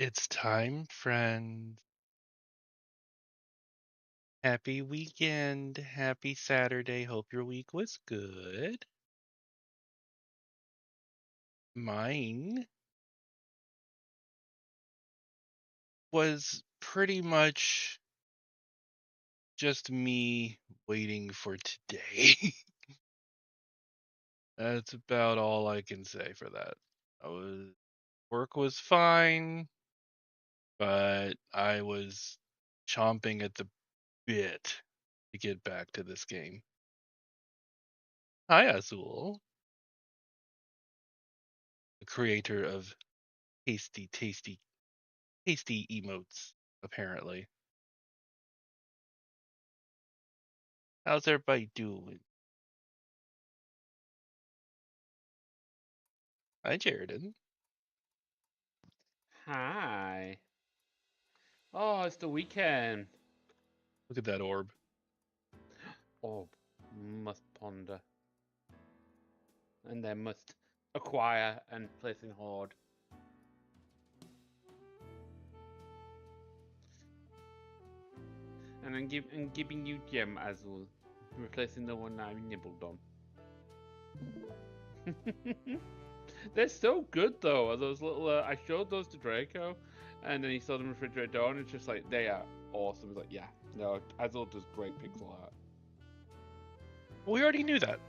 It's time, friends. Happy weekend. Happy Saturday. Hope your week was good. Mine was pretty much just me waiting for today. That's about all I can say for that. Work was fine, but I was chomping at the bit to get back to this game. Hi, Azul, the creator of tasty, tasty, tasty emotes, apparently. How's everybody doing? Hi, Jaredon. Hi. Oh, it's the weekend. Look at that orb. Oh, must ponder. And then must acquire and place in hoard. And then giving you gem as well. Replacing the one I nibbled on. They're so good though. Those little I showed those to Draco, and then he saw them refrigerator door, and it's just like they are awesome. He's like, yeah, no, Azul does great pixel art. We already knew that.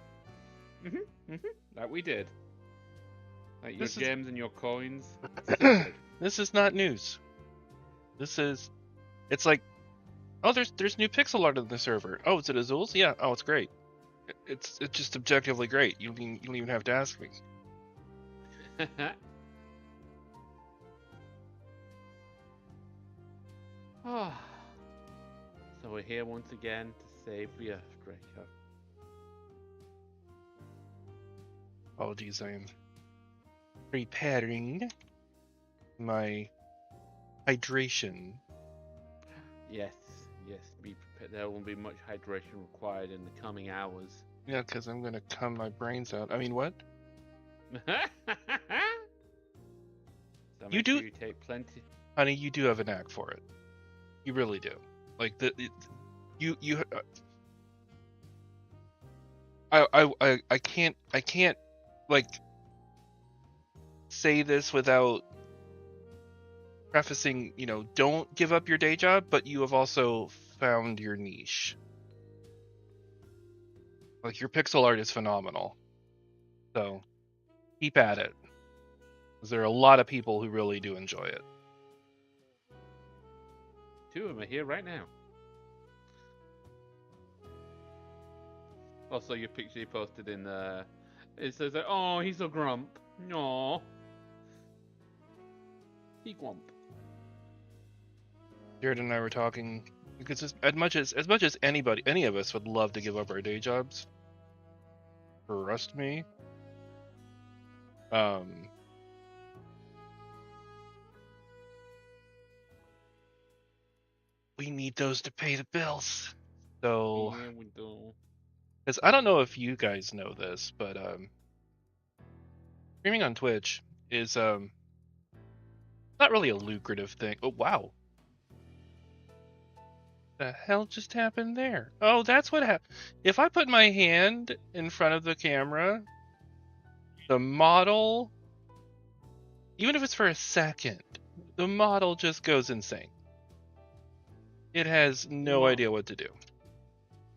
That we did. Like your This is gems and your coins, so good. this is not news. It's like, oh, there's new pixel art on the server. Oh, is it Azul's? Yeah. Oh, it's great. It's just objectively great. You don't even have to ask me. So we're here once again to save the Earth, Draco. Apologies, I'm repairing my hydration. Yes, yes, be prepared. There won't be much hydration required in the coming hours. Yeah, because I'm gonna cum my brains out. I mean, what? So You make do, sure you take plenty. honey. You do have a knack for it. You really do. Like you. I can't like say this without prefacing, don't give up your day job, but you have also found your niche. Like your pixel art is phenomenal. So keep at it. Because there are a lot of people who really do enjoy it. Two of them are here right now. Also, your picture you posted in it says like, oh, he's a grump. No. He grump. Jared and I were talking because as much as any of us would love to give up our day jobs, trust me, we need those to pay the bills. So, Yeah, we do. because I don't know if you guys know this, but streaming on Twitch is not really a lucrative thing. Oh wow, the hell just happened there? Oh, that's what happened. If I put my hand in front of the camera, the model, even if it's for a second, the model just goes insane. It has no idea what to do.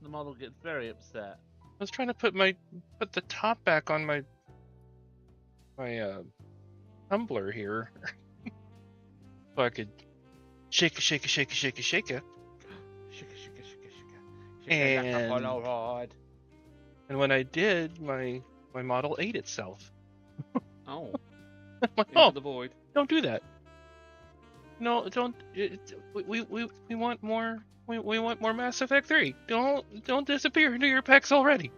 The model gets very upset. I was trying to put the top back on my tumbler here, so I could shake it. Shika, shika, shika, shika. And like a Polaroid. and when I did, my model ate itself. Oh. Oh, Into the void. don't do that. No, don't. We want more. We want more Mass Effect 3. Don't disappear into your pecs already.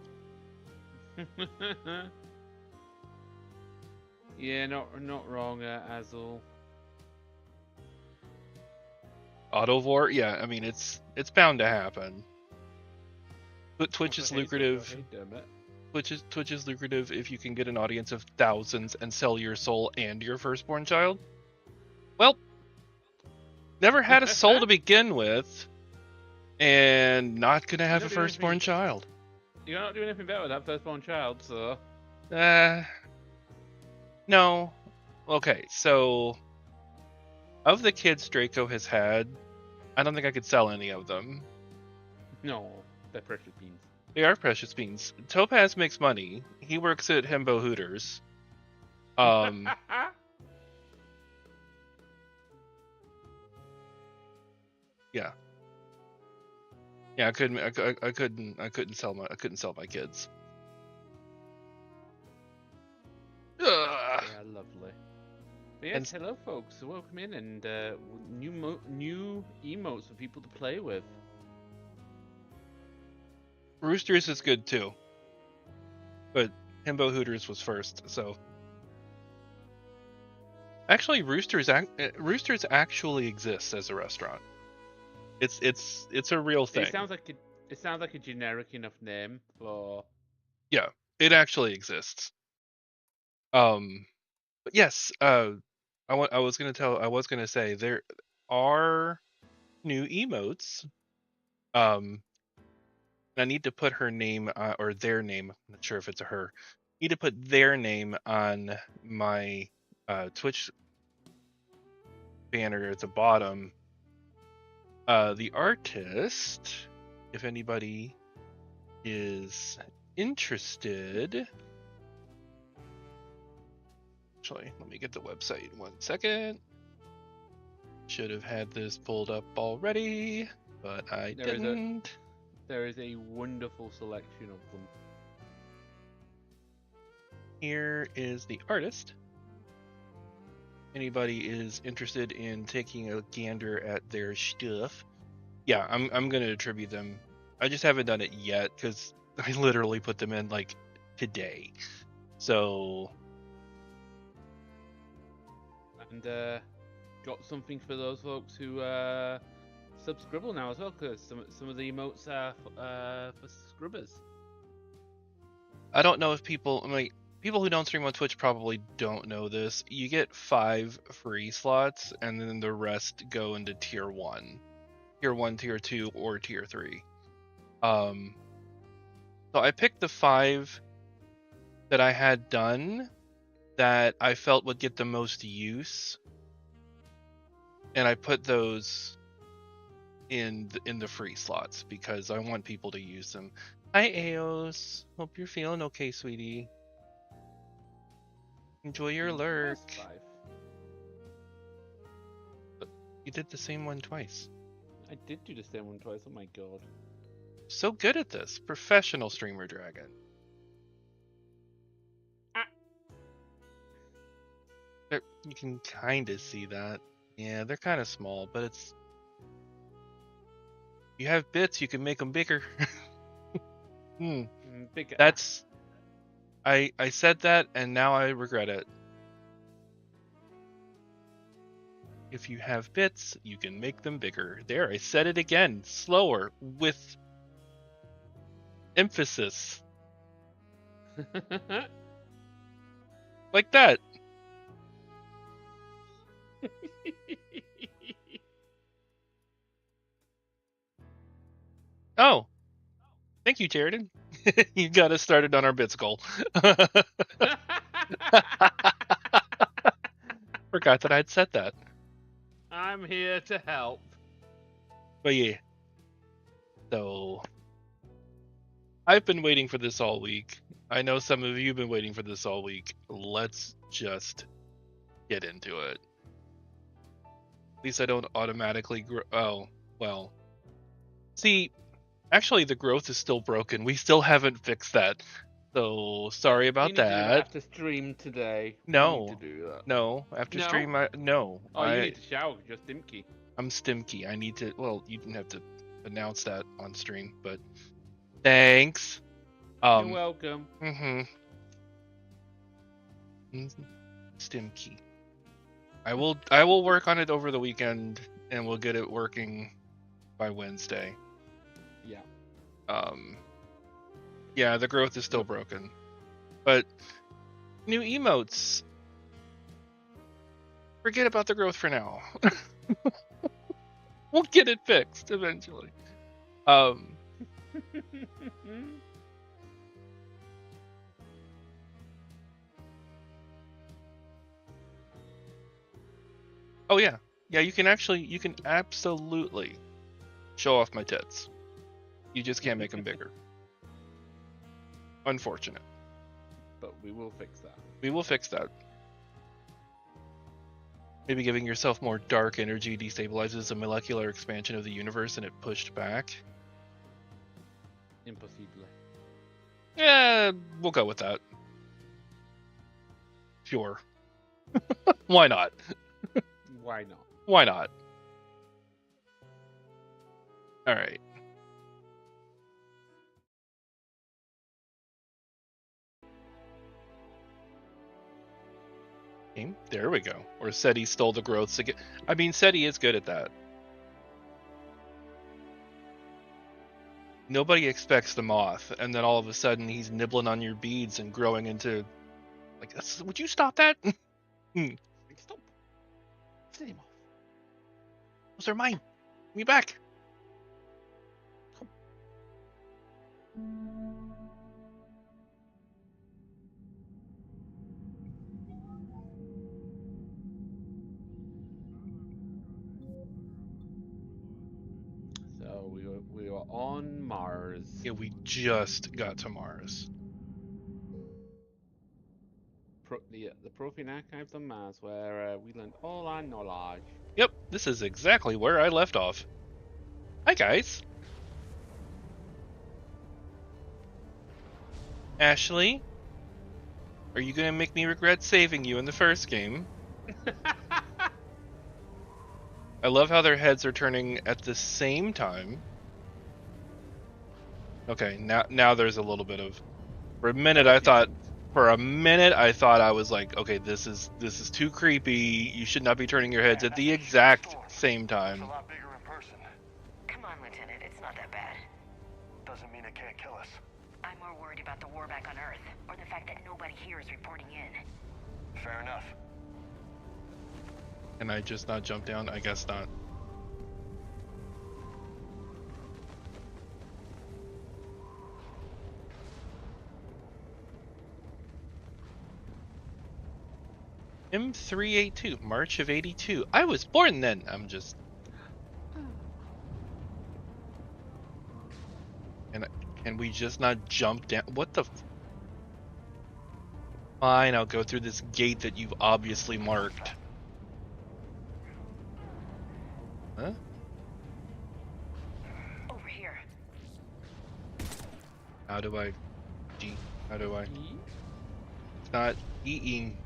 Yeah, not wrong, Azul. Autovore, yeah. I mean, it's bound to happen. But Twitch is lucrative. Twitch is lucrative if you can get an audience of thousands and sell your soul and your firstborn child. Well, Never had a soul to begin with, and not gonna have a firstborn child. You're not doing anything better with that firstborn child, so. No. Okay, so of the kids Draco has had, I don't think I could sell any of them. No, they're precious beans. They are precious beans. Topaz makes money. He works at Himbo Hooters. Yeah. Yeah, I couldn't sell my kids. Ugh. Yeah, lovely. But yes, hello folks. Welcome in, and new emotes for people to play with. Roosters is good too, but Himbo Hooters was first. So actually, Roosters actually exists as a restaurant. It's a real thing. It sounds like a generic enough name for. Yeah, it actually exists. But yes, I was gonna say there are new emotes. I need to put her name or their name. I'm not sure if it's a her. I need to put their name on my Twitch banner at the bottom. The artist, if anybody is interested. Actually, let me get the website 1 second. Should have had this pulled up already, but I didn't. There is a wonderful selection of them. Here is the artist. Anybody is interested in taking a gander at their stuff? Yeah, I'm gonna attribute them. I just haven't done it yet because I literally put them in like today. So. And got something for those folks who Subscribble now as well, because some of the emotes are for Scribbers. I don't know if people who don't stream on Twitch probably don't know this. You get 5 free slots, and then the rest go into tier 1, tier 2, or tier 3. So I picked the 5 that I had done that I felt would get the most use, and I put those in the free slots because I want people to use them. Hi Aos, hope you're feeling okay, sweetie. Enjoy your lurk. But you did the same one twice. I did do the same one twice. Oh my god. So good at this, professional streamer dragon. You can kind of see that. Yeah, they're kind of small, but it's. You have bits, you can make them bigger. Bigger. That's. I said that, and now I regret it. If you have bits, you can make them bigger. There, I said it again, slower, with emphasis. Like that. Oh, thank you, Jared. You got us started on our bits goal. Forgot that I'd said that. I'm here to help. But yeah. So, I've been waiting for this all week. I know some of you have been waiting for this all week. Let's just get into it. At least I don't automatically grow. Oh, well. See, actually the growth is still broken. We still haven't fixed that. So, sorry about that. After stream today. No. You need to do that. No, after No? stream, no. Oh, you need to shower. You're stimky. I'm stimky. I need to. Well, you didn't have to announce that on stream, but thanks. You're welcome. Stimky. I will work on it over the weekend, and we'll get it working by Wednesday. Yeah. Yeah, the growth is still broken, but new emotes. Forget about the growth for now. We'll get it fixed eventually. Oh yeah. Yeah, you can absolutely show off my tits. You just can't make them bigger. Unfortunate. But we will fix that. We will fix that. Maybe giving yourself more dark energy destabilizes the molecular expansion of the universe and it pushed back. Impossible. Yeah, we'll go with that. Sure. Why not? Why not? Why not? All right. There we go. Or SETI stole the growth. I mean, SETI is good at that. Nobody expects the moth, and then all of a sudden he's nibbling on your beads and growing into... Like, would you stop that? Stop. Set him off. Those are mine. Give me back. So we were on Mars. Yeah, we just got to Mars. The Prothean Archives on Mars, where we learned all our knowledge. Yep, this is exactly where I left off. Hi, guys. Ashley, are you gonna make me regret saving you in the first game? I love how their heads are turning at the same time. Okay, now there's a little bit of... For a minute I thought I was like, okay, this is too creepy. You should not be turning your heads at the exact same time. It's a lot bigger in person. Come on, Lieutenant, it's not that bad. Doesn't mean it can't kill us. I'm more worried about the war back on Earth, or the fact that nobody here is reporting in. Fair enough. Can I just not jump down? I guess not. M382, March of 82. I was born then. I'm just... Can we just not jump down? What the... Fine, I'll go through this gate that you've obviously marked. Huh? Over here. How do I... How do I... It's not eating.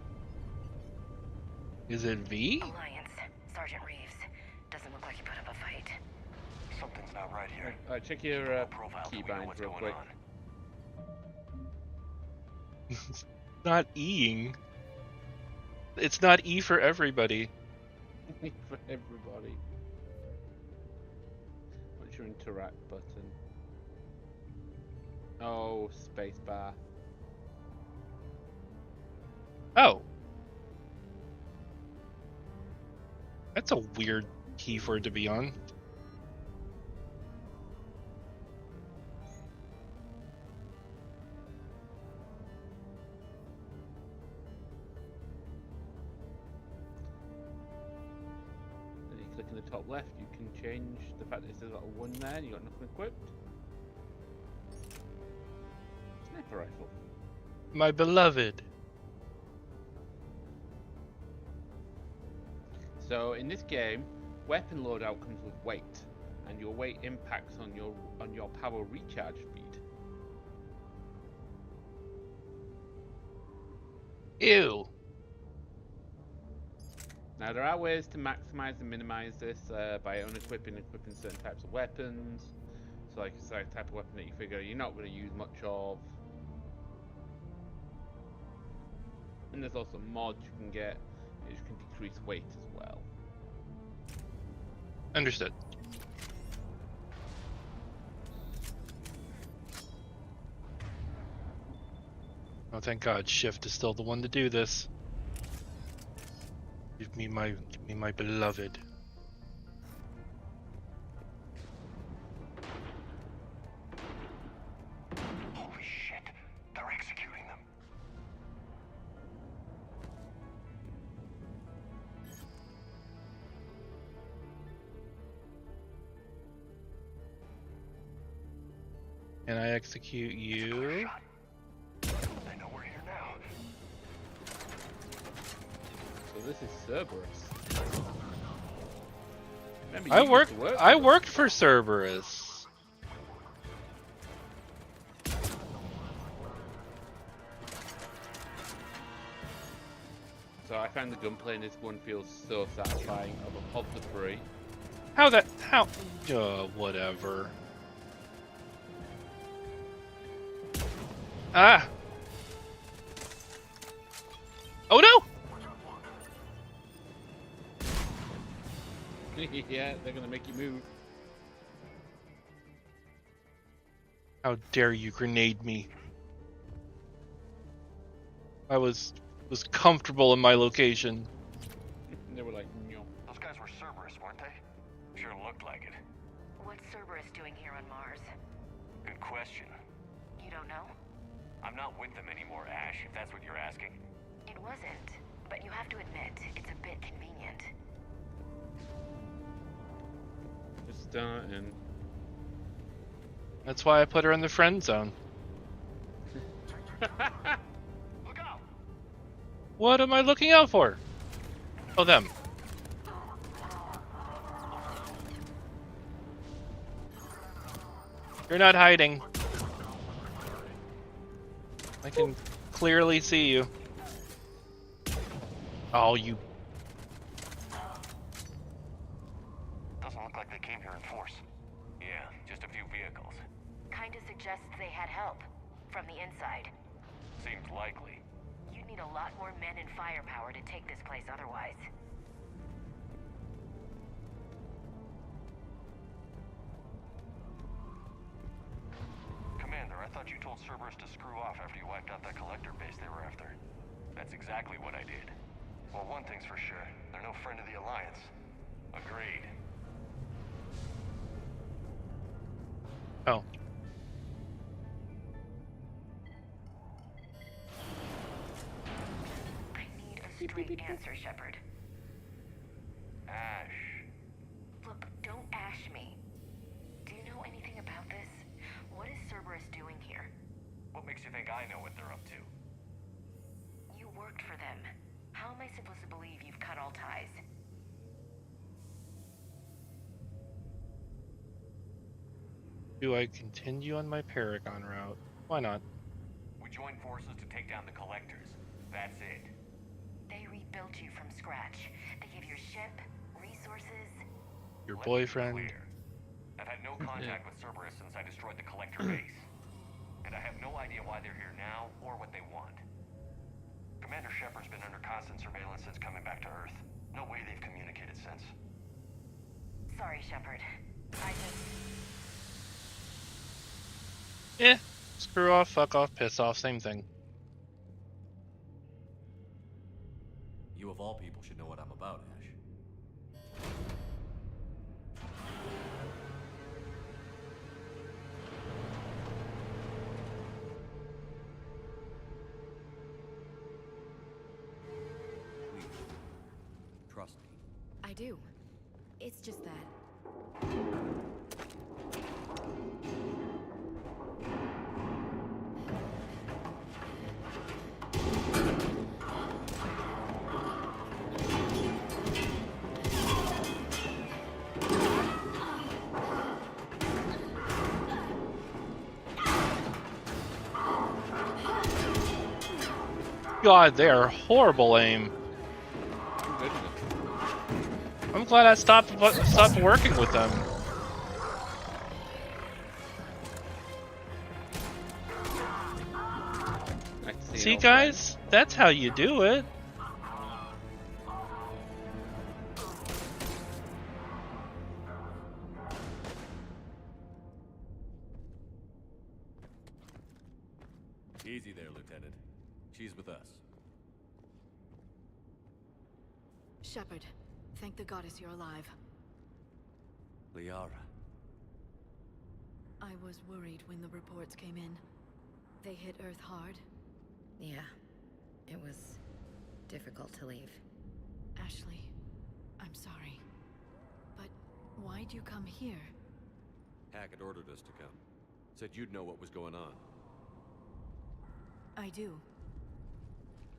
Is it V? Alliance. Sergeant Reeves. Doesn't look like he put up a fight. Something's not right here. Check your keybinds real quick. It's not E-ing. It's not E for everybody. For everybody. What's your interact button? Oh, spacebar. Oh. That's a weird key for it to be on. Then you click in the top left, you can change the fact that it says got a 1 there, you got nothing equipped. Sniper rifle. My beloved. So in this game, weapon loadout comes with weight, and your weight impacts on your power recharge speed. Ew. Now there are ways to maximize and minimize this by unequipping and equipping certain types of weapons. So like a certain type of weapon that you figure you're not going to use much of. And there's also mods you can get which can decrease weight as well. Understood. Oh, thank God, Shift is still the one to do this. Give me my beloved. Can I execute you? I know we're here now. So this is Cerberus. Remember, I you used to work I for them. worked for Cerberus. So I find the gunplay in this one feels so satisfying. Of the three. How? Whatever. Ah! Oh no! Yeah, they're gonna make you move. How dare you grenade me? I was comfortable in my location. And they were like, no. Those guys were Cerberus, weren't they? Sure looked like it. What's Cerberus doing here on Mars? Good question. You don't know? I'm not with them anymore, Ash, if that's what you're asking. It wasn't. But you have to admit, it's a bit convenient. Just starting. That's why I put her in the friend zone. Look out! What am I looking out for? Oh, them. You're not hiding. I can clearly see you. Oh, you. Doesn't look like they came here in force. Yeah, just a few vehicles. Kinda suggests they had help. From the inside. Seems likely. You'd need a lot more men and firepower to take this place otherwise. Commander, I thought you told Cerberus to screw off after you wiped out that collector base they were after. That's exactly what I did. Well, one thing's for sure. They're no friend of the Alliance. Agreed. Oh. I need a straight answer, Shepard. Ash. Look, don't ash me. Do you know anything about this? What is Cerberus doing here? What makes you think I know what they're up to? You worked for them. How am I supposed to believe you've cut all ties? Do I continue on my Paragon route? Why not? We joined forces to take down the collectors. That's it. They rebuilt you from scratch. They gave your ship, resources. Your Let me be boyfriend. clear. I've had no contact with Cerberus since I destroyed the collector base. And I have no idea why they're here now or what they want. Commander Shepard's been under constant surveillance since coming back to Earth. No way they've communicated since. Sorry, Shepard. I just... Screw off, fuck off, piss off, same thing. You of all people should know what I'm about, Ash. Please, trust me. I do. It's just that. God, they are horrible aim. I'm glad I stopped working with them. See, guys, that's how you do it. Easy there, Lieutenant. She's with us. Shepard, thank the goddess you're alive. Liara. I was worried when the reports came in. They hit Earth hard. Yeah, it was difficult to leave. Ashley, I'm sorry. But why'd you come here? Hackett ordered us to come. Said you'd know what was going on. I do.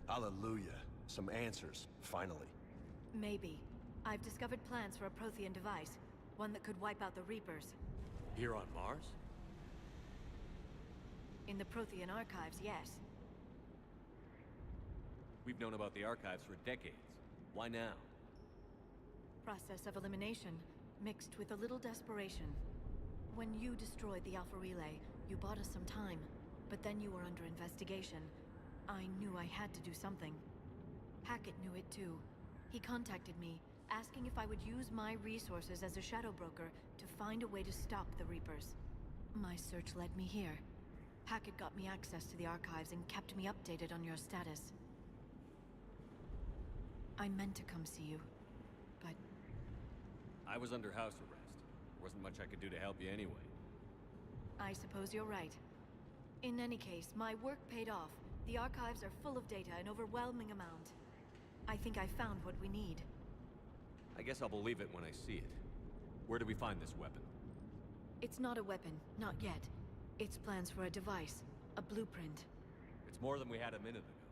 Hallelujah. Some answers, finally. Maybe. I've discovered plans for a Prothean device. One that could wipe out the Reapers. Here on Mars? In the Prothean archives, yes. We've known about the archives for decades. Why now? Process of elimination, mixed with a little desperation. When you destroyed the Alpha Relay, you bought us some time. But then you were under investigation. I knew I had to do something. Hackett knew it too. He contacted me, asking if I would use my resources as a shadow broker to find a way to stop the Reapers. My search led me here. Hackett got me access to the archives and kept me updated on your status. I meant to come see you, but... I was under house arrest. There wasn't much I could do to help you anyway. I suppose you're right. In any case, my work paid off. The archives are full of data, an overwhelming amount. I think I found what we need. I guess I'll believe it when I see it. Where do we find this weapon? It's not a weapon, not yet. It's plans for a device, a blueprint. It's more than we had a minute ago.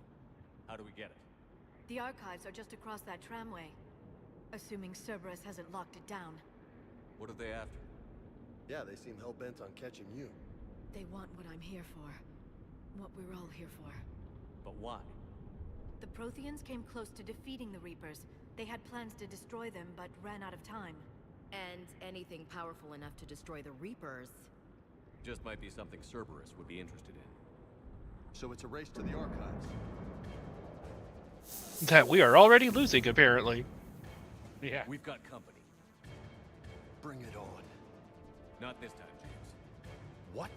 How do we get it? The archives are just across that tramway. Assuming Cerberus hasn't locked it down. What are they after? Yeah, they seem hell-bent on catching you. They want what I'm here for. What we're all here for. But why? The Protheans came close to defeating the Reapers. They had plans to destroy them, but ran out of time. And anything powerful enough to destroy the Reapers. Just might be something Cerberus would be interested in. So it's a race to the archives. That we are already losing, apparently. Yeah. We've got company. Bring it on. Not this time, James. What?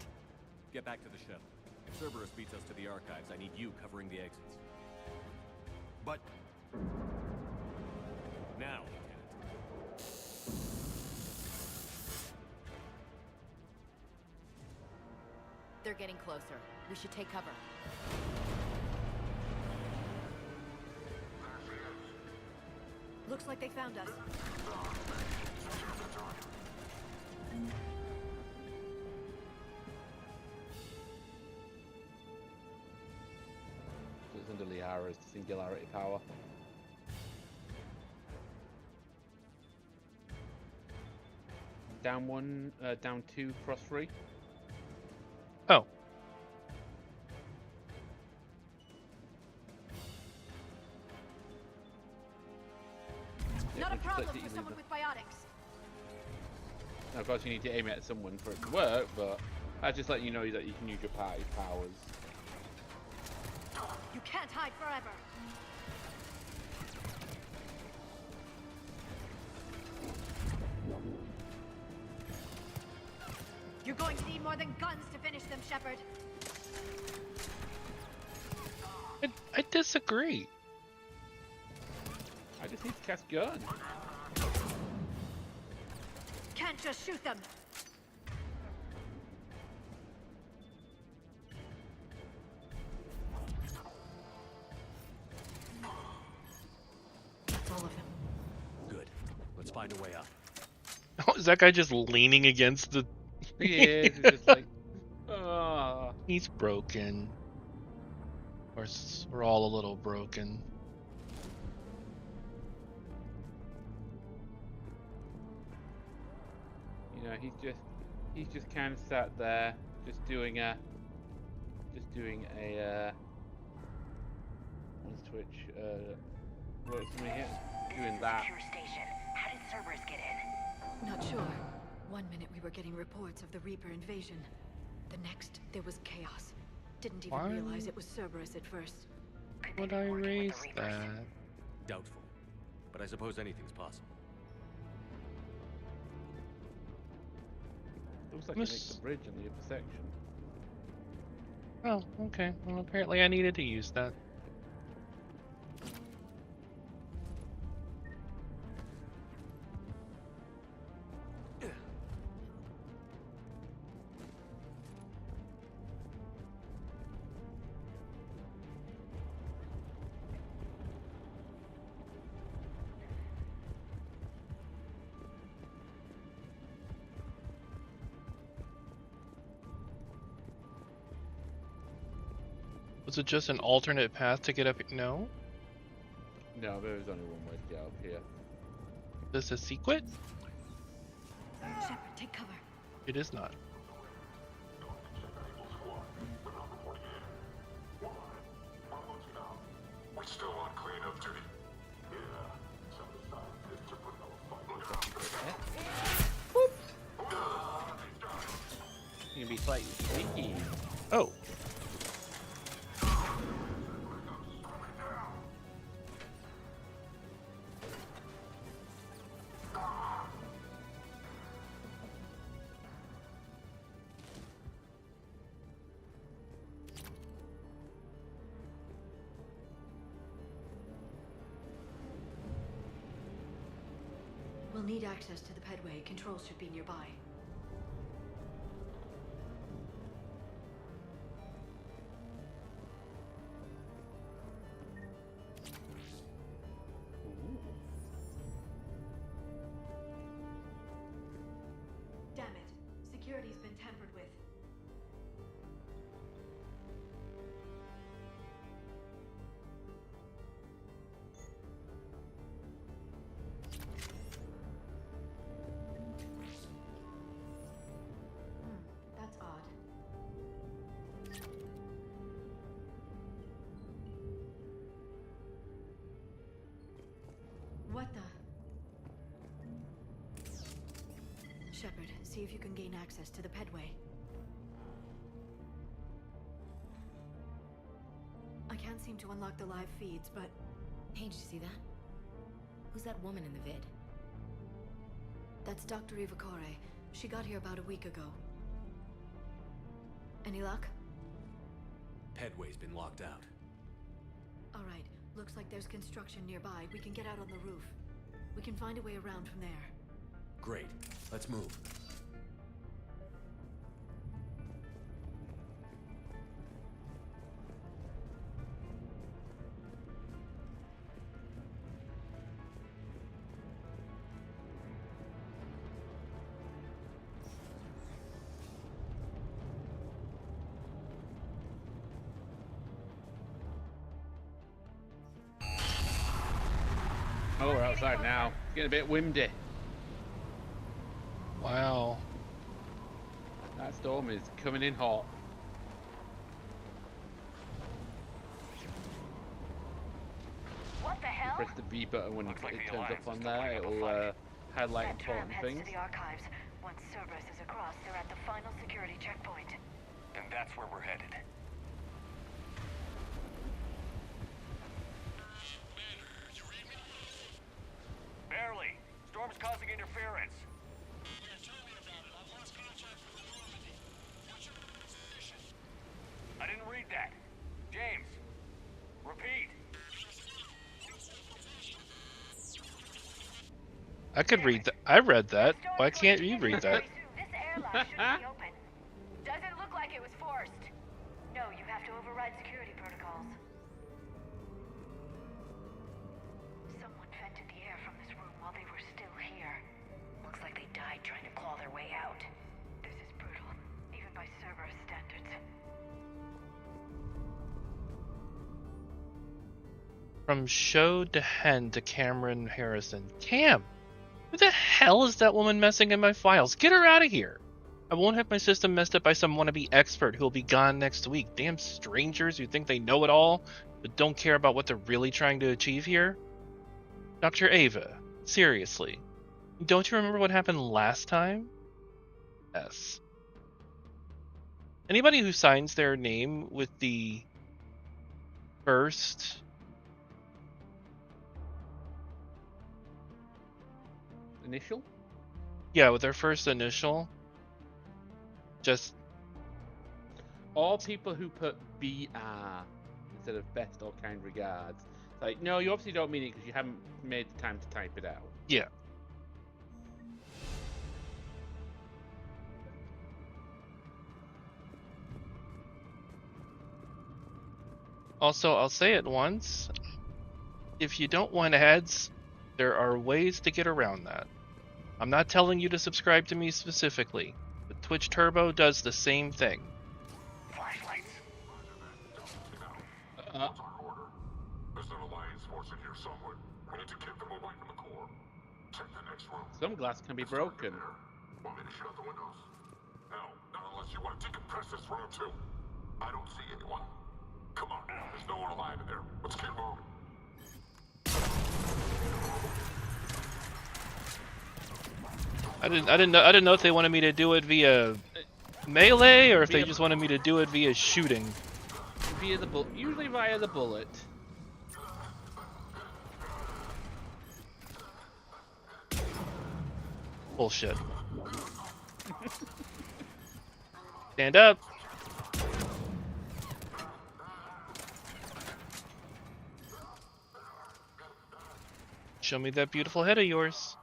Get back to the shuttle. If Cerberus beats us to the archives, I need you covering the exits. But... Now, Lieutenant. They're getting closer. We should take cover. Looks like they found us. So it's under Liara's singularity power. Down one, down two, cross three. Oh. Not a Just problem click it, for you someone leave with biotics. Now, of course, you need to aim it at someone for it to work, but I just let you know that you can use your party powers. You can't hide forever. You're going to need more than guns to finish them, Shepard. I disagree. I just need to cast gun. Can't just shoot them. That's all of them. Good. Let's find a way up. Oh, is that guy just leaning against the... He is. He's just like, ah. He's broken. Or we're all a little broken. You know, he's just kind of sat there, just doing a, what's Twitch, what's something here? Doing that. Secure station. How did Cerberus get in? Not sure. One minute we were getting reports of the Reaper invasion. The next, there was chaos. Didn't even Why realize it was Cerberus at first. would I raise that? Doubtful. But I suppose anything's possible. Looks like it makes a bridge on the upper section. Oh, okay. Well, apparently I needed to use that. Was it just an alternate path to get up here? No? No, there is only one way to get up here. Is this a secret? Shepard, take cover. It is not. We still on cleanup duty? Yeah. Some of the scientists are putting up a fight. You can be slightly sneaky. Oh. We'll need access to the pedway. Controls should be nearby. Damn it. Security's been tampered with. That's odd. What the? Shepard, see if you can gain access to the pedway. I can't seem to unlock the live feeds, but... Hey, did you see that? Who's that woman in the vid? That's Dr. Ivakare. She got here about a week ago. Any luck? Pedway's been locked out. Alright, looks like there's construction nearby. We can get out on the roof. We can find a way around from there. Great. Let's move. Oh, we're outside now. It's getting a bit windy. Wow. That storm is coming in hot. What the hell? Press the B button when Looks like it the turns Alliance up on is there. opening up a It'll fight. highlight That tram important heads things. to the archives. Once Cerberus is across, they're at the final security checkpoint. And that's where we're headed. Barely. Storm's causing interference. I didn't read that. James, repeat. I could read that. I read that. Why can't you read that? This airlock shouldn't be open. Doesn't look like it was forced. No, you have to override security protocols. Someone vented the air from this room while they were still here. Looks like they died trying to claw their way out. This is brutal, even by Cerberus standards. From show to hen to Cameron Harrison. Cam! Who the hell is that woman messing in my files? Get her out of here! I won't have my system messed up by some wannabe expert who'll be gone next week. Damn strangers who think they know it all, but don't care about what they're really trying to achieve here. Dr. Ava, seriously. Don't you remember what happened last time? Yes. Anybody who signs their name with the first... Initial? Yeah, with their first initial. Just All people who put BR instead of best or kind regards. Like, no, you obviously don't mean it because you haven't made the time to type it out. yeah. Also, I'll say it once. If you don't want ads, there are ways to get around that. I'm not telling you to subscribe to me specifically, but Twitch Turbo does the same thing. Flashlights. What's our order? There's an Alliance force in here somewhere. We need to keep them away from the core. Check the next room. Some glass can be It's dark in broken. there. Want me to shut the windows? No, not unless you want to decompress this room too. I don't see anyone. Come on, there's no one alive in there. Let's keep moving. I didn't know if they wanted me to do it via melee or if they Via- just wanted me to do it via shooting. Via the usually via the bullet. Bullshit. Stand up. Show me that beautiful head of yours.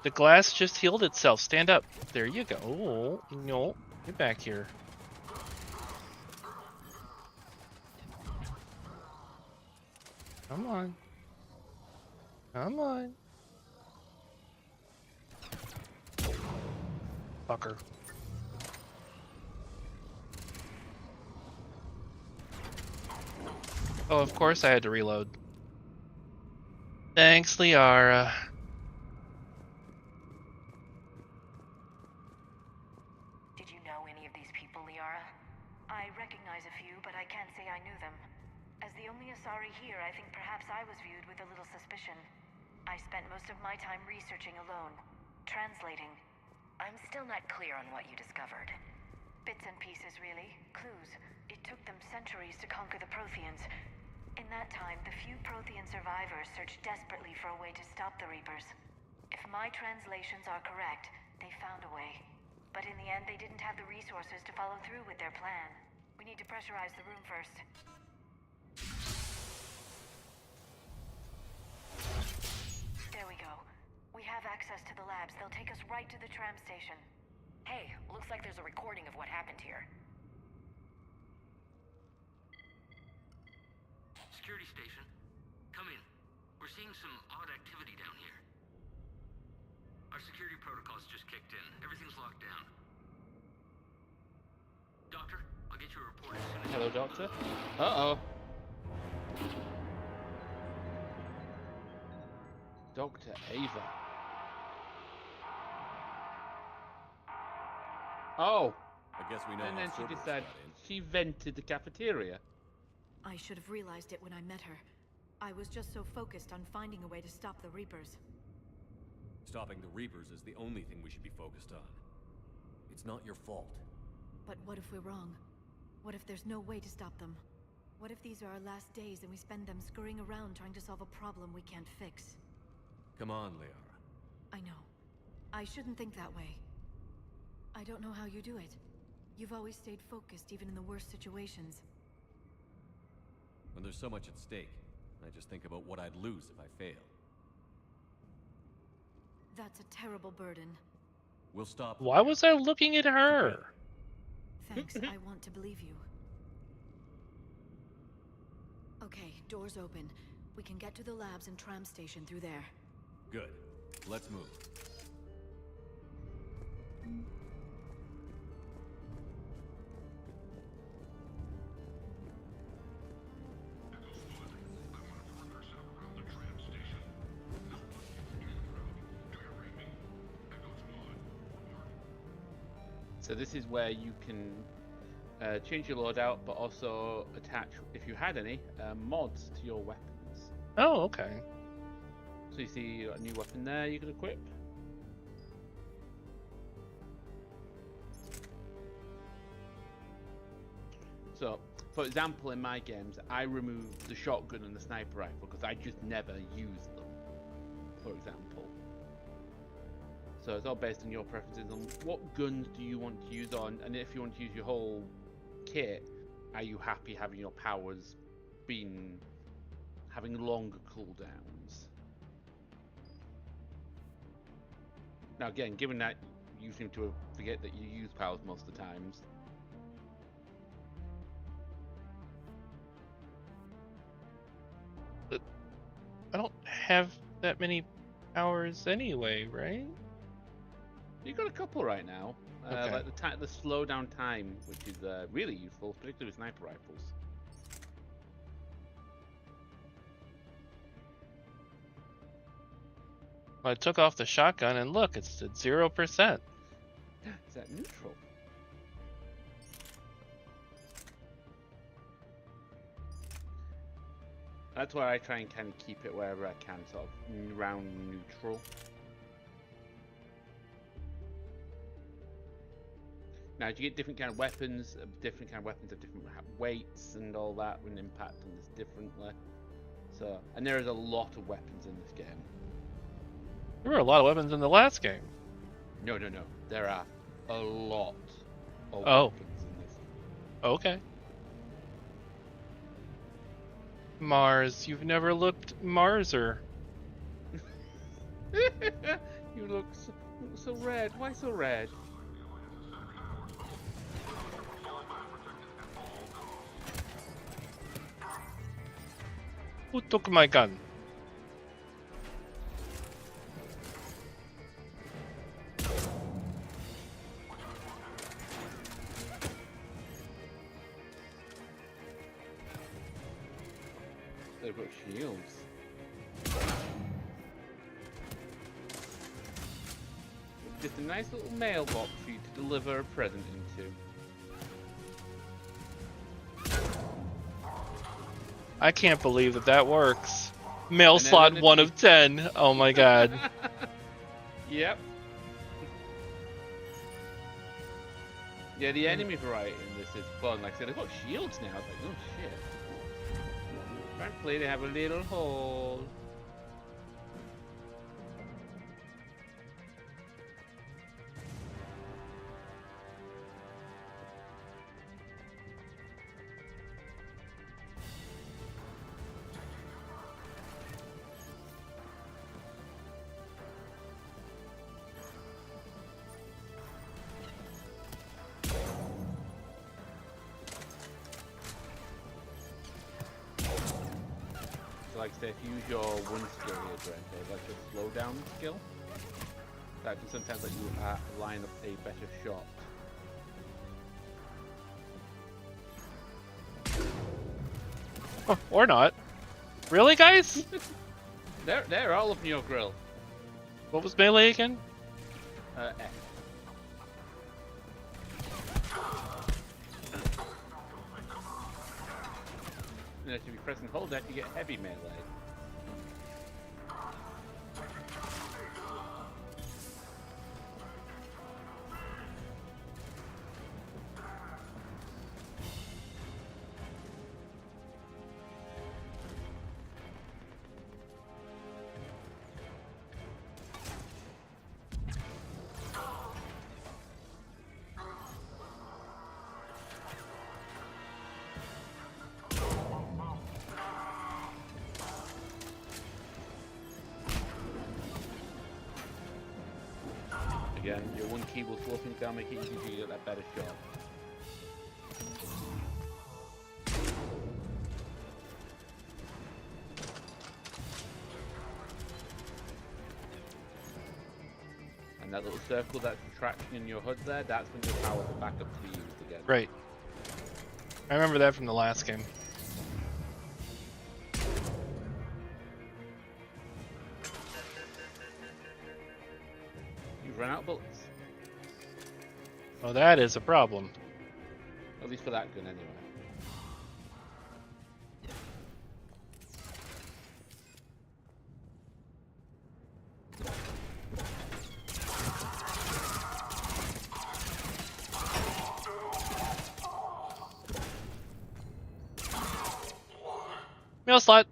The glass just healed itself. Stand up. There you go. Oh, no. Get back here. Come on. Come on. Fucker. Oh, of course I had to reload. Thanks, Liara. Did you know any of these people, Liara? I recognize a few, but I can't say I knew them. As the only Asari here, I think perhaps I was viewed with a little suspicion. I spent most of my time researching alone, translating. I'm still not clear on what you discovered. Bits and pieces, really. Clues. It took them centuries to conquer the Protheans. In that time, the few Prothean survivors searched desperately for a way to stop the Reapers. If my translations are correct, they found a way. But in the end, they didn't have the resources to follow through with their plan. We need to pressurize the room first. There we go. We have access to the labs. They'll take us right to the tram station. Hey, looks like there's a recording of what happened here. Security station. Come in. We're seeing some odd activity down here. Our security protocols just kicked in. Everything's locked down. Doctor, I'll get you a report as soon as... Hello, Doctor. Uh-oh. Dr. Ava. Oh, I guess we know and how then she Cerberus decided got in. she vented the cafeteria. I should have realized it when I met her. I was just so focused on finding a way to stop the Reapers. Stopping the Reapers is the only thing we should be focused on. It's not your fault. But what if we're wrong? What if there's no way to stop them? What if these are our last days and we spend them scurrying around trying to solve a problem we can't fix? Come on, Liara. I know. I shouldn't think that way. I don't know how you do it. You've always stayed focused even in the worst situations. When there's so much at stake, I just think about what I'd lose if I fail. That's a terrible burden. We'll stop. Why was I looking at her? Thanks, I want to believe you. Okay, doors open. We can get to the labs and tram station through there. Good. Let's move. So this is where you can change your loadout, but also attach, if you had any, mods to your weapons. Oh, okay. So you see you got a new weapon there you can equip. So, for example, in my games, I removed the shotgun and the sniper rifle because I just never used them, for example. So it's all based on your preferences on what guns do you want to use on, and if you want to use your whole kit, are you happy having your powers having longer cooldowns? Now again, given that you seem to forget that you use powers most of the times. I don't have that many powers anyway, right? You got a couple right now. Okay. Like the slow down time, which is really useful, particularly with sniper rifles. I took off the shotgun and look, it's at 0%. Is that neutral? That's why I try and kind of keep it wherever I can, sort of round neutral. Now, do you get different kind of weapons? Different kind of weapons have different weights and all that, and impact on this differently. So, and there is a lot of weapons in this game. There were a lot of weapons in the last game. No. There are a lot of Oh. weapons in this. Okay. Mars, you've never looked Marser. You look so red. Why so red? Who took my gun? They've got shields. Just a nice little mailbox for you to deliver a present into. I can't believe that works. Mail And then slot when 1 of 10. Oh my god. Yep. Yeah, the enemy variety in this is fun. Like I said, they've got shields now. It's like, oh shit. Frankly, they have a little hole. Like I say, if you use your one skill here, Brent, there's like a slow down skill that can sometimes let you line up a better shot. Oh, or not. Really, guys? They're all up in your grill. What was melee again? F. And if you press and hold that, you get heavy melee. Again, your one key will slow things down, make it easier to get that better shot. And that little circle that's retracting in your HUD there, that's when your power will back up to be used again. Right. I remember that from the last game. You've run out of bullets. Oh, that is a problem. At least for that gun, anyway. Mail slot.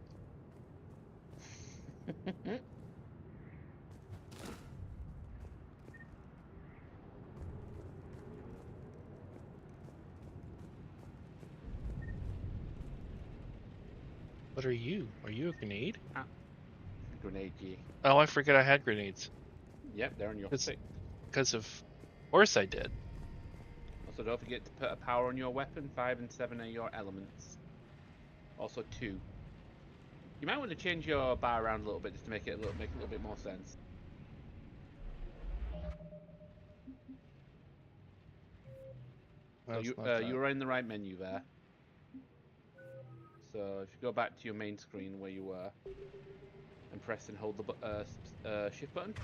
What are you? Are you a grenade? Grenade G. Oh, I forget I had grenades. Yep, they're on your stick. Because of course I did. Also, don't forget to put a power on your weapon. 5 and 7 are your elements. Also 2. You might want to change your bar around a little bit just to make it a little bit more sense. So That's you not that. you were in the right menu there. So if you go back to your main screen where you were, and press and hold the shift button,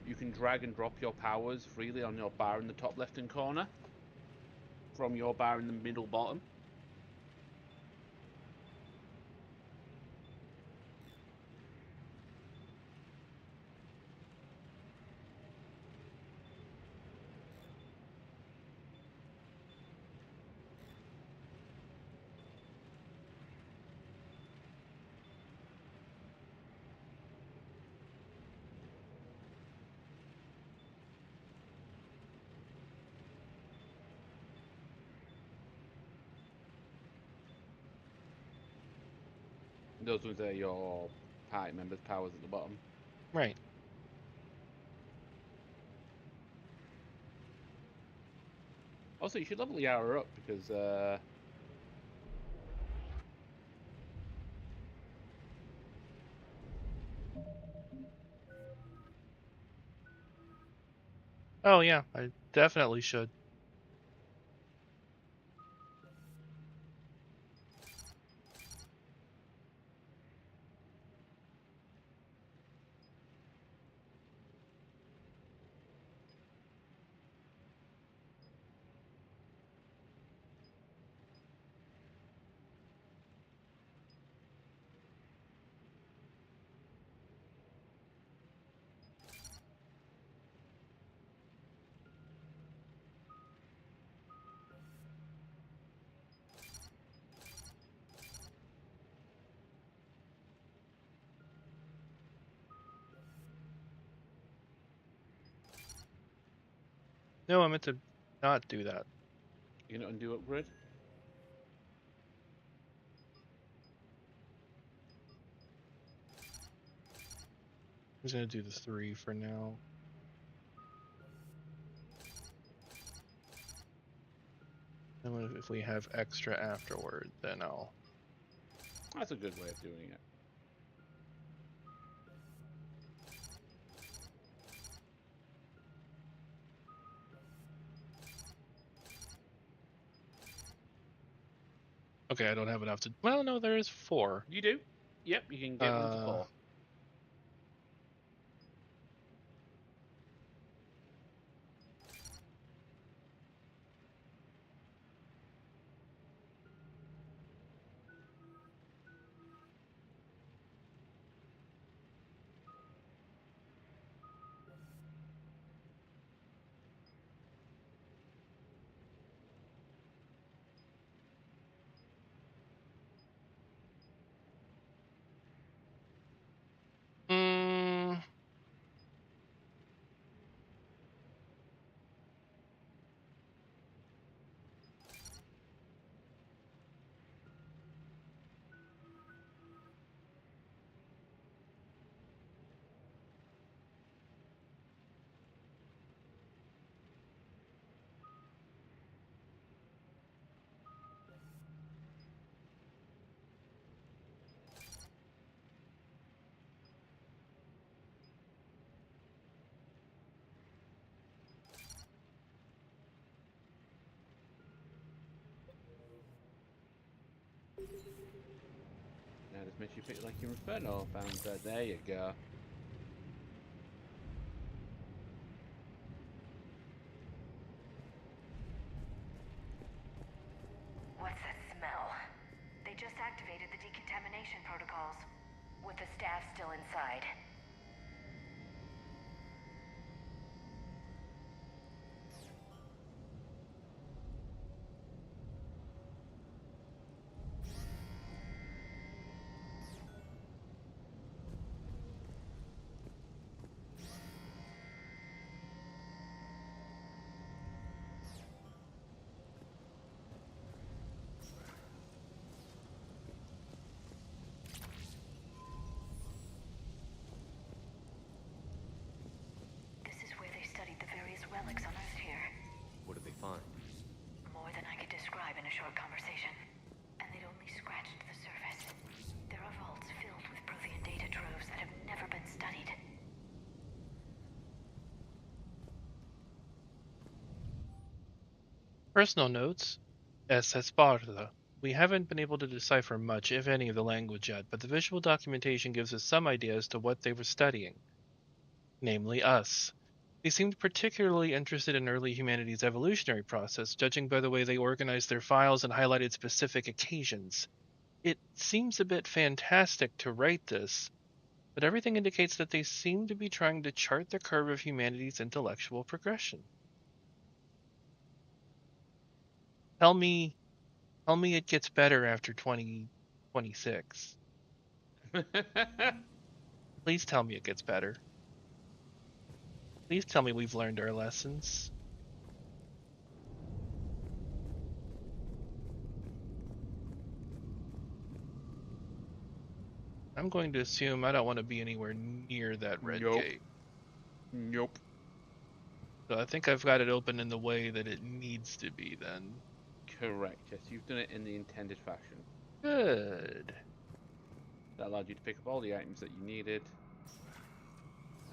you can drag and drop your powers freely on your bar in the top left-hand corner from your bar in the middle bottom. Those ones are your party members' powers at the bottom. Right. Also, you should level Yara up because Oh yeah, I definitely should. No, I meant to not do that. you can undo upgrade. I'm just gonna do the 3 for now. And if we have extra afterward, then I'll. That's a good way of doing it. Okay, I don't have enough to. Well, no, there is 4. You do? Yep, you can get one to 4. Mm, Now just makes you pick like your Inferno found. There you go. What's that smell? They just activated the decontamination protocols. With the staff still inside. Personal notes. S. Esparta. We haven't been able to decipher much, if any, of the language yet, but the visual documentation gives us some idea as to what they were studying, namely us. They seemed particularly interested in early humanity's evolutionary process, judging by the way they organized their files and highlighted specific occasions. It seems a bit fantastic to write this, but everything indicates that they seem to be trying to chart the curve of humanity's intellectual progression. Tell me it gets better after 2026. Please tell me it gets better. Please tell me we've learned our lessons. I'm going to assume I don't want to be anywhere near that red gate. Nope. So I think I've got it open in the way that it needs to be then. Correct. Yes, you've done it in the intended fashion. Good. That allowed you to pick up all the items that you needed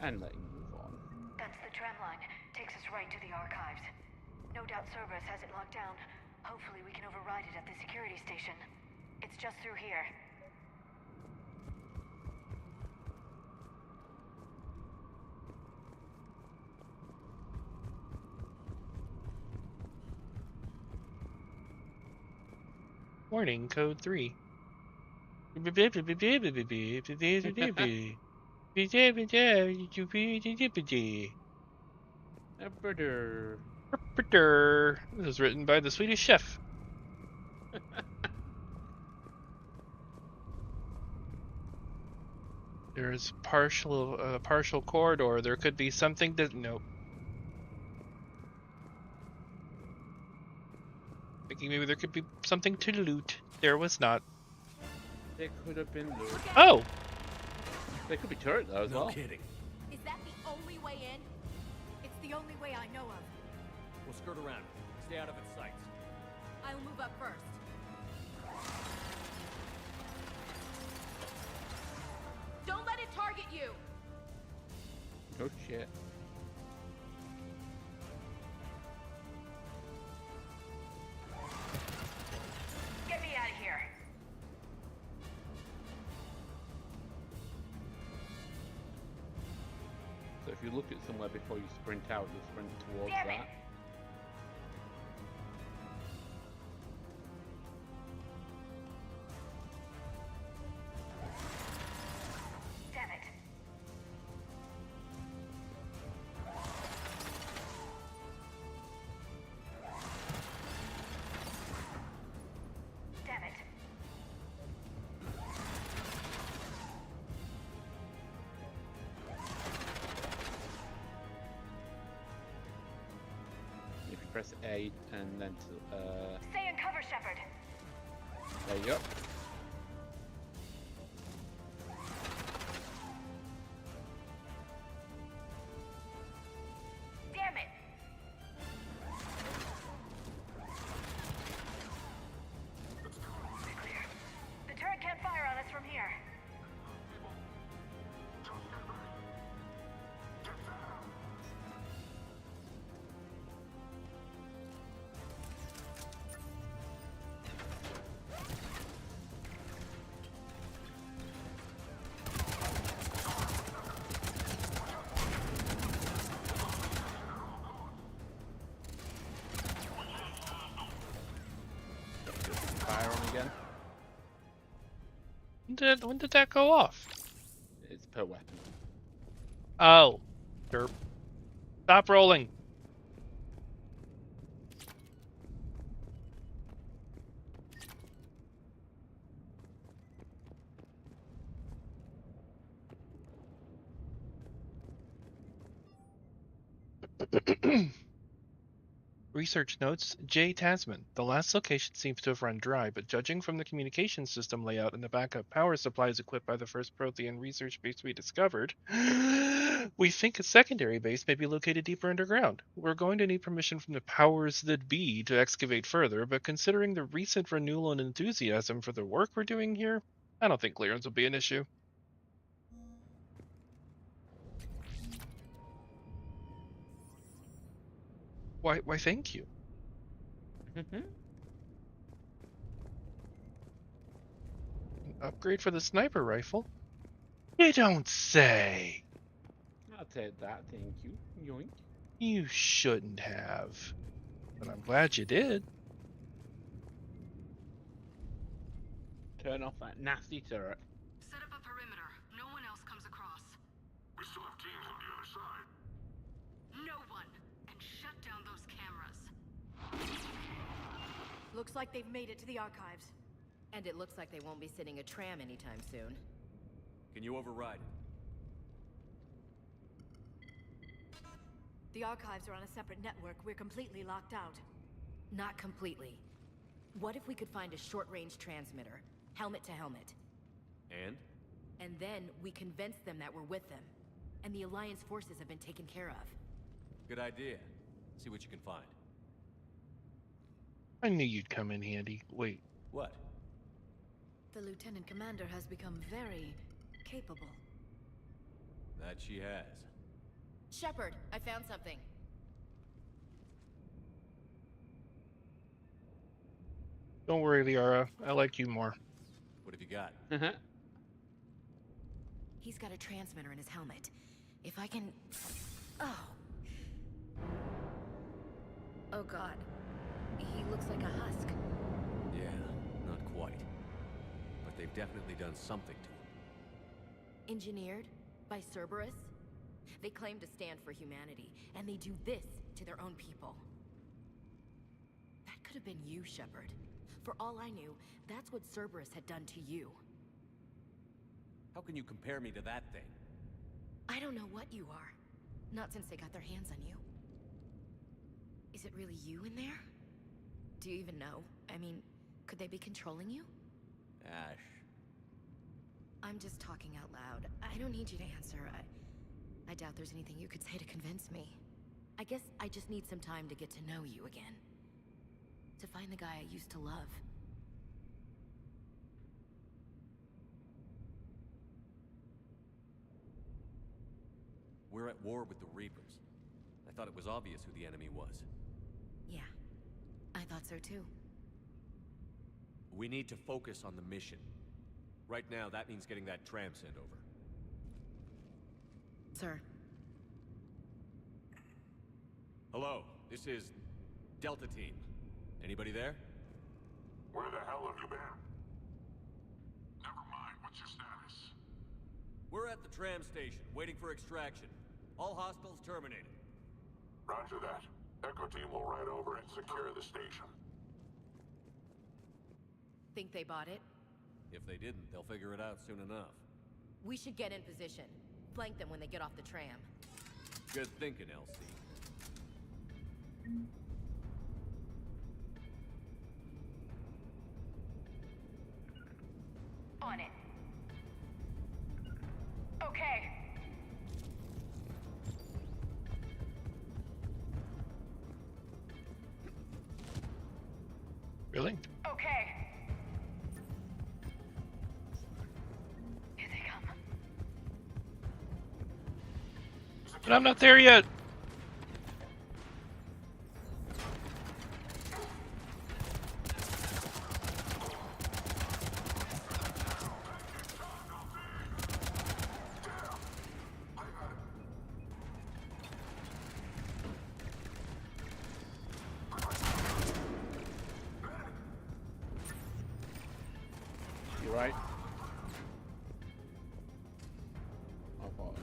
and let you move on. That's the tram line. Takes us right to the archives. No doubt Cerberus has it locked down. Hopefully we can override it at the security station. It's just through here. Warning, code 3. This was written by the Swedish chef. There is partial corridor. There could be something that nope. Thinking maybe there could be something to loot. There was not. There could have been loot. Oh! There could be turret though as well. No kidding. Is that the only way in? It's the only way I know of. We'll skirt around it. Stay out of its sights. I'll move up first. Don't let it target you! No shit. Get me out of here. So if you look at somewhere before you sprint out, you'll sprint towards Damn it. that. Damn it. Damn it. If you press A and then to, Stay in cover, Shepard. there you go. Damn it. Clear. The turret can't fire on us from here. Fire on again. When did that go off? It's per weapon. Oh. Derp. Stop rolling. Research notes, J. Tasman. The last location seems to have run dry, but judging from the communication system layout and the backup power supplies equipped by the first Prothean research base we discovered, we think a secondary base may be located deeper underground. We're going to need permission from the powers that be to excavate further, but considering the recent renewal and enthusiasm for the work we're doing here, I don't think clearance will be an issue. Why thank you. Upgrade for the sniper rifle? You don't say. I'll take that, thank you. Yoink. You shouldn't have. But I'm glad you did. Turn off that nasty turret. Set up a perimeter. No one else comes across. We still have teams on the other side. No one! And shut down those cameras. Looks like they've made it to the archives. And it looks like they won't be sitting a tram anytime soon. Can you override it? The archives are on a separate network. We're completely locked out. Not completely. What if we could find a short-range transmitter? Helmet to helmet. And? And then we convince them that we're with them. And the Alliance forces have been taken care of. Good idea. See what you can find. I knew you'd come in handy. Wait. What? The Lieutenant Commander has become very capable. That she has. Shepard, I found something. Don't worry, Liara. I like you more. What have you got? He's got a transmitter in his helmet. If I can... Oh. Oh god. He looks like a husk. Yeah, not quite. But they've definitely done something to him. Engineered by Cerberus? They claim to stand for humanity, and they do this to their own people. That could have been you, Shepard. For all I knew, that's what Cerberus had done to you. How can you compare me to that thing? I don't know what you are. Not since they got their hands on you. Is it really you in there? Do you even know? I mean, could they be controlling you? Ash. I'm just talking out loud. I don't need you to answer. I doubt there's anything you could say to convince me. I guess I just need some time to get to know you again. To find the guy I used to love. We're at war with the Reapers. I thought it was obvious who the enemy was. Yeah, I thought so too. We need to focus on the mission. Right now, that means getting that tram sent over. Sir. Hello, this is Delta Team. Anybody there? Where the hell have you been? Never mind, what's your status? We're at the tram station, waiting for extraction. All hostiles terminated. Roger that. Echo team will ride over and secure the station. Think they bought it? If they didn't, they'll figure it out soon enough. We should get in position. Flank them when they get off the tram. Good thinking, LC. On it. Okay. Really? Okay. Here they come. But I'm not there yet. You right? I thought.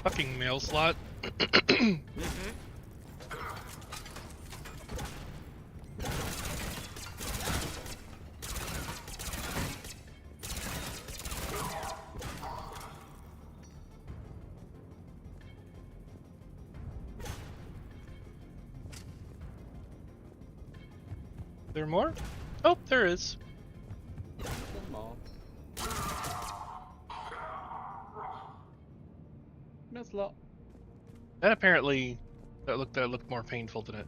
Fucking mail slot. There more? Oh, there is. Come on. Miss lot. That apparently that looked more painful than it.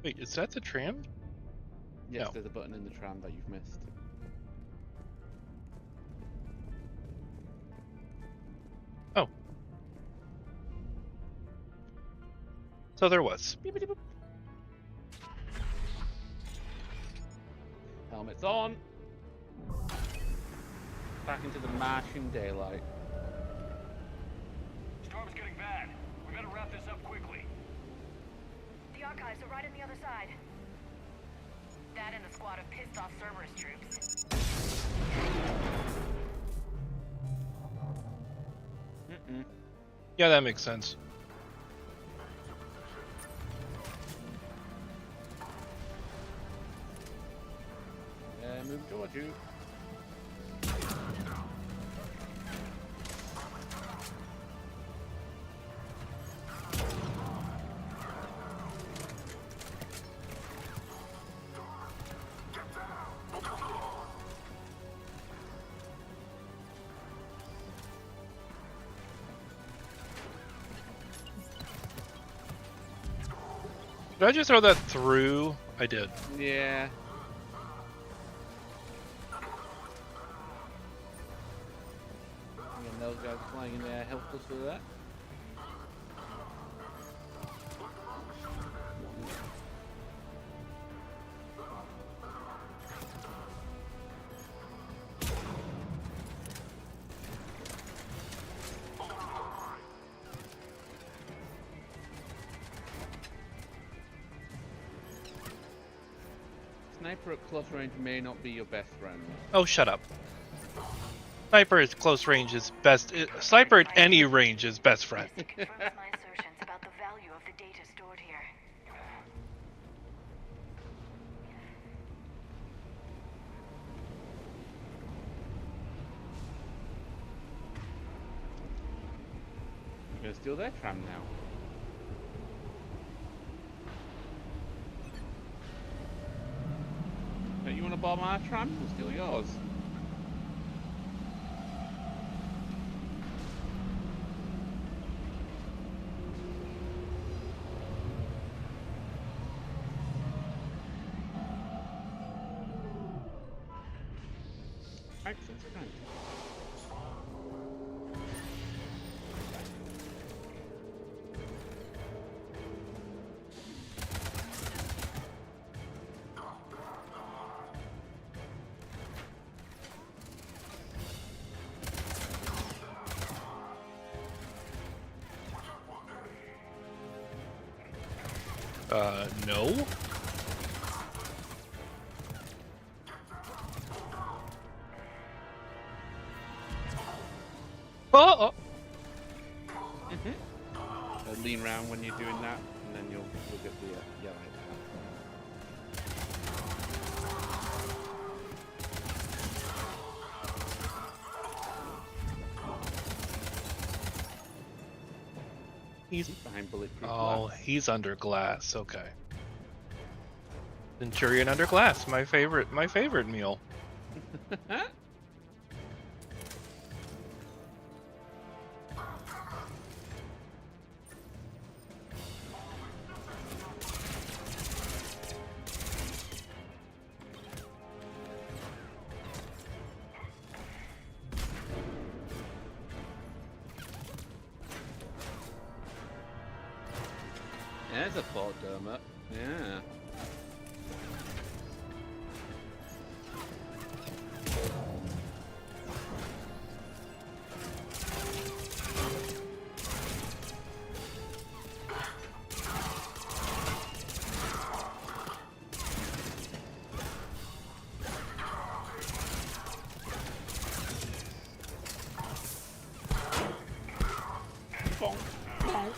Wait, is that the tram? Yes, No. there's a button in the tram that you've missed. Oh. So there was. Helmets on. Back into the Martian daylight. Storm's getting bad. We better wrap this up quickly. The archives are right on the other side. That and the squad of pissed off Cerberus troops. Yeah, that makes sense. Move towards you. Did I just throw that through? I did. Yeah. And those guys flying in there helped us with that. Sniper at close range may not be your best friend. Oh, shut up. Sniper at close range is best. Sniper at any range is best friend. Confirms my assertions about the value of the data stored here. You're gonna steal their tram now. Don't you want to bomb our tram? We'll steal yours. Access granted. No. Oh. Lean around when you're doing that, and then you'll get the yellow hit. He's behind bulletproof Oh, glass. he's under glass. Okay. Centurion under glass, my favorite meal. There's a fault dermot. Yeah. Bonk, bonk.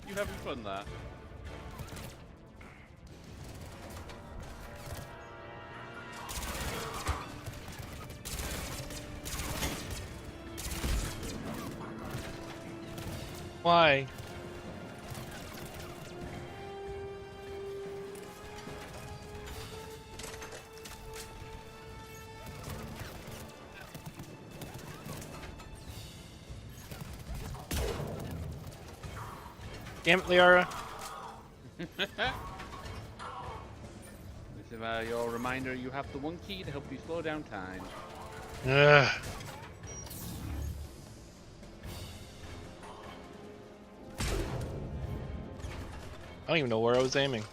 You having fun there? Why? Damn it, Liara. This is your reminder you have the one key to help you slow down time. Ugh. I don't even know where I was aiming.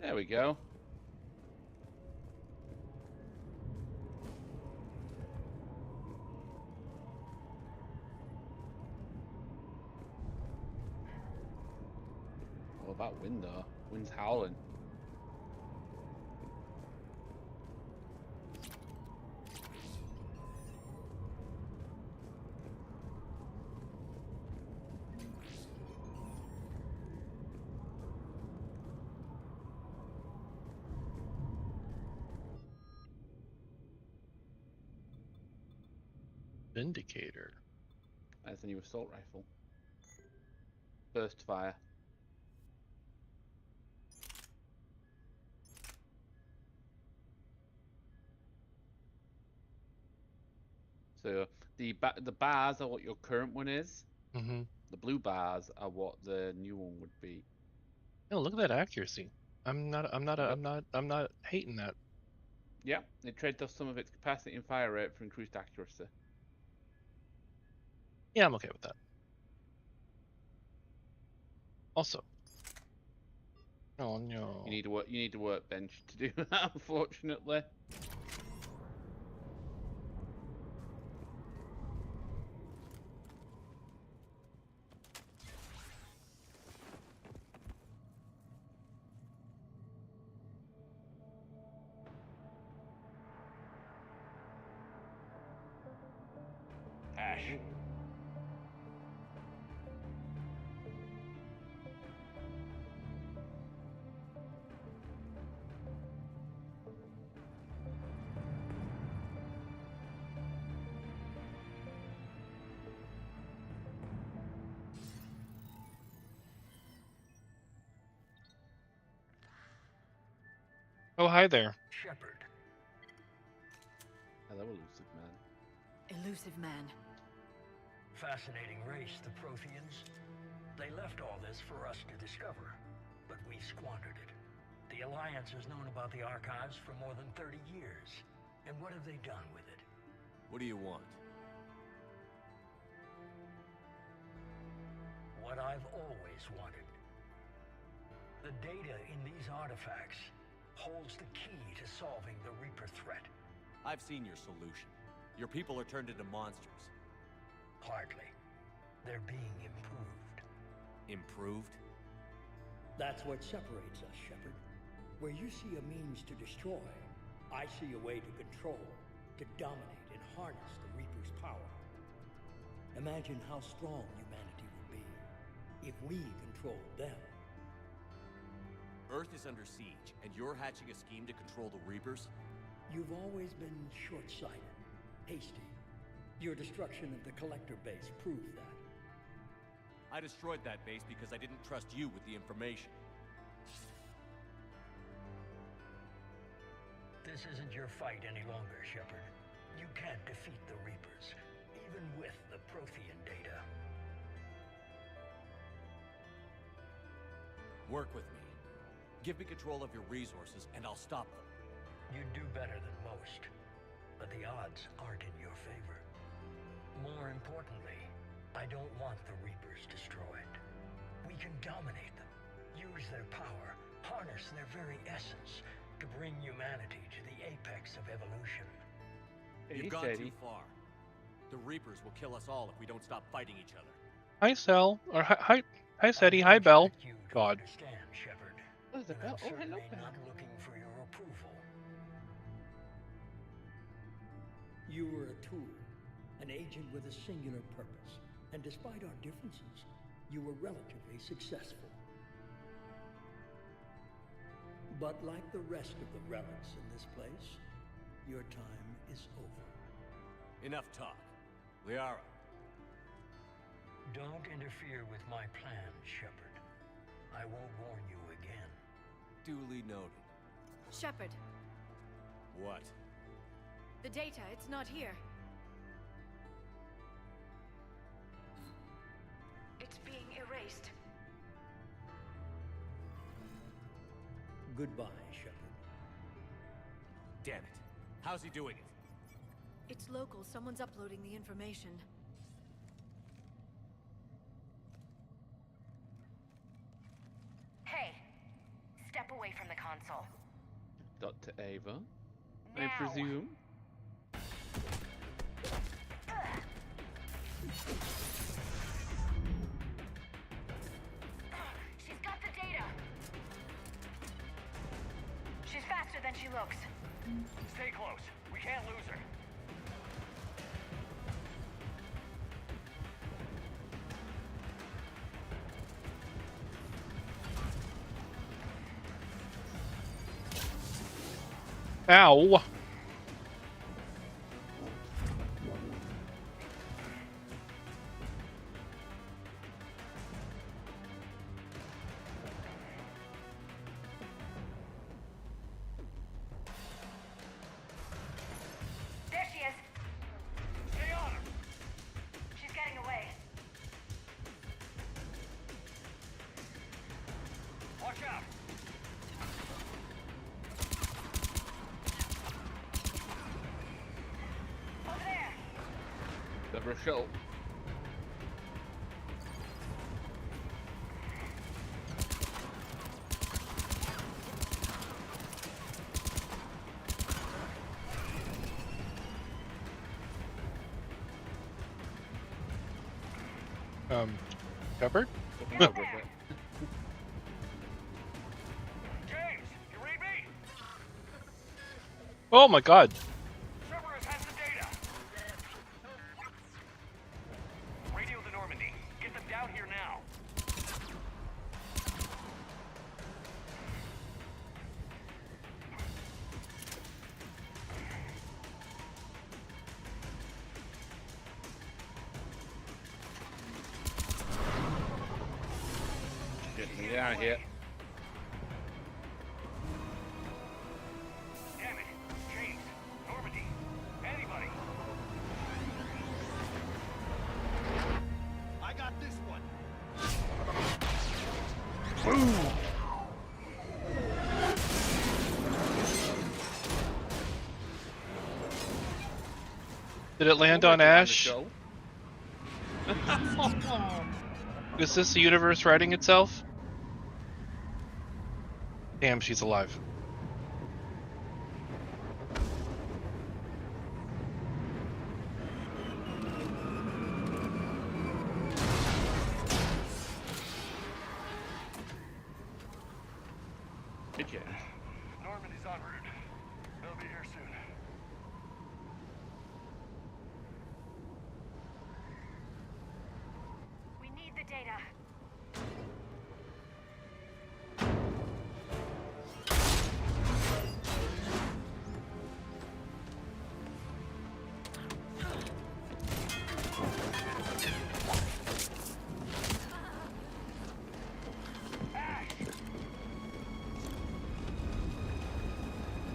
There we go. What about wind though? Wind's howling. Vindicator. That's a new assault rifle. Burst fire. So the bars are what your current one is. Mm-hmm. The blue bars are what the new one would be. Oh, look at that accuracy. I'm not hating that. Yeah, it trades off some of its capacity and fire rate for increased accuracy. Yeah, I'm okay with that. Also. Oh no. You need a workbench to do that, unfortunately. Ash. Oh, hi there. Shepard. Hello, elusive man. Elusive man. Fascinating race, the Protheans. They left all this for us to discover, but we squandered it. The Alliance has known about the archives for more than 30 years. And what have they done with it? What do you want? What I've always wanted. The data in these artifacts holds the key to solving the Reaper threat. I've seen your solution. Your people are turned into monsters. Hardly. They're being improved. Improved? That's what separates us, Shepard. Where you see a means to destroy, I see a way to control, to dominate and harness the Reaper's power. Imagine how strong humanity would be if we controlled them. Earth is under siege, and you're hatching a scheme to control the Reapers? You've always been short-sighted, hasty. Your destruction of the Collector base proved that. I destroyed that base because I didn't trust you with the information. This isn't your fight any longer, Shepard. You can't defeat the Reapers, even with the Prothean data. Work with me. Give me control of your resources, and I'll stop them. You'd do better than most, but the odds aren't in your favor. More importantly, I don't want the Reapers destroyed. We can dominate them, use their power, harness their very essence to bring humanity to the apex of evolution. You've gone too far. The Reapers will kill us all if we don't stop fighting each other. Hi, Sel. Or hi, Seti. Hi, Bell. God. Understand, Shepard. Oh, there's a And I'm bell. Oh, hello, certainly Bell. not looking for your approval. You were a tool, an agent with a singular purpose, and despite our differences, you were relatively successful. But like the rest of the relics in this place, your time is over. Enough talk. Liara. Don't interfere with my plans, Shepard. I won't warn you again. Duly noted. Shepard, What? the data, it's not here. It's being erased. Goodbye, Shepard. Damn it. How's he doing it? It's local. Someone's uploading the information. Hey, step away from the console. Dr. Ava, I Now. presume. She's got the data. She's faster than she looks. Stay close. We can't lose her. Ow! There she is. Stay on her. She's getting away. Watch out. Over there. Deborah Schultz. Shepard? Over a bit. James, you read me? Oh my god. Cerberus has the data. Radio the Normandy. Get them down here now. Get out of here. Damn it. James, Normandy, anybody. I got this one. Did it land on Ash? Is this the universe writing itself? Damn, she's alive. Hey, James. Normandy's en route. They'll be here soon. We need the data.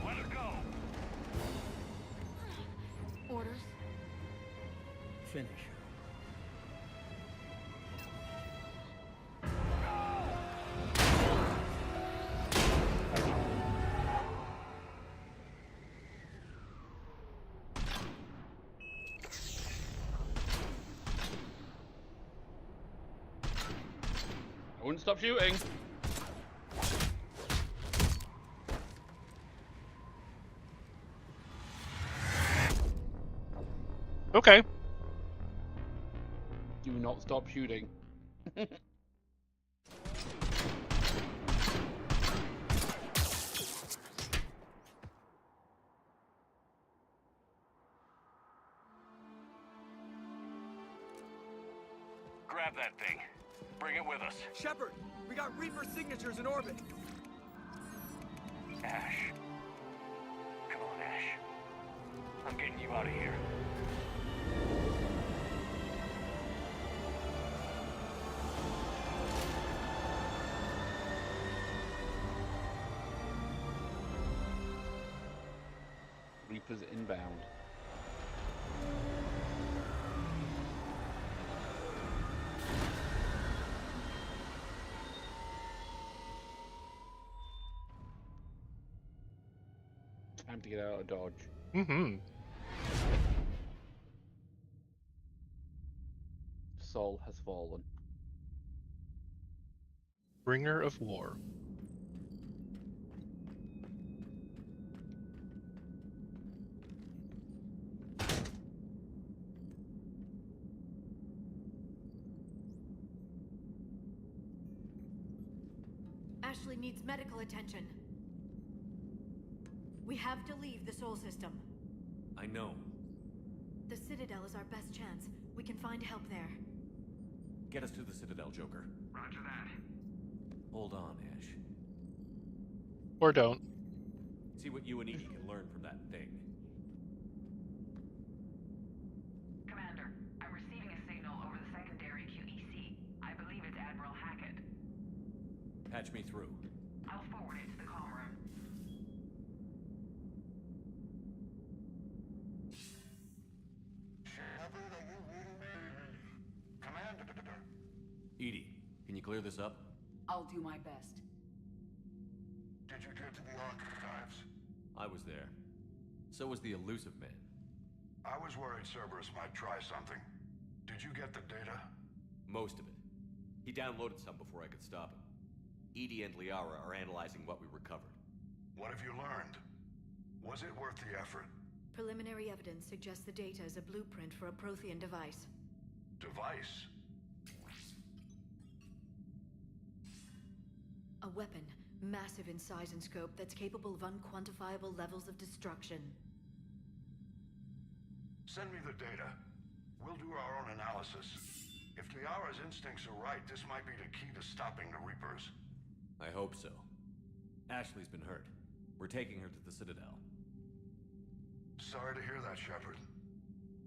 Let her go. Orders? Finish. I wouldn't stop shooting. Okay. Do not stop shooting. Grab that thing. Bring it with us. Shepard, we got Reaper signatures in orbit. Ash. Come on, Ash. I'm getting you out of here. Reapers inbound. Time to get out of dodge. Mm-hmm. Saul has fallen. Bringer of war. Ashley needs medical attention. We have to leave the Sol system. I know. The Citadel is our best chance. We can find help there. Get us to the Citadel, Joker. Roger that. Hold on, Ash. Or don't. See what you and Edie can learn from that thing. Commander, I'm receiving a signal over the secondary QEC. I believe it's Admiral Hackett. Patch me through. I'll forward it to the comm room. Shepard, are you reading me? Commander. Edie, can you clear this up? I'll do my best. Did you get to the archives? I was there. So was the elusive man. I was worried Cerberus might try something. Did you get the data? Most of it. He downloaded some before I could stop him. Edie and Liara are analyzing what we recovered. What have you learned? Was it worth the effort? Preliminary evidence suggests the data is a blueprint for a Prothean device. Device? A weapon, massive in size and scope, that's capable of unquantifiable levels of destruction. Send me the data. We'll do our own analysis. If Liara's instincts are right, this might be the key to stopping the Reapers. I hope so. Ashley's been hurt. We're taking her to the Citadel. Sorry to hear that, Shepard.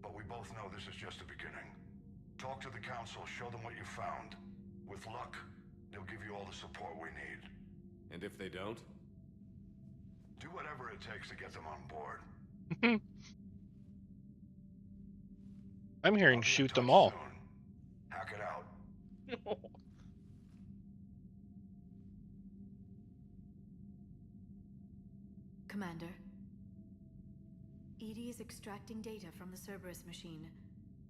But we both know this is just the beginning. Talk to the Council, show them what you found. With luck, they'll give you all the support we need. And if they don't? Do whatever it takes to get them on board. I'm hearing I'll be in shoot them touch all. soon. Hack it out. Commander, Edie is extracting data from the Cerberus machine.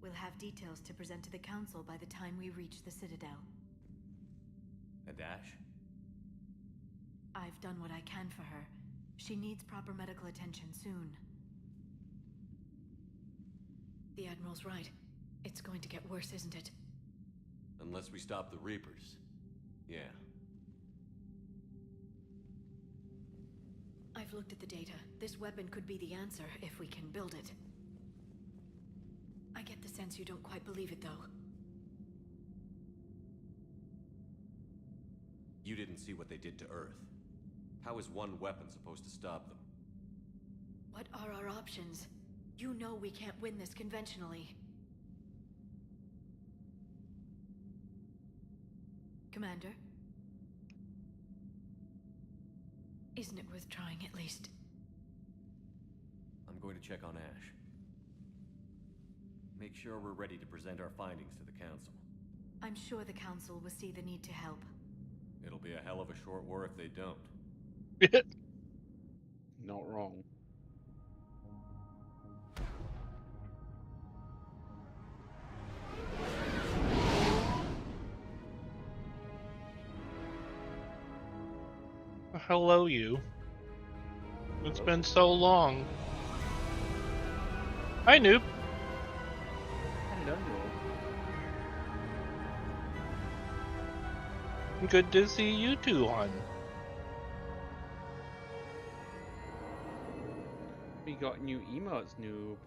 We'll have details to present to the Council by the time we reach the Citadel. And Ash? I've done what I can for her. She needs proper medical attention soon. The Admiral's right. It's going to get worse, isn't it? Unless we stop the Reapers. Yeah. I've looked at the data. This weapon could be the answer if we can build it. I get the sense you don't quite believe it, though. You didn't see what they did to Earth. How is one weapon supposed to stop them? What are our options? You know we can't win this conventionally. Commander? Isn't it worth trying at least? I'm going to check on Ash. Make sure we're ready to present our findings to the Council. I'm sure the Council will see the need to help. It'll be a hell of a short war if they don't. Not wrong. Hello, you. It's been so long. Hi, noob. Hello. Good to see you two on. We got new emotes, noob.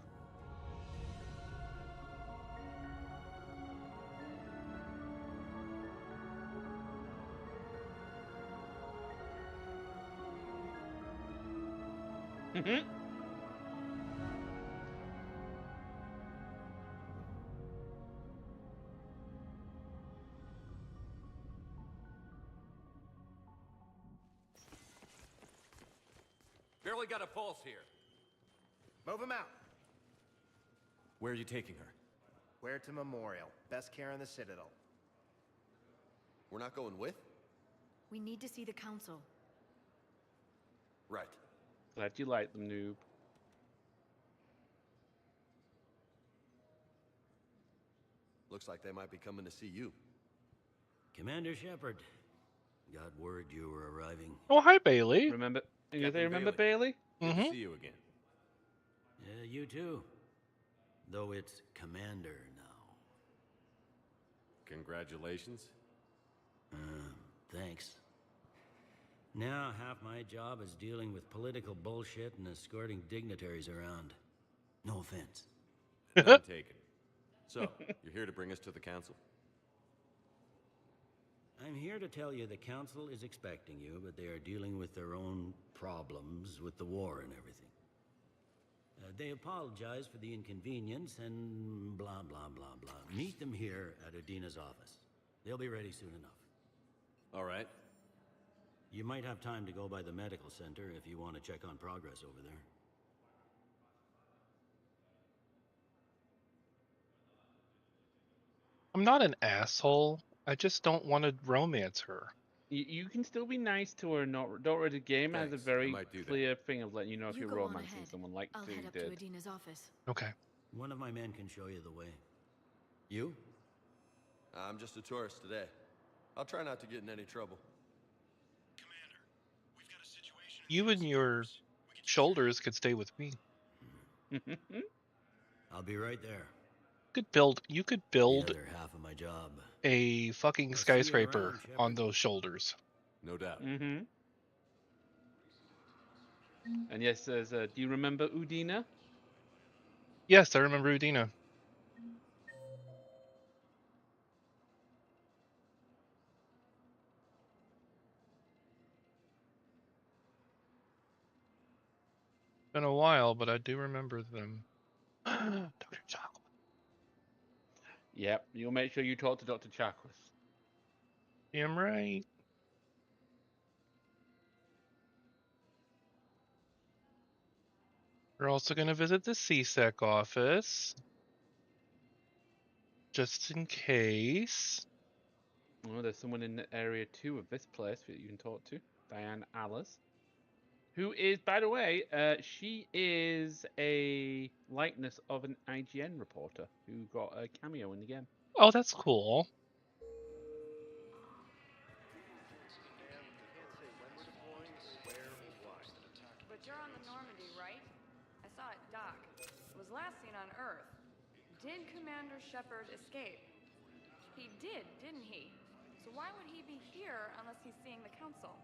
Barely got a pulse here. Move him out. Where are you taking her? Where to Memorial. Best care in the Citadel. We're not going with? We need to see the council. Right. Glad you like them, noob. Looks like they might be coming to see you. Commander Shepard, got word you were arriving. Oh, hi, Bailey. Remember? Do Captain they remember Bailey? Good to see you again. Yeah, you too. Though it's Commander now. Congratulations. Thanks. Now half my job is dealing with political bullshit and escorting dignitaries around. No offense. None taken. So, you're here to bring us to the council? I'm here to tell you the council is expecting you, but they are dealing with their own problems with the war and everything. They apologize for the inconvenience and blah, blah, blah, blah. Meet them here at Udina's office. They'll be ready soon enough. All right. You might have time to go by the medical center if you want to check on progress over there. I'm not an asshole. I just don't want to romance her. You can still be nice to her. Don't worry. The game has a Thanks, very I might do clear thing of letting you know if you're go on romancing ahead. someone like I'll Sue head up did. to Adina's office. Okay. One of my men can show you the way. You? I'm just a tourist today. I'll try not to get in any trouble. Commander, we've got a situation. You and your shoulders could stay with me. I'll be right there. You could build The other half of my job. a fucking I'll see you skyscraper around, Shepard. on those shoulders. No doubt. Mm-hmm. And yes, there's do you remember Udina? Yes, I remember Udina. Been a while, but I do remember them. Dr. Chocolate. Yep. You'll make sure you talk to Dr. Chakras. Damn right. We're also going to visit the CSEC office. Just in case. Oh, there's someone in the area 2 of this place that you can talk to. Diane Alice. Who is, by the way, she is a likeness of an IGN reporter who got a cameo in the game. Oh, that's cool. But you're on the Normandy, right? I saw it dock. It was last seen on Earth. Did Commander Shepard escape? He did, didn't he? So why would he be here unless he's seeing the council?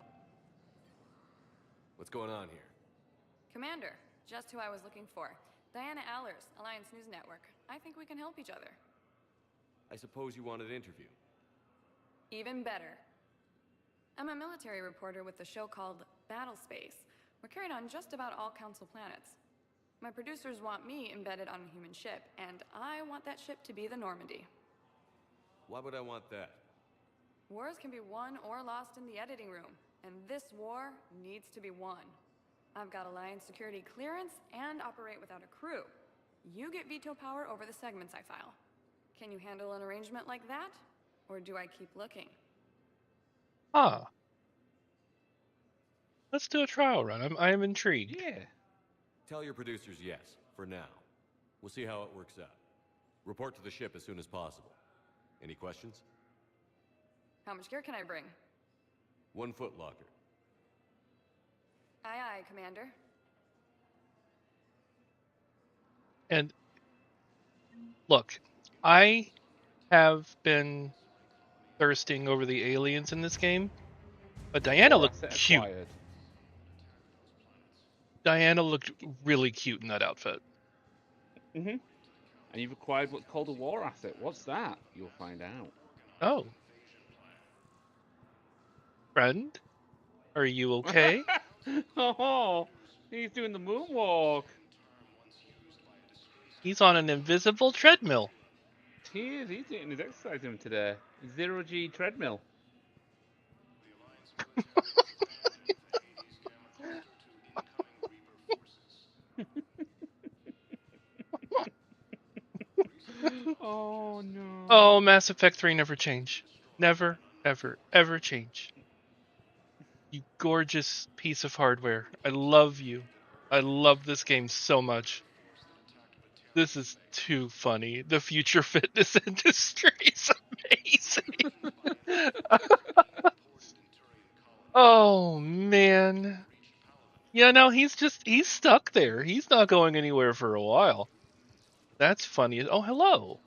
What's going on here? Commander, just who I was looking for. Diana Allers, Alliance News Network. I think we can help each other. I suppose you wanted an interview. Even better. I'm a military reporter with a show called Battle Space. We're carried on just about all council planets. My producers want me embedded on a human ship, and I want that ship to be the Normandy. Why would I want that? Wars can be won or lost in the editing room, and this war needs to be won. I've got Alliance security clearance and operate without a crew. You get veto power over the segments I file. Can you handle an arrangement like that? Or do I keep looking? Ah. Let's do a trial run. I am intrigued. Yeah. Tell your producers yes, for now. We'll see how it works out. Report to the ship as soon as possible. Any questions? How much gear can I bring? 1 foot locker. Aye, aye, Commander. And look, I have been thirsting over the aliens in this game, but Diana looked cute. Diana looked really cute in that outfit. Mm-hmm. And you've acquired what's called a war asset. What's that? You'll find out. Oh. Friend? Are you okay? Oh, he's doing the moonwalk. He's on an invisible treadmill. He is. He's doing his exercise room today. 0G treadmill. Oh no. Oh, Mass Effect 3 never change. Never, ever, ever change. You gorgeous piece of hardware. I love you. I love this game so much. This is too funny. The future fitness industry is amazing. Oh man. Yeah, no, he's stuck there. He's not going anywhere for a while. That's funny. Oh, hello.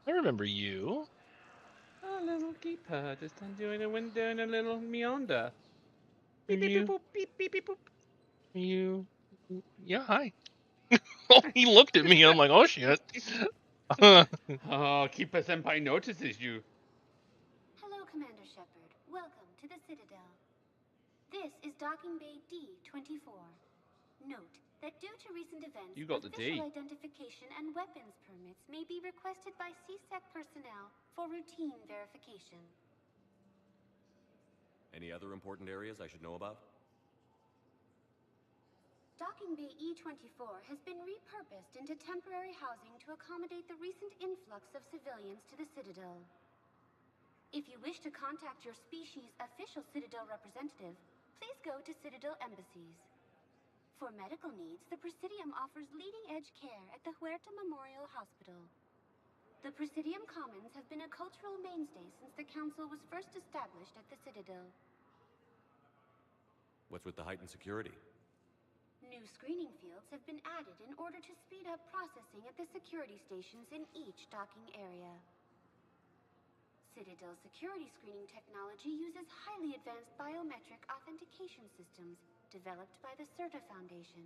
I remember you. A little keeper just enjoying the window in a little meander. Are Beep beep boop you? boop beep beep beep boop. Are you? Yeah, hi. Oh, he looked at me. I'm like, oh shit. Oh, Keeper Senpai notices you. Hello, Commander Shepard. Welcome to the Citadel. This is Docking Bay D-24. Note that due to recent events, You got the official D. identification and weapons permits may be requested by CSEC personnel for routine verification. Any other important areas I should know about? Docking Bay E-24 has been repurposed into temporary housing to accommodate the recent influx of civilians to the Citadel. If you wish to contact your species' official Citadel representative, please go to Citadel embassies. For medical needs, the Presidium offers leading-edge care at the Huerta Memorial Hospital. The Presidium Commons have been a cultural mainstay since the Council was first established at the Citadel. What's with the heightened security? New screening fields have been added in order to speed up processing at the security stations in each docking area. Citadel security screening technology uses highly advanced biometric authentication systems developed by the CERTA Foundation.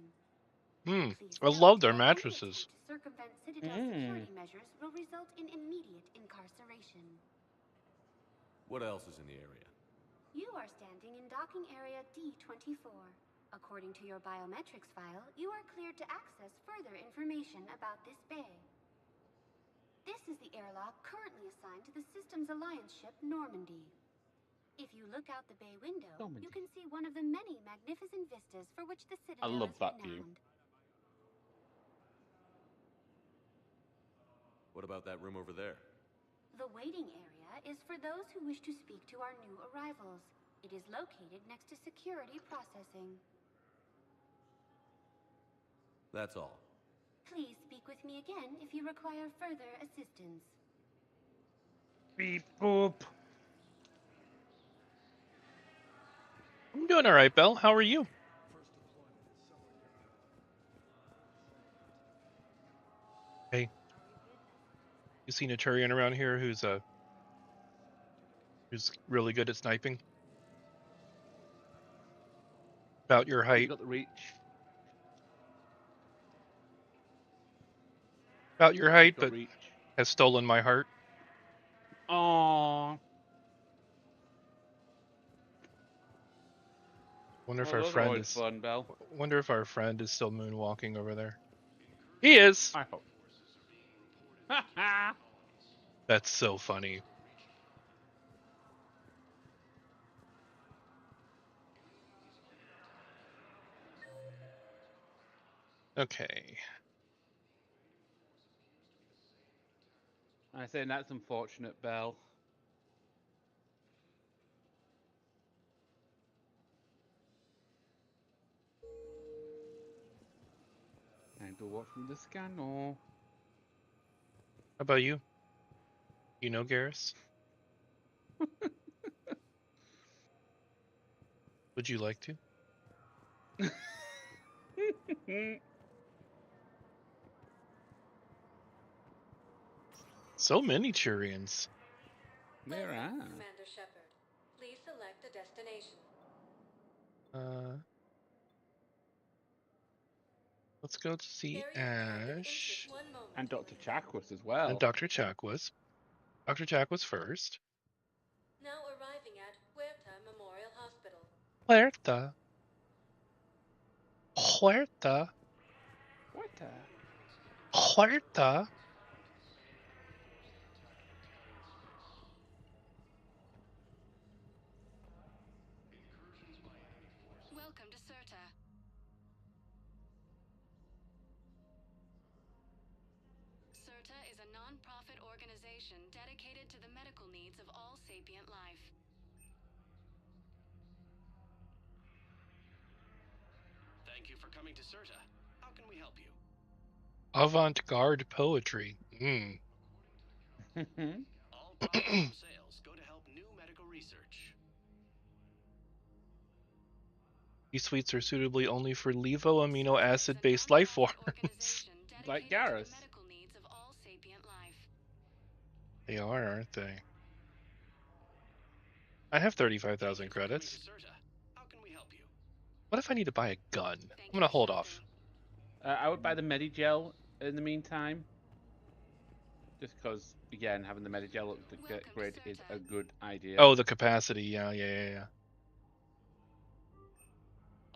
I love their mattresses. To circumvent Citadel security measures will result in immediate incarceration. What else is in the area? You are standing in docking area D-24. According to your biometrics file, you are cleared to access further information about this bay. This is the airlock currently assigned to the Systems Alliance ship Normandy. If you look out the bay window, you can see one of the many magnificent vistas for which the Citadel I love is that renowned. view. What about that room over there? The waiting area is for those who wish to speak to our new arrivals. It is located next to security processing. That's all. Please speak with me again if you require further assistance. Beep boop. I'm doing all right, Belle. How are you? Hey, you seen a Turian around here who's really good at sniping? About your height. You got the reach. About your height, but reach. has stolen my heart. Aww. Wonder if Oh, our those are friend always is. fun, Belle. Wonder if our friend is still moonwalking over there. He is. I hope. That's so funny. Okay. I say that's unfortunate, Belle. Time to watch from the scanner. How about you? You know Garrus? Would you like to? So many Turians. There are. Commander Shepard. Please select a destination. Let's go to see Ash. And Dr. Chakwas as well. And Dr. Chakwas. Dr. Chakwas first. Now arriving at Huerta Memorial Hospital. Huerta. Huerta. Huerta. Welcome to CERTA. CERTA is a organization dedicated to the medical needs of all sapient life. Thank you for coming to CERTA. How can we help you? Avant-garde poetry. All profits from sales go to help new medical research. These sweets are suitably only for levo amino acid-based life forms. Like Garrus. They are, aren't they? I have 35,000 credits. How can we help you? What if I need to buy a gun? I'm gonna hold off. I would buy the Medigel in the meantime. Just because, again, having the Medigel upgrade is a good idea. Oh, the capacity. Yeah.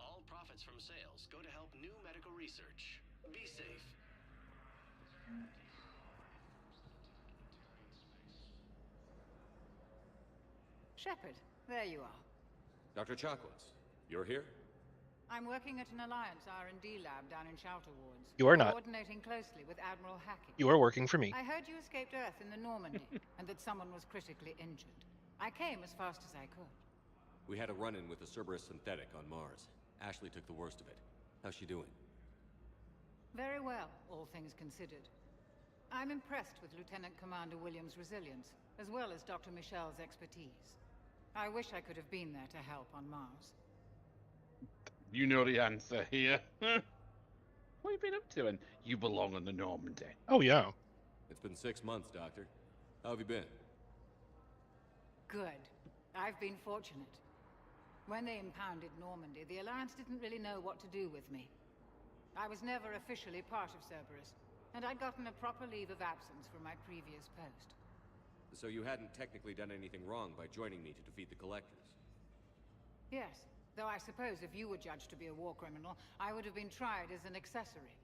All profits from sales go to help new medical research. Be safe. Shepard, there you are. Dr. Chakwas, you're here? I'm working at an Alliance R&D lab down in Shelter Wards. You are not. Coordinating closely with Admiral Hackett. You are working for me. I heard you escaped Earth in the Normandy, and that someone was critically injured. I came as fast as I could. We had a run-in with the Cerberus synthetic on Mars. Ashley took the worst of it. How's she doing? Very well, all things considered. I'm impressed with Lieutenant Commander Williams' resilience, as well as Dr. Michel's expertise. I wish I could have been there to help on Mars. You know the answer here. What have you been up to? And you belong on the Normandy. Oh, yeah. It's been 6 months, Doctor. How have you been? Good. I've been fortunate. When they impounded Normandy, the Alliance didn't really know what to do with me. I was never officially part of Cerberus, and I'd gotten a proper leave of absence from my previous post. So you hadn't technically done anything wrong by joining me to defeat the Collectors? Yes, though I suppose if you were judged to be a war criminal, I would have been tried as an accessory.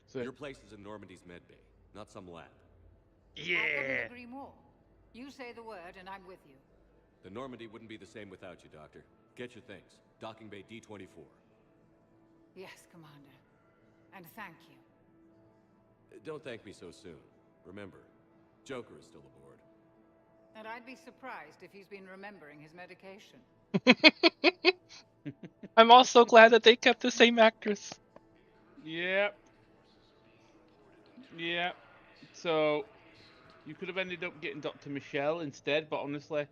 So your place is in Normandy's medbay, not some lab. Yeah! I couldn't agree more. You say the word, and I'm with you. The Normandy wouldn't be the same without you, Doctor. Get your things. Docking Bay D-24. Yes, Commander. And thank you. Don't thank me so soon. Remember, Joker is still aboard. And I'd be surprised if he's been remembering his medication. I'm also glad that they kept the same actress. Yep. Yep. So, you could have ended up getting Dr. Michelle instead, but honestly,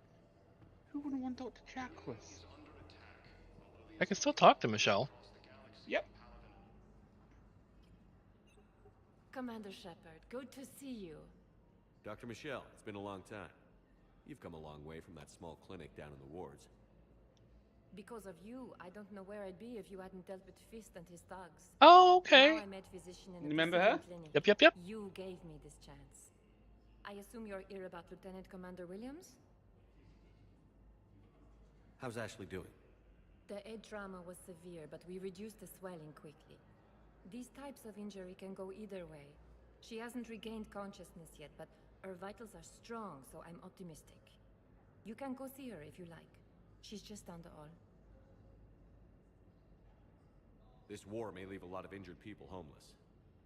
who wouldn't want Dr. Chakwas? I can still talk to Michelle. Yep. Commander Shepard, good to see you. Dr. Michelle, it's been a long time. You've come a long way from that small clinic down in the wards. Because of you, I don't know where I'd be if you hadn't dealt with Fist and his thugs. Oh, okay. Now I'm a physician in a Remember her? clinic. Yep. You gave me this chance. I assume you're here about Lieutenant Commander Williams? How's Ashley doing? The head trauma was severe, but we reduced the swelling quickly. These types of injury can go either way. She hasn't regained consciousness yet, but her vitals are strong, so I'm optimistic. You can go see her if you like. She's just down the hall. This war may leave a lot of injured people homeless.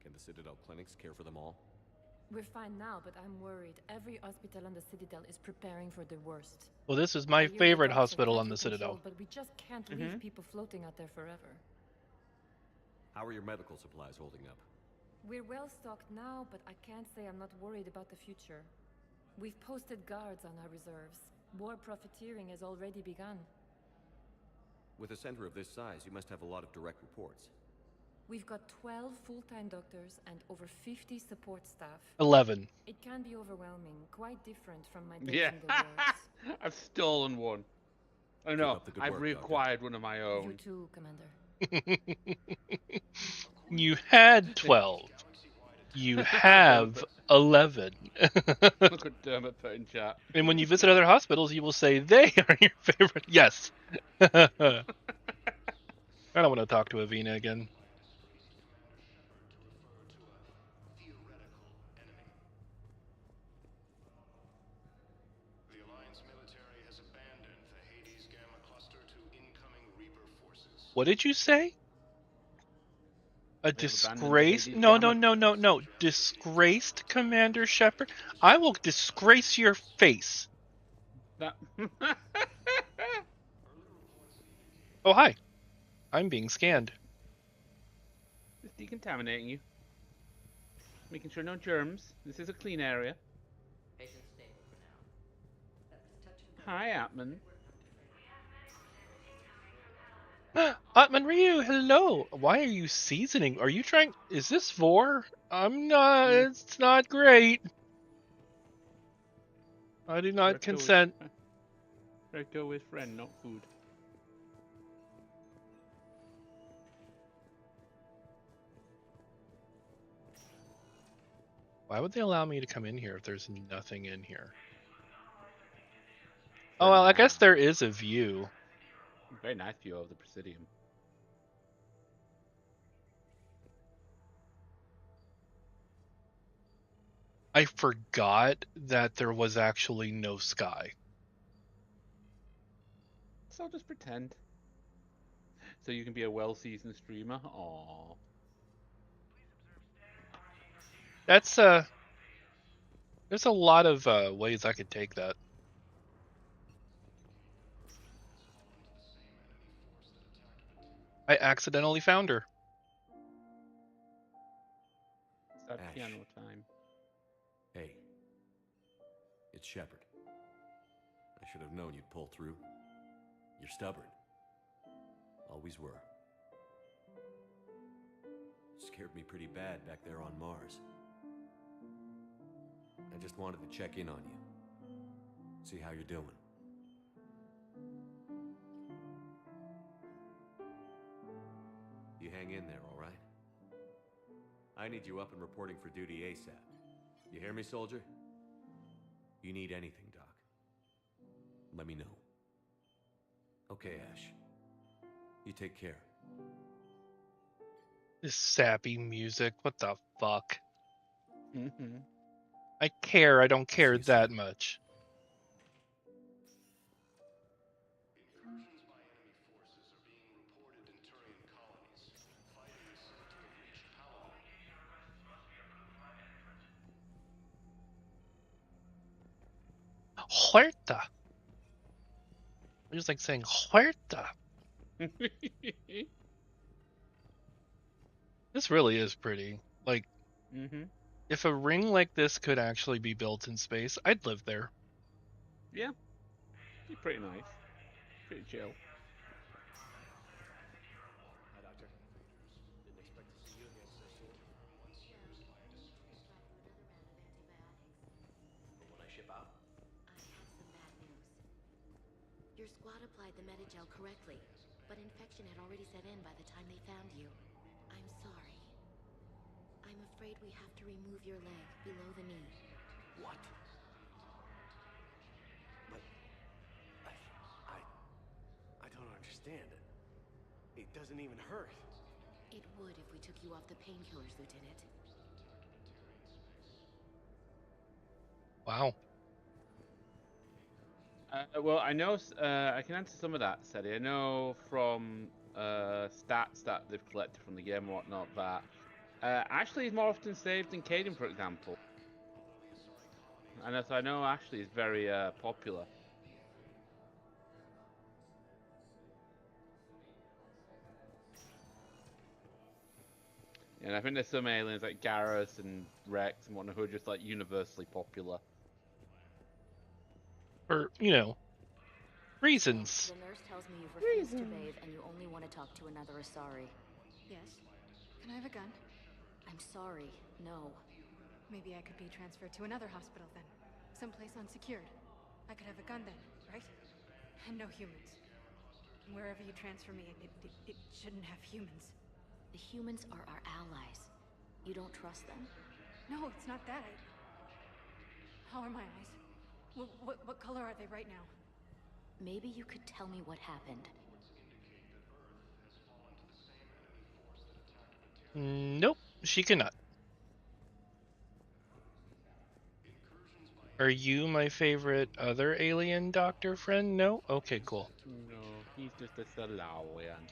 Can the Citadel clinics care for them all? We're fine now, but I'm worried. Every hospital on the Citadel is preparing for the worst. Well, this is my favorite hospital on the Citadel. But we just can't leave people floating out there forever. How are your medical supplies holding up? We're well stocked now, but I can't say I'm not worried about the future. We've posted guards on our reserves. War profiteering has already begun. With a center of this size, you must have a lot of direct reports. We've got 12 full-time doctors and over 50 support staff. 11. It can be overwhelming, quite different from my days in the wards. I've stolen one. Oh no, I've reacquired one of my own. You too, Commander. You had 12. You have 11. Look at Dermot put in chat. And when you visit other hospitals, you will say they are your favorite. Yes. I don't want to talk to Avina again. What did you say? A They have abandoned the disgrace? Hades No, no, gamma. no, no, no. Disgraced Commander Shepard? I will disgrace your face. That. Oh, hi. I'm being scanned. It's decontaminating you. Making sure no germs. This is a clean area. Hi, Atman. Atman Ryu, hello. Why are you seasoning? Are you trying? Is this vor? I'm not. It's not great. I do not consent. Recto is friend, not food. Why would they allow me to come in here if there's nothing in here? Oh, well, I guess there is a view. Very nice view of the Presidium. I forgot that there was actually no sky. So I'll just pretend. So you can be a well-seasoned streamer. Aww. That's there's a lot of ways I could take that. I accidentally found her. It's that piano time. Hey. It's Shepard. I should have known you'd pull through. You're stubborn. Always were. Scared me pretty bad back there on Mars. I just wanted to check in on you. See how you're doing. You hang in there, all right? I need you up and reporting for duty ASAP. You hear me, soldier? You need anything, Doc. Let me know. Okay, Ash. You take care. This sappy music, what the fuck? Mm-hmm. I care, I don't care that much. Huerta. I just like saying Huerta. This really is pretty. Like, if a ring like this could actually be built in space, I'd live there. Yeah. Be pretty nice. Pretty chill. Hi, Doctor. Didn't expect to see you again so soon. But when I ship out? I have some bad news. Your squad applied the Metagel correctly, but infection had already set in by the time they found you. I'm sorry. I'm afraid we have to remove your leg below the knee. What? But I don't understand. It doesn't even hurt. It would if we took you off the painkillers, Lieutenant. Wow. Well, I know I can answer some of that, Sadie. I know from stats that they've collected from the game and whatnot that Ashley is more often saved than Caden, for example. And so I know Ashley is very popular. And I think there's some aliens like Garrus and Rex and whatnot who are just like universally popular. For, you know, reasons. The nurse tells me you've refused to bathe and you only want to talk to another Asari. Yes. Can I have a gun? I'm sorry, no. Maybe I could be transferred to another hospital then. Someplace unsecured. I could have a gun then, right? And no humans. Wherever you transfer me, it shouldn't have humans. The humans are our allies. You don't trust them? No, it's not that. How are my eyes? What color are they right now? Maybe you could tell me what happened. Nope, she cannot. Are you my favorite other alien doctor friend? No? Okay, cool. No, he's just a Salawian.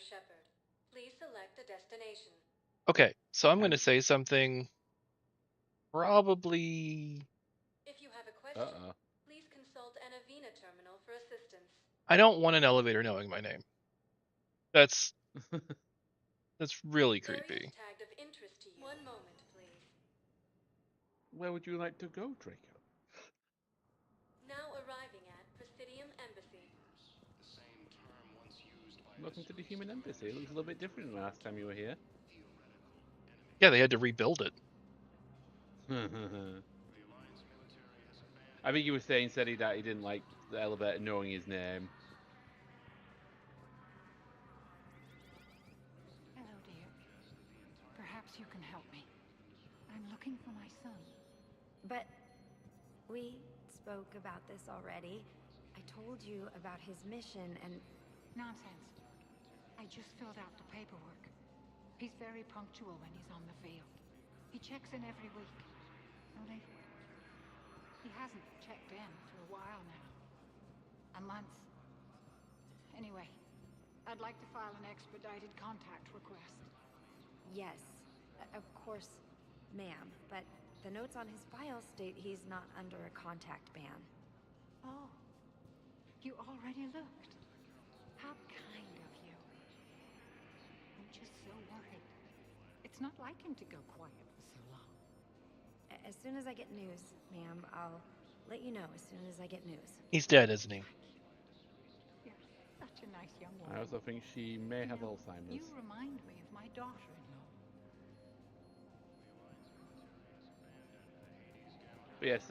Shepard. Please select a destination. Okay, so I'm going to say something probably. If you have a question, please consult an Avena terminal for assistance. I don't want an elevator knowing my name. That's really creepy. Areas tagged of interest to you. One moment, please. Where would you like to go, Draco? Now arriving at Presidium Embassy. Welcome to the Human Embassy. It looks a little bit different than last time you were here. Yeah, they had to rebuild it. I think he was saying, said he that he didn't like the elevator knowing his name. Hello, dear. Perhaps you can help me. I'm looking for my son. But we spoke about this already. I told you about his mission and... Nonsense. I just filled out the paperwork. He's very punctual when he's on the field. He checks in every week. Only he hasn't checked in for a while now. A month. Anyway, I'd like to file an expedited contact request. Yes, of course, ma'am. But the notes on his file state he's not under a contact ban. Oh, you already looked. How kind of you. I'm just so worried. It's not like him to go quiet for so long. As soon as I get news, ma'am, I'll let you know as soon as I get news. He's dead, isn't he? You're such a nice young woman. I also think she may have You Alzheimer's. remind me of my daughter-in-law. But yes,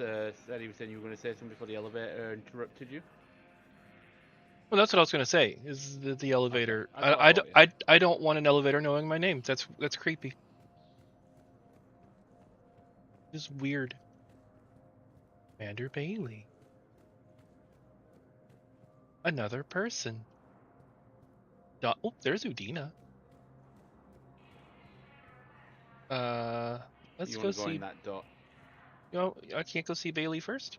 Eddie was saying you were going to say something before the elevator interrupted you. Well, that's what I was going to say. Is the elevator? Okay. I don't want an elevator knowing my name. That's creepy. It's weird. Commander Bailey. Another person. Oh, there's Udina. Let's go see. In that dot. You know, I can't go see Bailey first.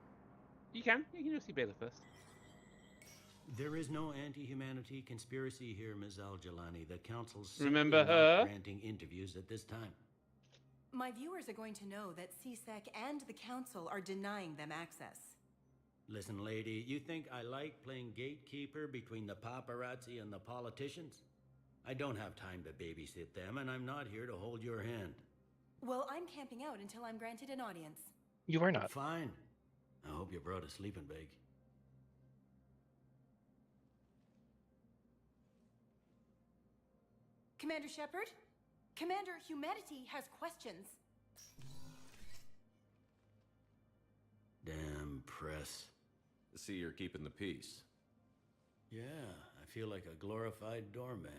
You can. You can go see Bailey first. There is no anti-humanity conspiracy here, Ms. Al-Jalani. The Council's Remember simply her? not granting interviews at this time. My viewers are going to know that CSEC and the Council are denying them access. Listen, lady, you think I like playing gatekeeper between the paparazzi and the politicians? I don't have time to babysit them, and I'm not here to hold your hand. Well, I'm camping out until I'm granted an audience. You are not. Fine. I hope you brought a sleeping bag. Commander Shepard? Commander Humanity has questions. Damn press. I see you're keeping the peace. Yeah, I feel like a glorified doorman.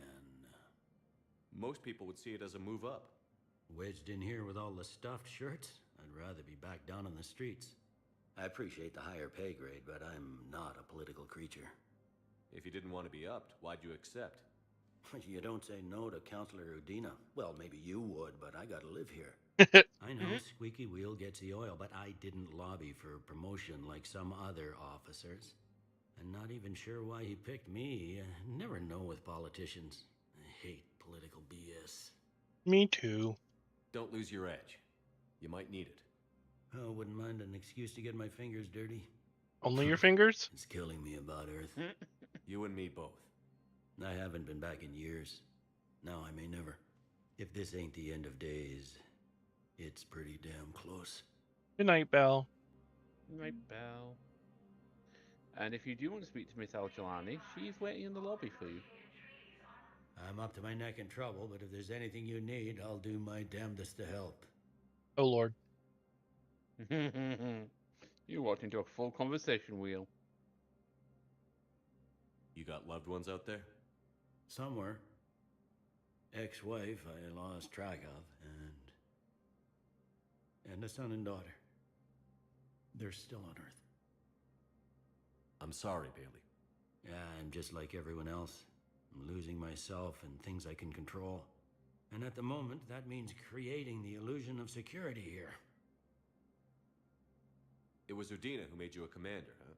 Most people would see it as a move up. Wedged in here with all the stuffed shirts? I'd rather be back down on the streets. I appreciate the higher pay grade, but I'm not a political creature. If you didn't want to be upped, why'd you accept? You don't say no to Counselor Udina. Well, maybe you would, but I gotta live here. I know squeaky wheel gets the oil, but I didn't lobby for promotion like some other officers. I'm not even sure why he picked me. I never know with politicians. I hate political BS. Me too. Don't lose your edge. You might need it. Oh, wouldn't mind an excuse to get my fingers dirty. Only your fingers? It's killing me about Earth. You and me both. I haven't been back in years. Now I may never. If this ain't the end of days, it's pretty damn close. Good night, Belle. Good night, Belle. And if you do want to speak to Miss Al-Jalani, she's waiting in the lobby for you. I'm up to my neck in trouble, but if there's anything you need, I'll do my damnedest to help. Oh, Lord. You walked into a full conversation wheel. You got loved ones out there? Somewhere. Ex-wife I lost track of, and a son and daughter. They're still on Earth. I'm sorry, Bailey. Yeah, I'm just like everyone else. I'm losing myself and things I can control. And at the moment, that means creating the illusion of security here. It was Udina who made you a commander, huh?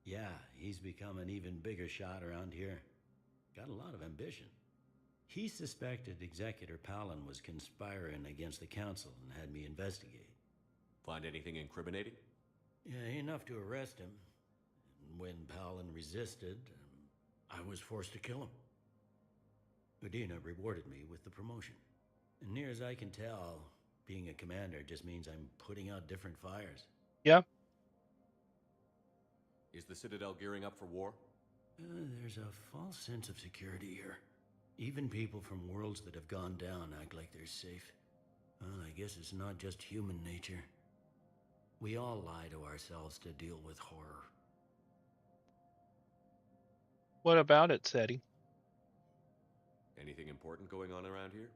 Yeah, he's become an even bigger shot around here. Got a lot of ambition. He suspected Executor Palin was conspiring against the Council and had me investigate. Find anything incriminating? Yeah, enough to arrest him. And when Palin resisted, I was forced to kill him. Udina rewarded me with the promotion. And near as I can tell, being a commander just means I'm putting out different fires. Yeah. Is the Citadel gearing up for war? There's a false sense of security here. Even people from worlds that have gone down act like they're safe. Well, I guess it's not just human nature. We all lie to ourselves to deal with horror. What about it, Seti? Anything important going on around here?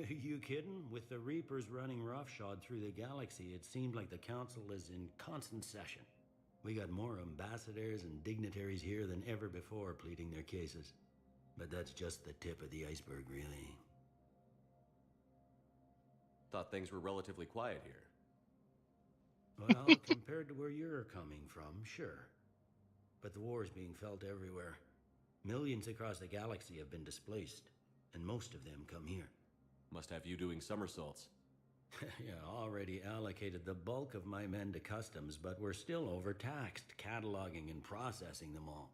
You kidding? With the Reapers running roughshod through the galaxy, it seemed like the Council is in constant session. We got more ambassadors and dignitaries here than ever before pleading their cases. But that's just the tip of the iceberg, really. Thought things were relatively quiet here. Well, compared to where you're coming from, sure. But the war is being felt everywhere. Millions across the galaxy have been displaced, and most of them come here. Must have you doing somersaults. Yeah, already allocated the bulk of my men to customs, but we're still overtaxed, cataloging and processing them all.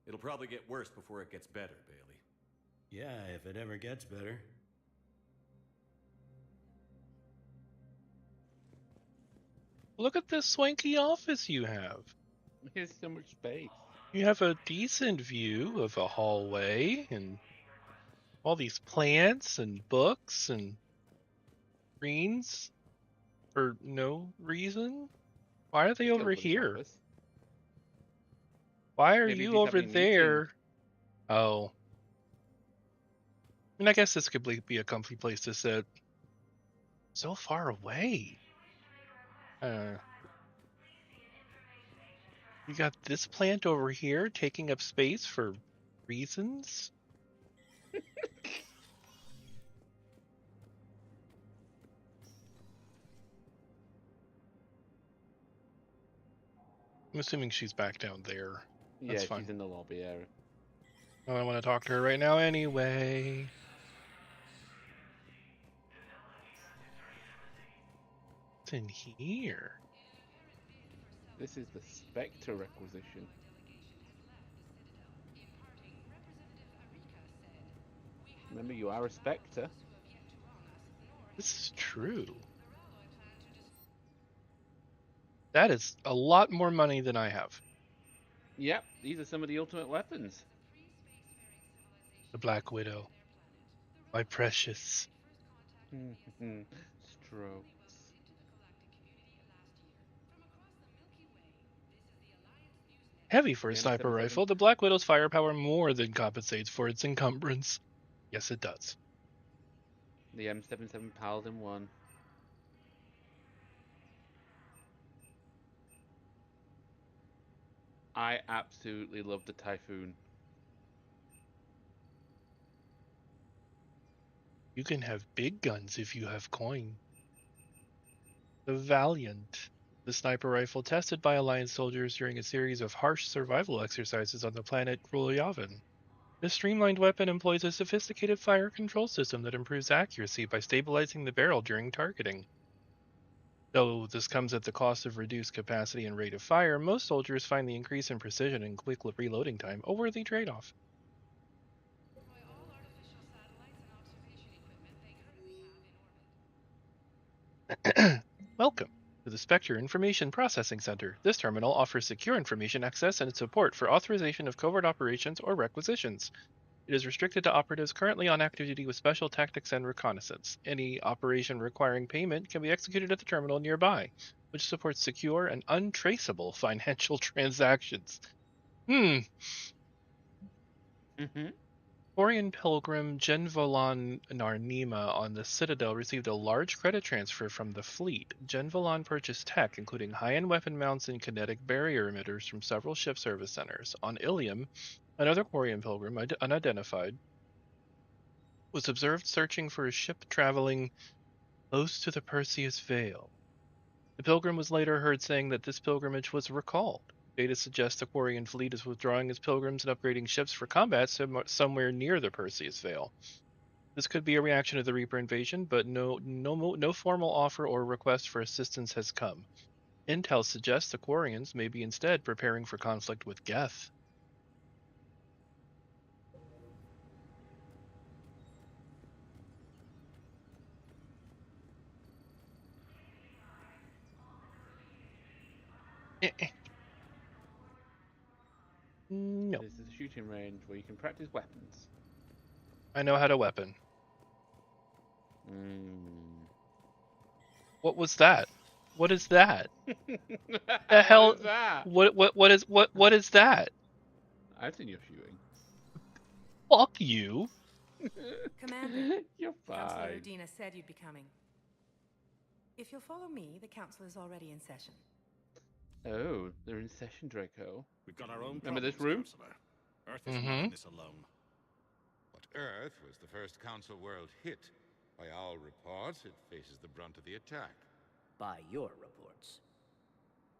It'll probably get worse before it gets better, Bailey. Yeah, if it ever gets better. Look at this swanky office you have. Here's so much space. You have a decent view of a hallway and all these plants and books and screens for no reason. Why are they over here? Office. Why are Maybe you he's over having a there? meeting. Oh. I mean, I guess this could be a comfy place to sit. So far away. You got this plant over here taking up space for reasons? I'm assuming she's back down there. That's fine. She's in the lobby area. Oh, I want to talk to her right now anyway. What's in here? This is the Spectre requisition. Remember, you are a Spectre. This is true. That is a lot more money than I have. Yep, these are some of the ultimate weapons. The Black Widow. My precious. Strokes. Heavy for a sniper rifle, the Black Widow's firepower more than compensates for its encumbrance. Yes, it does. The M77 Paladin 1. I absolutely love the Typhoon. You can have big guns if you have coin. The Valiant. The sniper rifle tested by Alliance soldiers during a series of harsh survival exercises on the planet Gruljavin. This streamlined weapon employs a sophisticated fire control system that improves accuracy by stabilizing the barrel during targeting. Though this comes at the cost of reduced capacity and rate of fire, most soldiers find the increase in precision and quick reloading time a worthy trade-off. Welcome to the Spectre Information Processing Center. This terminal offers secure information access and support for authorization of covert operations or requisitions. It is restricted to operatives currently on active duty with special tactics and reconnaissance. Any operation requiring payment can be executed at the terminal nearby, which supports secure and untraceable financial transactions. Orion Pilgrim Genvolon Narnima on the Citadel received a large credit transfer from the fleet. Genvolon purchased tech, including high-end weapon mounts and kinetic barrier emitters from several ship service centers. On Ilium, another Orion Pilgrim, unidentified, was observed searching for a ship traveling close to the Perseus Veil. The Pilgrim was later heard saying that this pilgrimage was recalled. Data suggests the Quarian fleet is withdrawing its pilgrims and upgrading ships for combat somewhere near the Perseus Veil. This could be a reaction to the Reaper invasion, but no formal offer or request for assistance has come. Intel suggests the Quarians may be instead preparing for conflict with Geth. No. This is a shooting range where you can practice weapons. I know how to weapon. What was that? What is that? The hell? What is that? What is that? I've seen you shooting. Fuck you. Commander, You're Councilor fine. Udina said you'd be coming. If you'll follow me, the council is already in session. Oh, they're in session, Draco. We've got our own Remember this problems, room? Counselor. Earth isn't in this alone. But Earth was the first Council world hit. By all reports, it faces the brunt of the attack. By your reports.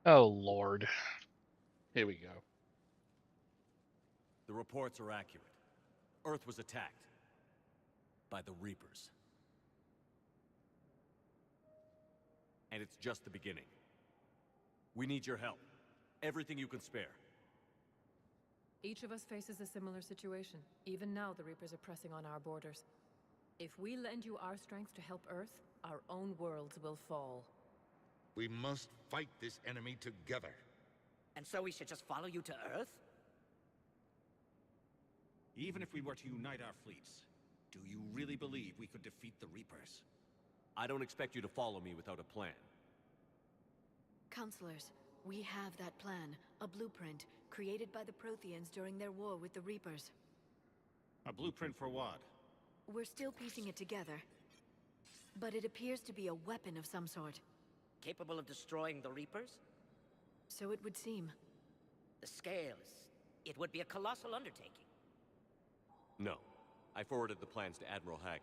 Oh, Lord. Here we go. The reports are accurate. Earth was attacked by the Reapers. And it's just the beginning. We need your help. Everything you can spare. Each of us faces a similar situation. Even now, the Reapers are pressing on our borders. If we lend you our strength to help Earth, our own worlds will fall. We must fight this enemy together. And so we should just follow you to Earth? Even if we were to unite our fleets, do you really believe we could defeat the Reapers? I don't expect you to follow me without a plan. Counselors, we have that plan, a blueprint, created by the Protheans during their war with the Reapers. A blueprint for what? We're still piecing it together. But it appears to be a weapon of some sort. Capable of destroying the Reapers? So it would seem. The scales. It would be a colossal undertaking. No. I forwarded the plans to Admiral Haggett.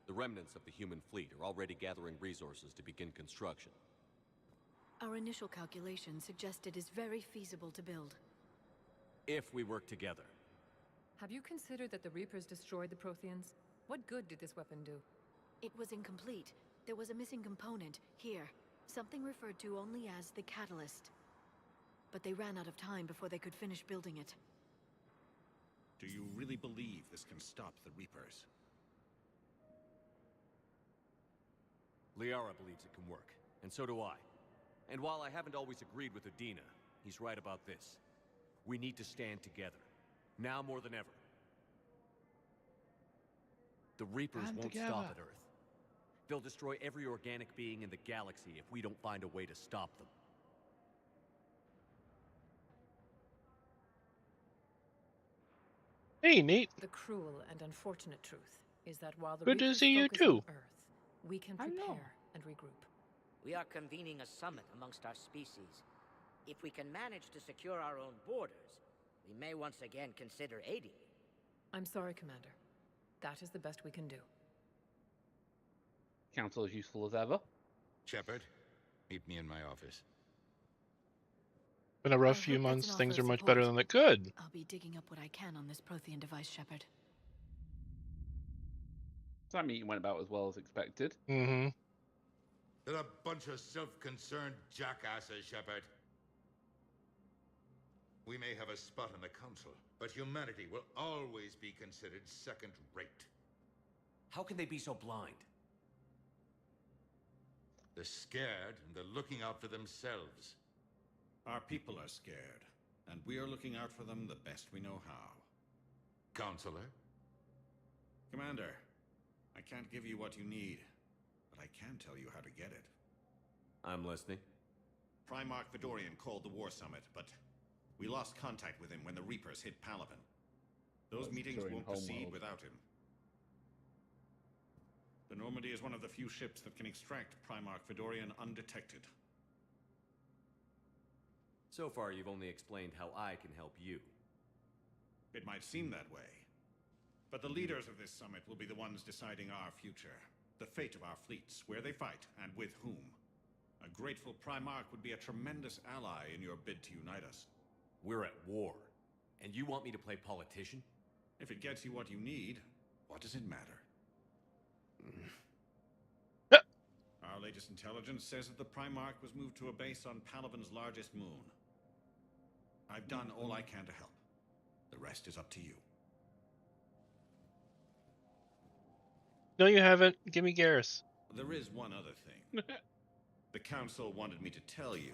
The remnants of the human fleet are already gathering resources to begin construction. Our initial calculations suggest it is very feasible to build. If we work together. Have you considered that the Reapers destroyed the Protheans? What good did this weapon do? It was incomplete. There was a missing component, here. Something referred to only as the catalyst. But they ran out of time before they could finish building it. Do you really believe this can stop the Reapers? Liara believes it can work, and so do I. And while I haven't always agreed with Udina, he's right about this. We need to stand together. Now more than ever. The Reapers won't stop at Earth. They'll destroy every organic being in the galaxy if we don't find a way to stop them. Hey, Nate. The cruel and unfortunate truth is that while the Good to Reapers see you focus too. on Earth, we can prepare and regroup. We are convening a summit amongst our species. If we can manage to secure our own borders, we may once again consider aiding you. I'm sorry, Commander. That is the best we can do. Council as useful as ever. Shepard, meet me in my office. Been a rough few months. Things are much better than they could. I'll be digging up what I can on this Prothean device, Shepard. So that meeting went about as well as expected. Mm-hmm. They're a bunch of self-concerned jackasses, Shepard. We may have a spot in the Council, but humanity will always be considered second-rate. How can they be so blind? They're scared, and they're looking out for themselves. Our people are scared, and we are looking out for them the best we know how. Counselor? Commander, I can't give you what you need, but I can tell you how to get it. I'm listening. Primarch Vidorian called the War Summit, but we lost contact with him when the Reapers hit Palaven. Those meetings won't proceed without him. The Normandy is one of the few ships that can extract Primarch Vidorian undetected. So far, you've only explained how I can help you. It might seem that way. But the leaders of this summit will be the ones deciding our future. The fate of our fleets, where they fight, and with whom. A grateful Primarch would be a tremendous ally in your bid to unite us. We're at war. And you want me to play politician? If it gets you what you need, what does it matter? Our latest intelligence says that the Primarch was moved to a base on Palaven's largest moon. I've done all I can to help. The rest is up to you. No, you haven't. Give me Garrus. There is one other thing. The Council wanted me to tell you.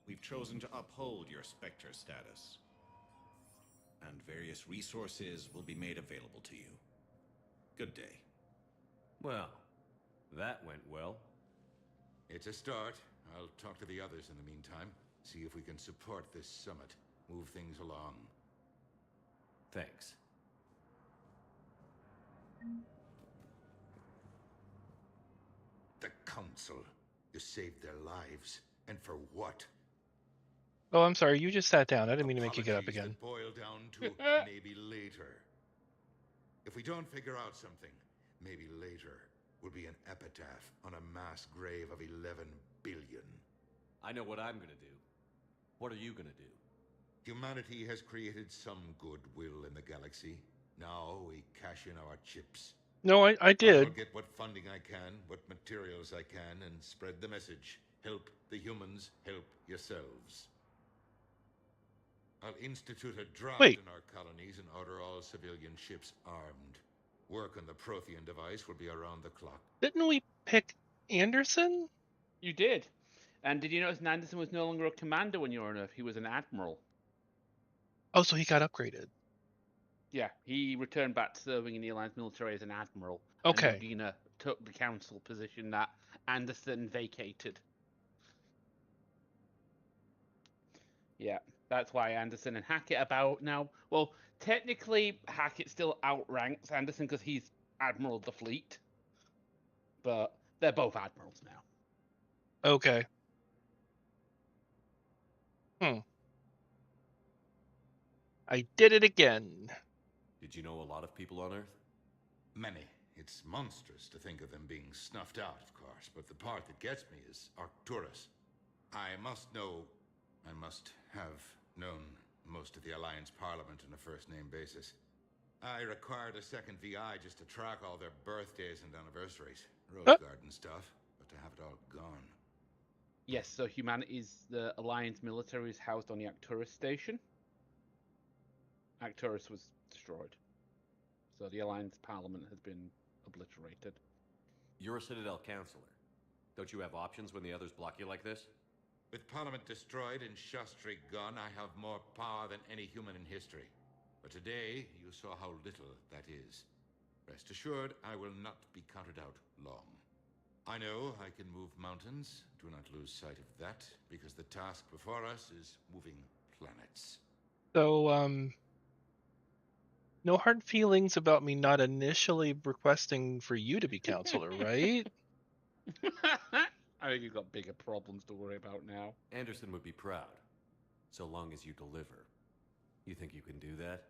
We've chosen to uphold your Spectre status. And various resources will be made available to you. Good day. Well, that went well. It's a start. I'll talk to the others in the meantime. See if we can support this summit. Move things along. Thanks. The Council. You saved their lives. And for what? Oh, I'm sorry. You just sat down. I didn't mean to make you get up again. That boil down to maybe later. If we don't figure out something, maybe later will be an epitaph on a mass grave of 11 billion. I know what I'm gonna do. What are you gonna do? Humanity has created some goodwill in the galaxy. Now we cash in our chips. No, I did. I'll get what funding I can, what materials I can, and spread the message. Help the humans, help yourselves. I'll institute a draft in our colonies and order all civilian ships armed. Work on the Prothean device will be around the clock. Didn't we pick Anderson? You did. And did you notice Anderson was no longer a commander when you were on Earth? He was an admiral. Oh, so he got upgraded. Yeah, he returned back to serving in the Alliance military as an admiral. Okay. And Udina took the council position that Anderson vacated. Yeah, that's why Anderson and Hackett are about now. Well, technically, Hackett still outranks Anderson because he's Admiral of the Fleet. But they're both admirals now. Okay. I did it again. Did you know a lot of people on Earth? Many. It's monstrous to think of them being snuffed out, of course, but the part that gets me is Arcturus. I must have known most of the Alliance Parliament on a first-name basis. I required a second VI just to track all their birthdays and anniversaries. Rose Garden stuff, but to have it all gone. Yes, so the Alliance military is housed on the Arcturus station. Arcturus was destroyed. So the Alliance Parliament has been obliterated. You're a Citadel Councilor. Don't you have options when the others block you like this? With Parliament destroyed and Shastri gone, I have more power than any human in history. But today, you saw how little that is. Rest assured, I will not be counted out long. I know I can move mountains. Do not lose sight of that, because the task before us is moving planets. So, no hard feelings about me not initially requesting for you to be counselor, right? I think you've got bigger problems to worry about now. Anderson would be proud, so long as you deliver. You think you can do that?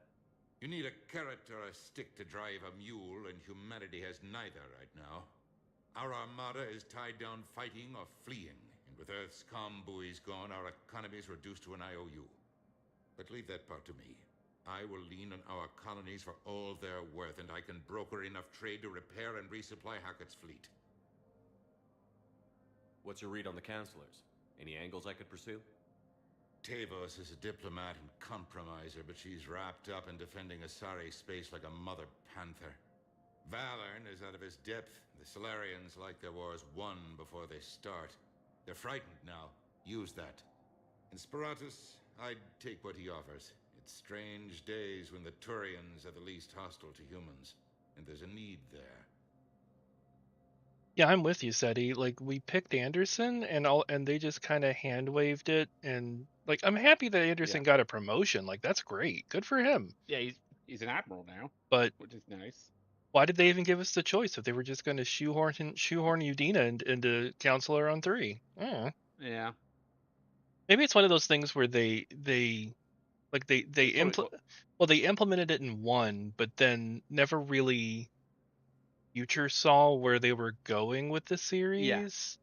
You need a carrot or a stick to drive a mule, and humanity has neither right now. Our armada is tied down fighting or fleeing, and with Earth's comm buoys gone, our economy is reduced to an IOU. But leave that part to me. I will lean on our colonies for all they're worth, and I can broker enough trade to repair and resupply Hackett's fleet. What's your read on the counselors? Any angles I could pursue? Tavos is a diplomat and compromiser, but she's wrapped up in defending Asari space like a mother panther. Valorn is out of his depth. The Solarians like their wars won before they start. They're frightened now. Use that. In Sparatus, I'd take what he offers. It's strange days when the Turians are the least hostile to humans, and there's a need there. Yeah, I'm with you, Seti. Like, we picked Anderson, and they just kind of hand waved it, and like, I'm happy that Anderson got a promotion. Like, that's great. Good for him. Yeah, he's an admiral now, but which is nice. Why did they even give us the choice if they were just going to shoehorn Udina into counselor on 3? Yeah. Maybe it's one of those things where they implemented it in 1, but then never really future saw where they were going with the series.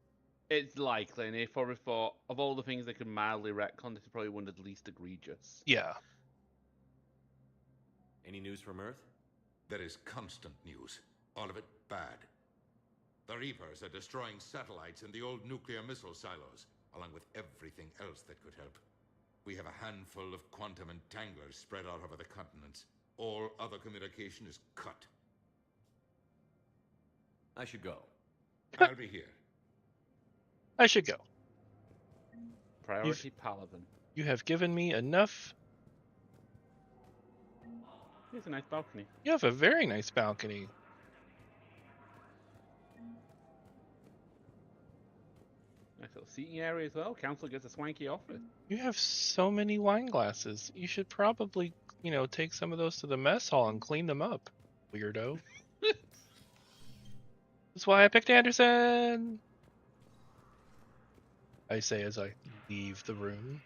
It's likely, and they probably thought of all the things they could mildly retcon, this is probably one of the least egregious. Yeah. Any news from Earth? There is constant news. All of it bad. The Reapers are destroying satellites and the old nuclear missile silos, along with everything else that could help. We have a handful of quantum entanglers spread out over the continents. All other communication is cut. I should go. I'll be here. I should go. Priority Paladin. You have given me enough. Here's a nice balcony. You have a very nice balcony. Nice little seating area as well. Council gets a swanky office. You have so many wine glasses. You should probably, take some of those to the mess hall and clean them up, weirdo. That's why I picked Anderson! I say as I leave the room.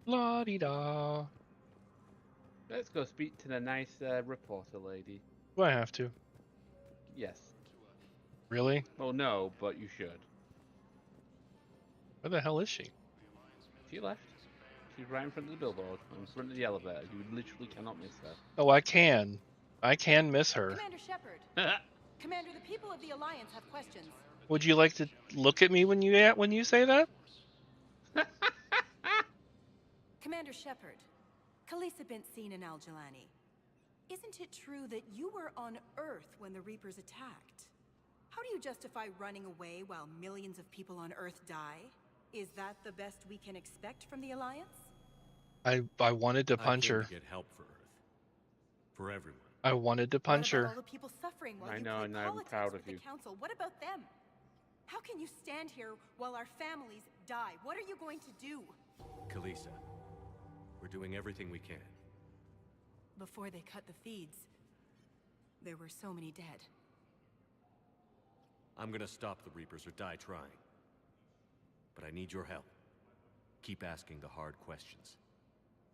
La-di-da. Let's go speak to the nice reporter lady. Do I have to? Yes. Really? Well, no, but you should. Where the hell is she? She left. She's right in front of the billboard, in front of the elevator. You literally cannot miss her. Oh, I can. I can miss her. Commander Shepard. Commander, the people of the Alliance have questions. Would you like to look at me when you say that? Commander Shepard, Khaleesa bint seen in Al-Jalani. Isn't it true that you were on Earth when the Reapers attacked? How do you justify running away while millions of people on Earth die? Is that the best we can expect from the Alliance? I wanted to punch her. To get help for Earth. For everyone. I wanted to punch her. All the people suffering while I you know, play and I'm politics proud with of the you. Council. What about them? How can you stand here while our families die? What are you going to do? Khaleesa, we're doing everything we can. Before they cut the feeds, there were so many dead. I'm gonna stop the Reapers or die trying. But I need your help. Keep asking the hard questions.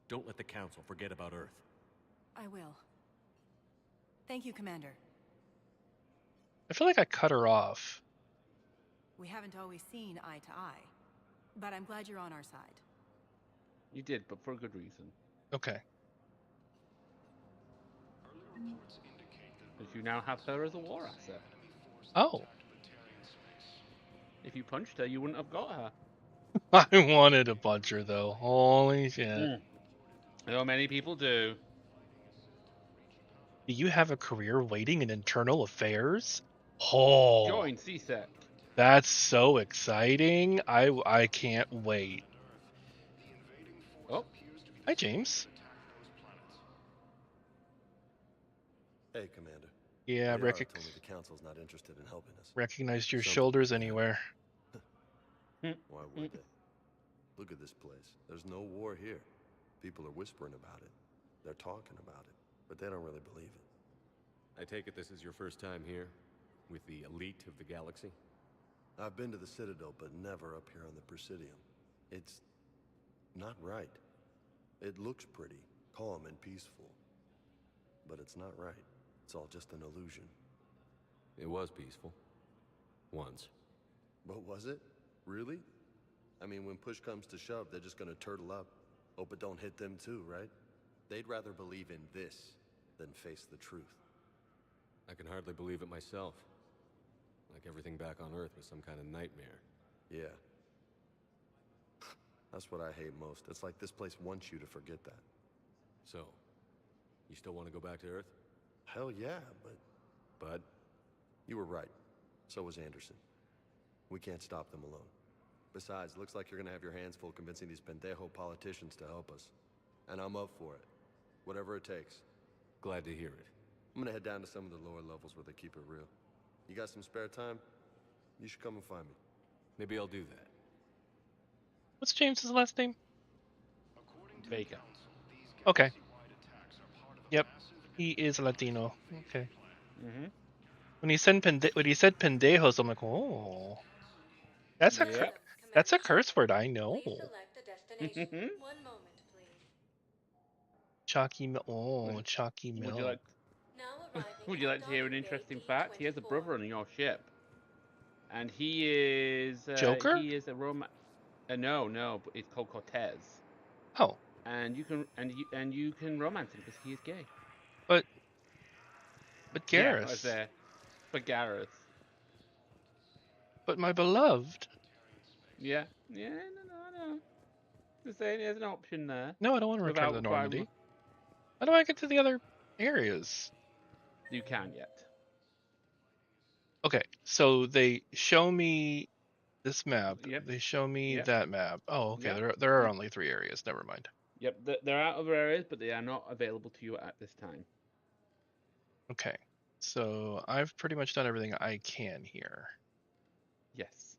Don't let the Council forget about Earth. I will. Thank you, Commander. I feel like I cut her off. We haven't always seen eye to eye, but I'm glad you're on our side. You did, but for a good reason. Okay. Because you now have her as a war asset. Oh. If you punched her, you wouldn't have got her. I wanted to punch her, though. Holy shit. So many people do. Do you have a career waiting in internal affairs? Oh. Join CSEC. That's so exciting. I can't wait. Oh. Hi, James. Hey, Commander. Yeah, told me the Council's not interested in helping us. Recognized your shoulders anywhere. Why would they? Look at this place. There's no war here. People are whispering about it. They're talking about it, but they don't really believe it. I take it this is your first time here? With the elite of the galaxy? I've been to the Citadel, but never up here on the Presidium. It's not right. It looks pretty, calm and peaceful. But it's not right. It's all just an illusion. It was peaceful. Once. But was it? Really? I mean, when push comes to shove, they're just gonna turtle up. Hope it don't hit them too, right? They'd rather believe in this than face the truth. I can hardly believe it myself. Like everything back on Earth was some kind of nightmare. Yeah. That's what I hate most. It's like this place wants you to forget that. So, you still want to go back to Earth? Hell yeah, but... But? You were right. So was Anderson. We can't stop them alone. Besides, looks like you're gonna have your hands full convincing these pendejo politicians to help us. And I'm up for it. Whatever it takes. Glad to hear it. I'm gonna head down to some of the lower levels where they keep it real. You got some spare time? You should come and find me. Maybe I'll do that. What's James's last name? Vega. Okay. Yep. He is Latino. Okay. Mm-hmm. When he said pendejos, I'm like, oh. That's a curse word, I know. Please select a destination. One moment, please. Chalky Mill. Oh, Chalky Mill. Would you like? Would you like to hear an interesting fact? He has a brother on your ship, and he is Joker. He is a no, but it's called Cortez. Oh. And you can romance him because he is gay. But Garrus. Yeah, I was there. But Garrus. But my beloved. Yeah. No. Just saying, there's an option there. No, I don't want to return to Normandy. How do I get to the other areas? You can yet. Okay, so they show me this map. Yep. They show me that map. Oh, okay. Yep. There are only 3 areas. Never mind. Yep, there are other areas, but they are not available to you at this time. Okay, so I've pretty much done everything I can here. Yes.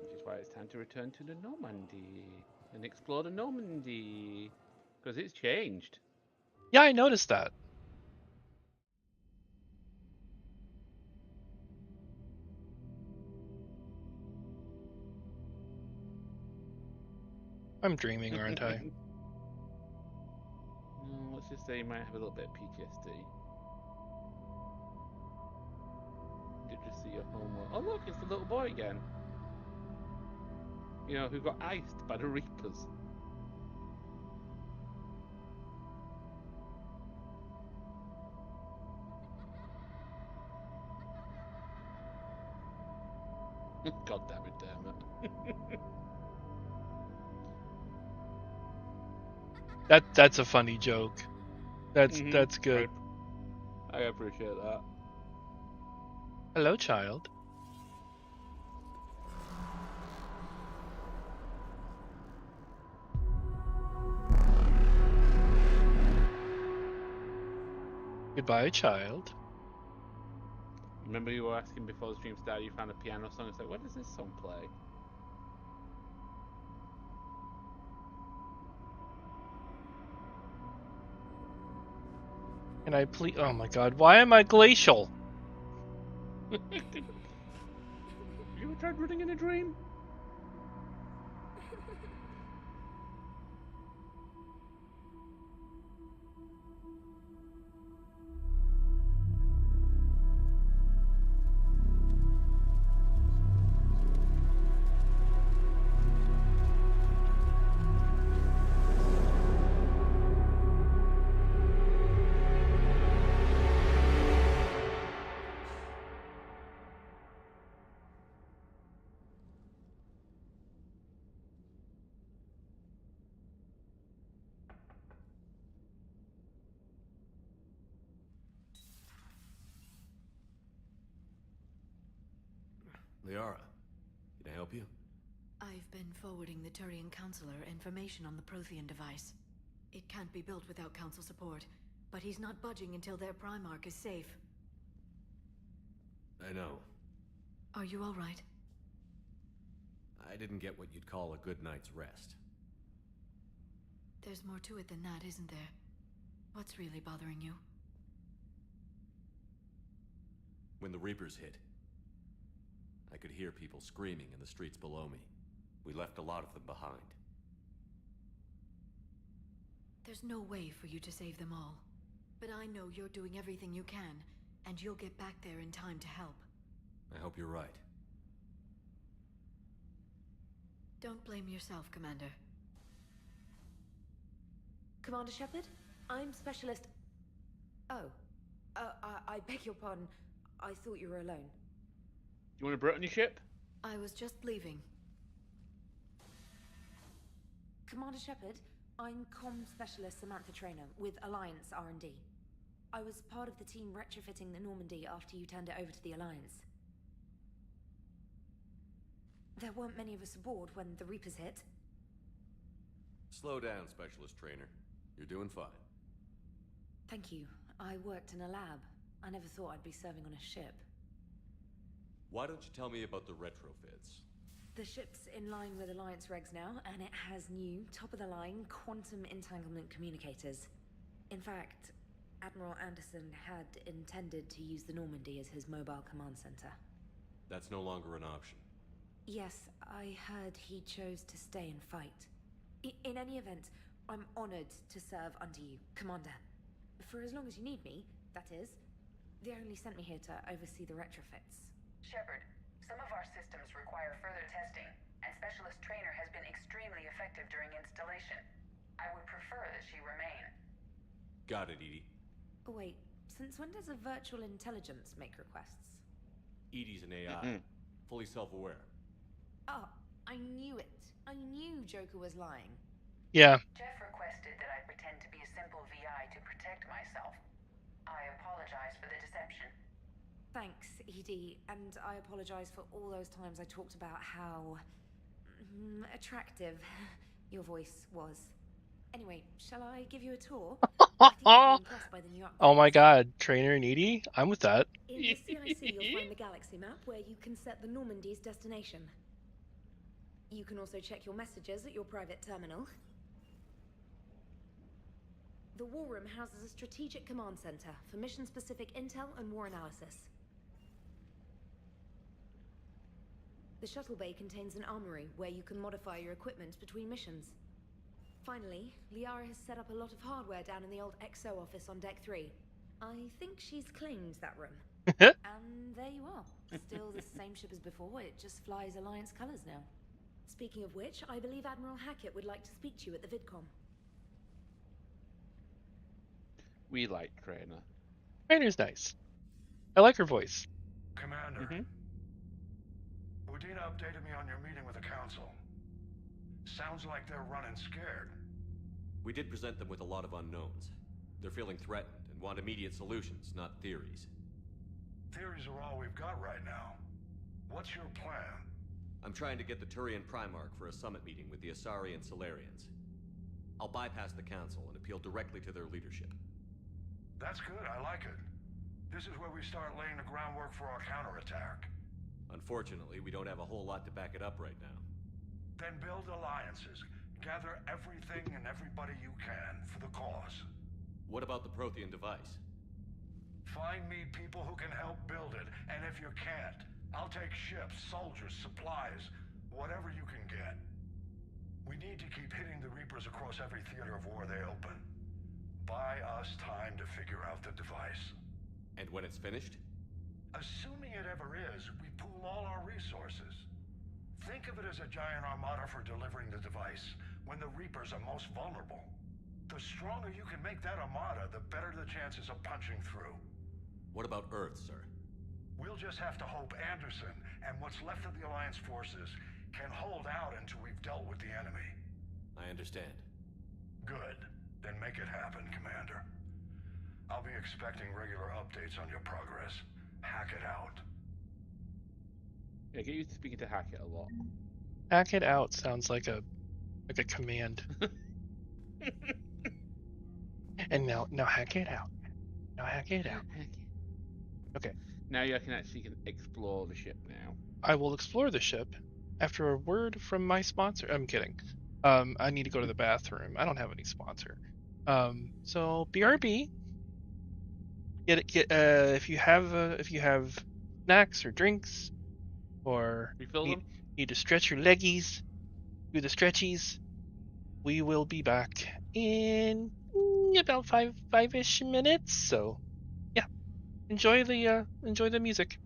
Which is why it's time to return to the Normandy and explore the Normandy. Because it's changed. Yeah, I noticed that. I'm dreaming, aren't I? Let's just say you might have a little bit of PTSD. You just see your homework. Oh look, it's the little boy again. You know, who got iced by the Reapers. God damn it, That's a funny joke. That's good. I appreciate that. Hello, child. Goodbye, child. Remember you were asking before the stream started, you found a piano song, it's like, what does this song play? Can I please? Oh my god, why am I glacial? You ever tried running in a dream? Liara, can I help you? I've been forwarding the Turian Counselor information on the Prothean device. It can't be built without Council support, but he's not budging until their Primarch is safe. I know. Are you all right? I didn't get what you'd call a good night's rest. There's more to it than that, isn't there? What's really bothering you? When the Reapers hit, I could hear people screaming in the streets below me. We left a lot of them behind. There's no way for you to save them all. But I know you're doing everything you can, and you'll get back there in time to help. I hope you're right. Don't blame yourself, Commander. Commander Shepard? I'm Specialist... Oh. I beg your pardon. I thought you were alone. You want a Brit on your ship? I was just leaving. Commander Shepard, I'm Comm Specialist Samantha Traynor with Alliance R&D. I was part of the team retrofitting the Normandy after you turned it over to the Alliance. There weren't many of us aboard when the Reapers hit. Slow down, Specialist Trainer. You're doing fine. Thank you. I worked in a lab. I never thought I'd be serving on a ship. Why don't you tell me about the retrofits? The ship's in line with Alliance regs now, and it has new, top-of-the-line, quantum entanglement communicators. In fact, Admiral Anderson had intended to use the Normandy as his mobile command center. That's no longer an option. Yes, I heard he chose to stay and fight. In any event, I'm honored to serve under you, Commander. For as long as you need me, that is. They only sent me here to oversee the retrofits. Shepard, some of our systems require further testing, and Specialist Trainer has been extremely effective during installation. I would prefer that she remain. Got it, Edie. Oh, wait, since when does a virtual intelligence make requests? Edie's an AI, fully self-aware. Oh, I knew it. I knew Joker was lying. Yeah. Jeff requested that I pretend to be a simple VI to protect myself. I apologize for the deception. Thanks, Edie, and I apologize for all those times I talked about how attractive your voice was. Anyway, shall I give you a tour? I think you'll be impressed by the new updates. Oh my god, Trainer and Edie? I'm with that. In the CIC, you'll find the galaxy map where you can set the Normandy's destination. You can also check your messages at your private terminal. The War Room houses a strategic command center for mission-specific intel and war analysis. The shuttle bay contains an armory where you can modify your equipment between missions. Finally, Liara has set up a lot of hardware down in the old XO office on Deck 3. I think she's claimed that room. And there you are. Still the same ship as before, it just flies Alliance colors now. Speaking of which, I believe Admiral Hackett would like to speak to you at the VidCom. We like Trainer. Trainer's nice. I like her voice. Commander. Udina updated me on your meeting with the Council. Sounds like they're running scared. We did present them with a lot of unknowns. They're feeling threatened and want immediate solutions, not theories. Theories are all we've got right now. What's your plan? I'm trying to get the Turian Primarch for a summit meeting with the Asari and Solarians. I'll bypass the Council and appeal directly to their leadership. That's good, I like it. This is where we start laying the groundwork for our counterattack. Unfortunately, we don't have a whole lot to back it up right now. Then build alliances. Gather everything and everybody you can for the cause. What about the Prothean device? Find me people who can help build it, and if you can't, I'll take ships, soldiers, supplies, whatever you can get. We need to keep hitting the Reapers across every theater of war they open. Buy us time to figure out the device. And when it's finished? Assuming it ever is, we pool all our resources. Think of it as a giant armada for delivering the device, when the Reapers are most vulnerable. The stronger you can make that armada, the better the chances of punching through. What about Earth, sir? We'll just have to hope Anderson and what's left of the Alliance forces can hold out until we've dealt with the enemy. I understand. Good. Then make it happen, Commander. I'll be expecting regular updates on your progress. Hack it out. Yeah, get used to speaking to Hackett a lot. Hack it out sounds like a command. And now hack it out. Now hack it out. Okay. Now you can actually explore the ship now. I will explore the ship after a word from my sponsor. I'm kidding. I need to go to the bathroom. I don't have any sponsor. So BRB. If you have snacks or drinks, or need to stretch your leggies, do the stretchies. We will be back in about five-ish minutes. So, yeah, enjoy the music.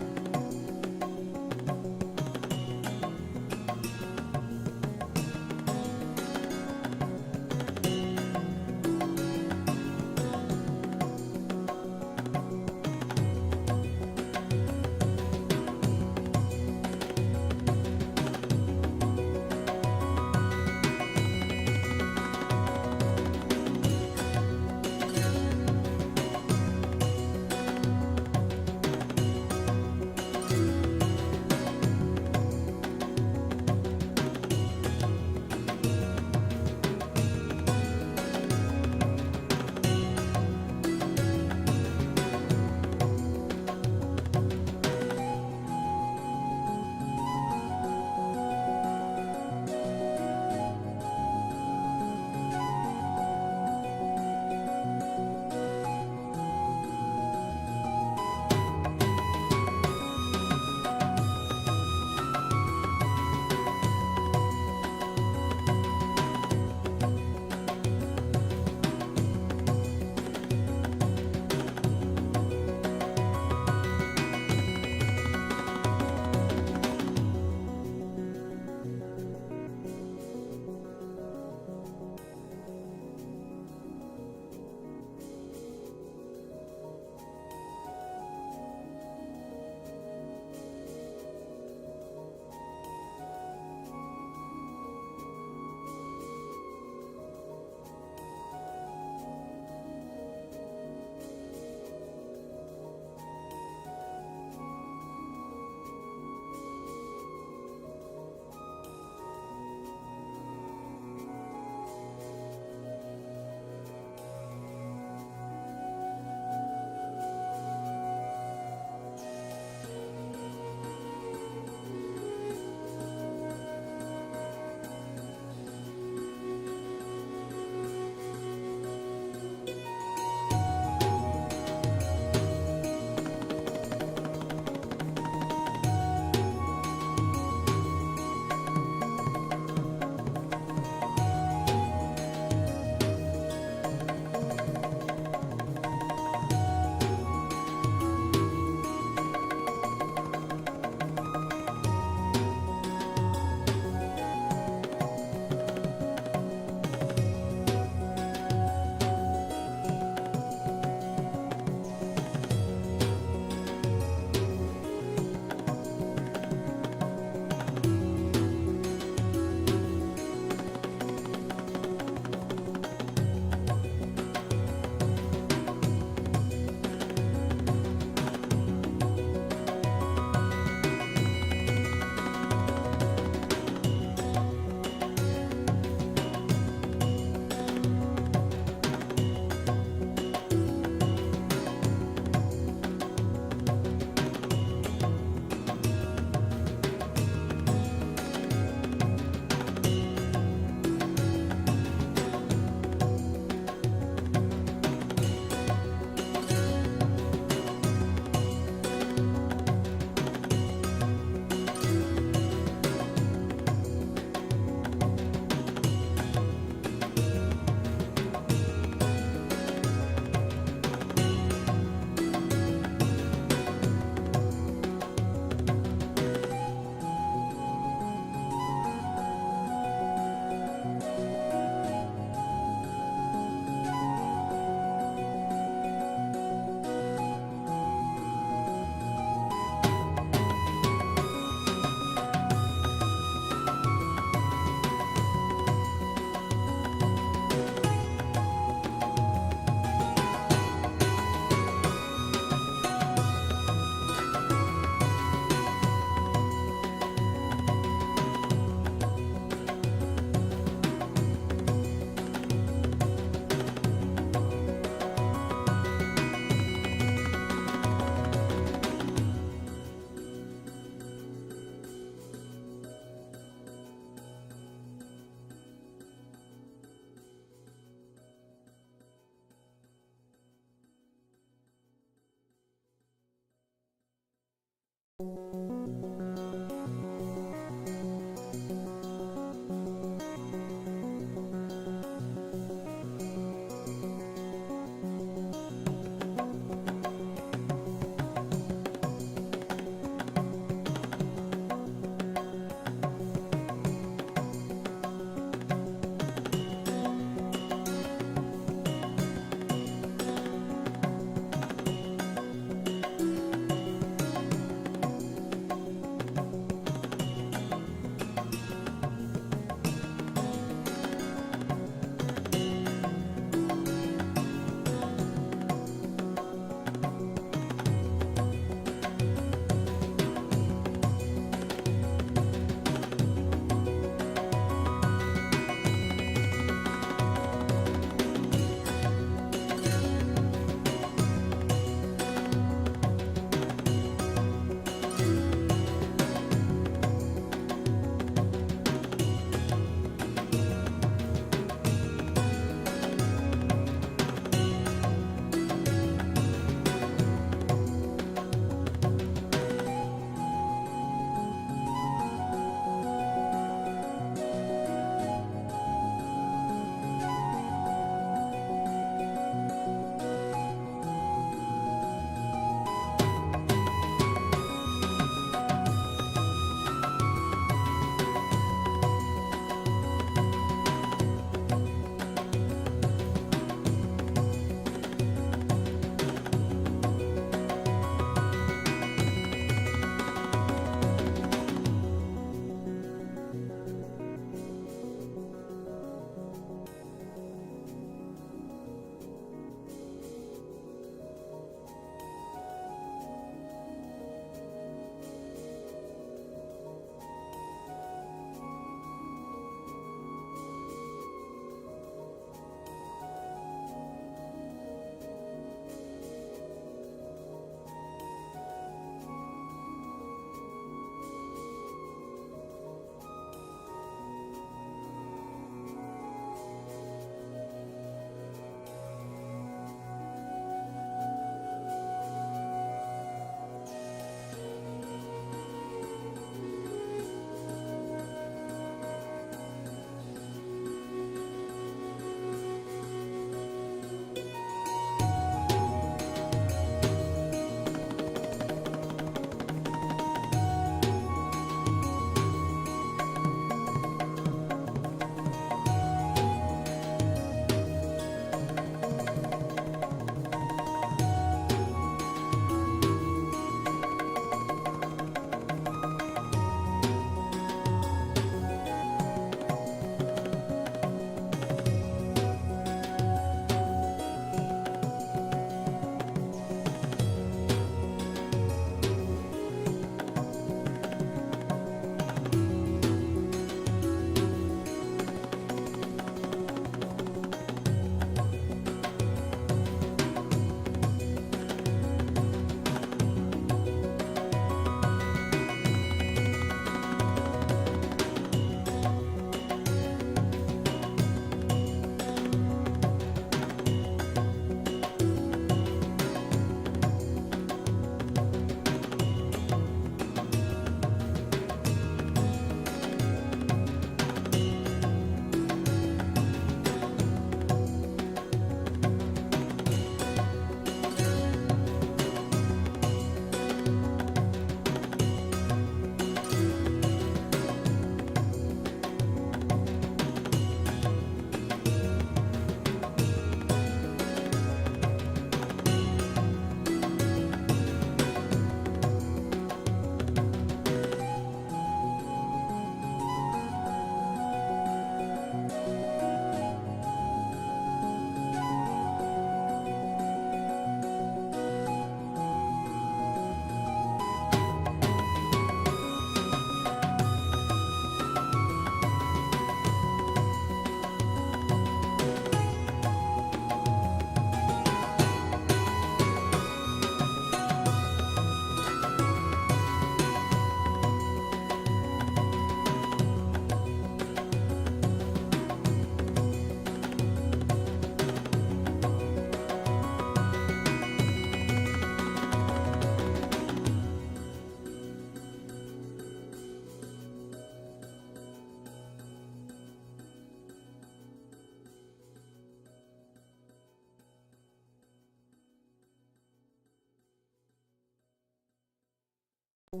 And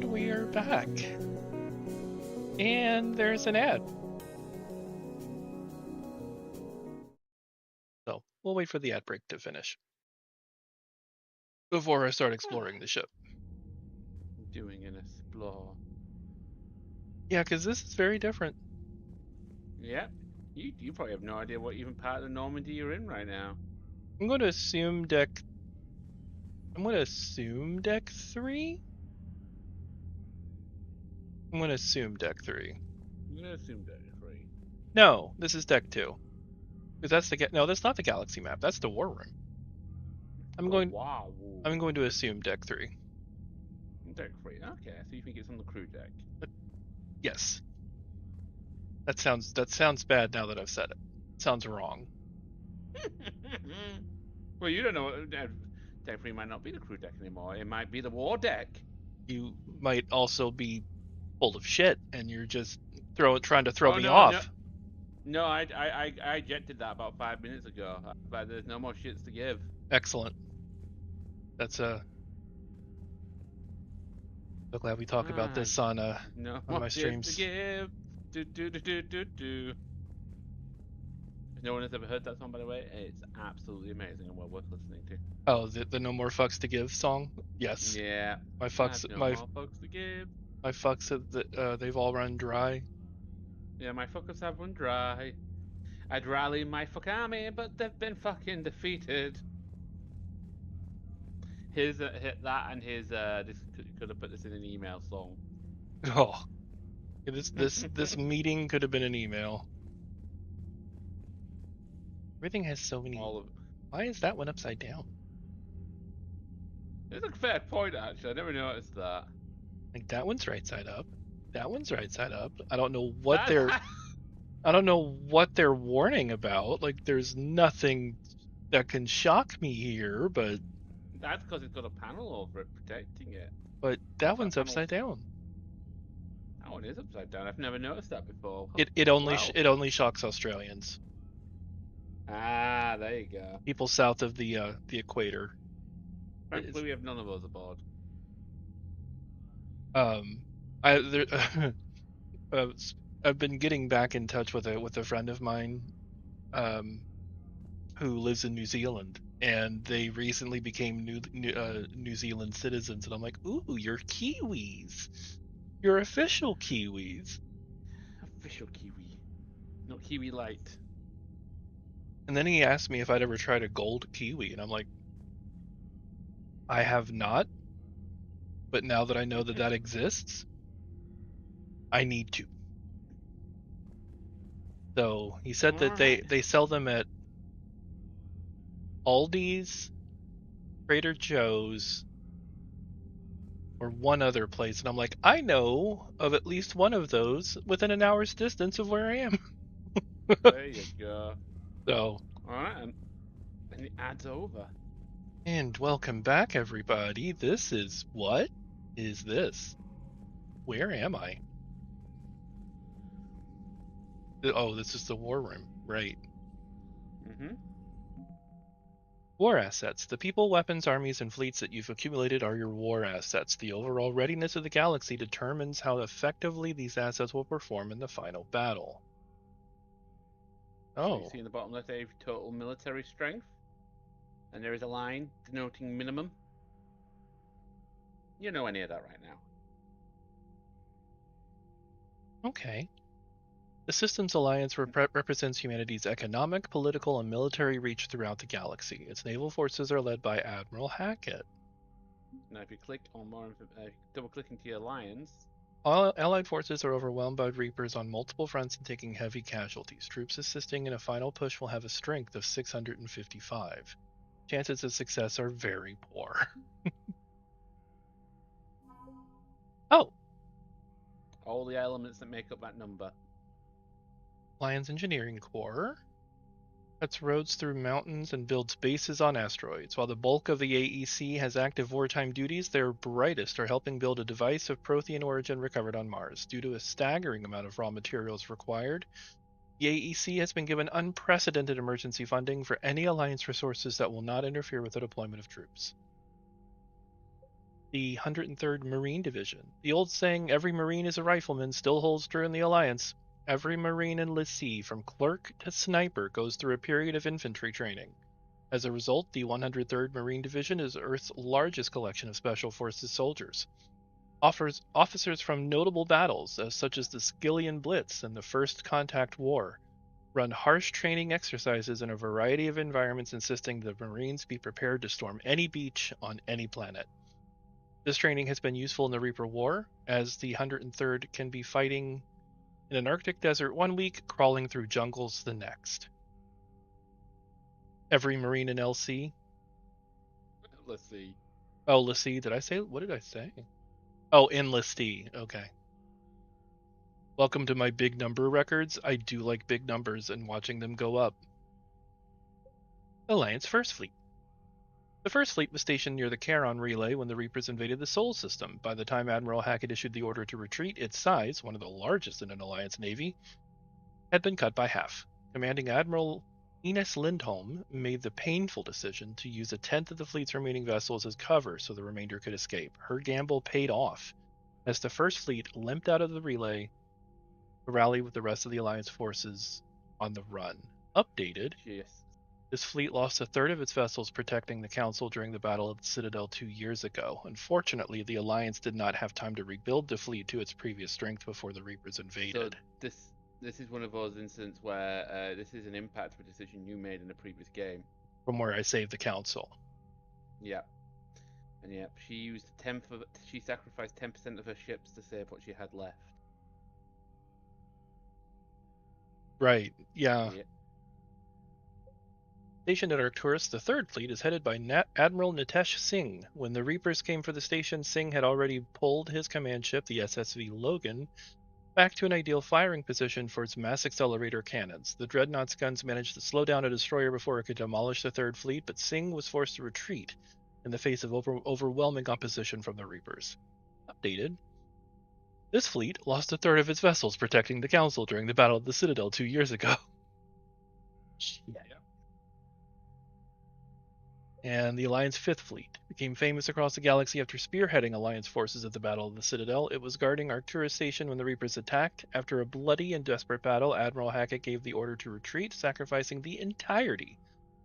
we're back. And there's an ad. So we'll wait for the ad break to finish before I start exploring the ship. Doing an explore. Yeah, because this is very different. Yeah. You probably have no idea what even part of the Normandy you're in right now. I'm going to assume deck 3. I'm going to assume deck 3. I'm gonna assume deck 3. No, this is deck 2. Because that's no, that's not the galaxy map. That's the war room. I'm going to assume deck 3. Deck 3. Okay, so you think it's on the crew deck? Yes. That sounds bad now that I've said it. It sounds wrong. Well, you don't know. Deck 3 might not be the crew deck anymore. It might be the war deck. You might also be full of shit, and you're just trying to throw me off. No, I ejected that about 5 minutes ago. But there's no more shits to give. Excellent. That's so glad we talk about this on my streams. To give. Do. If no one has ever heard that song, by the way, it's absolutely amazing and well worth listening to. Oh, the No More Fucks to Give song? Yes. Yeah. My fucks, no more fucks to give. My fucks, they've all run dry. Yeah, my fuckers have run dry. I'd rally my fuck army, but they've been fucking defeated. His that and his this could have put this in an email song. Oh, this meeting could have been an email. Everything has so many. Why is that one upside down? It's a fair point, actually. I never noticed that. Like that one's right side up. That one's right side up. I don't know what I don't know what they're warning about. Like, there's nothing that can shock me here, but that's because it's got a panel over it protecting it. But that one's upside down. That one is upside down. I've never noticed that before. It only shocks Australians. Ah, there you go. People south of the equator. Thankfully, we have none of those aboard. I've been getting back in touch with a friend of mine, who lives in New Zealand, and they recently became New Zealand citizens, and I'm like, ooh, you're Kiwis. You're official Kiwis. Official Kiwi, not Kiwi Light. And then he asked me if I'd ever tried a gold kiwi, and I'm like, I have not, but now that I know that exists, I need to. So he said that they sell them at Aldi's, Trader Joe's, or one other place, and I'm like, I know of at least one of those within an hour's distance of where I am. There you go. So, alright, and it adds over. and welcome back, everybody. This is what is this? Where am I? Oh, this is the war room, right? Mm-hmm. War assets. The people, weapons, armies, and fleets that you've accumulated are your war assets. The overall readiness of the galaxy determines how effectively these assets will perform in the final battle. So you Oh. see in the bottom left, they have total military strength, and there is a line denoting minimum. You don't know any of that right now. Okay. The Systems Alliance represents humanity's economic, political, and military reach throughout the galaxy. Its naval forces are led by Admiral Hackett. Now, if you click on more, double click into your alliance. All Allied forces are overwhelmed by Reapers on multiple fronts and taking heavy casualties. Troops assisting in a final push will have a strength of 655. Chances of success are very poor. Oh! All the elements that make up that number. Alliance Engineering Corps cuts roads through mountains and builds bases on asteroids. While the bulk of the AEC has active wartime duties, their brightest are helping build a device of Prothean origin recovered on Mars. Due to a staggering amount of raw materials required, the AEC has been given unprecedented emergency funding for any Alliance resources that will not interfere with the deployment of troops. The 103rd Marine Division. The old saying, every Marine is a rifleman, still holds true in the Alliance. Every Marine in L'Cie, from clerk to sniper, goes through a period of infantry training. As a result, the 103rd Marine Division is Earth's largest collection of Special Forces soldiers. Officers from notable battles, such as the Skillian Blitz and the First Contact War, run harsh training exercises in a variety of environments, insisting the Marines be prepared to storm any beach on any planet. This training has been useful in the Reaper War, as the 103rd can be fighting in an Arctic desert one week, crawling through jungles the next. Every Marine in LC. Let's see. Oh, L'Cie. Did I say? What did I say? Oh, enlistee. Okay. Welcome to my big number records. I do like big numbers and watching them go up. Alliance First Fleet. The First Fleet was stationed near the Charon Relay when the Reapers invaded the Sol system. By the time Admiral Hackett issued the order to retreat, its size, one of the largest in an Alliance Navy, had been cut by half. Commanding Admiral Ines Lindholm made the painful decision to use a tenth of the fleet's remaining vessels as cover so the remainder could escape. Her gamble paid off, as the First Fleet limped out of the relay to rally with the rest of the Alliance forces on the run. Updated, yes. This fleet lost a third of its vessels protecting the Council during the Battle of the Citadel 2 years ago. Unfortunately, the Alliance did not have time to rebuild the fleet to its previous strength before the Reapers invaded. So this is one of those incidents where this is an impact of a decision you made in a previous game. From where I saved the Council. Yeah. And yeah, she sacrificed 10% of her ships to save what she had left. Right, yeah. Stationed at Arcturus, the Third Fleet is headed by Admiral Nitesh Singh. When the Reapers came for the station, Singh had already pulled his command ship, the SSV Logan, back to an ideal firing position for its mass accelerator cannons. The Dreadnought's guns managed to slow down a destroyer before it could demolish the Third Fleet, but Singh was forced to retreat in the face of overwhelming opposition from the Reapers. Updated. This fleet lost a third of its vessels protecting the Council during the Battle of the Citadel 2 years ago. Yeah. And the Alliance Fifth Fleet became famous across the galaxy after spearheading Alliance forces at the Battle of the Citadel. It was guarding Arcturus Station when the Reapers attacked. After a bloody and desperate battle, Admiral Hackett gave the order to retreat, sacrificing the entirety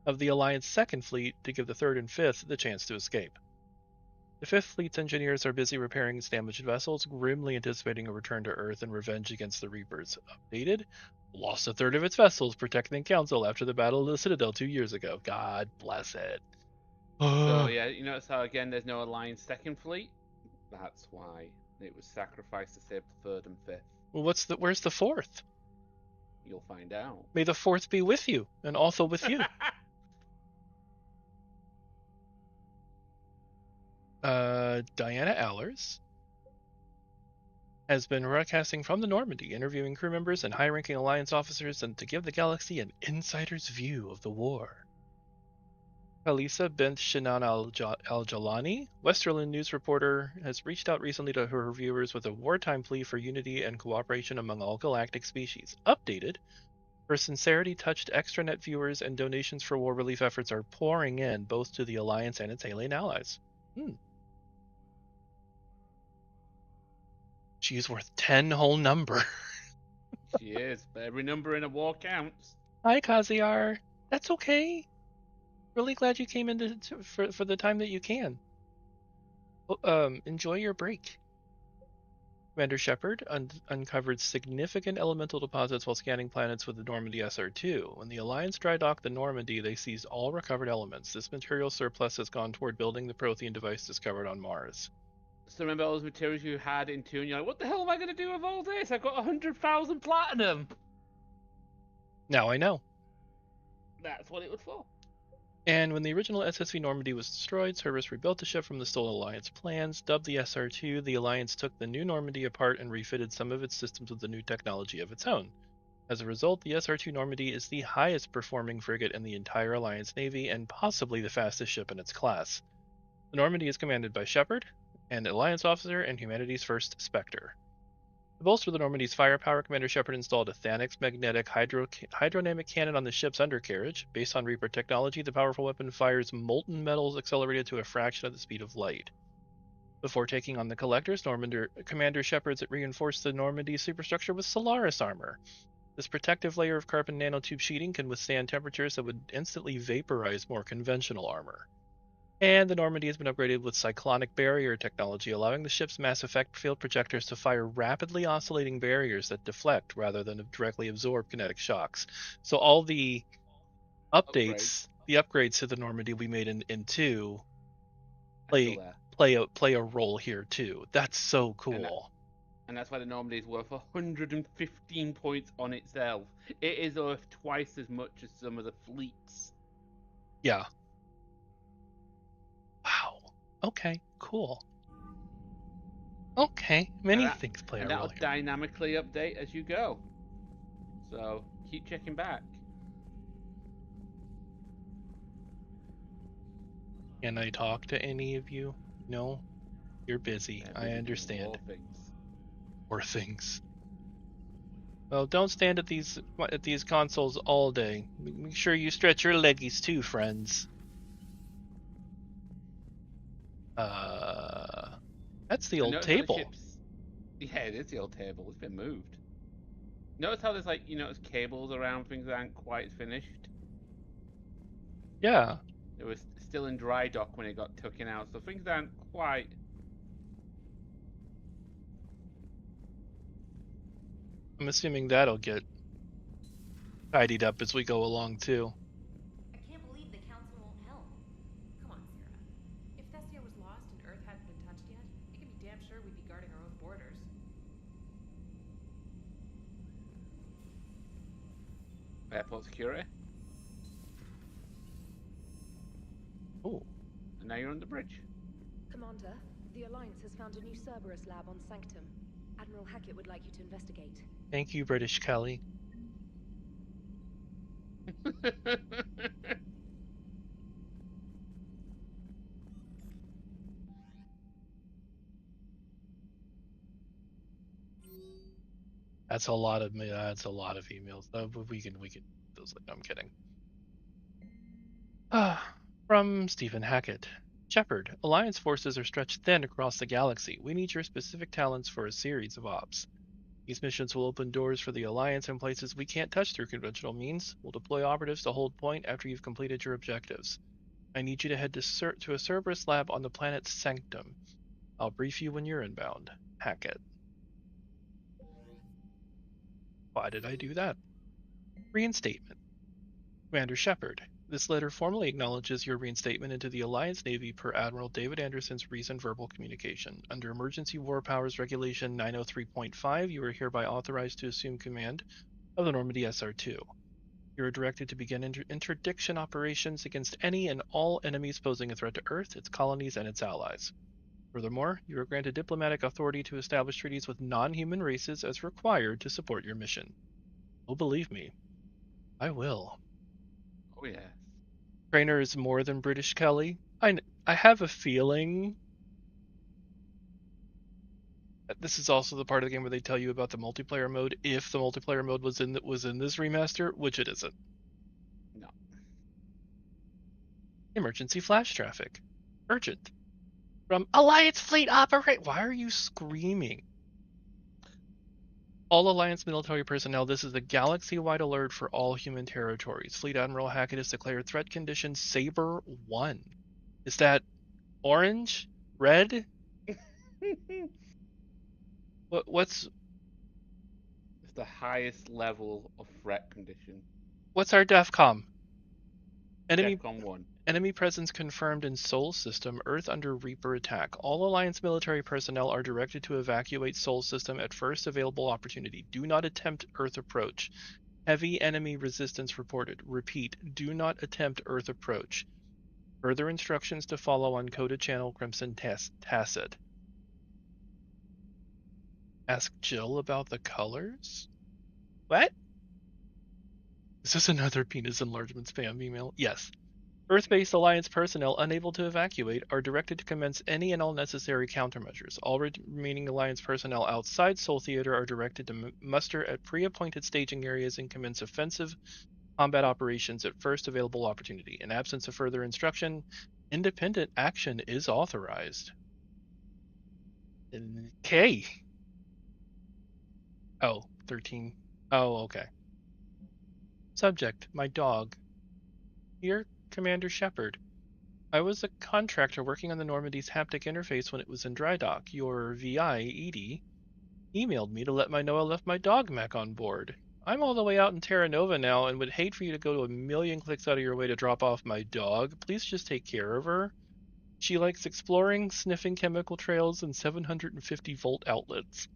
of the Alliance Second Fleet to give the Third and Fifth the chance to escape. The Fifth Fleet's engineers are busy repairing its damaged vessels, grimly anticipating a return to Earth and revenge against the Reapers. Updated. Lost a third of its vessels protecting the Council after the Battle of the Citadel 2 years ago. God bless it. So yeah, you notice how again there's no Alliance Second Fleet? That's why it was sacrificed to save the Third and Fifth. Well, where's the Fourth? You'll find out. May the Fourth be with you, and also with you. Diana Allers has been broadcasting from the Normandy, interviewing crew members and high-ranking Alliance officers and to give the galaxy an insider's view of the war. Khalisa bint Shinan al-Jalani, Westerland news reporter, has reached out recently to her viewers with a wartime plea for unity and cooperation among all galactic species. Updated, her sincerity-touched extranet viewers and donations for war relief efforts are pouring in, both to the Alliance and its alien allies. She's worth 10 whole number. She is, but every number in a war counts. Hi, Kaziar. That's okay. Really glad you came in for the time that you can. Enjoy your break. Commander Shepard uncovered significant elemental deposits while scanning planets with the Normandy SR-2. When the Alliance dry docked the Normandy, they seized all recovered elements. This material surplus has gone toward building the Prothean device discovered on Mars. So remember all those materials you had in 2, and you're like, what the hell am I going to do with all this? I've got 100,000 platinum. Now I know. That's what it was for. And when the original SSV Normandy was destroyed, Cerberus rebuilt the ship from the stolen Alliance plans. Dubbed the SR-2, the Alliance took the new Normandy apart and refitted some of its systems with the new technology of its own. As a result, the SR-2 Normandy is the highest performing frigate in the entire Alliance Navy and possibly the fastest ship in its class. The Normandy is commanded by Shepard, an Alliance officer and humanity's first Spectre. To bolster the Normandy's firepower, Commander Shepard installed a Thanix magnetic hydrodynamic cannon on the ship's undercarriage. Based on Reaper technology, the powerful weapon fires molten metals accelerated to a fraction of the speed of light. Before taking on the Collectors, Commander Shepard reinforced the Normandy's superstructure with Solaris armor. This protective layer of carbon nanotube sheeting can withstand temperatures that would instantly vaporize more conventional armor. And the Normandy has been upgraded with cyclonic barrier technology, allowing the ship's mass effect field projectors to fire rapidly oscillating barriers that deflect rather than directly absorb kinetic shocks. So all the updates, the upgrades to the Normandy we made in 2 play a role here too. That's so cool. And that's why the Normandy is worth 115 points on itself. It is worth twice as much as some of the fleets. Yeah. Wow. Okay, cool. Okay, many things play a role here. And that'll dynamically update as you go. So keep checking back. Can I talk to any of you? No? You're busy. I understand. Or things. Well, don't stand at these consoles all day. Make sure you stretch your leggies too, friends. That's the old table. Yeah, it is the old table. It's been moved. Notice how there's there's cables around things that aren't quite finished? Yeah. It was still in dry dock when it got taken out, so things aren't quite... I'm assuming that'll get tidied up as we go along too. I can't believe the council won't help. Come on, Sarah. If Thessia was lost and Earth hadn't been touched yet, you can be damn sure we'd be guarding our own borders. Airport security. Oh. And now you're on the bridge. Commander, the Alliance has found a new Cerberus lab on Sanctum. Admiral Hackett would like you to investigate. Thank you, British Kelly. That's a lot of emails. We can those. I'm kidding. From Stephen Hackett. Shepard, Alliance forces are stretched thin across the galaxy. We need your specific talents for a series of ops. These missions will open doors for the Alliance in places we can't touch through conventional means. We'll deploy operatives to hold point after you've completed your objectives. I need you to head to a Cerberus lab on the planet Sanctum. I'll brief you when you're inbound. Hackett. Why did I do that? Reinstatement. Commander Shepard, this letter formally acknowledges your reinstatement into the Alliance Navy per Admiral David Anderson's recent verbal communication. Under Emergency War Powers Regulation 903.5, you are hereby authorized to assume command of the Normandy SR-2. You are directed to begin interdiction operations against any and all enemies posing a threat to Earth, its colonies, and its allies. Furthermore, you are granted diplomatic authority to establish treaties with non-human races as required to support your mission. Oh, believe me, I will. Oh yeah. Trainer is more than British Kelly. I have a feeling that this is also the part of the game where they tell you about the multiplayer mode if the multiplayer mode was in this remaster, which it isn't. No. Emergency flash traffic. Urgent. From Alliance Fleet Operate. Why are you screaming? All Alliance military personnel, this is a galaxy-wide alert for all human territories. Fleet Admiral Hackett has declared threat condition Saber 1. Is that orange? Red? What's... It's the highest level of threat condition. What's our DEFCOM? DEFCON 1. Enemy presence confirmed in Sol System, Earth under Reaper attack. All Alliance military personnel are directed to evacuate Sol System at first available opportunity. Do not attempt Earth approach. Heavy enemy resistance reported. Repeat, do not attempt Earth approach. Further instructions to follow on Coded Channel Crimson Tacit. Ask Jill about the colors? What? Is this another penis enlargement spam email? Yes. Earth-based Alliance personnel unable to evacuate are directed to commence any and all necessary countermeasures. All remaining Alliance personnel outside Sol Theater are directed to muster at pre-appointed staging areas and commence offensive combat operations at first available opportunity. In absence of further instruction, independent action is authorized. Okay. Oh, 13. Oh, okay. Subject, my dog. Dear Commander Shepard, I was a contractor working on the Normandy's haptic interface when it was in dry dock. Your VI, Edie, emailed me to let me know I left my dog mech on board. I'm all the way out in Terra Nova now and would hate for you to go to a million clicks out of your way to drop off my dog. Please just take care of her. She likes exploring, sniffing chemical trails, and 750-volt outlets.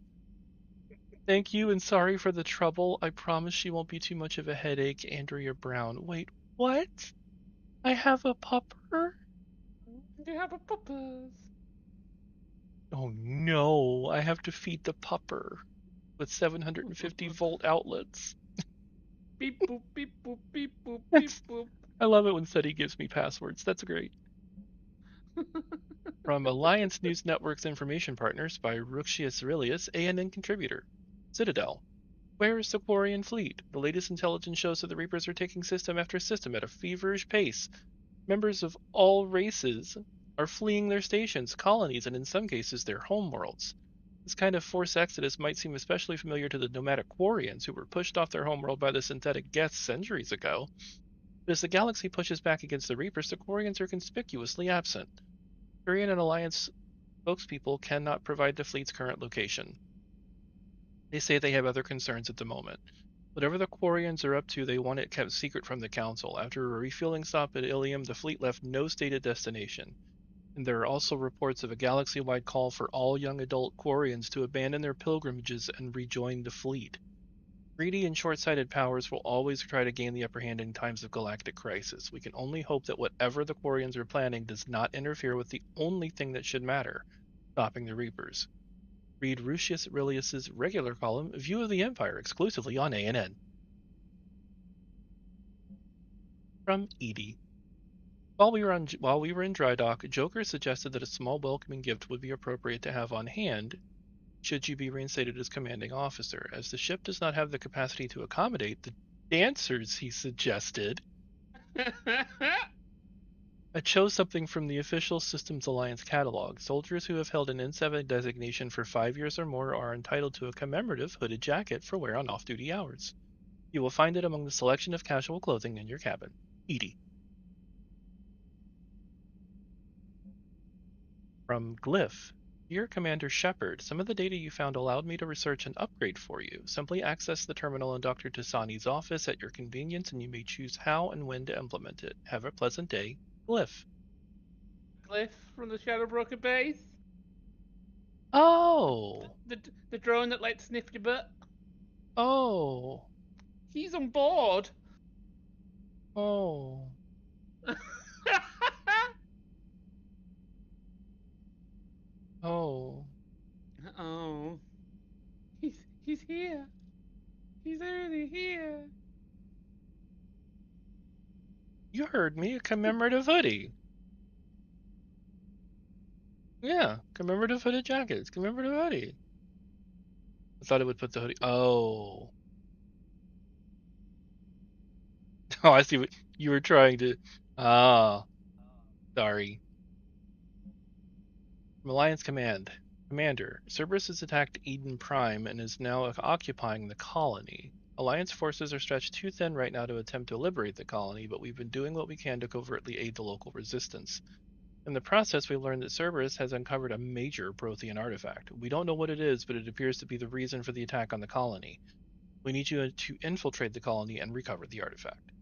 Thank you and sorry for the trouble. I promise she won't be too much of a headache. Andrea Brown. Wait, what? I have a pupper? You have a puppers. Oh no, I have to feed the pupper with 750-volt outlets. Beep boop, beep boop, beep boop, beep boop. I love it when SETI gives me passwords. That's great. From Alliance News Network's information partners by Ruxius Aurelius, ANN contributor. Citadel. Where is the Quarian fleet? The latest intelligence shows that the Reapers are taking system after system at a feverish pace. Members of all races are fleeing their stations, colonies, and in some cases their homeworlds. This kind of forced exodus might seem especially familiar to the nomadic Quarians who were pushed off their homeworld by the synthetic Geth centuries ago. But as the galaxy pushes back against the Reapers, the Quarians are conspicuously absent. Quarian and Alliance spokespeople cannot provide the fleet's current location. They say they have other concerns at the moment. Whatever the Quarians are up to, they want it kept secret from the Council. After a refueling stop at Ilium, the fleet left no stated destination. And there are also reports of a galaxy-wide call for all young adult Quarians to abandon their pilgrimages and rejoin the fleet. Greedy and short-sighted powers will always try to gain the upper hand in times of galactic crisis. We can only hope that whatever the Quarians are planning does not interfere with the only thing that should matter, stopping the Reapers. Read Ruxius Aurelius' regular column, View of the Empire, exclusively on ANN. From Edie. While we were in dry dock, Joker suggested that a small welcoming gift would be appropriate to have on hand should you be reinstated as commanding officer. As the ship does not have the capacity to accommodate the dancers he suggested, I chose something from the official Systems Alliance catalog. Soldiers who have held an N7 designation for 5 years or more are entitled to a commemorative hooded jacket for wear on off-duty hours. You will find it among the selection of casual clothing in your cabin. Edie. From Glyph. Dear Commander Shepard, some of the data you found allowed me to research an upgrade for you. Simply access the terminal in Dr. Tassani's office at your convenience and you may choose how and when to implement it. Have a pleasant day. Glyph. Glyph from the Shadowbroker base? Oh! The drone that lets sniff your butt? Oh! He's on board! Oh. Oh. Oh. He's here. He's already here. You heard me. A commemorative hoodie. Yeah, commemorative hooded jackets. Commemorative hoodie. I thought it would put the hoodie. Oh. Oh, I see what you were trying to. Ah, sorry. From Alliance Command. Commander, Cerberus has attacked Eden Prime and is now occupying the colony. Alliance forces are stretched too thin right now to attempt to liberate the colony, but we've been doing what we can to covertly aid the local resistance. In the process, we learned that Cerberus has uncovered a major Prothean artifact. We don't know what it is, but it appears to be the reason for the attack on the colony. We need you to infiltrate the colony and recover the artifact.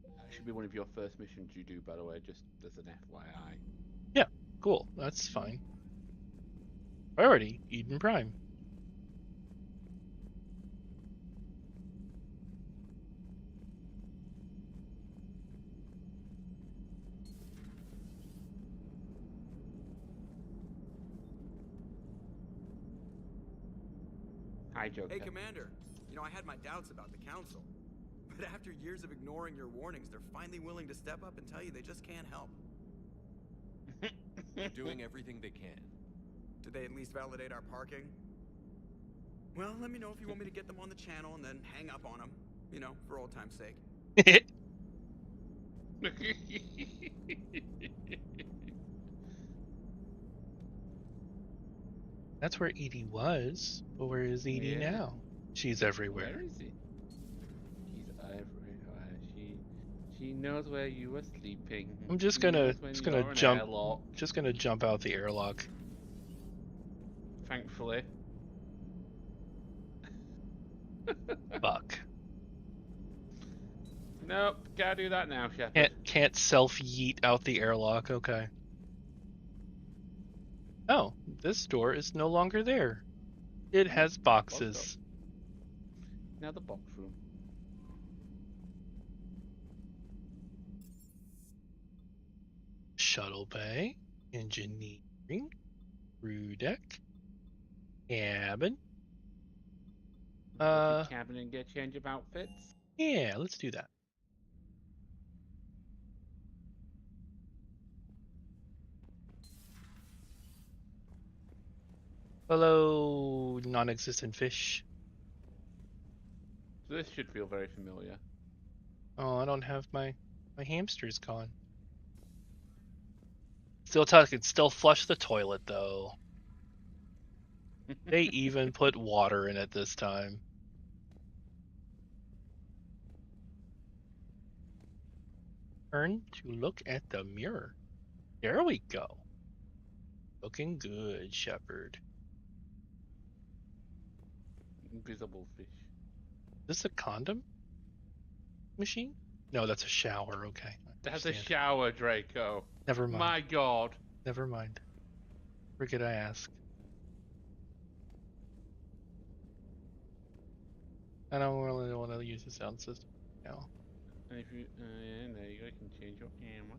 That should be one of your first missions you do, by the way, just as an FYI. Yeah, cool. That's fine. Priority, Eden Prime. Hi, Joker. Hey, Commander. You know, I had my doubts about the Council. But after years of ignoring your warnings, they're finally willing to step up and tell you they just can't help. They're doing everything they can. Did they at least validate our parking? Well, let me know if you want me to get them on the channel and then hang up on them. You know, for old time's sake. That's where Edie was. But where is Edie now? She's everywhere. Where is he? She's everywhere. She knows where you were sleeping. I'm just gonna jump out the airlock. Thankfully. Fuck. Nope, gotta do that now, Shepard. Can't self yeet out the airlock. Okay. Oh, this door is no longer there. It has boxes. Now the box room. Shuttle bay, engineering, crew deck, cabin. Cabin and get change of outfits. Yeah, let's do that. Hello, non-existent fish. So this should feel very familiar. Oh, I don't have my hamster's gone. Still flush the toilet though. They even put water in it this time. Turn to look at the mirror. There we go. Looking good, Shepard. Invisible fish. Is this a condom machine? No, that's a shower. Okay. That's a shower, Draco. Never mind. My God. Never mind. Forget I asked. I don't really want to use the sound system now. And if you, there you go. You can change your camera.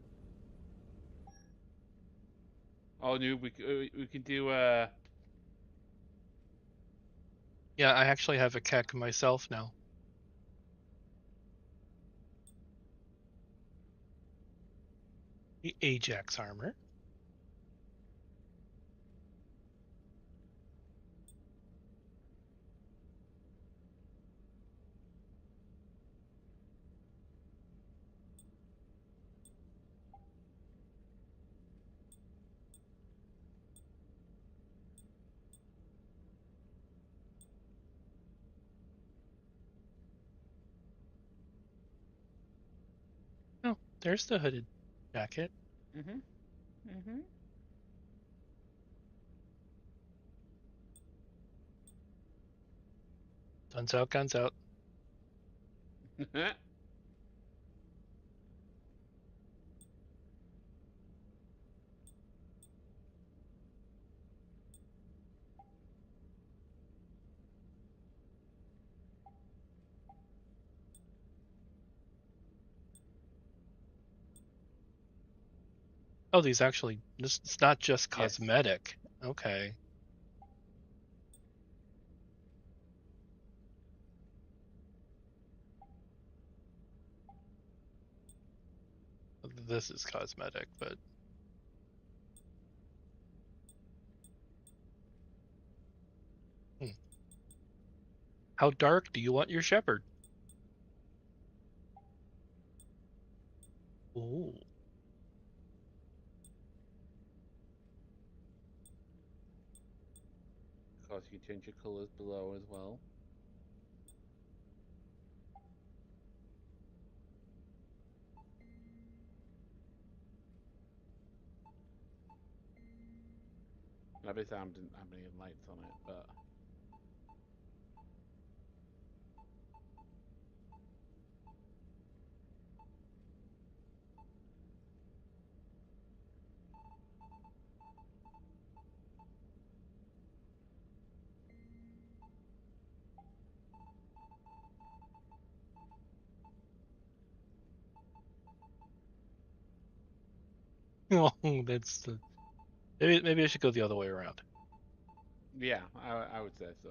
Oh, dude, we can do Yeah, I actually have a Keck myself now. The Ajax armor. Oh, there's the hooded jacket. Guns out, guns out. Oh, these actually, it's not just cosmetic. Yes. Okay. This is cosmetic, but... How dark do you want your shepherd? Ooh. Of course, you can change your colors below as well. Obviously, I didn't have any lights on it, but... Oh, that's the... Maybe I should go the other way around. Yeah, I would say so.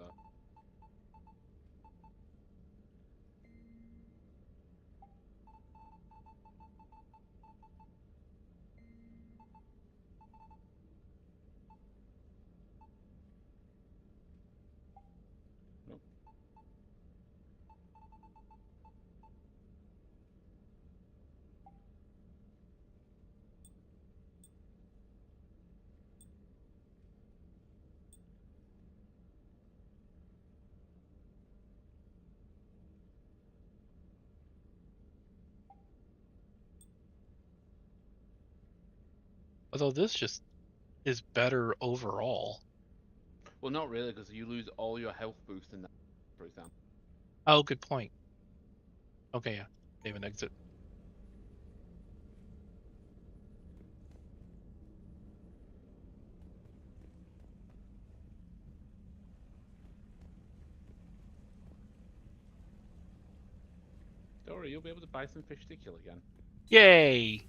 Nope. Although this just is better overall. Well, not really, because you lose all your health boost in that, for example. Oh, good point. Okay, yeah. Save and exit. Don't worry, you'll be able to buy some fish to kill again. Yay!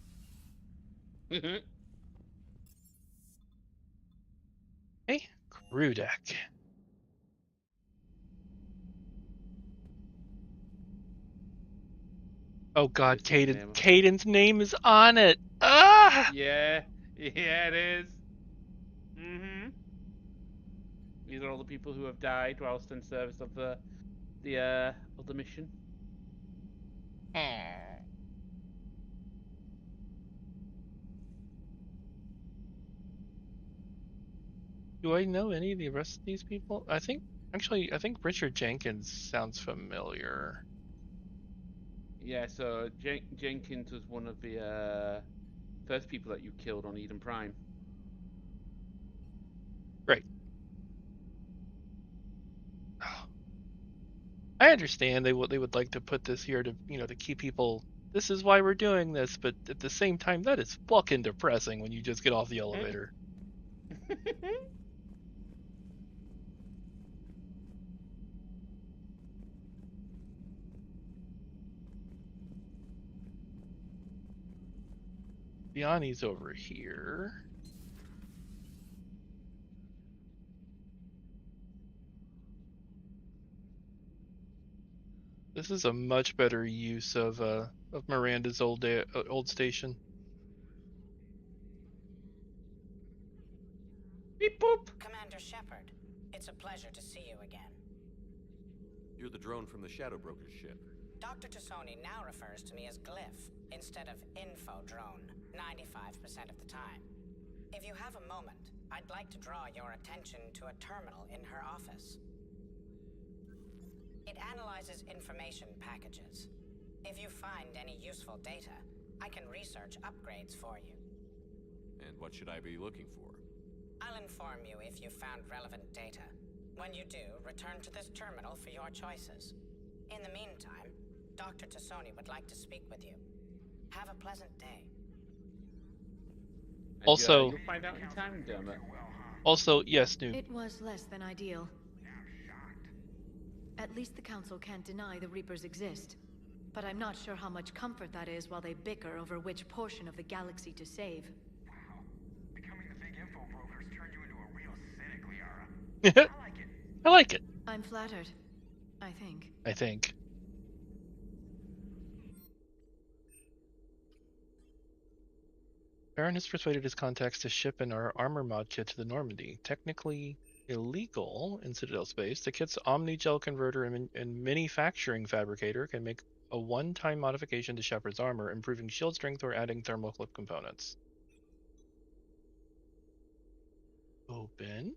Hey, crew deck. Oh god, Caden's name is on it! Ah! Yeah, it is. These are all the people who have died whilst in service of the mission. Do I know any of the rest of these people? I think Richard Jenkins sounds familiar. Yeah, so Jenkins was one of the first people that you killed on Eden Prime. Right. I understand they would like to put this here to to keep people. This is why we're doing this, but at the same time, that is fucking depressing when you just get off the elevator. Biani's over here. This is a much better use of Miranda's old station. Beep boop. Commander Shepard, it's a pleasure to see you again. You're the drone from the Shadow Broker's ship. Dr. Tassoni now refers to me as Glyph instead of Info Drone 95% of the time. If you have a moment, I'd like to draw your attention to a terminal in her office. It analyzes information packages. If you find any useful data, I can research upgrades for you. And what should I be looking for? I'll inform you if you've found relevant data. When you do, return to this terminal for your choices. In the meantime, Dr. Tassoni would like to speak with you. Have a pleasant day. And also, you'll find out in time, damn it. Also, yes, Noob. It was less than ideal. At least the Council can't deny the Reapers exist. But I'm not sure how much comfort that is while they bicker over which portion of the galaxy to save. I like it. I'm flattered. I think. I think. Baron has persuaded his contacts to ship in our armor mod kit to the Normandy. Technically illegal in Citadel space, the kit's Omni-Gel converter and manufacturing fabricator can make a one-time modification to Shepard's armor, improving shield strength or adding thermal clip components. Open.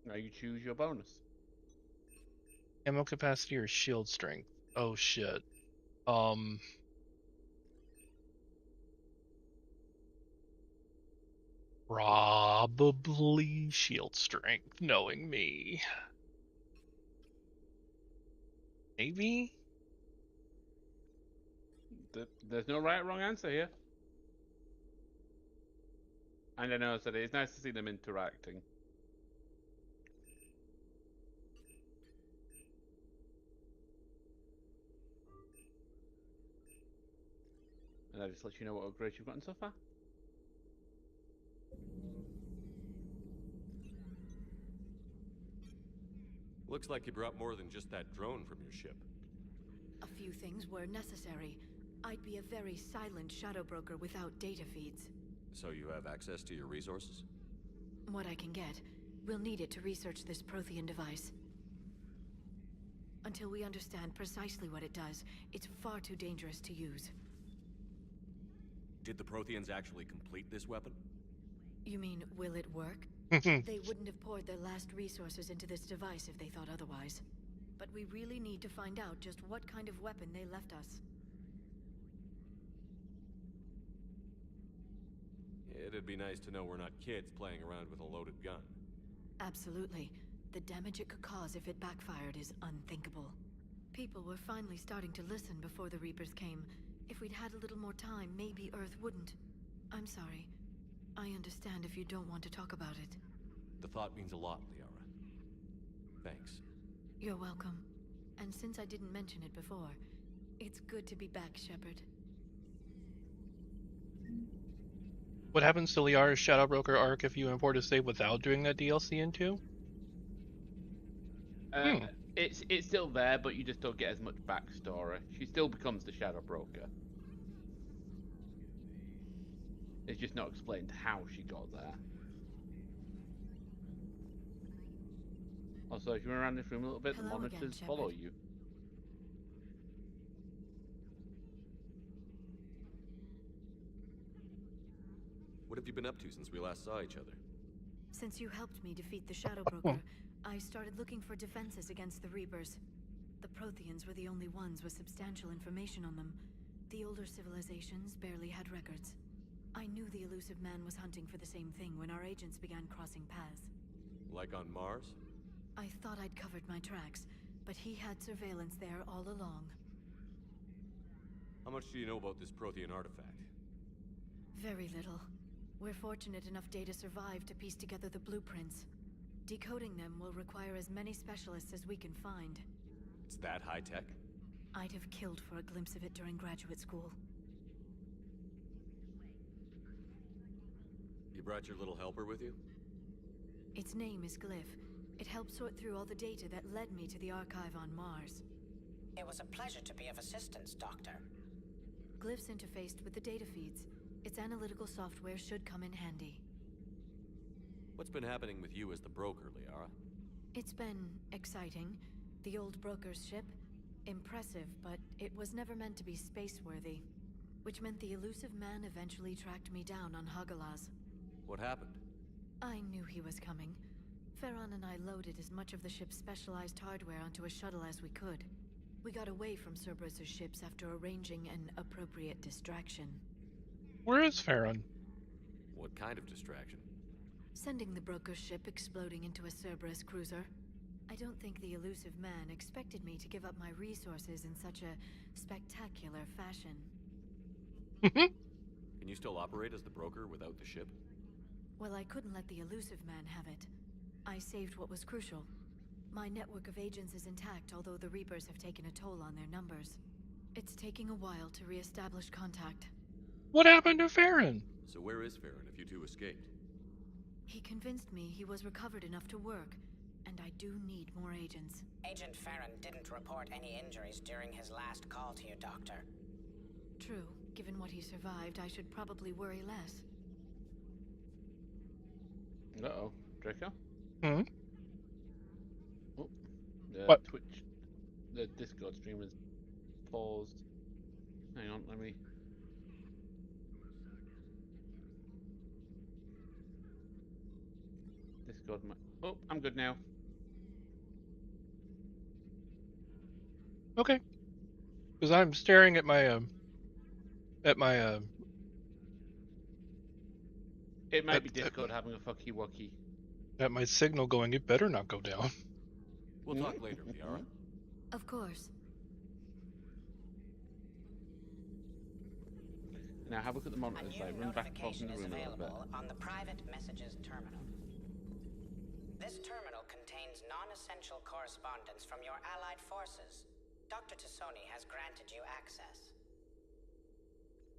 Now you choose your bonus. Ammo capacity or shield strength? Oh shit. Probably shield strength, knowing me. Maybe? There's no right or wrong answer here. And I know that it's nice to see them interacting. And I just let you know what upgrades you've gotten so far. Looks like you brought more than just that drone from your ship. A few things were necessary. I'd be a very silent shadow broker without data feeds. So you have access to your resources? What I can get. We'll need it to research this Prothean device. Until we understand precisely what it does, it's far too dangerous to use. Did the Protheans actually complete this weapon? You mean, will it work? They wouldn't have poured their last resources into this device if they thought otherwise. But we really need to find out just what kind of weapon they left us. It'd be nice to know we're not kids playing around with a loaded gun. Absolutely. The damage it could cause if it backfired is unthinkable. People were finally starting to listen before the Reapers came. If we'd had a little more time, maybe Earth wouldn't. I'm sorry. I understand if you don't want to talk about it. The thought means a lot, Liara. Thanks. You're welcome. And since I didn't mention it before, it's good to be back, Shepard. What happens to Liara's Shadow Broker arc if you import a save without doing that DLC into? It's still there, but you just don't get as much backstory. She still becomes the Shadow Broker. It's just not explained how she got there. Also, if you run around this room a little bit, the monitors follow you. What have you been up to since we last saw each other? Since you helped me defeat the Shadow Broker, I started looking for defenses against the Reapers. The Protheans were the only ones with substantial information on them. The older civilizations barely had records. I knew the elusive man was hunting for the same thing when our agents began crossing paths. Like on Mars? I thought I'd covered my tracks, but he had surveillance there all along. How much do you know about this Prothean artifact? Very little. We're fortunate enough Data survived to piece together the blueprints. Decoding them will require as many specialists as we can find. It's that high-tech? I'd have killed for a glimpse of it during graduate school. You brought your little helper with you? Its name is Glyph. It helped sort through all the data that led me to the archive on Mars. It was a pleasure to be of assistance, Doctor. Glyph's interfaced with the data feeds. Its analytical software should come in handy. What's been happening with you as the broker, Liara? It's been exciting. The old broker's ship? Impressive, but it was never meant to be space-worthy. Which meant the elusive man eventually tracked me down on Hagalaz. What happened? I knew he was coming. Farron and I loaded as much of the ship's specialized hardware onto a shuttle as we could. We got away from Cerberus' ships after arranging an appropriate distraction. Where is Farron? What kind of distraction? Sending the broker's ship exploding into a Cerberus cruiser. I don't think the elusive man expected me to give up my resources in such a spectacular fashion. Can you still operate as the broker without the ship? Well, I couldn't let the elusive man have it. I saved what was crucial. My network of agents is intact, although the Reapers have taken a toll on their numbers. It's taking a while to re-establish contact. What happened to Farron? So where is Farron if you two escaped? He convinced me he was recovered enough to work, and I do need more agents. Agent Farron didn't report any injuries during his last call to you, Doctor. True. Given what he survived, I should probably worry less. Uh-oh. Draco? Hmm? Oh, the What? Twitch, the Discord stream is paused. Hang on, let me... Discord might... Oh, I'm good now. Okay. Because I'm staring at my at my It might be Discord having a fucky-wucky. at my signal going. It better not go down. We'll talk later, Liara. Of course. Now have a look at the monitors. Like, run back and forth in the room a little bit. On the private messages terminal. This terminal contains non-essential correspondence from your allied forces. Dr. Tassoni has granted you access.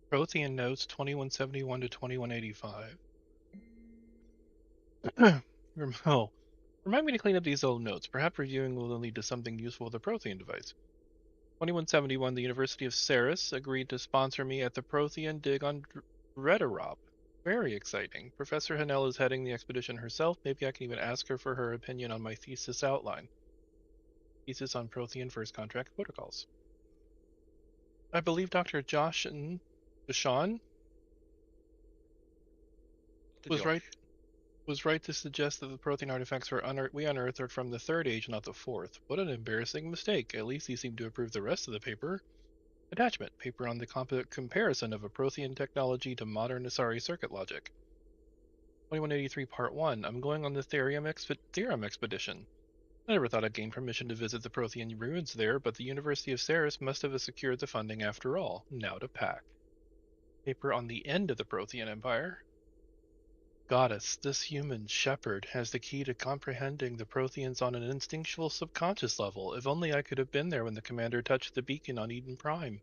Prothean notes 2171 to 2185. Oh, remind me to clean up these old notes. Perhaps reviewing will lead to something useful with the Prothean device. 2171, the University of Ceres agreed to sponsor me at the Prothean dig on Redarop. Very exciting. Professor Hanel is heading the expedition herself. Maybe I can even ask her for her opinion on my thesis outline. Thesis on Prothean First Contract Protocols. I believe Dr. Joshan was right to suggest that the Prothean artifacts we unearthed are from the third age, not the fourth. What an embarrassing mistake. At least he seemed to approve the rest of the paper. Attachment. Paper on the comparison of a Prothean technology to modern Asari circuit logic. 2183 Part 1. I'm going on the Theorem expedition. I never thought I'd gain permission to visit the Prothean ruins there, but the University of Ceres must have secured the funding after all. Now to pack. Paper on the end of the Prothean Empire. Goddess, this human, Shepard, has the key to comprehending the Protheans on an instinctual subconscious level. If only I could have been there when the commander touched the beacon on Eden Prime.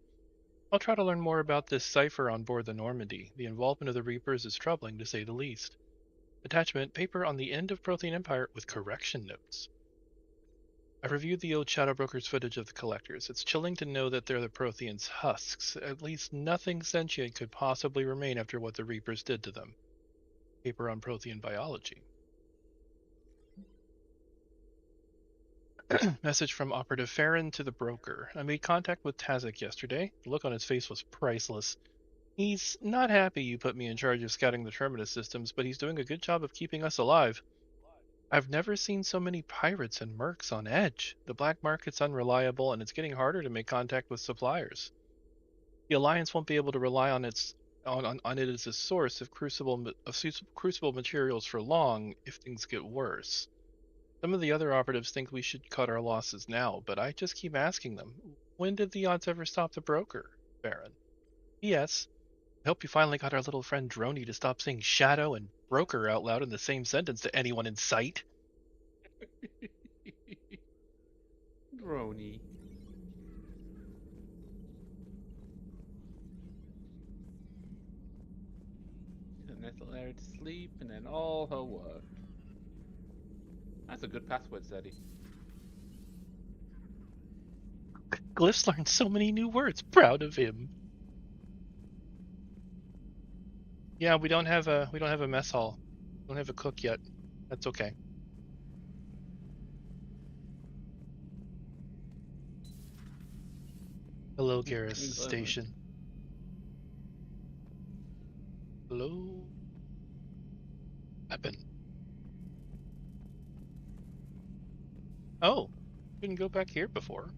I'll try to learn more about this cipher on board the Normandy. The involvement of the Reapers is troubling, to say the least. Attachment, paper on the end of Prothean Empire with correction notes. I've reviewed the old Shadow Broker's footage of the Collectors. It's chilling to know that they're the Protheans' husks. At least nothing sentient could possibly remain after what the Reapers did to them. Paper on Prothean biology. Message from Operative Farron to the broker. I made contact with Tazek yesterday. The look on his face was priceless. He's not happy you put me in charge of scouting the Terminus systems, but he's doing a good job of keeping us alive. I've never seen so many pirates and mercs on edge. The black market's unreliable, and it's getting harder to make contact with suppliers. The Alliance won't be able to rely on it as a source of crucible materials for long if things get worse. Some of the other operatives think we should cut our losses now, but I just keep asking them, when did the odds ever stop the broker, Baron? P.S. I hope you finally got our little friend Droney to stop saying shadow and broker out loud in the same sentence to anyone in sight. Droney. A nice little area to sleep, and then all her work. That's a good password, Zeddy. Glyph's learned so many new words. Proud of him. Yeah, we don't have a mess hall. We don't have a cook yet. That's okay. Hello, Garrus Station. Hello. Weapon. Oh, couldn't go back here before.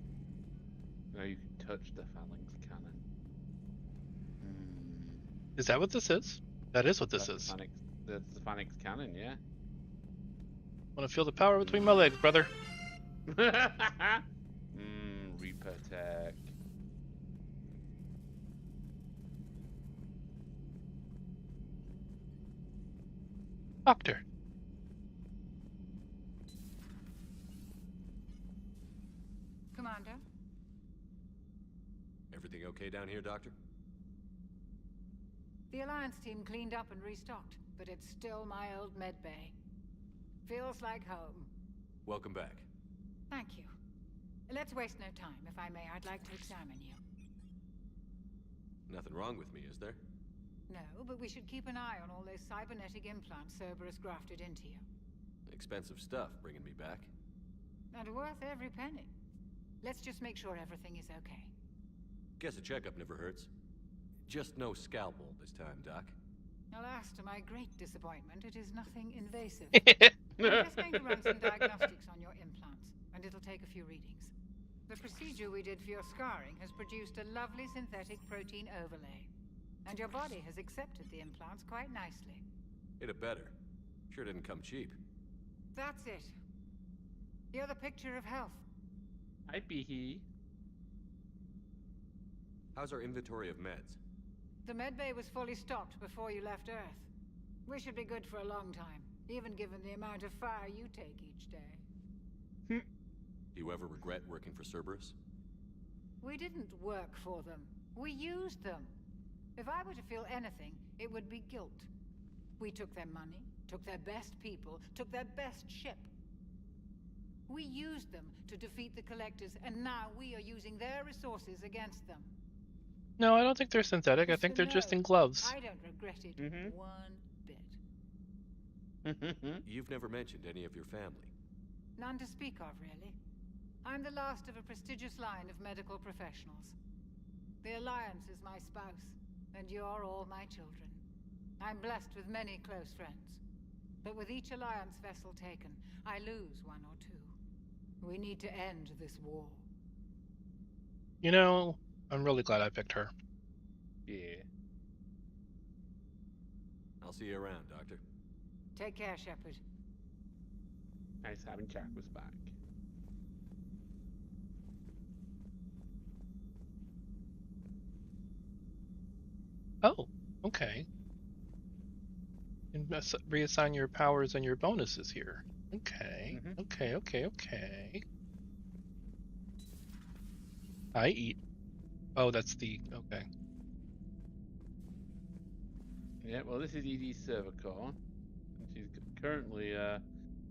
No, you can touch the phalanx cannon. Is that what this is? That is what this is. That's the phalanx cannon, yeah. Want to feel the power between my legs, brother? Reaper tech. Doctor. Commander? Everything okay down here, Doctor? The Alliance team cleaned up and restocked. but it's still my old medbay. Feels like home. Welcome back. Thank you. Let's waste no time. If I may, I'd like to examine you. Nothing wrong with me, is there? No, but we should keep an eye on all those cybernetic implants Cerberus grafted into you. Expensive stuff bringing me back. And worth every penny. Let's just make sure everything is okay. Guess a checkup never hurts. Just no scalpel this time, Doc. Alas, to my great disappointment, it is nothing invasive. I'm just going to run some diagnostics on your implants, and it'll take a few readings. The procedure we did for your scarring has produced a lovely synthetic protein overlay. And your body has accepted the implants quite nicely. Hit it better. Sure didn't come cheap. That's it. You're the picture of health. I'd be he. How's our inventory of meds? The medbay was fully stocked before you left Earth. We should be good for a long time, even given the amount of fire you take each day. Do you ever regret working for Cerberus? We didn't work for them. We used them. If I were to feel anything, it would be guilt. We took their money, took their best people, took their best ship. We used them to defeat the Collectors, and now we are using their resources against them. No, I don't think they're synthetic. I think they're just in gloves. I don't regret it one bit. You've never mentioned any of your family. None to speak of, really. I'm the last of a prestigious line of medical professionals. The Alliance is my spouse, and you're all my children. I'm blessed with many close friends. But with each Alliance vessel taken, I lose one or two. We need to end this war. You know, I'm really glad I picked her. Yeah. I'll see you around, Doctor. Take care, Shepard. Nice having Chakras back. Oh, okay. And reassign your powers and your bonuses here. Okay, okay. I eat. Oh, that's the... okay. Yeah, well, this is ED's server core. She's currently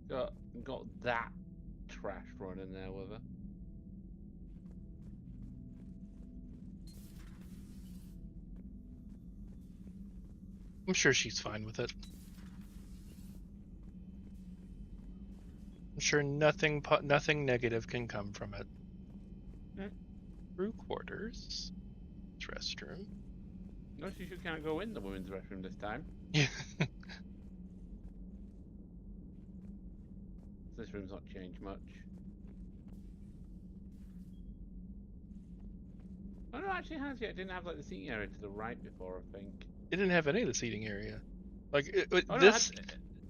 got that trash running there with her. I'm sure she's fine with it. I'm sure nothing negative can come from it. Crew quarters. Restroom. No, she can't go in the women's restroom this time. Yeah. This room's not changed much. Oh no, it actually has yet. It didn't have like the seating area to the right before, I think. It didn't have any of the seating area. Like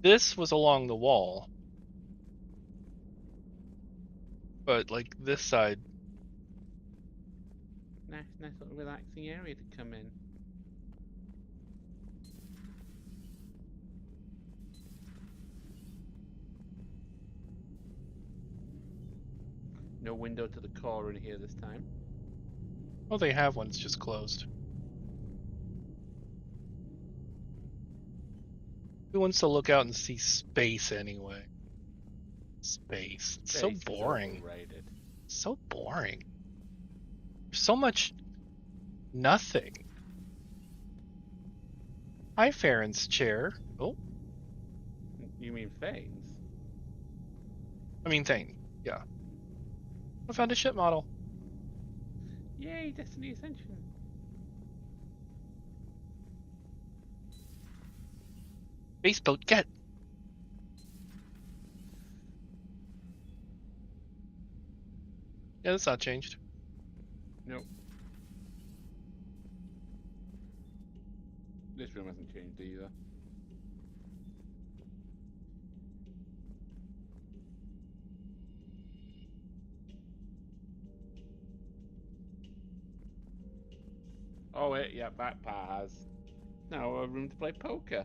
this was along the wall. But like this side. Nice little relaxing area to come in. No window to the core in here this time. Oh, they have one. It's just closed. Who wants to look out and see space anyway? Space. It's so boring. So boring. There's so much nothing. Hi, Farron's chair. Oh. You mean Thane's? I mean Thane. Yeah. I found a ship model. Yay, Destiny Ascension. Spaceboat, get! Yeah, that's not changed. Nope. This room hasn't changed either. Oh wait, yeah, back part has. Now a room to play poker.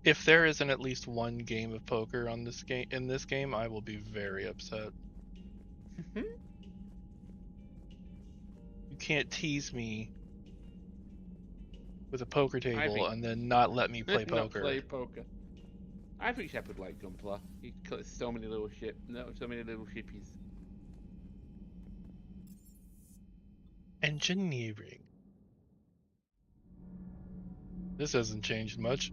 If there isn't at least one game of poker on this game I will be very upset. You can't tease me with a poker table think- and then not let me play Not poker. play poker. I think Shepard liked Gunpla. He collects so many little so many little shippies. Engineering. This hasn't changed much.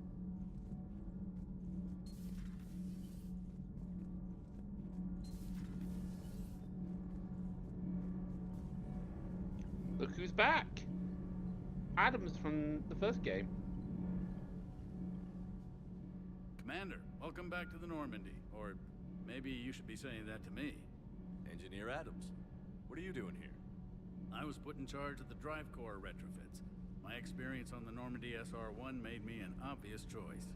Look who's back! Adams from the first game. Commander, welcome back to the Normandy. Or maybe you should be saying that to me. Engineer Adams, what are you doing here? I was put in charge of the drive core retrofits. My experience on the Normandy SR-1 made me an obvious choice.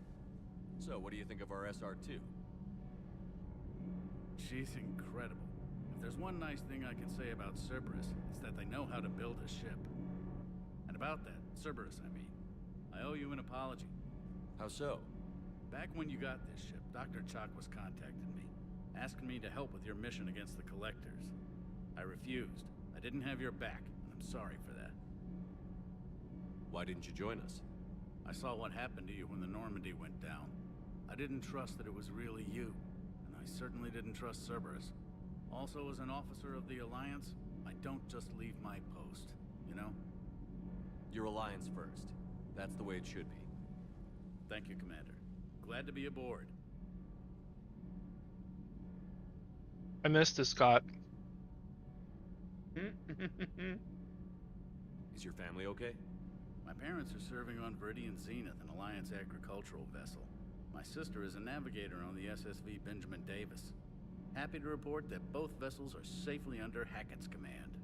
So, what do you think of our SR-2? She's incredible. If there's one nice thing I can say about Cerberus, it's that they know how to build a ship. And about that, Cerberus, I mean, I owe you an apology. How so? Back when you got this ship, Dr. Chalk was contacting me, asking me to help with your mission against the Collectors. I refused. I didn't have your back, and I'm sorry for that. Why didn't you join us? I saw what happened to you when the Normandy went down. I didn't trust that it was really you, and I certainly didn't trust Cerberus. Also, as an officer of the Alliance, I don't just leave my post, you know? Your Alliance first. That's the way it should be. Thank you, Commander. Glad to be aboard. I missed this, Scott. Is your family okay? My parents are serving on Viridian Zenith, an Alliance agricultural vessel. My sister is a navigator on the SSV Benjamin Davis. Happy to report that both vessels are safely under Hackett's command.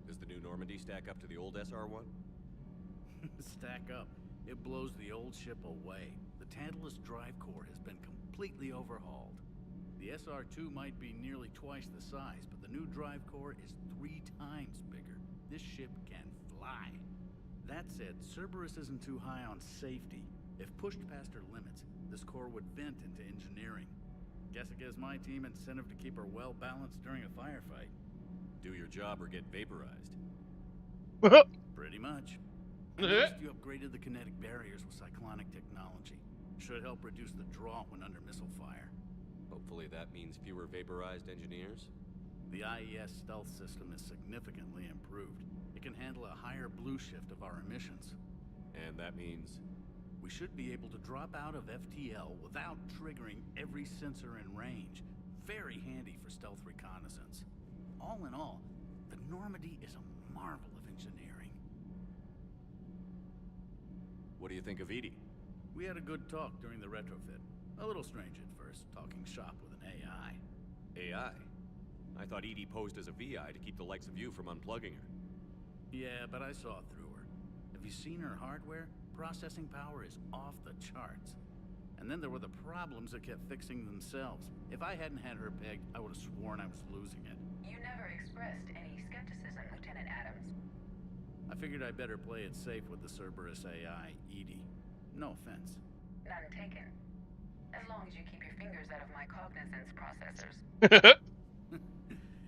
Does the new Normandy stack up to the old SR-1? Stack up. It blows the old ship away. The Tantalus drive core has been completely overhauled. The SR-2 might be nearly twice the size, but the new drive core is 3 times bigger. This ship can fly. That said, Cerberus isn't too high on safety. If pushed past her limits, this core would vent into engineering. Guess it gives my team incentive to keep her well balanced during a firefight. Do your job or get vaporized. Pretty much. I noticed you upgraded the kinetic barriers with cyclonic technology. Should help reduce the draw when under missile fire. Hopefully that means fewer vaporized engineers? The IES stealth system is significantly improved. It can handle a higher blue shift of our emissions. And that means? We should be able to drop out of FTL without triggering every sensor in range. Very handy for stealth reconnaissance. All in all, the Normandy is a marvel of engineering. What do you think of Edie? We had a good talk during the retrofit. A little strange at first, talking shop with an AI. AI? I thought Edie posed as a VI to keep the likes of you from unplugging her. Yeah, but I saw through her. Have you seen her hardware? Processing power is off the charts. And then there were the problems that kept fixing themselves. If I hadn't had her pegged, I would have sworn I was losing it. You never expressed any skepticism, Lieutenant Adams. I figured I'd better play it safe with the Cerberus AI, Edie. No offense. None taken. As long as you keep your fingers out of my cognizance processors.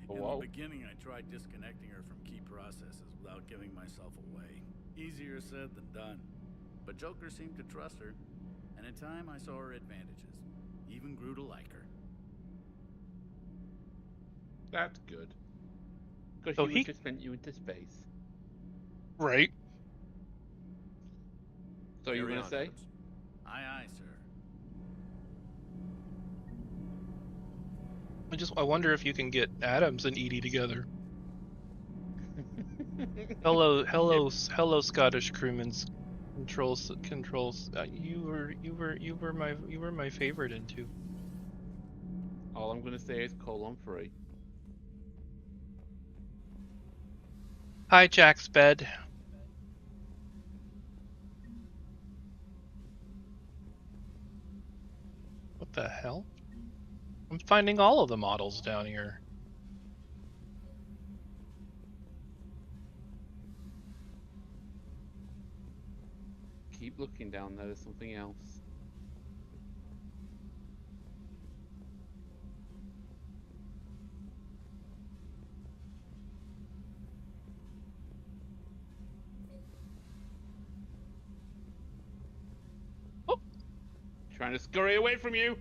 In the beginning, I tried disconnecting her from key processes without giving myself away. Easier said than done. But Joker seemed to trust her, and in time I saw her advantages. Even grew to like her. That's good. Because So she would just send you into space. Right. So you were going to say? Aye, aye, sir. I wonder if you can get Adams and Edie together. hello, Scottish crewmen's controls. You were my favorite in 2. All I'm going to say is colon 3. Hi, Jack's bed. What the hell? I'm finding all of the models down here. Keep looking down there, there's something else. Trying to scurry away from you.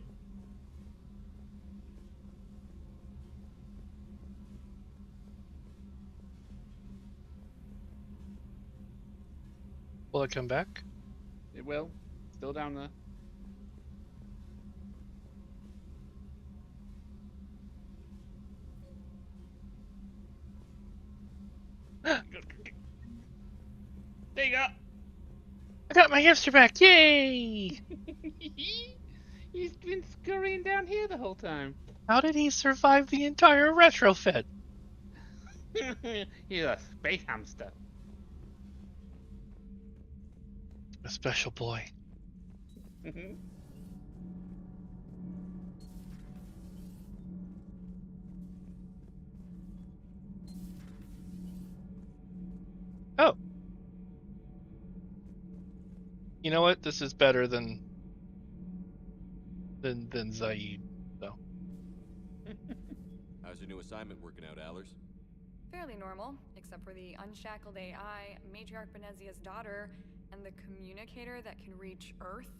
Will it come back? It will. Still down there. There you go. I got my hamster back! Yay! He's been scurrying down here the whole time. How did he survive the entire retrofit? He's a space hamster. A special boy. Oh. You know what? This is better than Zaid, though. How's your new assignment working out, Allers? Fairly normal, except for the unshackled AI, Matriarch Benezia's daughter, and the communicator that can reach Earth.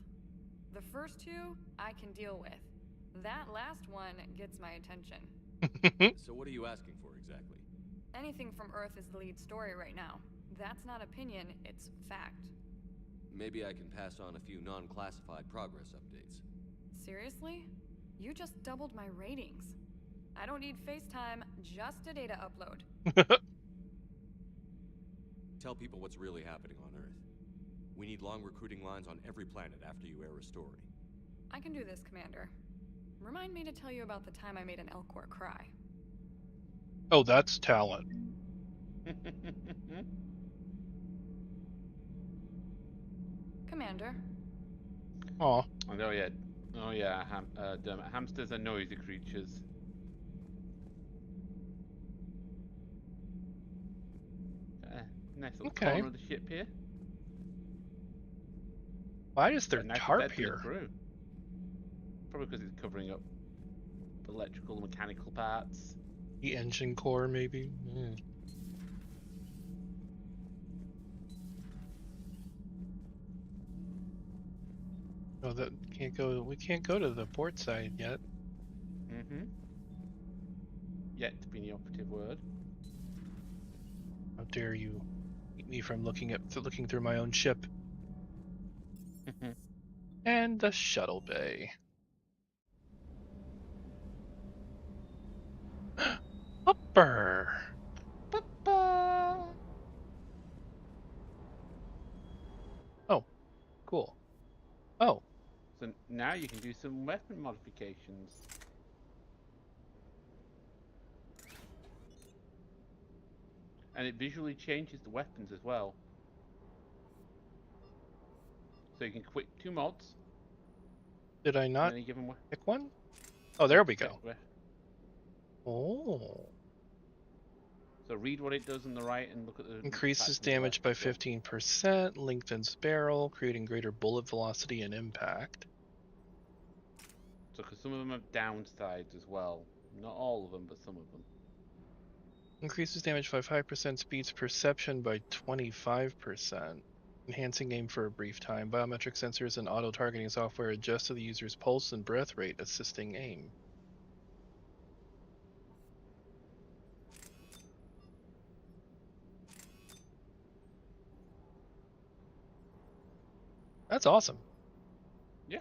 The first two, I can deal with. That last one gets my attention. So what are you asking for exactly? Anything from Earth is the lead story right now. That's not opinion, it's fact. Maybe I can pass on a few non-classified progress updates. Seriously? You just doubled my ratings. I don't need FaceTime, just a data upload. Tell people what's really happening on Earth. We need long recruiting lines on every planet after you air a story. I can do this, Commander. Remind me to tell you about the time I made an Elcor cry. Oh, that's talent. Commander. Aw. Oh yeah. Oh yeah. Hamsters are noisy creatures. Nice little corner of the ship here. Why is there nice tarp here? Probably because it's covering up electrical and mechanical parts. The engine core, maybe? Mm. Oh, that can't go. We can't go to the port side yet. Mm-hmm. Yet to be the operative word. How dare you keep me from looking through my own ship? And the shuttle bay. Upper. Oh, cool. Oh. So now you can do some weapon modifications. And it visually changes the weapons as well. So you can quit 2 mods. Did I not pick one? Oh, there we go. Oh. So read what it does on the right and look at the... Increases damage by 15%, lengthens barrel, creating greater bullet velocity and impact. So, because some of them have downsides as well. Not all of them, but some of them. Increases damage by 5%, speeds perception by 25%. Enhancing aim for a brief time. Biometric sensors and auto-targeting software adjust to the user's pulse and breath rate, assisting aim. That's awesome. Yeah.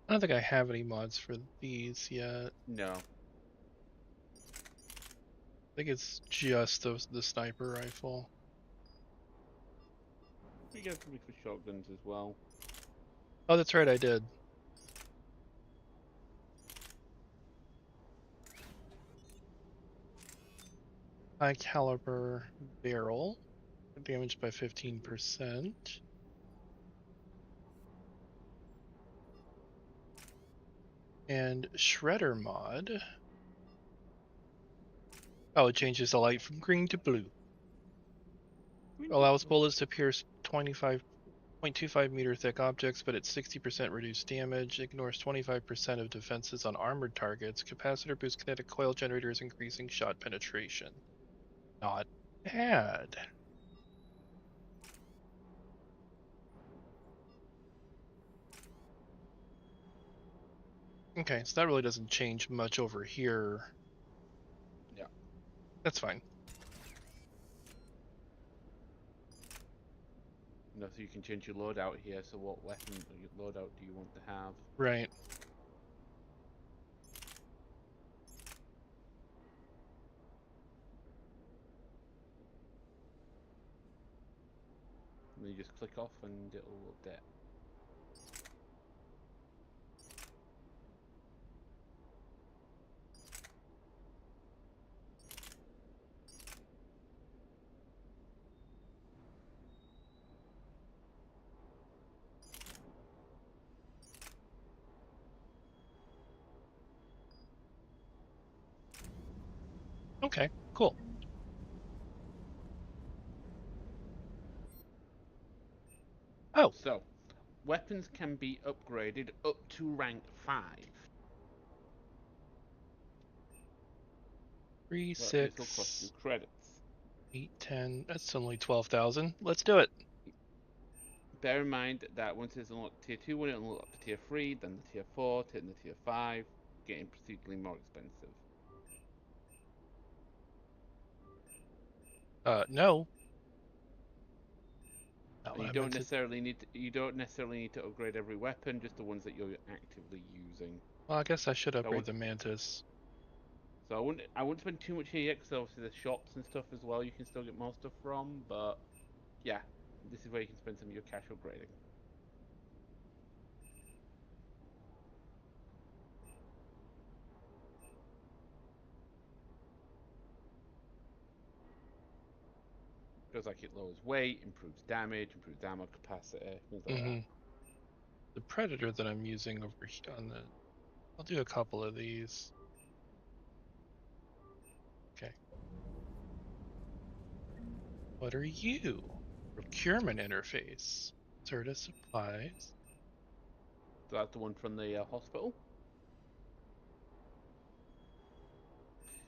I don't think I have any mods for these yet. No. I think it's just the sniper rifle. We get something for shotguns as well. Oh, that's right, I did. High caliber barrel, damaged by 15%. And shredder mod. Oh, it changes the light from green to blue. Allows bullets to pierce 25 0.25 meter thick objects, but it's 60% reduced damage. Ignores 25% of defenses on armored targets. Capacitor boosts kinetic coil generators, increasing shot penetration. Not bad. Okay, so that really doesn't change much over here. Yeah. That's fine. So you can change your loadout here. So what weapon or loadout do you want to have? Right. And then you just click off and it'll update. Okay, cool. Oh. So, weapons can be upgraded up to rank 5. 3, But 6, this will cost you credits. 8, 10. That's only 12,000. Let's do it. Bear in mind that once it's unlocked tier 2, when it unlocks to tier 3, then the tier 4, then the tier 5, getting procedurally more expensive. No. You don't necessarily need to upgrade every weapon, just the ones that you're actively using. Well, I guess I should upgrade the Mantis. So I wouldn't spend too much here yet, because obviously there's shops and stuff as well you can still get more stuff from, but yeah, this is where you can spend some of your cash upgrading. Feels like it lowers weight, improves damage, improves ammo capacity, things like that. The Predator that I'm using over here on the... I'll do a couple of these. Okay. What are you? Procurement interface. Serta supplies. So that's the one from the hospital.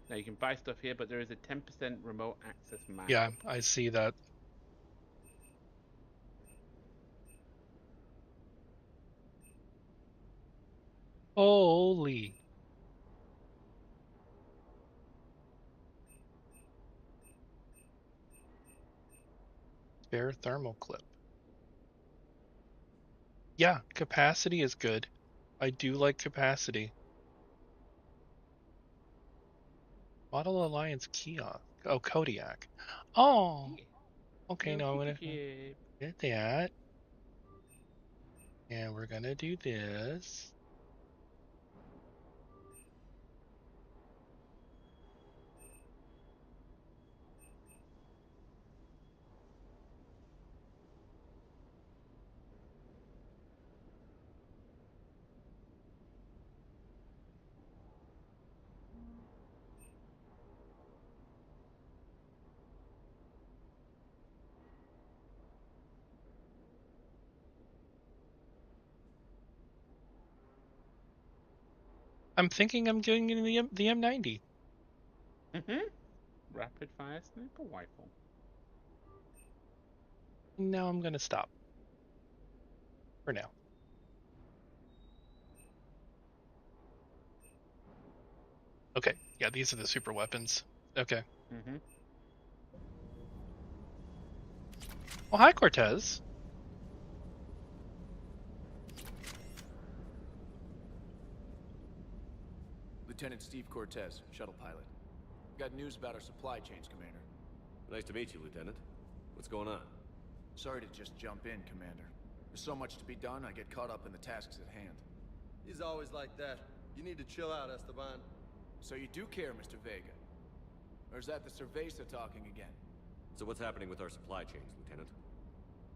Now you can buy stuff here, but there is a 10% remote access map. Yeah, I see that. Holy. Spare thermal clip. Yeah, capacity is good. I do like capacity. Model Alliance kiosk. Oh, Kodiak. Oh. Okay, now I'm gonna get that. And we're gonna do this. I'm thinking I'm getting in the M90. Rapid fire sniper rifle. Now I'm gonna stop. For now. Okay, yeah, these are the super weapons. Okay. Well, hi, Cortez. Lieutenant Steve Cortez, shuttle pilot. Got news about our supply chains, Commander. Nice to meet you, Lieutenant. What's going on? Sorry to just jump in, Commander. There's so much to be done, I get caught up in the tasks at hand. He's always like that. You need to chill out, Esteban. So you do care, Mr. Vega? Or is that the Cerveza talking again? So what's happening with our supply chains, Lieutenant?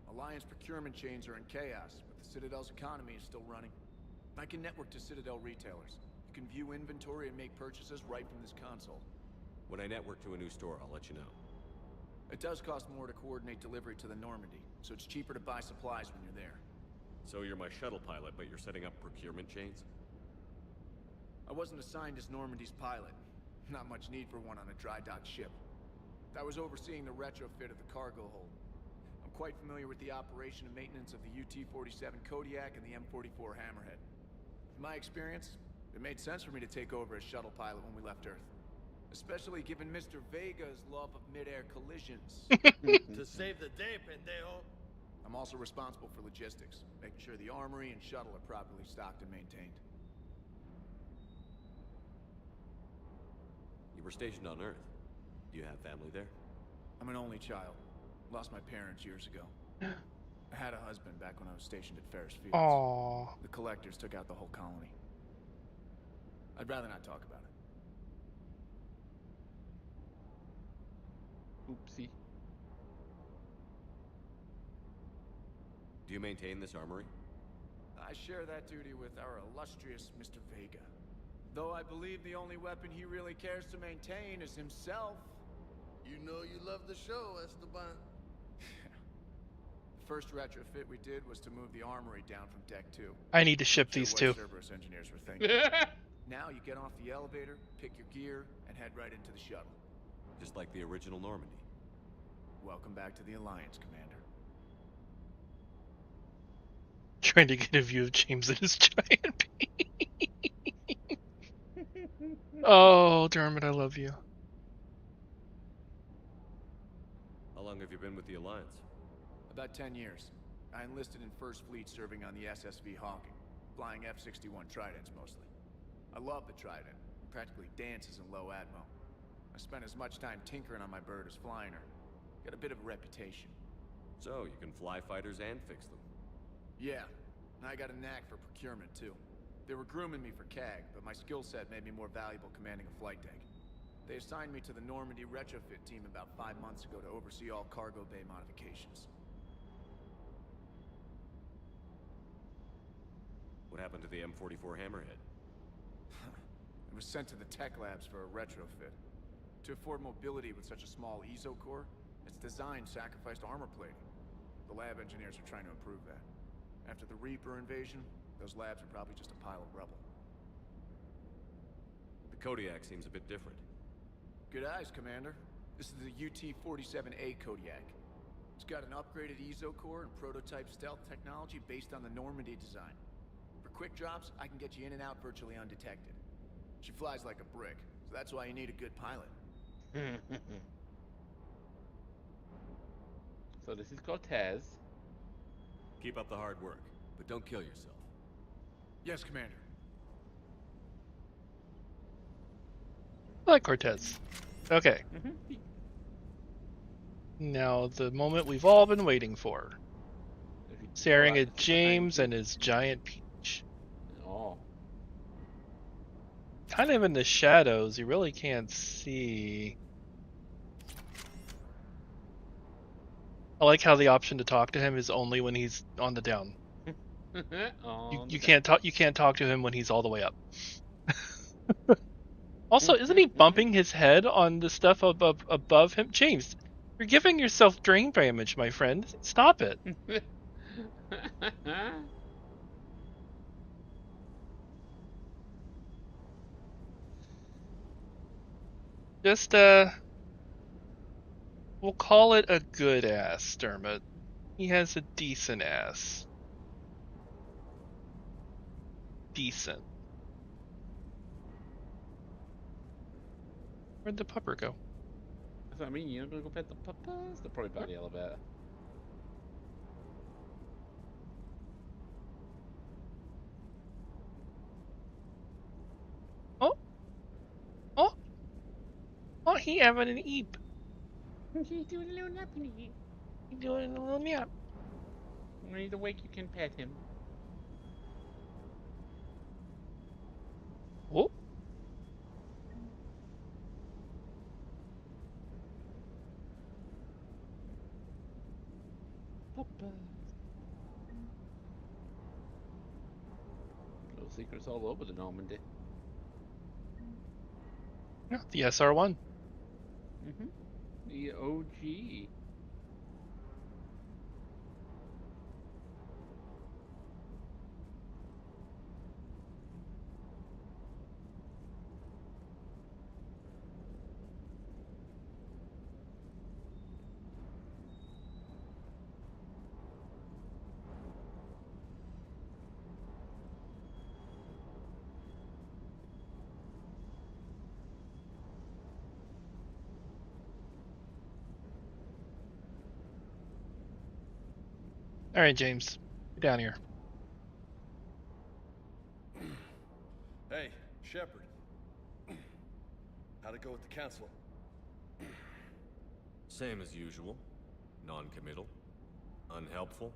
Alliance procurement chains are in chaos, but the Citadel's economy is still running. I can network to Citadel retailers. You can view inventory and make purchases right from this console. When I network to a new store, I'll let you know. It does cost more to coordinate delivery to the Normandy, so it's cheaper to buy supplies when you're there. So you're my shuttle pilot, but you're setting up procurement chains? I wasn't assigned as Normandy's pilot. Not much need for one on a dry dock ship. I was overseeing the retrofit of the cargo hold. I'm quite familiar with the operation and maintenance of the UT-47 Kodiak and the M44 Hammerhead. In my experience, it made sense for me to take over as shuttle pilot when we left Earth. Especially given Mr. Vega's love of mid-air collisions. To save the day, pendejo. I'm also responsible for logistics, making sure the armory and shuttle are properly stocked and maintained. You were stationed on Earth. Do you have family there? I'm an only child. Lost my parents years ago. I had a husband back when I was stationed at Ferris Fields. Aww. The collectors took out the whole colony. I'd rather not talk about it. Oopsie. Do you maintain this armory? I share that duty with our illustrious Mr. Vega. Though I believe the only weapon he really cares to maintain is himself. You know you love the show, Esteban. The first retrofit we did was to move the armory down from Deck 2. I need to ship these two. Cerberus engineers were thinking. Now you get off the elevator, pick your gear, and head right into the shuttle. Just like the original Normandy. Welcome back to the Alliance, Commander. Trying to get a view of James and his giant pee. Oh, Dermot, I love you. How long have you been with the Alliance? About 10 years. I enlisted in First Fleet serving on the SSV Hawking, flying F-61 Tridents mostly. I love the Trident. Practically dances in low atmo. I spent as much time tinkering on my bird as flying her. Got a bit of a reputation. So, you can fly fighters and fix them. Yeah, and I got a knack for procurement too. They were grooming me for CAG, but my skill set made me more valuable commanding a flight deck. They assigned me to the Normandy retrofit team about 5 months ago to oversee all cargo bay modifications. What happened to the M44 Hammerhead? It was sent to the tech labs for a retrofit. To afford mobility with such a small ESO core, its design sacrificed armor plating. The lab engineers are trying to improve that. After the Reaper invasion, those labs are probably just a pile of rubble. The Kodiak seems a bit different. Good eyes, Commander. This is the UT-47A Kodiak. It's got an upgraded ESO core and prototype stealth technology based on the Normandy design. For quick drops, I can get you in and out virtually undetected. She flies like a brick, so that's why you need a good pilot. So this is Cortez. Keep up the hard work, but don't kill yourself. Yes, Commander. I like Cortez. Okay. Now, the moment we've all been waiting for. Staring at James and his giant peach. Oh. Kind of in the shadows, you really can't see. I like how the option to talk to him is only when he's on the down. You can't talk to him when he's all the way up. Also, isn't he bumping his head on the stuff above him? James, you're giving yourself brain damage, my friend. Stop it. Just, we'll call it a good ass, Dermot. He has a decent ass. Decent. Where'd the pupper go? That's what I mean, you're not gonna go pet the puppers? They're probably by the elevator. Oh! Oh! Oh, he having an eep. He's doing a little nappy. He's doing a little nap. When he's awake, you can pet him. Oh! Little secrets all over the Normandy. Yeah, the SR1. The OG. All right, James, get down here. Hey, Shepard. How'd it go with the council? Same as usual. Non-committal. Unhelpful.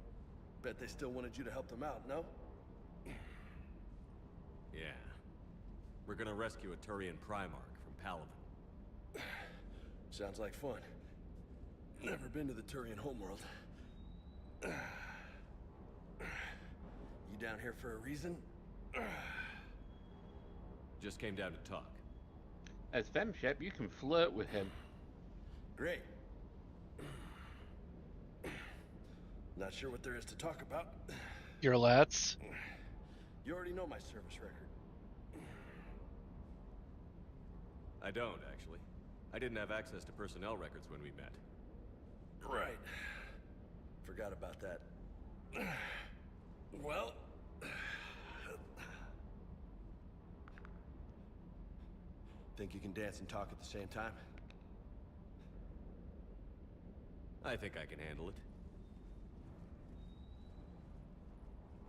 Bet they still wanted you to help them out, no? Yeah. We're gonna rescue a Turian Primarch from Palaven. Sounds like fun. Never been to the Turian homeworld. You down here for a reason? Just came down to talk. As FemShep, you can flirt with him. Great. Not sure what there is to talk about. Your lats. You already know my service record. I don't, actually. I didn't have access to personnel records when we met. Right. Forgot about that. Well... Think you can dance and talk at the same time? I think I can handle it.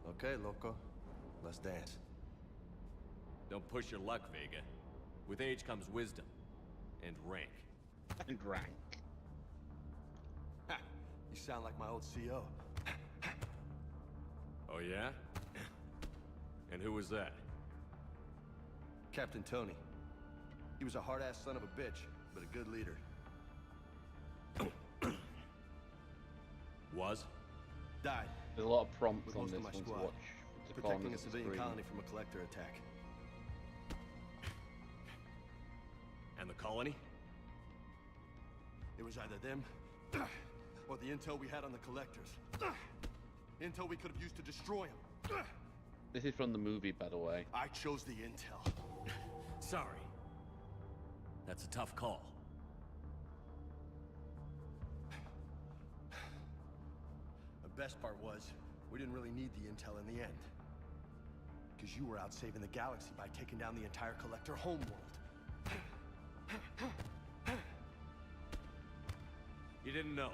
Okay, loco. Let's dance. Don't push your luck, Vega. With age comes wisdom. And rank. And rank. Ha! You sound like my old CO. Oh yeah? And who was that? Captain Tony. He was a hard-ass son of a bitch, but a good leader. Was? Died. There's a lot of prompts with on most this of my one squad. to watch. Protecting a civilian colony from a collector attack. And the colony? It was either them, or the intel we had on the collectors. Intel we could have used to destroy them. This is from the movie, by the way. I chose the intel. Sorry. That's a tough call. The best part was, we didn't really need the intel in the end. Because you were out saving the galaxy by taking down the entire collector homeworld. You didn't know.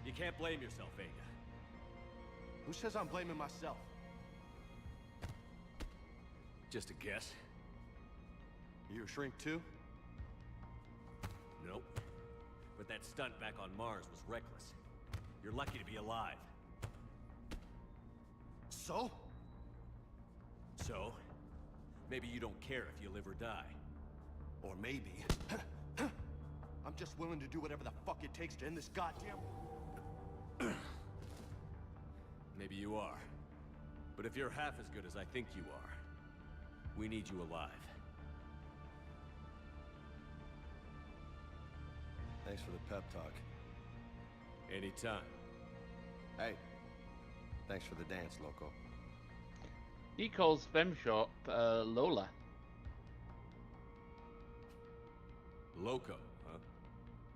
You can't blame yourself, Vega. Who says I'm blaming myself? Just a guess. You a shrink too? Nope. But that stunt back on Mars was reckless. You're lucky to be alive. So? So? Maybe you don't care if you live or die. Or maybe... I'm just willing to do whatever the fuck it takes to end this goddamn... Maybe you are. But if you're half as good as I think you are, we need you alive. Thanks for the pep talk. Anytime. Hey, thanks for the dance, loco. He calls FemShop Lola. Loco, huh?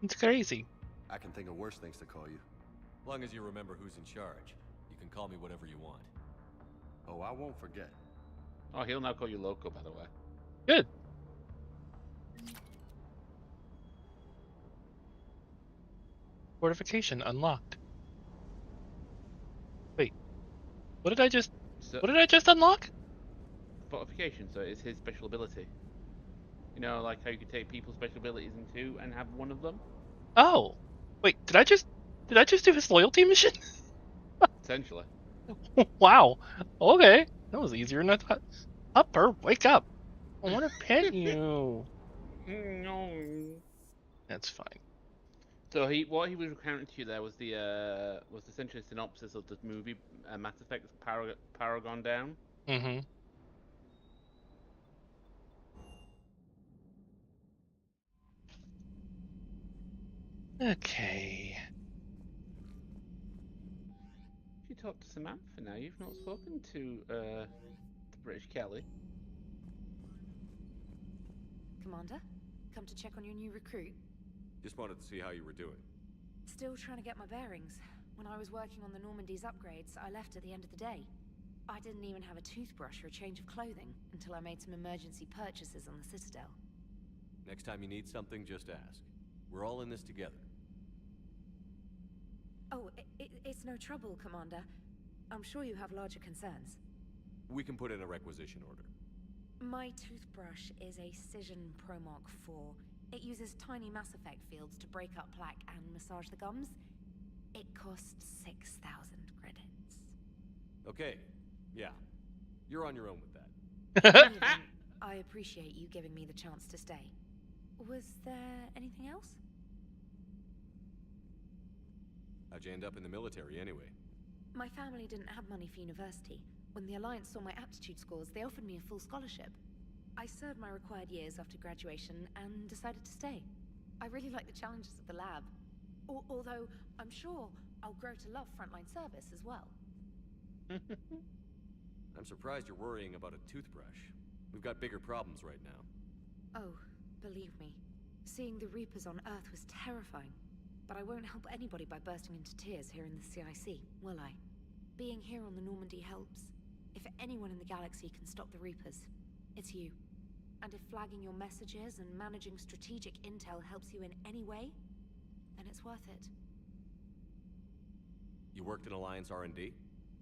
It's crazy. I can think of worse things to call you. As long as you remember who's in charge, you can call me whatever you want. Oh, I won't forget. Oh, he'll now call you Loco, by the way. Good. Fortification unlocked. Wait. What did I just unlock? Fortification, so it's his special ability. You know, like how you could take people's special abilities in two and have one of them? Oh. Wait, did I just do his loyalty mission? Essentially. Wow. Okay. That was easier than I thought. Upper, wake up. I want to pet you. No. That's fine. So what he was recounting to you there was was essentially a synopsis of the movie Mass Effect Paragon Down. Mm-hmm. Okay. You talk to Samantha now. You've not spoken to the British Kelly. Commander, come to check on your new recruit. Just wanted to see how you were doing. Still trying to get my bearings. When I was working on the Normandy's upgrades, I left at the end of the day. I didn't even have a toothbrush or a change of clothing until I made some emergency purchases on the Citadel. Next time you need something, just ask. We're all in this together. Oh, It's no trouble, Commander. I'm sure you have larger concerns. We can put in a requisition order. My toothbrush is a Cision Pro Mark IV. It uses tiny Mass Effect fields to break up plaque and massage the gums. It costs 6,000 credits. Okay, yeah. You're on your own with that. I appreciate you giving me the chance to stay. Was there anything else? How'd you end up in the military anyway? My family didn't have money for university. When the Alliance saw my aptitude scores, they offered me a full scholarship. I served my required years after graduation and decided to stay. I really like the challenges of the lab. Although, I'm sure I'll grow to love frontline service as well. I'm surprised you're worrying about a toothbrush. We've got bigger problems right now. Oh, believe me, seeing the Reapers on Earth was terrifying. But I won't help anybody by bursting into tears here in the CIC, will I? Being here on the Normandy helps. If anyone in the galaxy can stop the Reapers, it's you. And if flagging your messages and managing strategic intel helps you in any way, then it's worth it. You worked in Alliance R&D?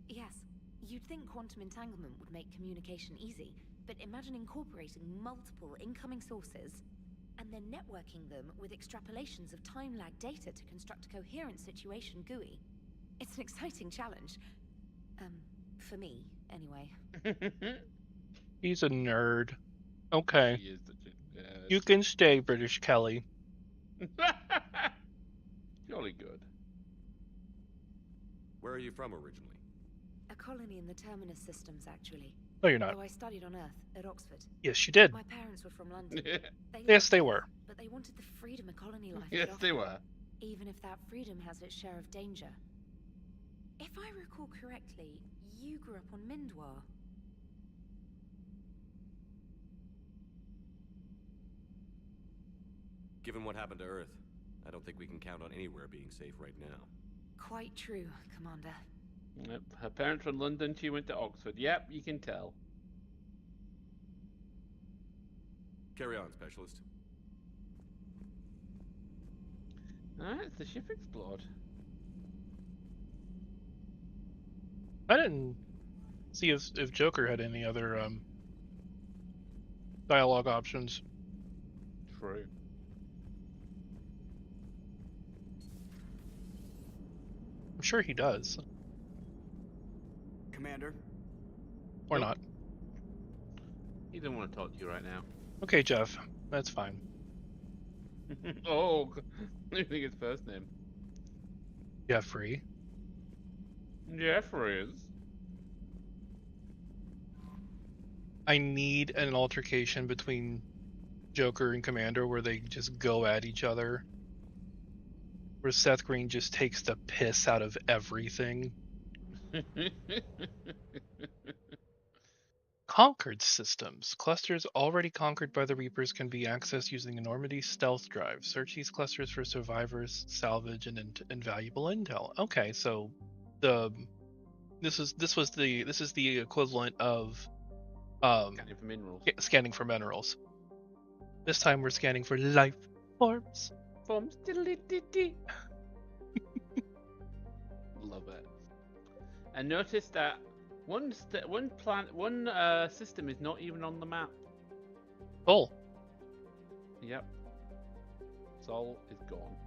Yes. You'd think quantum entanglement would make communication easy, but imagine incorporating multiple incoming sources and then networking them with extrapolations of time-lag data to construct a coherent situation GUI. It's an exciting challenge. For me, anyway. He's a nerd. Okay. He is such a nerd. You can stay, British Kelly. Jolly good. Where are you from originally? A colony in the Terminus systems, actually. No, you're not. Though I studied on Earth, at Oxford. Yes, you did. My parents were from London. Yes, they were. But they wanted the freedom a colony life Yes, could they offer, were. even if that freedom has its share of danger. If I recall correctly, you grew up on Mindwar. Given what happened to Earth, I don't think we can count on anywhere being safe right now. Quite true, Commander. Yep. Her parents from London, she went to Oxford. Yep, you can tell. Carry on, Specialist. Alright, the ship explored. I didn't see if Joker had any other dialogue options. True. I'm sure he does. Commander? Or not. He doesn't want to talk to you right now. Okay, Jeff. That's fine. Oh, I think his first name. Jeffrey. Jeffries. I need an altercation between Joker and Commander where they just go at each other. Where Seth Green just takes the piss out of everything. Conquered systems. Clusters already conquered by the Reapers can be accessed using a Normandy stealth drive. Search these clusters for survivors, salvage, and invaluable intel. Okay, so this is the equivalent of Scanning for minerals. Scanning for minerals. This time we're scanning for life forms. Forms. Love it. And notice that one system is not even on the map. Oh. Yep. Sol is gone.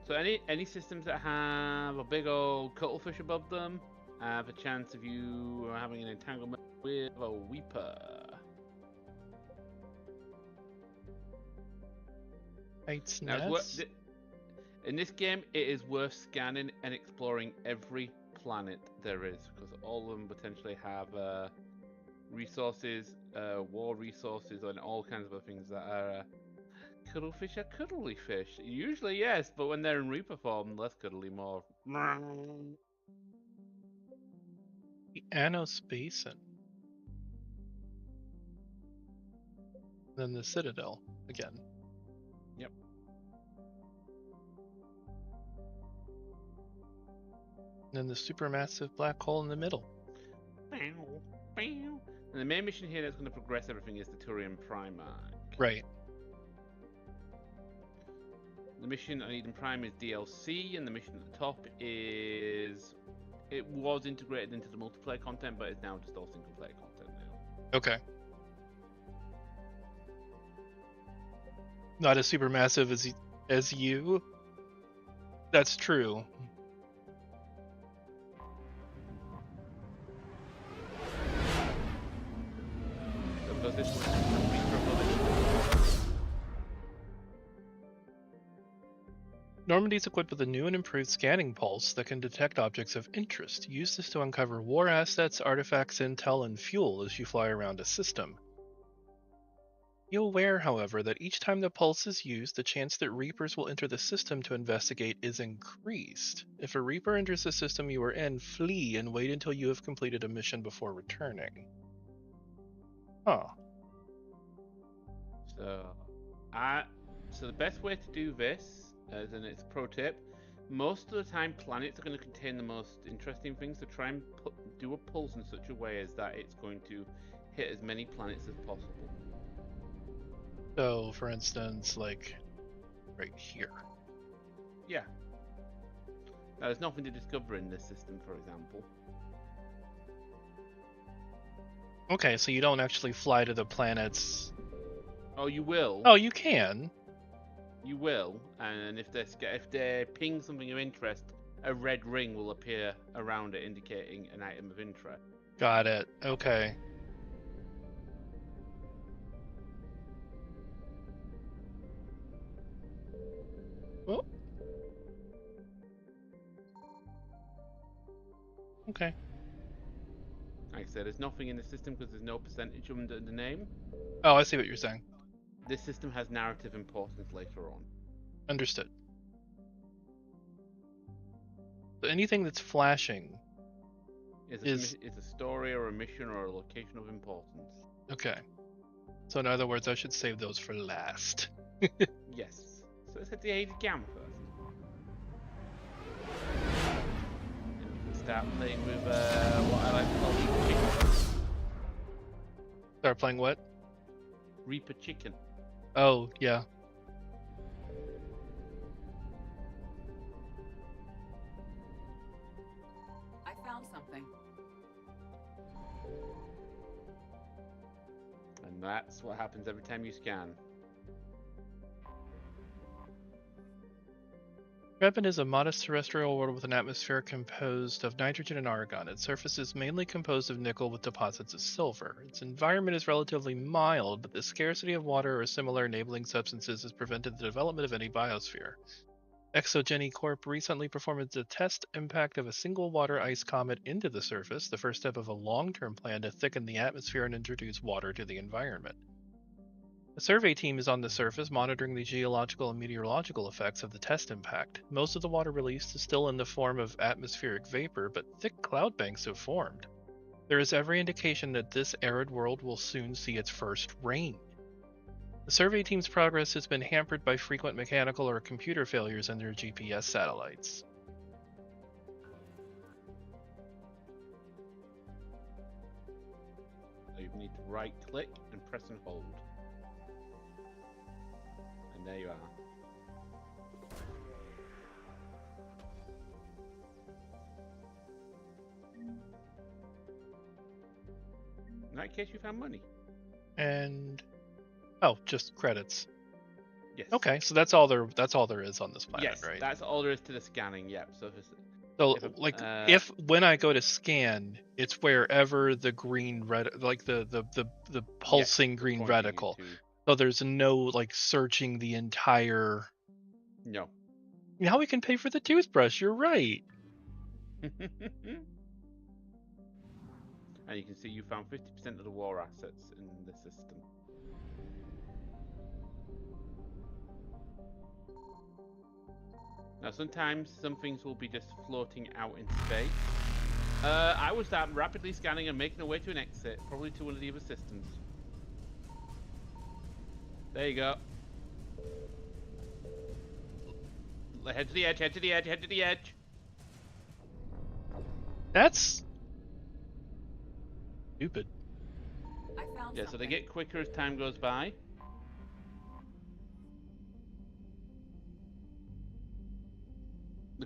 So any systems that have a big old cuttlefish above them have a chance of you having an entanglement with a Weeper. Heights Now, Nest? in this game, it is worth scanning and exploring every planet there is, because all of them potentially have resources, war resources, and all kinds of other things that are cuttlefish are cuddly fish. Usually, yes, but when they're in Reaper form, less cuddly, more. The Anos Basin. Then the Citadel again. Yep. And then the supermassive black hole in the middle. And the main mission here that's going to progress everything is the Turian Primarch. Right. The mission on Eden Prime is DLC, and the mission at the top is... It was integrated into the multiplayer content, but it's now just all single player content now. Okay. Not as supermassive as you. That's true. So does this one? Normandy is equipped with a new and improved scanning pulse that can detect objects of interest. Use this to uncover war assets, artifacts, intel, and fuel as you fly around a system. Be aware, however, that each time the pulse is used, the chance that Reapers will enter the system to investigate is increased. If a Reaper enters the system you are in, flee and wait until you have completed a mission before returning. Huh. So the best way to do this, and it's a pro tip, most of the time planets are going to contain the most interesting things, so try and do a pulse in such a way as that it's going to hit as many planets as possible. So, for instance, like right here. Yeah. Now, there's nothing to discover in this system, for example. Okay, so you don't actually fly to the planets. Oh, you will. Oh, you can. You will, and if they ping something of interest, a red ring will appear around it, indicating an item of interest. Got it. Okay. Oh. Okay. Like I said, there's nothing in the system because there's no percentage under the name. Oh, I see what you're saying. This system has narrative importance later on. Understood. So anything that's flashing is a story or a mission or a location of importance. Okay. So in other words, I should save those for last. Yes. So let's hit the Age of Gamma first. And we can start playing with what I like to call Reaper Chicken. Start playing what? Reaper Chicken. Oh, yeah. I found something. And that's what happens every time you scan. Revan is a modest terrestrial world with an atmosphere composed of nitrogen and argon. Its surface is mainly composed of nickel with deposits of silver. Its environment is relatively mild, but the scarcity of water or similar enabling substances has prevented the development of any biosphere. Exogeny Corp recently performed a test impact of a single water ice comet into the surface, the first step of a long-term plan to thicken the atmosphere and introduce water to the environment. A survey team is on the surface monitoring the geological and meteorological effects of the test impact. Most of the water released is still in the form of atmospheric vapor, but thick cloud banks have formed. There is every indication that this arid world will soon see its first rain. The survey team's progress has been hampered by frequent mechanical or computer failures in their GPS satellites. So you need to right-click and press and hold. And there you are. In that case, you found money. And oh, just credits. Yes. Okay, so that's all there is on this planet, Yes, right? that's all there is to the scanning. Yep. So if when I go to scan, it's wherever the green red, like the pulsing green reticle. So there's no like searching the entire. No. Now we can pay for the toothbrush. You're right. And you can see you found 50% of the war assets in the system. Now sometimes some things will be just floating out in space. I will start rapidly scanning and making a way to an exit, probably to one of the other systems. There you go. Head to the edge, head to the edge, head to the edge. That's stupid. I found so they get quicker as time goes by.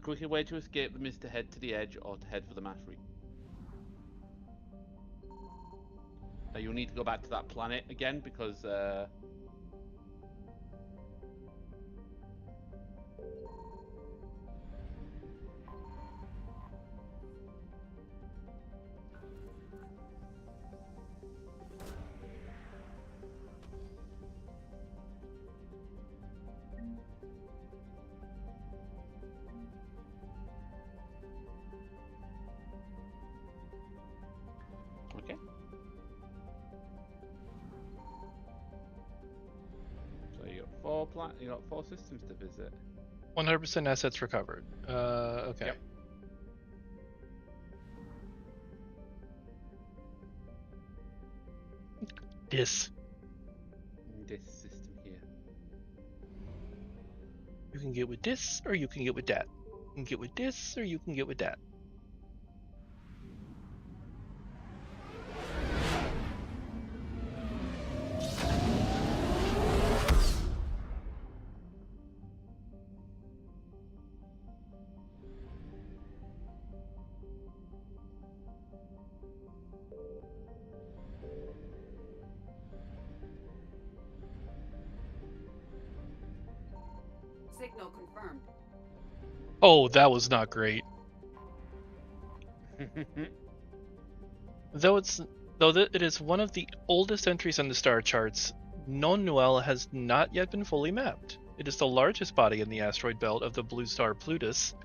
quicker way to escape them is to head to the edge or to head for the mass reap. Now you'll need to go back to that planet again because okay. So you got four systems to visit. 100% assets recovered. Okay. Yep. This system here. You can get with this, or you can get with that. You can get with this, or you can get with that. Signal confirmed. Oh, that was not great. Though it is one of the oldest entries on the star charts, Non-Noel has not yet been fully mapped. It is the largest body in the asteroid belt of the blue star Plutus,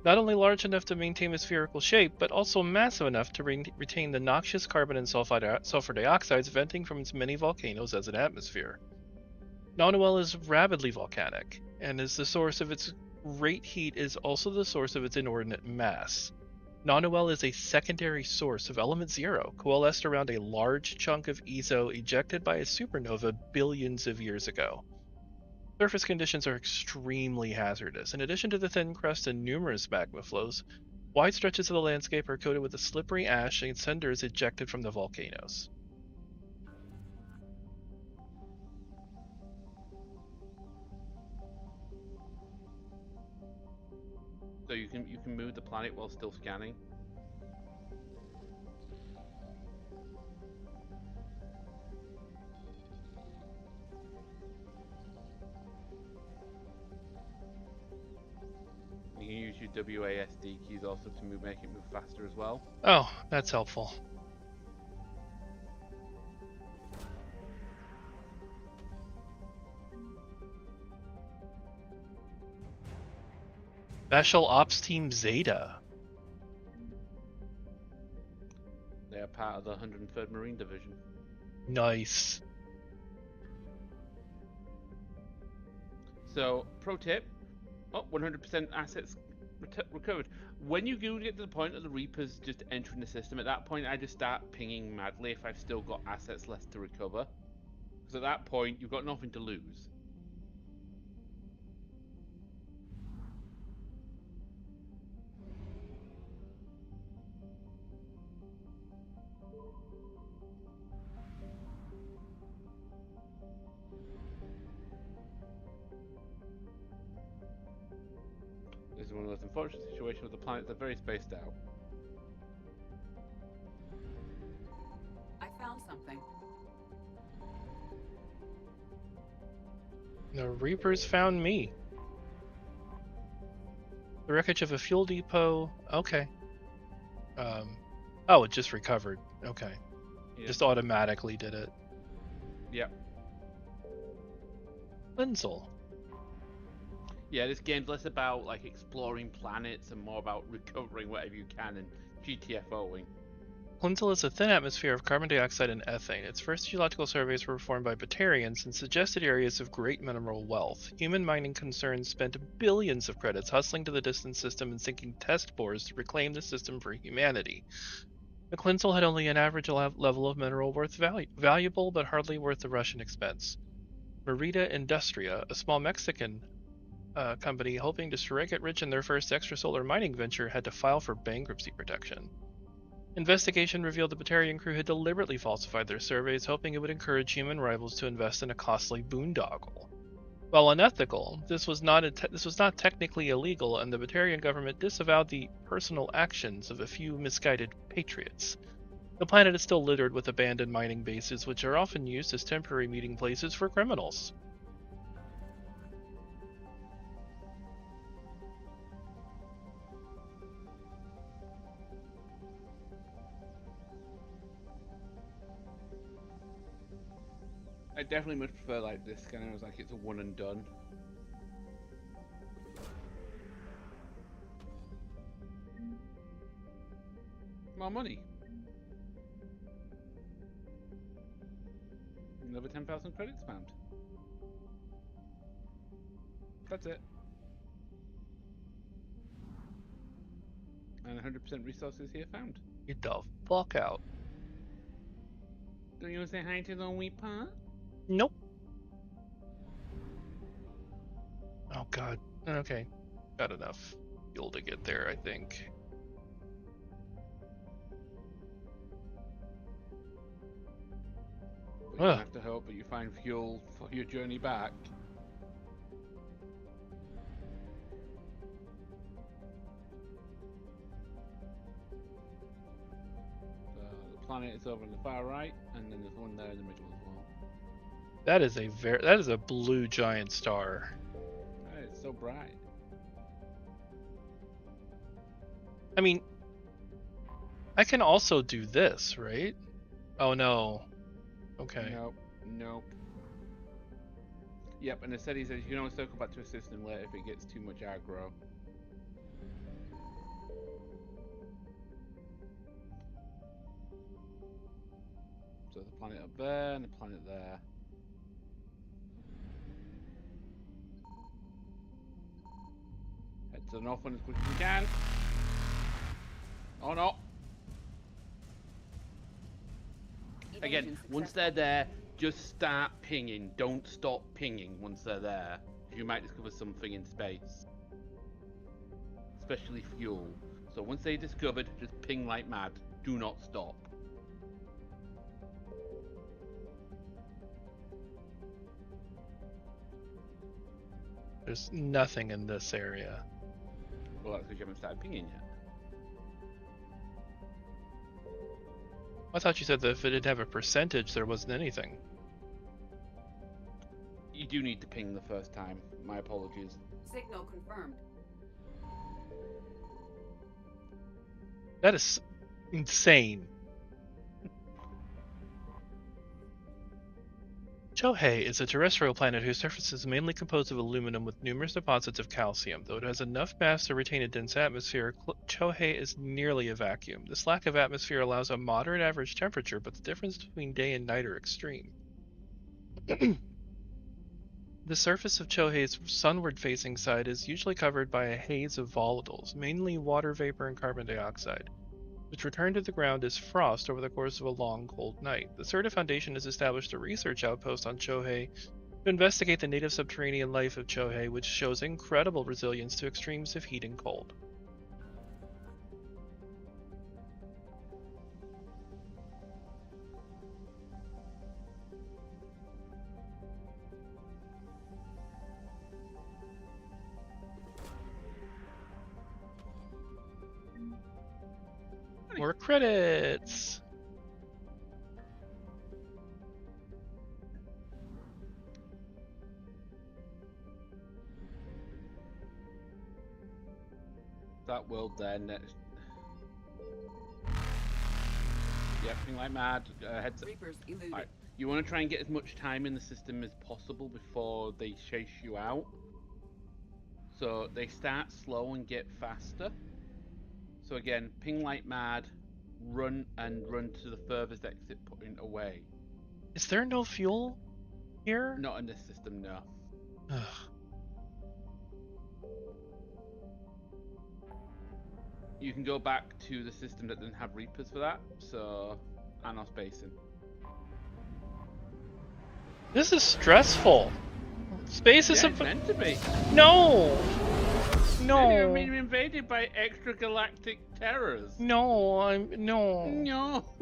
not only large enough to maintain a spherical shape, but also massive enough to retain the noxious carbon and sulfur dioxides venting from its many volcanoes as an atmosphere. Non-Noel is rapidly volcanic, and is the source of its great heat is also the source of its inordinate mass. Non-Noel is a secondary source of element zero, coalesced around a large chunk of EZO ejected by a supernova billions of years ago. Surface conditions are extremely hazardous. In addition to the thin crust and numerous magma flows, wide stretches of the landscape are coated with the slippery ash and cinders ejected from the volcanoes. So you can move the planet while still scanning. You can use your WASD keys also to make it move faster as well. Oh, that's helpful. Special Ops Team Zeta. They are part of the 103rd Marine Division. Nice. So, pro tip, 100% assets recovered. When you do get to the point of the Reapers just entering the system, at that point I just start pinging madly if I've still got assets left to recover. Because at that point, you've got nothing to lose. This is one of those unfortunate situations where the planets are very spaced out. I found something. The Reapers found me. The wreckage of a fuel depot. Okay. Oh, it just recovered. Okay. Yeah. Just automatically did it. Yep. Linzel. Yeah, this game's less about like exploring planets and more about recovering whatever you can and GTFOing. Linzel is a thin atmosphere of carbon dioxide and ethane. Its first geological surveys were performed by Batarians and suggested areas of great mineral wealth. Human mining concerns spent billions of credits hustling to the distant system and sinking test bores to reclaim the system for humanity. McClinzel had only an average level of mineral worth valuable, but hardly worth the Russian expense. Merida Industria, a small Mexican company hoping to get rich in their first extrasolar mining venture, had to file for bankruptcy protection. Investigation revealed the Batarian crew had deliberately falsified their surveys, hoping it would encourage human rivals to invest in a costly boondoggle. While unethical, this was not technically illegal, and the Batarian government disavowed the personal actions of a few misguided patriots. The planet is still littered with abandoned mining bases, which are often used as temporary meeting places for criminals. I definitely much prefer like this kind of like it's a one and done. More money. Another 10,000 credits found. That's it. And 100% resources here found. Get the fuck out. Do you want to say hi to the wee part? Nope. Oh god. Okay. Got enough fuel to get there, I think. But you have to hope that you find fuel for your journey back. So the planet is over on the far right, and then there's one there in the middle as well. That is a blue giant star. Oh, it's so bright. I mean, I can also do this, right? Oh no. Okay. Nope. Yep, and instead he says you can only circle back to a system later if it gets too much aggro. So the planet up there and the planet there. Head to the north one as quick as we can. Oh no! Again, once they're there, just start pinging. Don't stop pinging once they're there. You might discover something in space. Especially fuel. So once they're discovered, just ping like mad. Do not stop. There's nothing in this area. Well, that's because you haven't started pinging yet. I thought you said that if it didn't have a percentage, there wasn't anything. You do need to ping the first time. My apologies. Signal confirmed. That is insane. Chohei is a terrestrial planet whose surface is mainly composed of aluminum with numerous deposits of calcium. Though it has enough mass to retain a dense atmosphere, Chohei is nearly a vacuum. This lack of atmosphere allows a moderate average temperature, but the difference between day and night are extreme. The surface of Chohei's sunward-facing side is usually covered by a haze of volatiles, mainly water vapor and carbon dioxide, which return to the ground as frost over the course of a long, cold night. The Serta Foundation has established a research outpost on Chohei to investigate the native subterranean life of Chohei, which shows incredible resilience to extremes of heat and cold. More credits! That world there next. Yep, ping like mad. Heads up. Reapers eluded. Right. You want to try and get as much time in the system as possible before they chase you out. So they start slow and get faster. So again, ping like mad, run to the furthest exit point away. Is there no fuel here? Not in this system, no. Ugh. You can go back to the system that didn't have Reapers for that, so Anos Basin. This is stressful. Space is it's meant to be. No! No. You're being invaded by extragalactic terrors. No. No.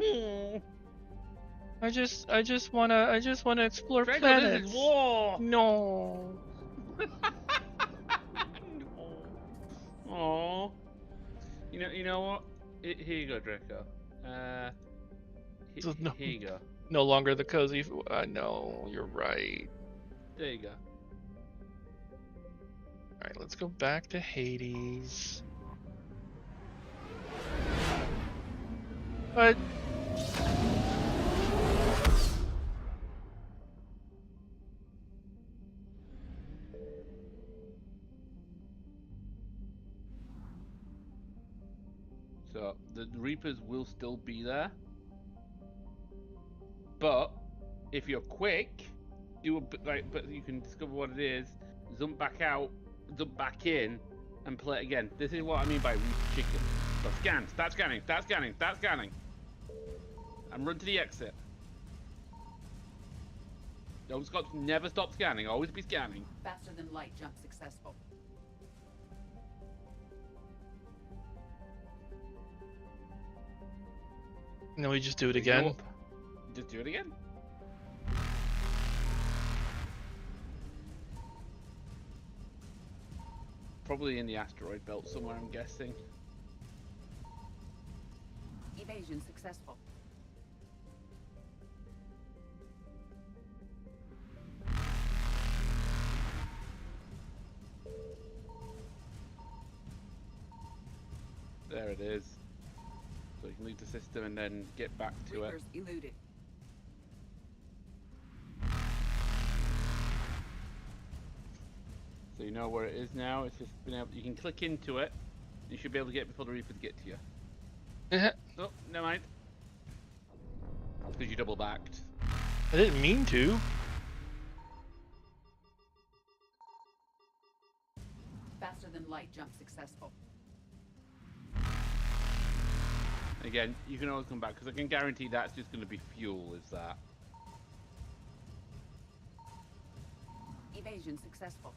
I just wanna explore Draco, planets. this is war. No. Oh. You know what? Here you go, Draco. This is no, Here you go. no longer the cozy. I know, you're right. There you go. Alright, let's go back to Hades. But so the Reapers will still be there, but if you're quick, do a bit like, but you can discover what it is, jump back out, jump back in, and play it again. This is what I mean by Reaper chicken. So scan, start scanning, start scanning, start scanning, and run to the exit. Don't stop, never stop scanning. Always be scanning. Faster than light jump successful. no, we just do it again. Just do it again. Probably in the asteroid belt somewhere, I'm guessing. Evasion successful. There it is. So you can leave the system and then get back to Reapers eluded. So you know where it is now. It's just been able. You can click into it. You should be able to get it before the Reapers get to you. Oh, never mind. Because you double backed. I didn't mean to. Faster than light jump successful. Again, you can always come back because I can guarantee that's just going to be fuel. Is that? Evasion successful.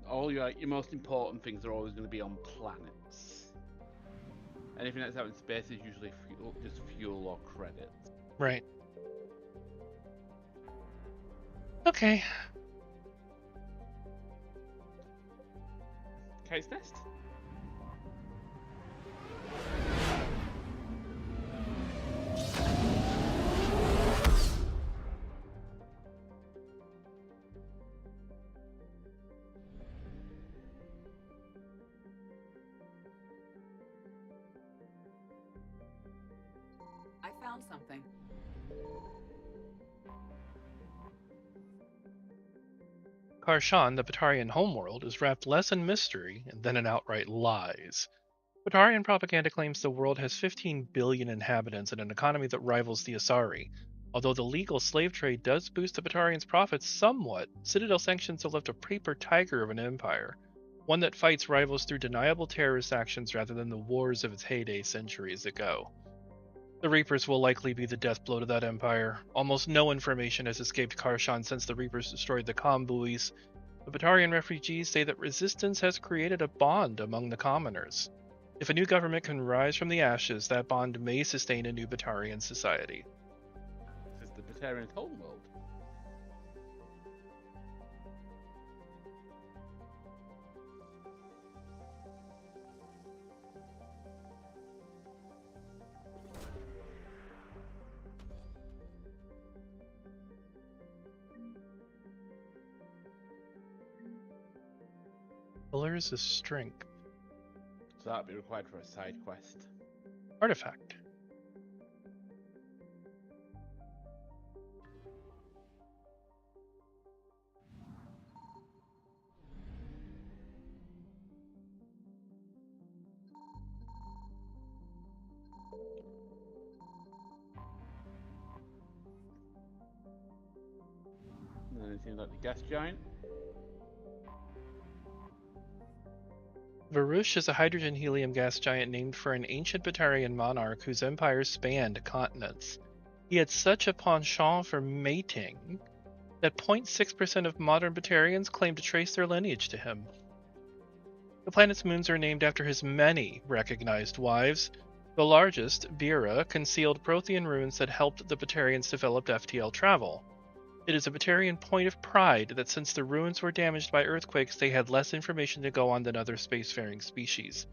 All your most important things are always going to be on planets. Anything that's out in space is usually fuel, just fuel or credits. Right. Okay. Kite's Nest? I found something. Karshan, the Batarian homeworld, is wrapped less in mystery than in outright lies. Batarian propaganda claims the world has 15 billion inhabitants and an economy that rivals the Asari. Although the legal slave trade does boost the Batarians' profits somewhat, Citadel sanctions have left a paper tiger of an empire, one that fights rivals through deniable terrorist actions rather than the wars of its heyday centuries ago. The Reapers will likely be the death blow to that empire. Almost no information has escaped Karshan since the Reapers destroyed the comm buoys. The Batarian refugees say that resistance has created a bond among the commoners. If a new government can rise from the ashes, that bond may sustain a new Batarian society. This is the Batarian homeworld. Pillars of Strength. So that would be required for a side quest. Artifact. And then it seems like the gas giant. Varush is a hydrogen-helium gas giant named for an ancient Batarian monarch whose empire spanned continents. He had such a penchant for mating that 0.6% of modern Batarians claim to trace their lineage to him. The planet's moons are named after his many recognized wives. The largest, Bira, concealed Prothean ruins that helped the Batarians develop FTL travel. It is a Batarian point of pride that since the ruins were damaged by earthquakes, they had less information to go on than other spacefaring species.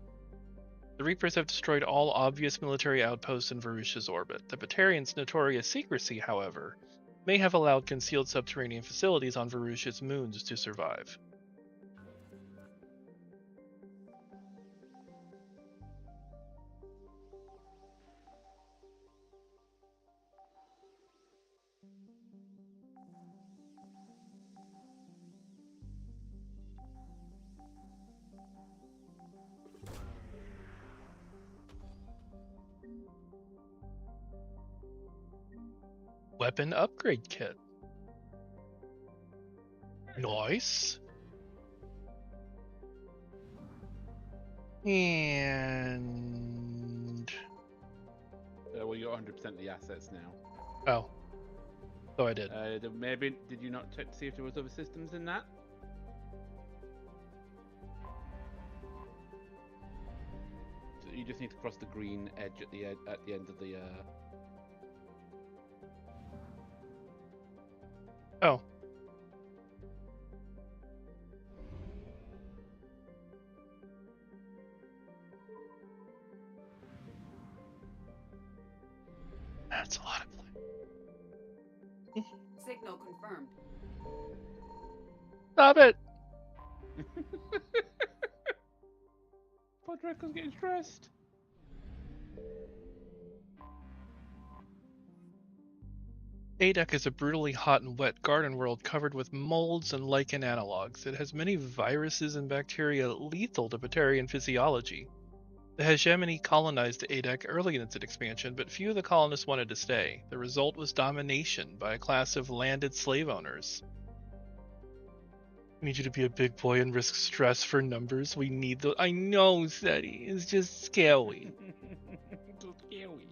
The Reapers have destroyed all obvious military outposts in Varusha's orbit. The Batarians' notorious secrecy, however, may have allowed concealed subterranean facilities on Varusha's moons to survive. Weapon upgrade kit. Nice. And well, you're 100% of the assets now. Oh, so I did. Maybe did you not check to see if there was other systems in that? So you just need to cross the green edge at the end of the. Oh. That's a lot of play. Signal confirmed. Stop it! Podrecker's getting stressed. Adek is a brutally hot and wet garden world covered with molds and lichen analogs. It has many viruses and bacteria lethal to Batarian physiology. The hegemony colonized Adek early in its expansion, but few of the colonists wanted to stay. The result was domination by a class of landed slave owners. I need you to be a big boy and risk stress for numbers. We need the. I know, Seti. It's just scary. So scary.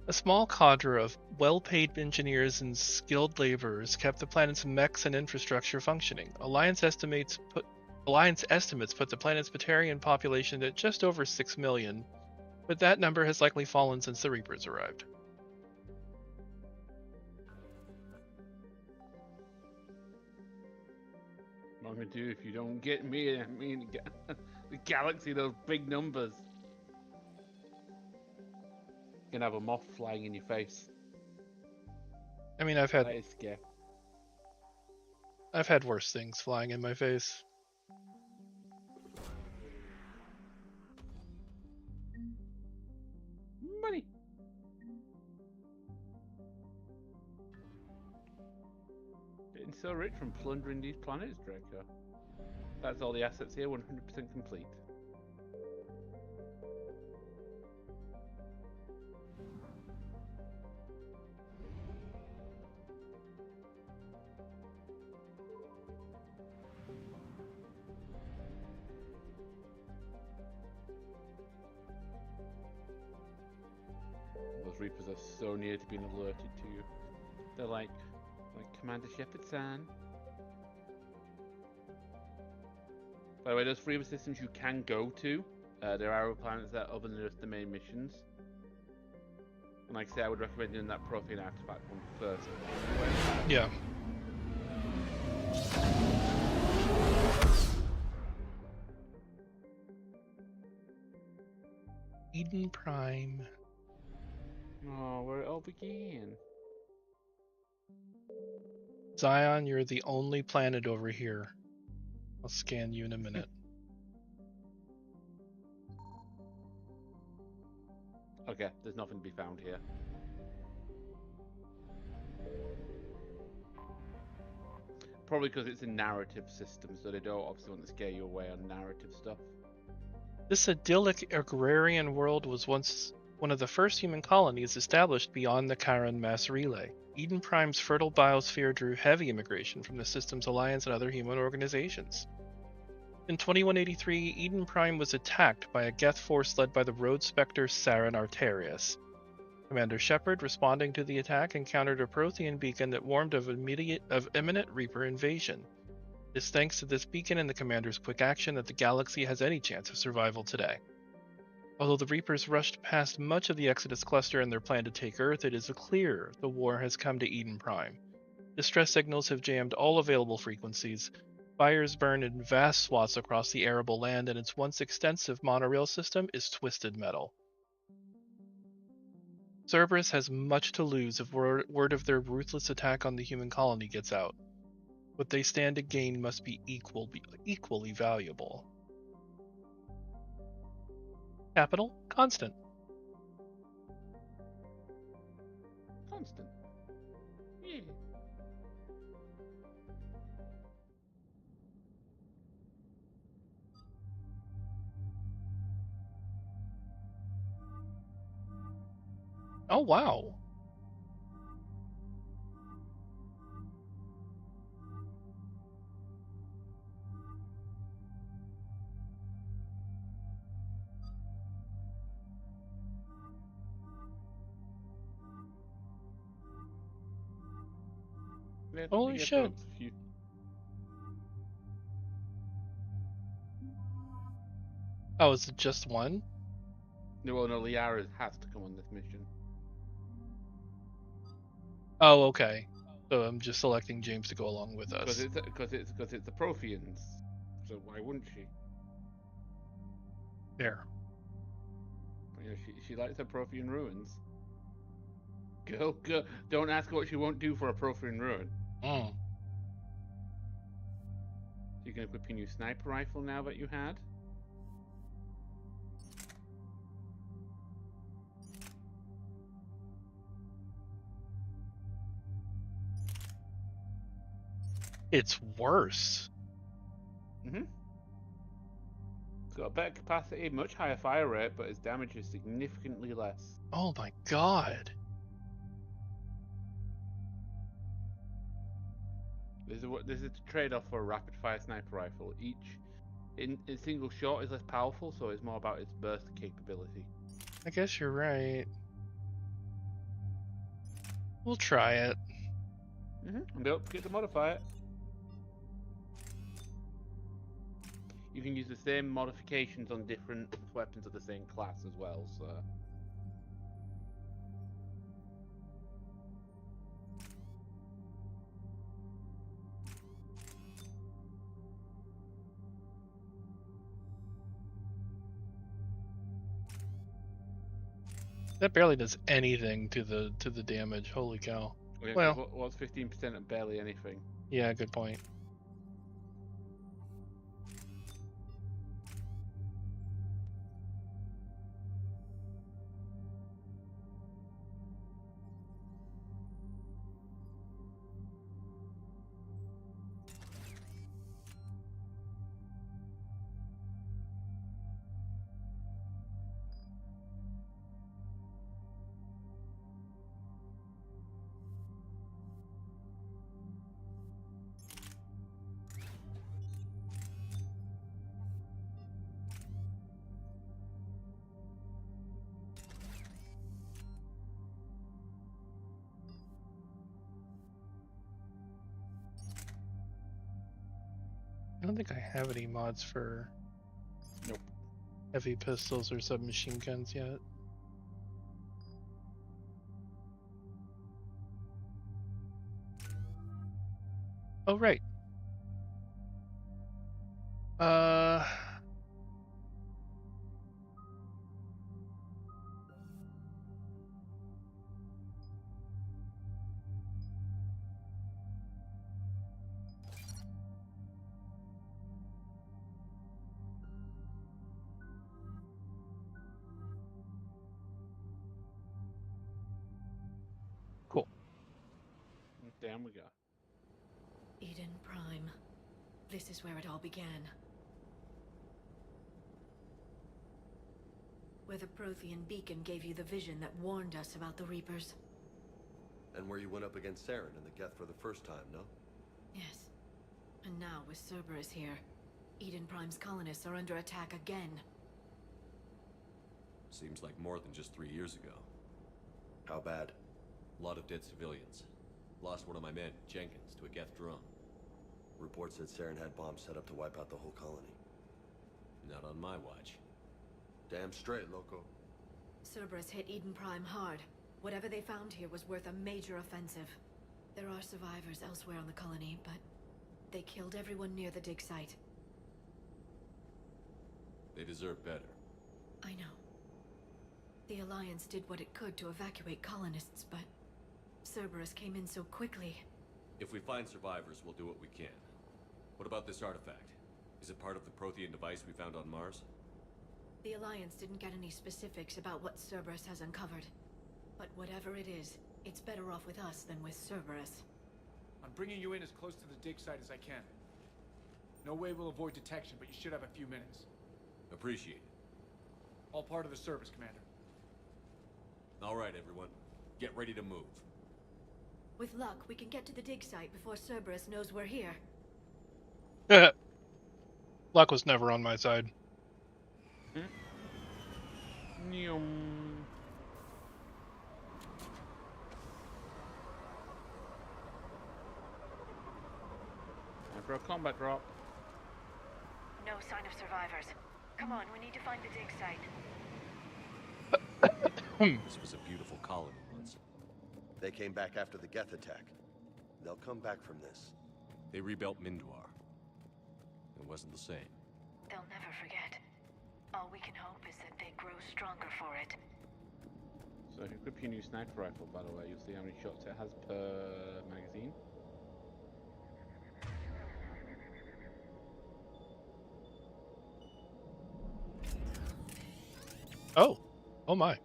A small cadre of well-paid engineers and skilled laborers kept the planet's mechs and infrastructure functioning. Alliance estimates put the planet's Batarian population at just over 6 million, but that number has likely fallen since the Reapers arrived. What am I gonna do if you don't get me? I mean, the galaxy, those big numbers. You're gonna have a moth flying in your face. I mean, I've had worse things flying in my face. Money. Getting so rich from plundering these planets, Draco. That's all the assets here, 100% complete. Those Reapers are so near to being alerted to you. They're like Commander Shepard-san. By the way, those Reaper systems you can go to. There are other planets that other than just the main missions. And like I say, I would recommend doing that Prothean artifact one first. Yeah. Eden Prime. Oh, where it all began. Zion, you're the only planet over here. I'll scan you in a minute. Okay, there's nothing to be found here. Probably because it's a narrative system, so they don't obviously want to scare you away on narrative stuff. This idyllic agrarian world was once one of the first human colonies established beyond the Charon mass relay. Eden Prime's fertile biosphere drew heavy immigration from the system's alliance and other human organizations. In 2183, Eden Prime was attacked by a Geth force led by the Road Spectre Saren Arterius. Commander Shepard, responding to the attack, encountered a Prothean beacon that warned of imminent Reaper invasion. It is thanks to this beacon and the Commander's quick action that the galaxy has any chance of survival today. Although the Reapers rushed past much of the Exodus cluster in their plan to take Earth, it is clear the war has come to Eden Prime. Distress signals have jammed all available frequencies. Fires burn in vast swaths across the arable land, and its once extensive monorail system is twisted metal. Cerberus has much to lose if word of their ruthless attack on the human colony gets out. What they stand to gain must be equally valuable. Capital, constant. Constant. Yeah. Oh, wow. Holy shit. Oh, is it just one? No, well, no, Liara has to come on this mission. Oh, okay. So I'm just selecting James to go along with us. Because it's the Protheans. So why wouldn't she? There. You know, she likes her Prothean ruins. Girl, don't ask what she won't do for a Prothean ruin. Mm. You can equip your new sniper rifle now that you had. It's worse. Mm-hmm. It's got a better capacity, much higher fire rate, but its damage is significantly less. Oh my god. This is the trade-off for a rapid-fire sniper rifle. Each in a single shot is less powerful, so it's more about its burst capability. I guess you're right. We'll try it. And don't forget to modify it. You can use the same modifications on different weapons of the same class as well, so... That barely does anything to the damage. Holy cow. Yeah, well, what's 15% of barely anything? Yeah, good point. I don't think I have any mods for heavy pistols or submachine guns yet. Oh, right. Cool. Damn, we go. Eden Prime. This is where it all began. Where the Prothean beacon gave you the vision that warned us about the Reapers. And where you went up against Saren and the Geth for the first time, no? Yes. And now, with Cerberus here, Eden Prime's colonists are under attack again. Seems like more than just 3 years ago. How bad? A lot of dead civilians. Lost one of my men, Jenkins, to a Geth drone. Reports said Saren had bombs set up to wipe out the whole colony. Not on my watch. Damn straight, loco. Cerberus hit Eden Prime hard. Whatever they found here was worth a major offensive. There are survivors elsewhere on the colony, but they killed everyone near the dig site. They deserve better. I know. The Alliance did what it could to evacuate colonists, but Cerberus came in so quickly. If we find survivors, we'll do what we can. What about this artifact? Is it part of the Prothean device we found on Mars? The Alliance didn't get any specifics about what Cerberus has uncovered. But whatever it is, it's better off with us than with Cerberus. I'm bringing you in as close to the dig site as I can. No way we'll avoid detection, but you should have a few minutes. Appreciate it. All part of the service, Commander. All right, everyone. Get ready to move. With luck, we can get to the dig site before Cerberus knows we're here. Luck was never on my side. For a combat drop. No sign of survivors. Come on, we need to find the dig site. This was a beautiful colony once. They came back after the Geth attack. They'll come back from this. They rebuilt Mindwar. It wasn't the same. They'll never forget. All we can hope is that they grow stronger for it. So if you equip your new sniper rifle, by the way, you'll see how many shots it has per magazine. Oh my. I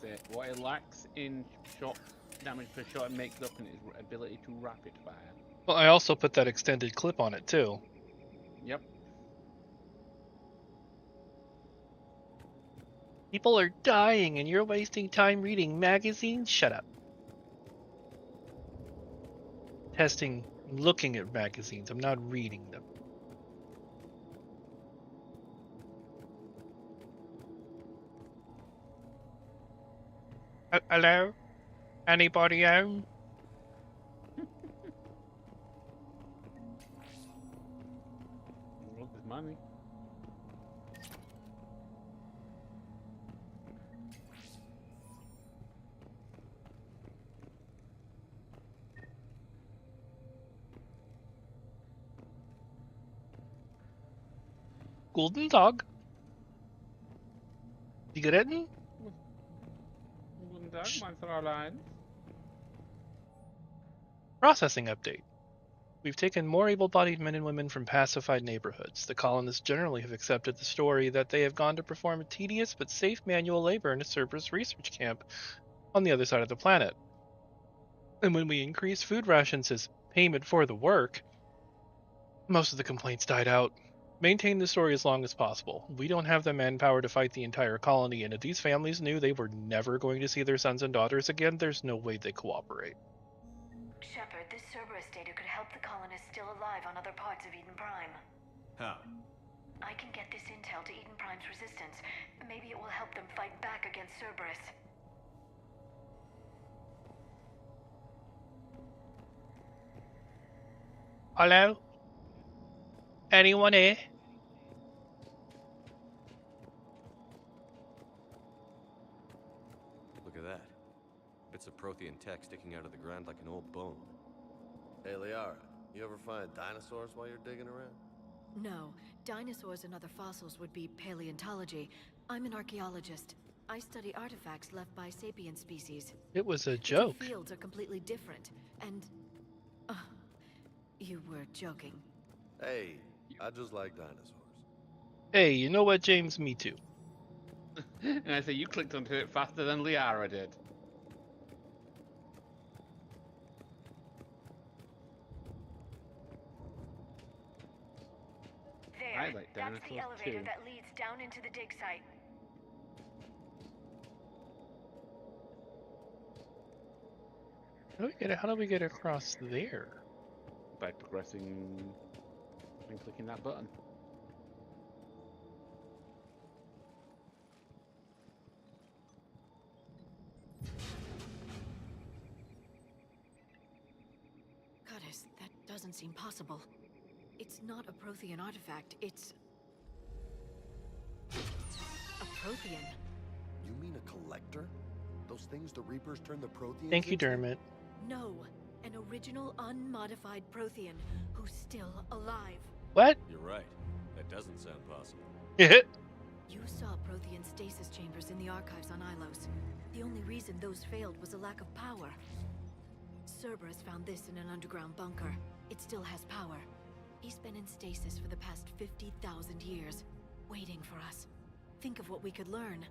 say what it lacks in shot damage per shot, it makes up in its ability to rapid fire. Well, I also put that extended clip on it too. Yep. People are dying and you're wasting time reading magazines? Shut up. Testing, looking at magazines. I'm not reading them. Hello? Anybody home? Look, there's money. Guten Tag. Zigaretten? Guten Tag, mein Fräulein. Processing update. We've taken more able-bodied men and women from pacified neighborhoods. The colonists generally have accepted the story that they have gone to perform a tedious but safe manual labor in a Cerberus research camp on the other side of the planet. And when we increase food rations as payment for the work, most of the complaints died out. Maintain the story as long as possible. We don't have the manpower to fight the entire colony, and if these families knew they were never going to see their sons and daughters again, there's no way they cooperate. Shepard, this Cerberus data could help the colonists still alive on other parts of Eden Prime. How? I can get this intel to Eden Prime's resistance. Maybe it will help them fight back against Cerberus. Hello? Anyone here? Look at that. Bits of Prothean tech sticking out of the ground like an old bone. Hey, Liara, you ever find dinosaurs while you're digging around? No, dinosaurs and other fossils would be paleontology. I'm an archaeologist. I study artifacts left by sapient species. It was a joke. The fields are completely different, and... you were joking. Hey, I just like dinosaurs. Hey, you know what, James? Me too. And I say you clicked onto it faster than Liara did. There, I like that's the dinosaurs elevator too. that leads down into the dig site. How do we get across there? By progressing and clicking that button. Goddess, that doesn't seem possible. It's not a Prothean artifact, it's... Prothean. You mean a collector? Those things the Reapers turn the Protheans Thank you, into? Dermot. No, an original unmodified Prothean who's still alive. What? You're right. That doesn't sound possible. You saw Prothean stasis chambers in the archives on Ilos. The only reason those failed was a lack of power. Cerberus found this in an underground bunker. It still has power. He's been in stasis for the past 50,000 years, waiting for us. Think of what we could learn.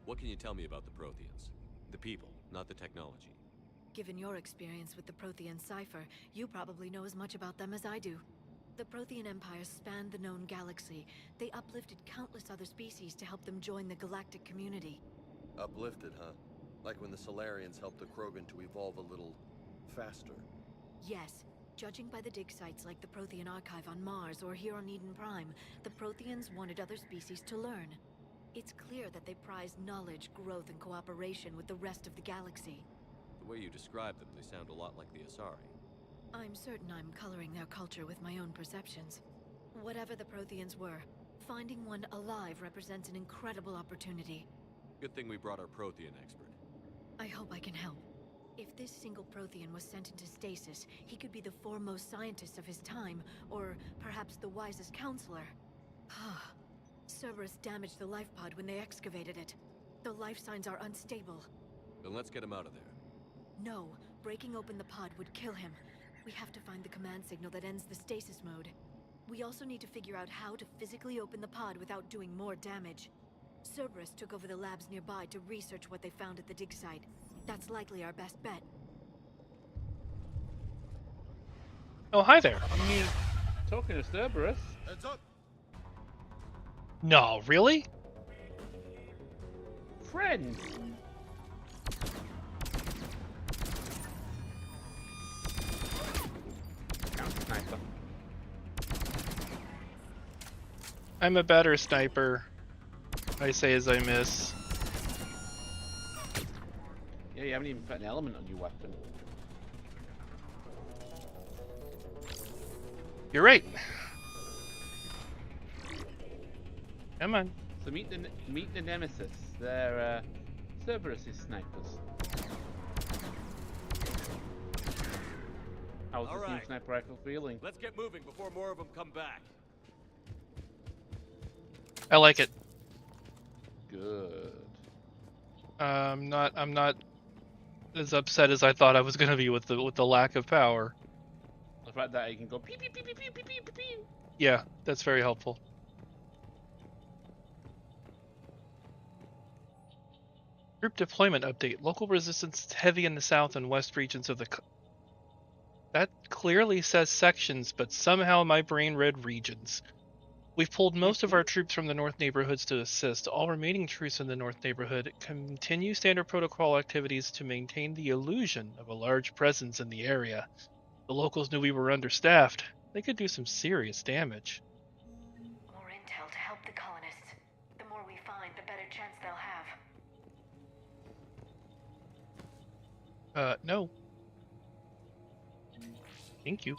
What can you tell me about the Protheans? The people, not the technology. Given your experience with the Prothean cipher, you probably know as much about them as I do. The Prothean Empire spanned the known galaxy. They uplifted countless other species to help them join the galactic community. Uplifted, huh? Like when the Solarians helped the Krogan to evolve a little faster. Yes. Judging by the dig sites like the Prothean Archive on Mars or here on Eden Prime, the Protheans wanted other species to learn. It's clear that they prize knowledge, growth, and cooperation with the rest of the galaxy. The way you describe them, they sound a lot like the Asari. I'm certain I'm coloring their culture with my own perceptions. Whatever the Protheans were, finding one alive represents an incredible opportunity. Good thing we brought our Prothean expert. I hope I can help. If this single Prothean was sent into stasis, he could be the foremost scientist of his time, or perhaps the wisest counselor. Cerberus damaged the life pod when they excavated it. The life signs are unstable. Then let's get him out of there. No, breaking open the pod would kill him. We have to find the command signal that ends the stasis mode. We also need to figure out how to physically open the pod without doing more damage. Cerberus took over the labs nearby to research what they found at the dig site. That's likely our best bet. Oh, hi there. I mean, talking to Cerberus. Heads up. No, really? Friends. Sniper. I'm a better sniper. I say as I miss. Yeah, you haven't even put an element on your weapon. You're right. Come on. So meet the Nemesis. They're Cerberus's snipers. How's this new sniper rifle feeling? Let's get moving before more of them come back. I like it. Good. I'm not as upset as I thought I was gonna be with the lack of power. The fact that you can go pew pew pew pew pew pew pew pew. Yeah, that's very helpful. Group deployment update. Local resistance heavy in the south and west regions of the... That clearly says sections, but somehow my brain read regions. We've pulled most of our troops from the north neighborhoods to assist. All remaining troops in the north neighborhood continue standard protocol activities to maintain the illusion of a large presence in the area. The locals knew we were understaffed. They could do some serious damage. More intel to help the colonists. The more we find, the better chance they'll have. No. Thank you.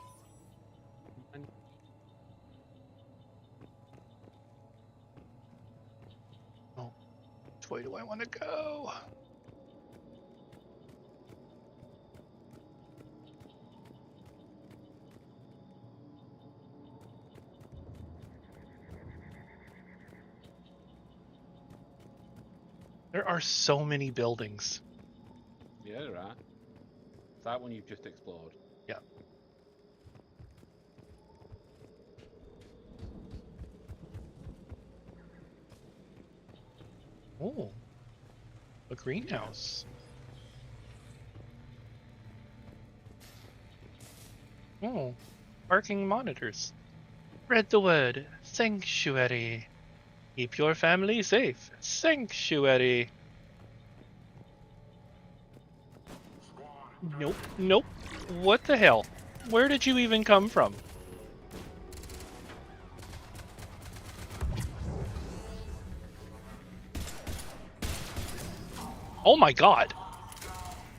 Oh, which way do I want to go? There are so many buildings. Yeah, there are. It's that one you've just explored. Yeah. Oh, a greenhouse. Oh, parking monitors. Spread the word. Sanctuary. Keep your family safe. Sanctuary. Nope, nope. What the hell? Where did you even come from? Oh my god!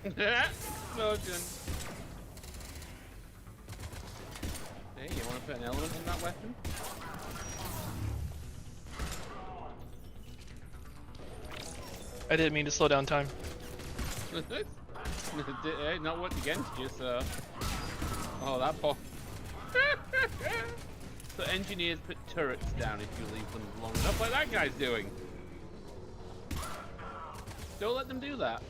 Explosion. Hey, you want to put an element on that weapon? I didn't mean to slow down time. Not worked against you, so. Oh, that poor. So engineers put turrets down if you leave them long enough, like that guy's doing. Don't let them do that.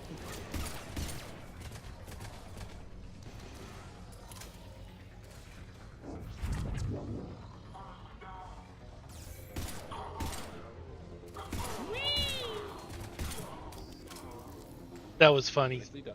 That was funny. Nicely done.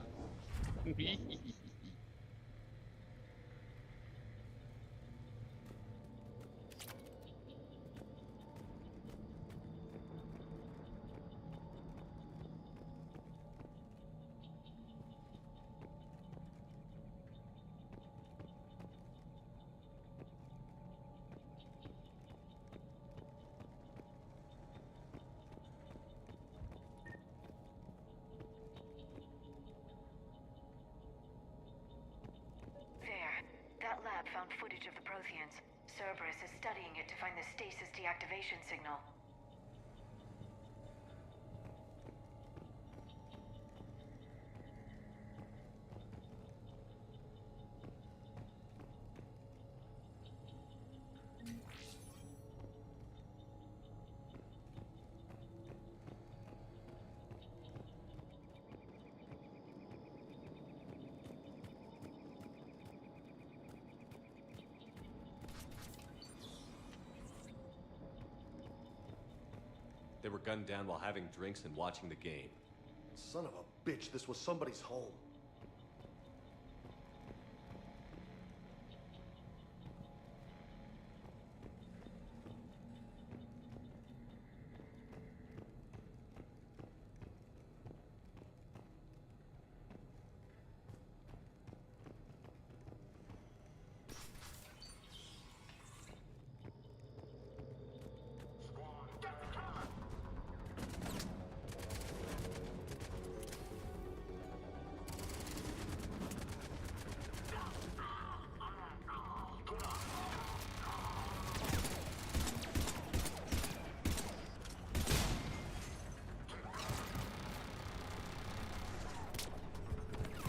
That lab found footage of the Protheans. Cerberus is studying it to find the stasis deactivation signal. They were gunned down while having drinks and watching the game. Son of a bitch, this was somebody's home.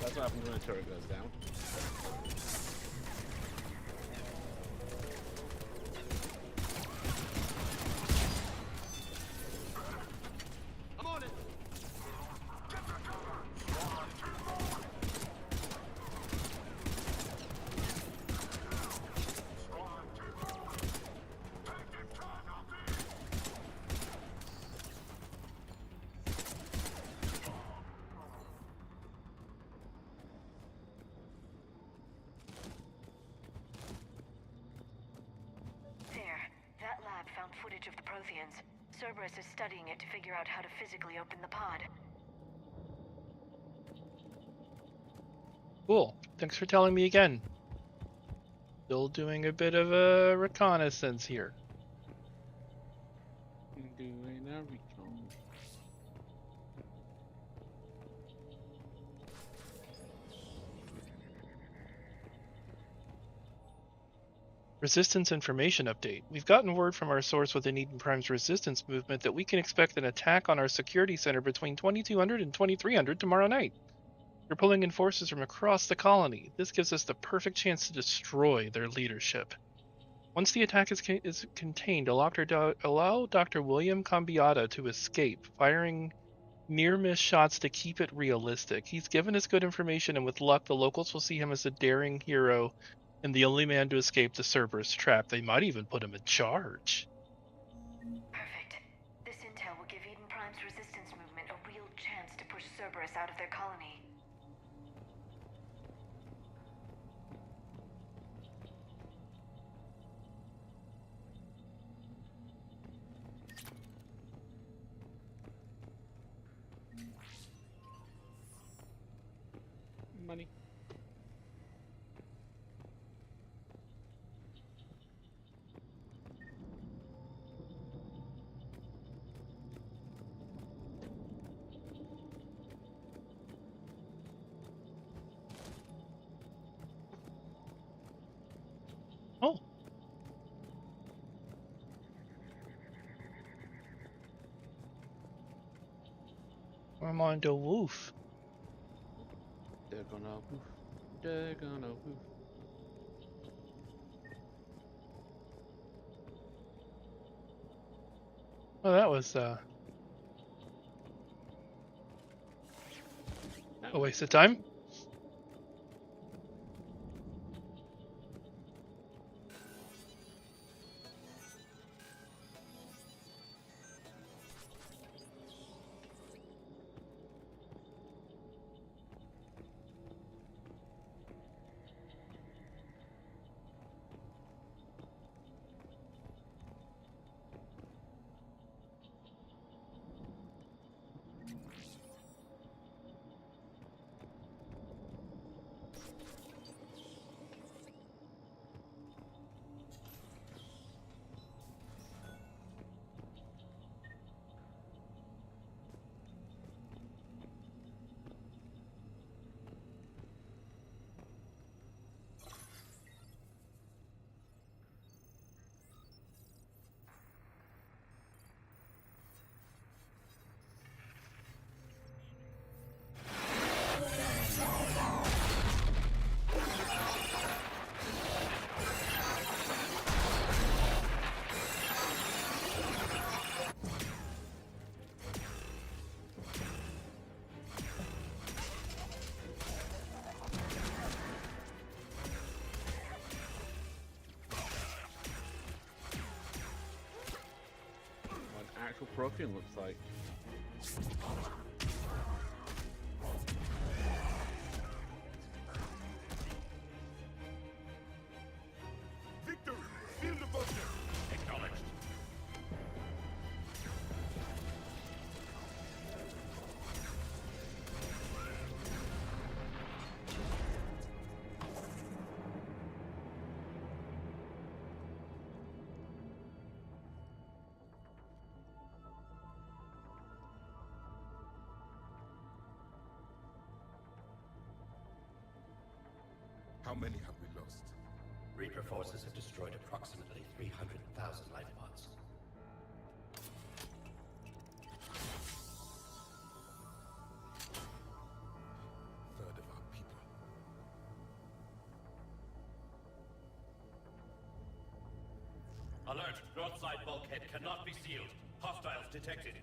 That's what happens when a turret goes down. I'm on it! That lab found footage of the Protheans. Cerberus is studying it to figure out how to physically open the pod. Cool. Thanks for telling me again. Still doing a bit of a reconnaissance here. Doing a recon. Resistance information update. We've gotten word from our source within Eden Prime's resistance movement that we can expect an attack on our security center between 2200 and 2300 tomorrow night. They're pulling in forces from across the colony. This gives us the perfect chance to destroy their leadership. Once the attack is contained, allow Dr. William Cambiata to escape, firing near-miss shots to keep it realistic. He's given us good information, and with luck, the locals will see him as a daring hero and the only man to escape the Cerberus trap. They might even put him in charge. Perfect. This intel will give Eden Prime's resistance movement a real chance to push Cerberus out of their colony. Money. I'm on the roof. They're gonna woof. They're gonna woof. Oh, that was a waste of time. What an actual Prothean looks like. Victory! Field devotion! Acknowledged. How many have we lost? Reaper forces have destroyed approximately 300,000 life pods. Third of our people. Alert! North side bulkhead cannot be sealed. Hostiles detected.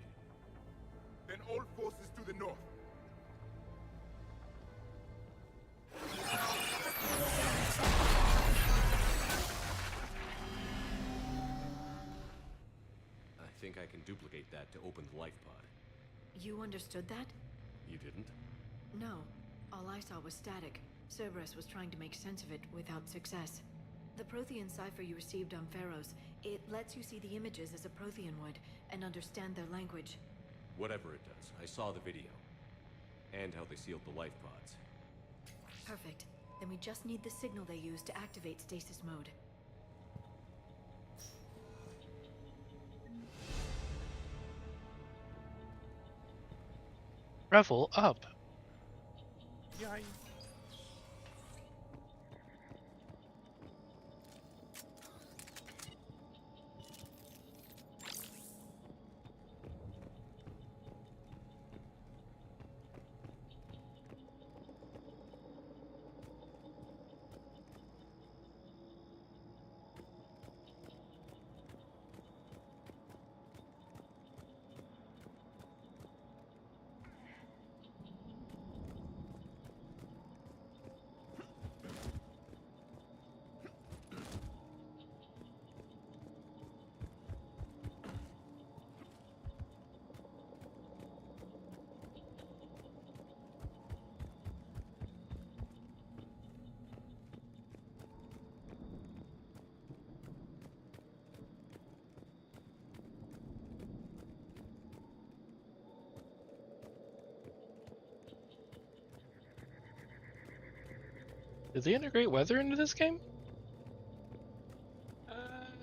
Then all forces to the north. I think I can duplicate that to open the life pod. You understood that? You didn't? No. All I saw was static. Cerberus was trying to make sense of it without success. The Prothean cipher you received on Pharaohs, it lets you see the images as a Prothean would, and understand their language. Whatever it does, I saw the video. And how they sealed the life pods. Perfect. Then we just need the signal they use to activate stasis mode. Revel up. Yay. Did they integrate weather into this game?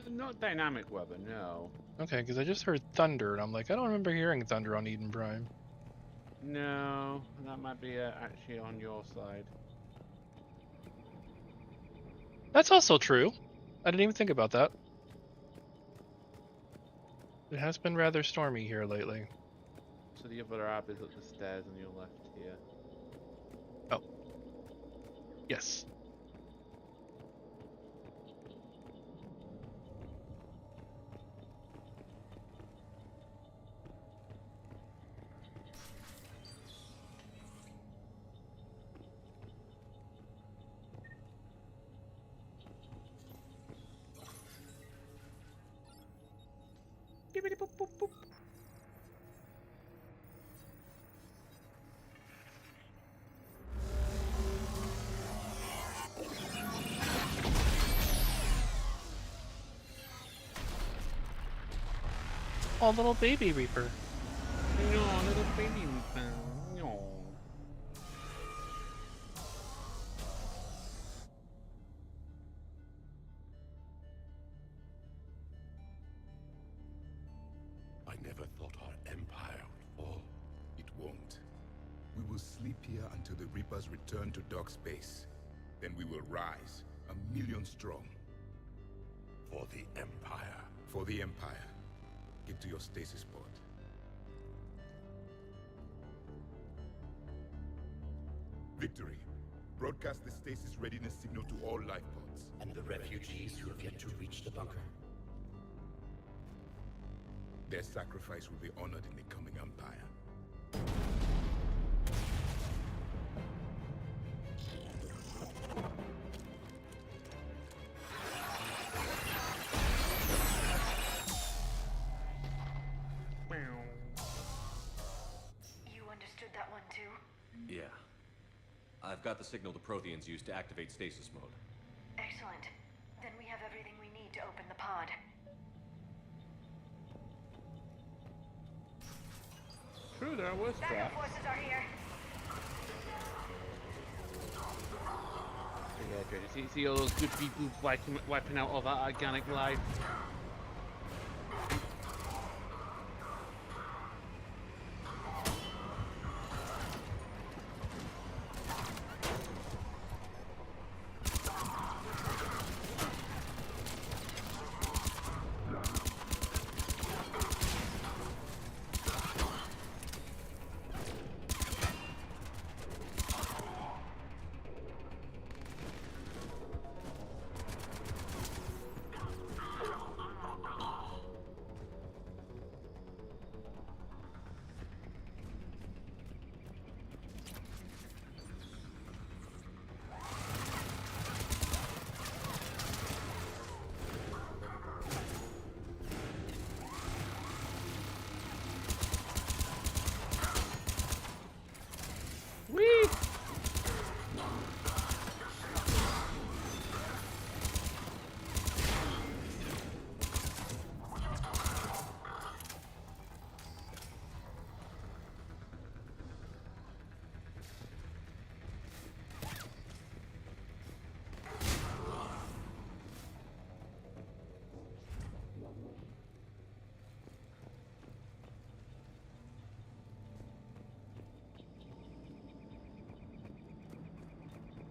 Not dynamic weather, no. Okay, because I just heard thunder, and I'm like, I don't remember hearing thunder on Eden Prime. No, that might be actually on your side. That's also true. I didn't even think about that. It has been rather stormy here lately. So the other ab is up the stairs on your left here. Oh. Yes. Oh, little baby Reaper. No, little baby Reaper. No. I never thought our empire would fall. It won't. We will sleep here until the Reapers return to dark space. Then we will rise, 1,000,000 strong. For the Empire. For the Empire. Get to your stasis pod. Victory. Broadcast the stasis readiness signal to all life pods. And the refugees who have yet to reach the bunker. Their sacrifice will be honored in the coming Empire. You understood that one too? Yeah. I've got the signal the Protheans use to activate stasis mode. Excellent. Then we have everything we need to open the pod. True, there was Backup traps. forces are here. Yeah, good. See all those good people wiping out all that organic life. Whee!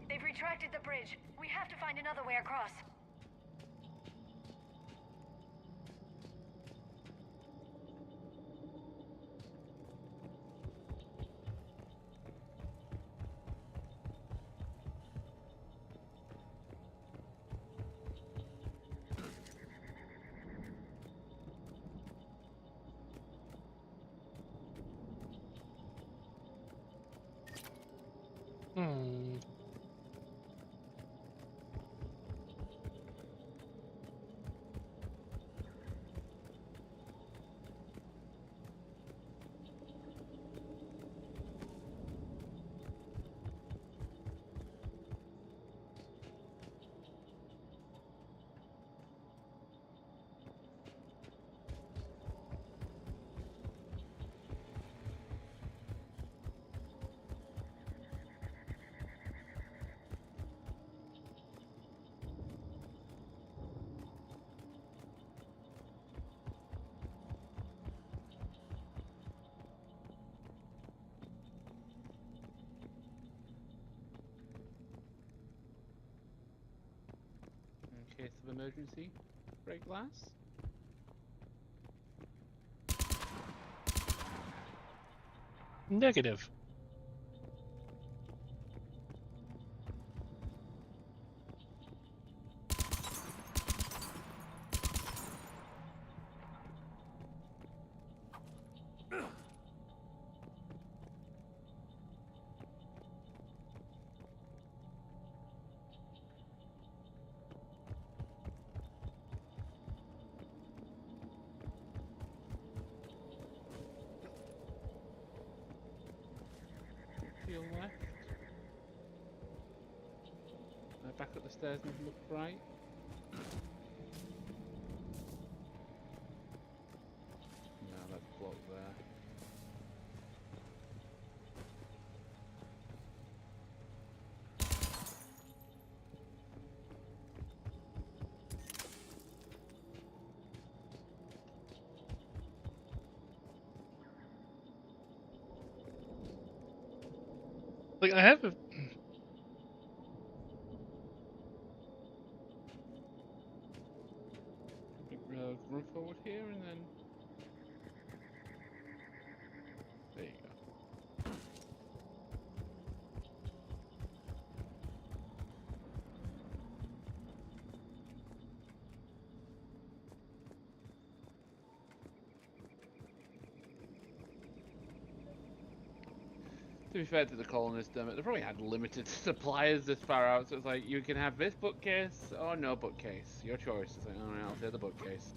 They've retracted the bridge. We have to find another way across. Hmm. In case of emergency, break glass. Negative. To your left. Back up the stairs and look right. No, that's blocked there. Like, I have a... Run forward here and then... There you go. To be fair to the colonists, they probably had limited suppliers this far out, so it's like, you can have this bookcase or no bookcase. Your choice. It's like, alright, I'll take the bookcase.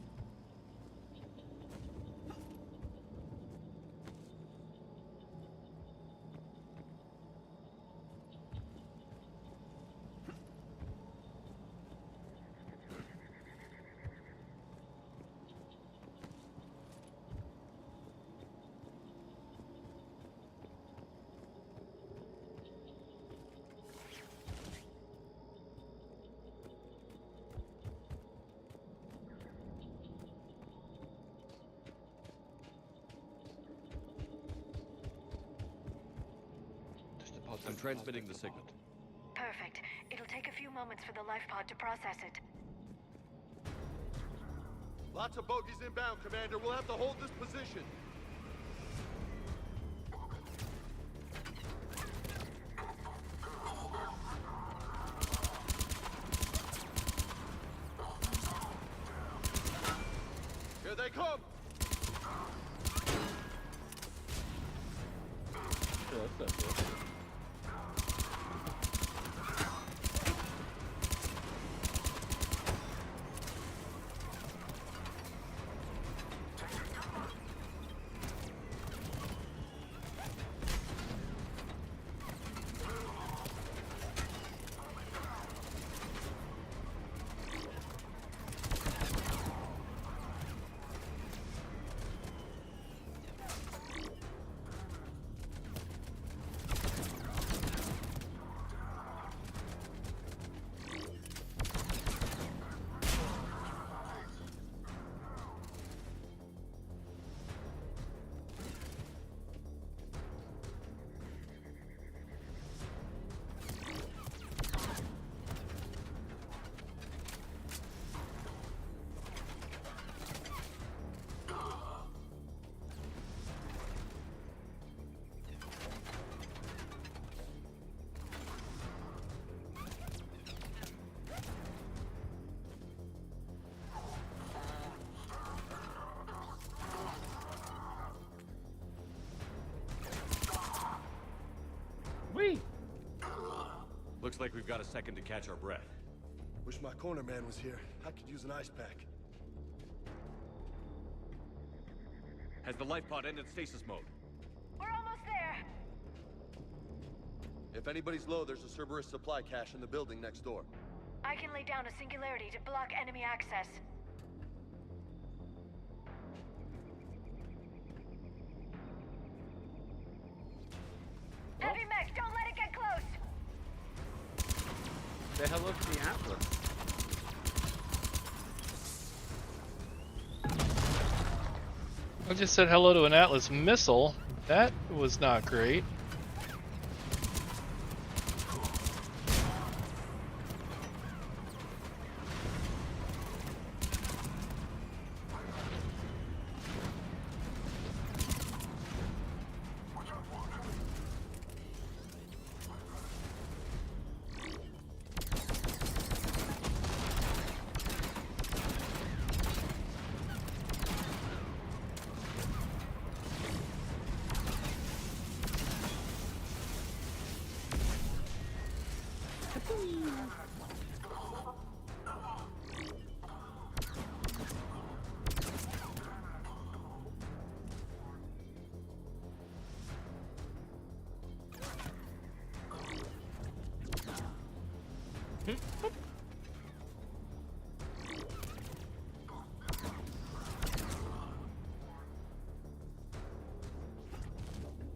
I'm transmitting the signal. Perfect. It'll take a few moments for the life pod to process it. Lots of bogies inbound, Commander. We'll have to hold this position. Here they come! Looks like we've got a second to catch our breath. Wish my corner man was here. I could use an ice pack. Has the life pod ended stasis mode? We're almost there. If anybody's low, there's a Cerberus supply cache in the building next door. I can lay down a singularity to block enemy access. Heavy mech, don't let it get close! Say hello to the Atlas. I just said hello to an Atlas missile. That was not great.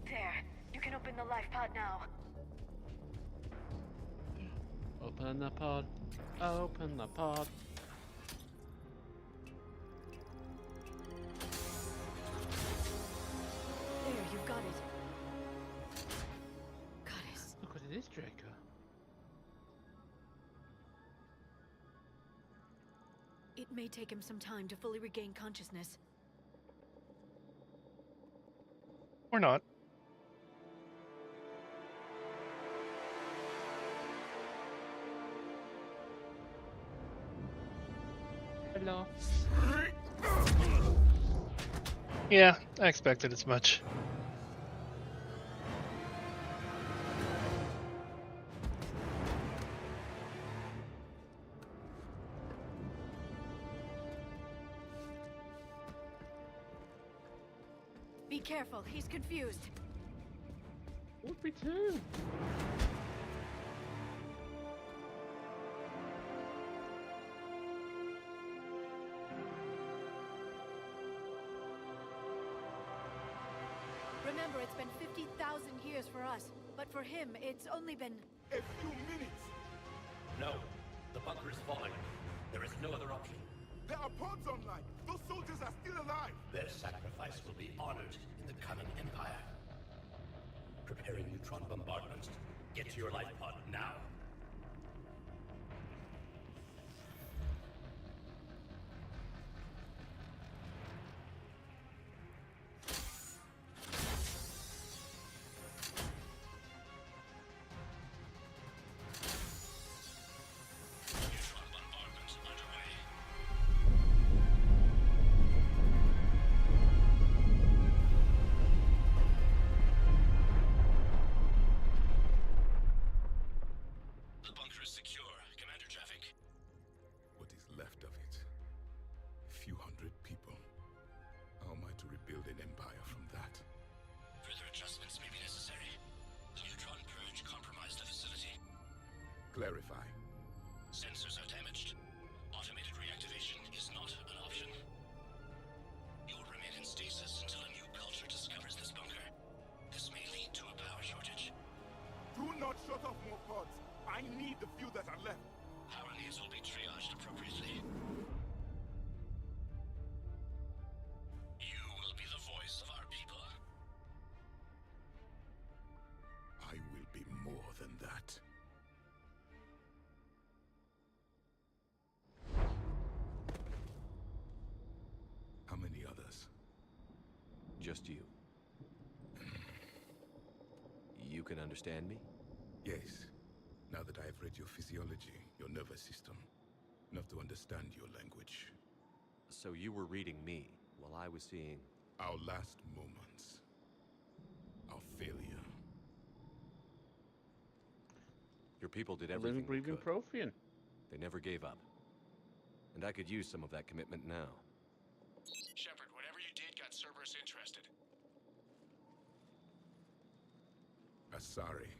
There. You can open the life pod now. Open the pod. Open the pod. There, you've got it. Goddess. Look what it is, Draco. It may take him some time to fully regain consciousness. Or not. Hello. Yeah, I expected as much. Be careful, he's confused. Would be too. Remember, it's been 50,000 years for us, but for him, it's only been... A few minutes! No, the bunker is falling. There is no other option. There are pods online! Those soldiers are still alive! Their sacrifice will be honored in the coming Empire. Preparing neutron bombardment. Get to your life pod now. Clarify. Sensors are damaged. Automated reactivation is not an option. You will remain in stasis until a new culture discovers this bunker. This may lead to a power shortage. Do not shut off more pods! I need the few that are left! Power needs will be triaged appropriately. You will be the voice of our people. I will be more than that. How many others? Just you. You can understand me? Yes. Now that I have read your physiology, your nervous system, enough to understand your language. So you were reading me while I was seeing... Our last moments. Our failure. Your people did everything they breathing could. Prothean. They never gave up. And I could use some of that commitment now. Shepard, whatever you did got Cerberus interested. Asari.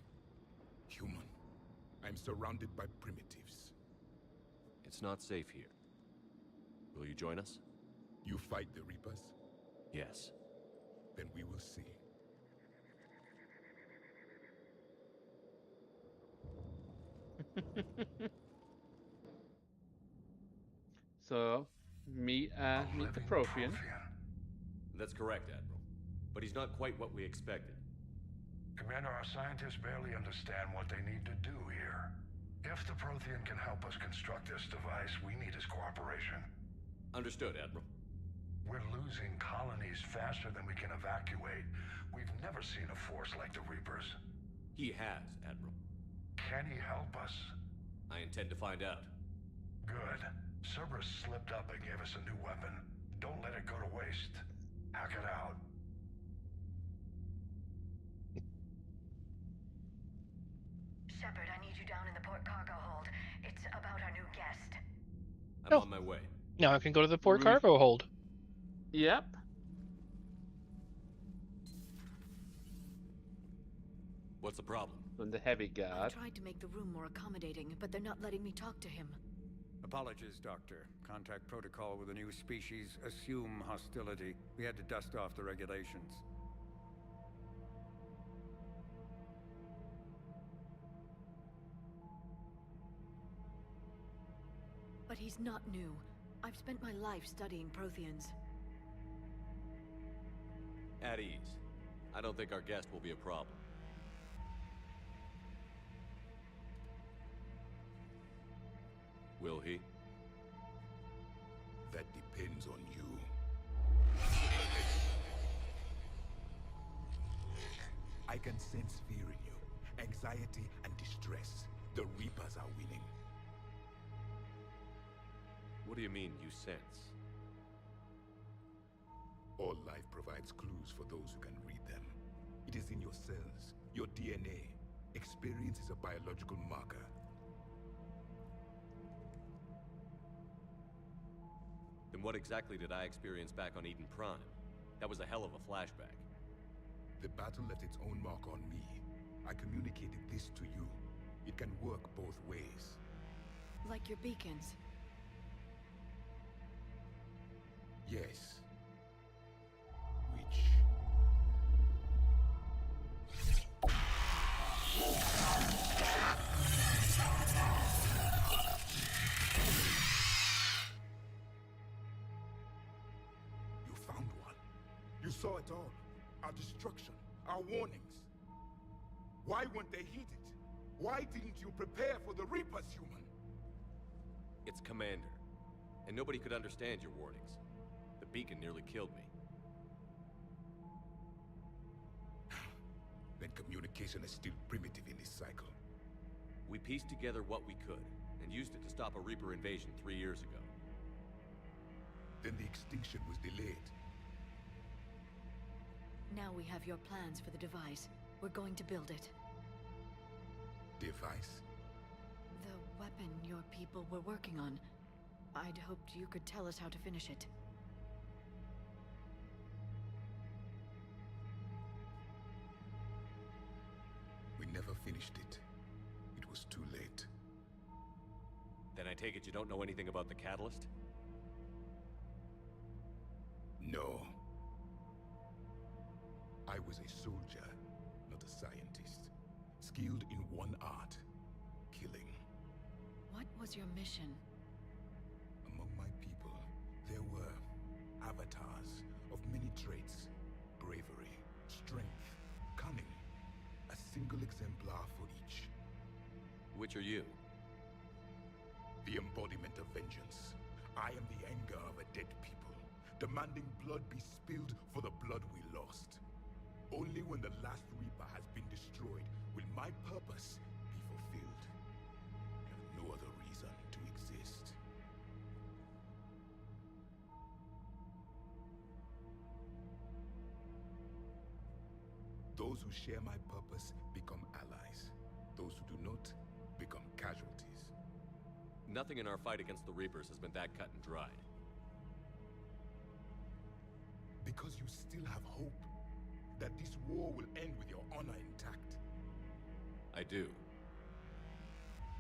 Human. I'm surrounded by primitives. It's not safe here. Will you join us? You fight the Reapers? Yes. Then we will see. So, meet the Prothean. That's correct, Admiral. But he's not quite what we expected. Commander, our scientists barely understand what they need to do here. If the Prothean can help us construct this device, we need his cooperation. Understood, Admiral. We're losing colonies faster than we can evacuate. We've never seen a force like the Reapers. He has, Admiral. Can he help us? I intend to find out. Good. Cerberus slipped up and gave us a new weapon. Don't let it go to waste. Hack it out. Shepard, I need you down in the port cargo hold. It's about our new guest. I'm on my way. Now I can go to the port cargo hold. Yep. What's the problem? From the heavy I guard. tried to make the room more accommodating, but they're not letting me talk to him. Apologies, Doctor. Contact protocol with a new species. Assume hostility. We had to dust off the regulations. But he's not new. I've spent my life studying Protheans. At ease. I don't think our guest will be a problem. Will he? That depends on you. I can sense fear in you, anxiety and distress. The Reapers are winning. What do you mean, you sense? All life provides clues for those who can read them. It is in your cells, your DNA. Experience is a biological marker. Then what exactly did I experience back on Eden Prime? That was a hell of a flashback. The battle left its own mark on me. I communicated this to you. It can work both ways. Like your beacons. Yes. Which... You found one. You saw it all. Our destruction, our warnings. Why weren't they heeded? Why didn't you prepare for the Reapers, human? It's Commander. And nobody could understand your warnings. The beacon nearly killed me. Then communication is still primitive in this cycle. We pieced together what we could, and used it to stop a Reaper invasion 3 years ago. Then the extinction was delayed. Now we have your plans for the device. We're going to build it. Device? The weapon your people were working on. I'd hoped you could tell us how to finish it. We never finished it. It was too late. Then I take it you don't know anything about the catalyst? No. I was a soldier, not a scientist. Skilled in one art, killing. What was your mission? Among my people, there were avatars of many traits. Bravery, strength, cunning. A single exemplar for each. Which are you? The embodiment of vengeance. I am the anger of a dead people, demanding blood be spilled for the blood we lost. Only when the last Reaper has been destroyed will my purpose be fulfilled. I have no other reason to exist. Those who share my purpose become allies. Those who do not become casualties. Nothing in our fight against the Reapers has been that cut and dried. Because you still have hope that this war will end with your honor intact. I do.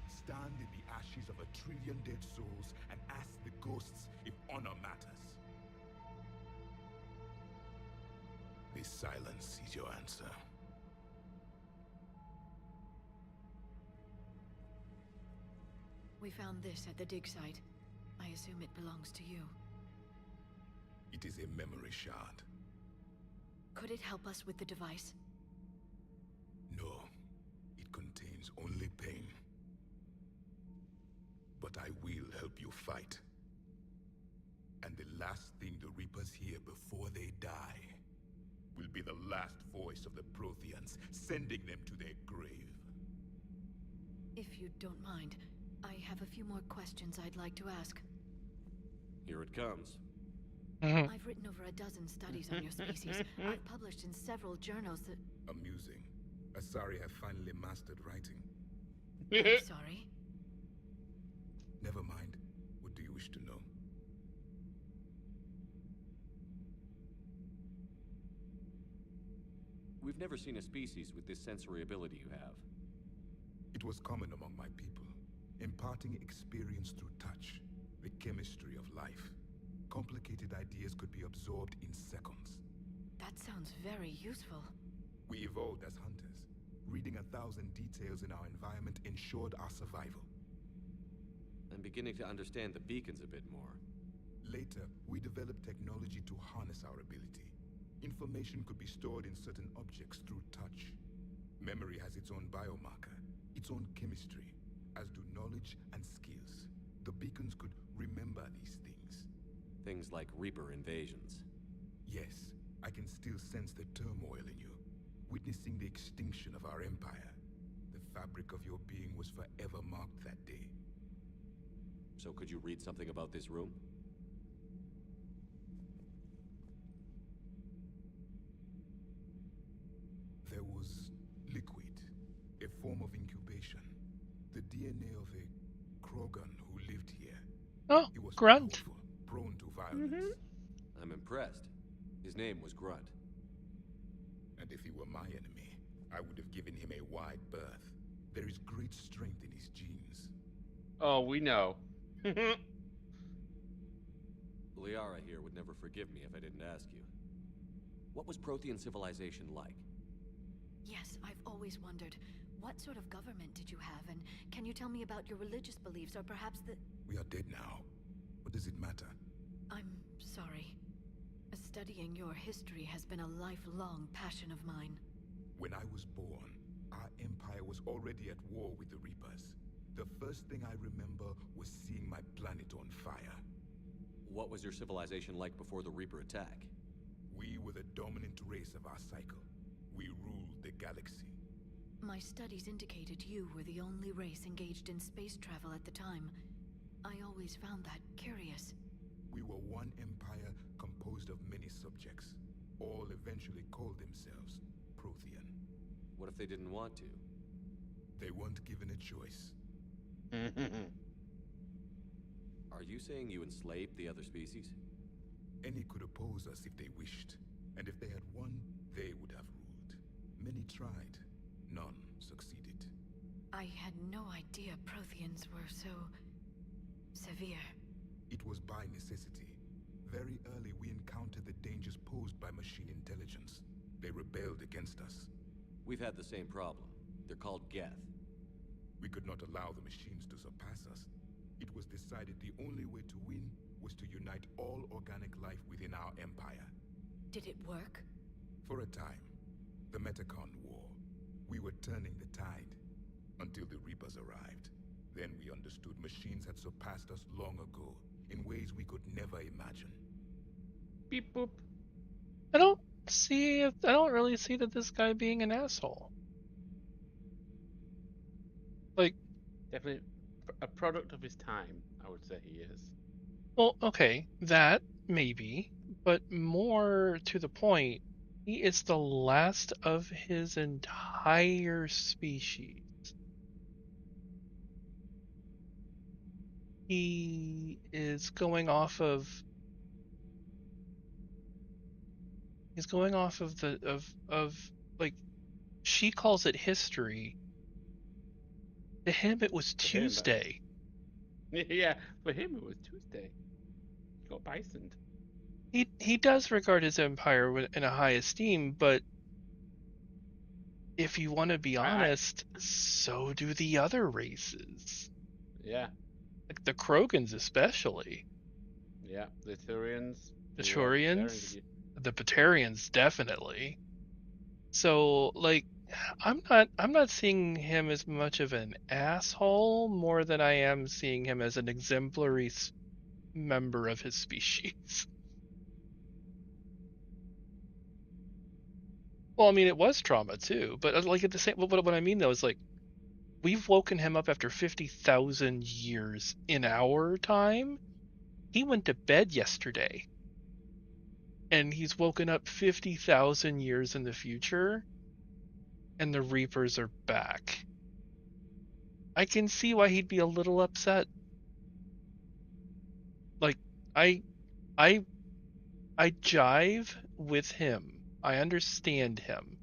Stand in the ashes of 1 trillion dead souls and ask the ghosts if honor matters. This silence is your answer. We found this at the dig site. I assume it belongs to you. It is a memory shard. Could it help us with the device? No, it contains only pain. But I will help you fight. And the last thing the Reapers hear before they die will be the last voice of the Protheans, sending them to their grave. If you don't mind, I have a few more questions I'd like to ask. Here it comes. I've written over a dozen studies on your species. I've published in several journals that... Amusing. Asari have finally mastered writing. I'm sorry. Never mind. What do you wish to know? We've never seen a species with this sensory ability you have. It was common among my people, imparting experience through touch, the chemistry of life. Complicated ideas could be absorbed in seconds. That sounds very useful. We evolved as hunters. Reading 1,000 details in our environment ensured our survival. I'm beginning to understand the beacons a bit more. Later, we developed technology to harness our ability. Information could be stored in certain objects through touch. Memory has its own biomarker, its own chemistry, as do knowledge and skills. The beacons could remember these things. Things like Reaper invasions. Yes, I can still sense the turmoil in you, witnessing the extinction of our empire. The fabric of your being was forever marked that day. So could you read something about this room? There was liquid, a form of incubation. The DNA of a Krogan who lived here. Oh, he was Grunt. powerful, prone to violence. I'm impressed. His name was Grunt. And if he were my enemy, I would have given him a wide berth. There is great strength in his genes. Oh, we know. Liara here would never forgive me if I didn't ask you. What was Prothean civilization like? Yes, I've always wondered. What sort of government did you have, and can you tell me about your religious beliefs, or perhaps the... We are dead now. What does it matter? I'm sorry. Studying your history has been a lifelong passion of mine. When I was born, our empire was already at war with the Reapers. The first thing I remember was seeing my planet on fire. What was your civilization like before the Reaper attack? We were the dominant race of our cycle. We ruled the galaxy. My studies indicated you were the only race engaged in space travel at the time. I always found that curious. We were one empire composed of many subjects. All eventually called themselves Prothean. What if they didn't want to? They weren't given a choice. Are you saying you enslaved the other species? Any could oppose us if they wished. And if they had won, they would have ruled. Many tried. None succeeded. I had no idea Protheans were so... severe. It was by necessity. Very early we encountered the dangers posed by machine intelligence. They rebelled against us. We've had the same problem. They're called Geth. We could not allow the machines to surpass us. It was decided the only way to win was to unite all organic life within our empire. Did it work? For a time. The Metacon War. We were turning the tide. Until the Reapers arrived. Then we understood machines had surpassed us long ago, in ways we could never imagine. Beep boop. I don't really see that this guy being an asshole. Like, Definitely a product of his time, I would say he is. well, okay, that maybe, but more to the point, he is the last of his entire species. He is going off of like, she calls it history. To him it was Tuesday. Yeah, for him it was Tuesday. He got bisoned. He does regard his empire in a high esteem, but if you want to be honest, so do the other races. Yeah. Like the Krogans especially. Yeah, the Turians. The Turians, the Batarians definitely. So like I'm not seeing him as much of an asshole more than I am seeing him as an exemplary member of his species. Well, I mean, it was trauma too, but like at the same, what I mean though is like, we've woken him up after 50,000 years in our time. He went to bed yesterday, and he's woken up 50,000 years in the future, and the Reapers are back. I can see why he'd be a little upset. Like, I jive with him. I understand him.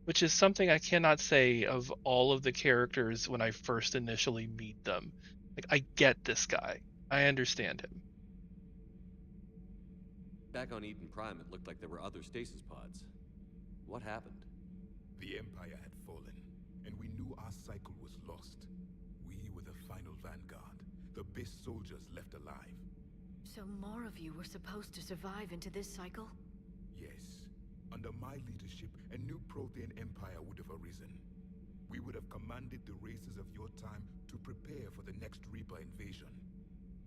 which is something I cannot say of all of the characters when I first initially meet them. Like, I get this guy. I understand him. Back on Eden Prime, it looked like there were other stasis pods. What happened? The Empire had fallen, and we knew our cycle was lost. We were the final vanguard, the best soldiers left alive. So more of you were supposed to survive into this cycle? Yes. Under my leadership, a new Prothean empire would have arisen. We would have commanded the races of your time to prepare for the next Reaper invasion.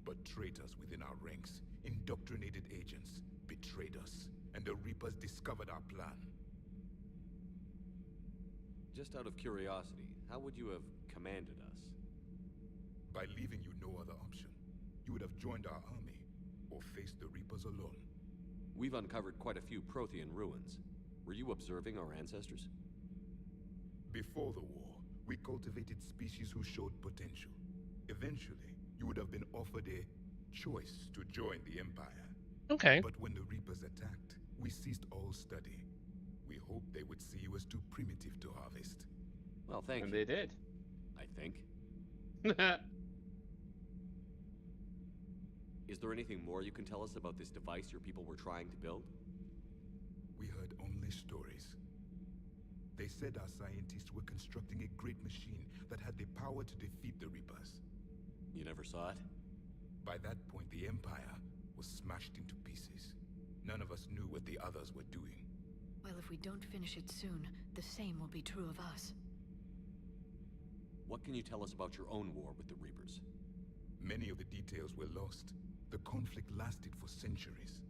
But traitors within our ranks, indoctrinated agents, betrayed us, and the Reapers discovered our plan. Just out of curiosity, how would you have commanded us? By leaving you no other option. You would have joined our army, or faced the Reapers alone. We've uncovered quite a few Prothean ruins. Were you observing our ancestors? Before the war, we cultivated species who showed potential. Eventually, you would have been offered a choice to join the Empire. Okay. But when the Reapers attacked, we ceased all study. We hoped they would see you as too primitive to harvest. Well, thank you. And they did. I think. Is there anything more you can tell us about this device your people were trying to build? We heard only stories. They said our scientists were constructing a great machine that had the power to defeat the Reapers. You never saw it? By that point, the Empire was smashed into pieces. None of us knew what the others were doing. Well, if we don't finish it soon, the same will be true of us. What can you tell us about your own war with the Reapers? Many of the details were lost. The conflict lasted for centuries.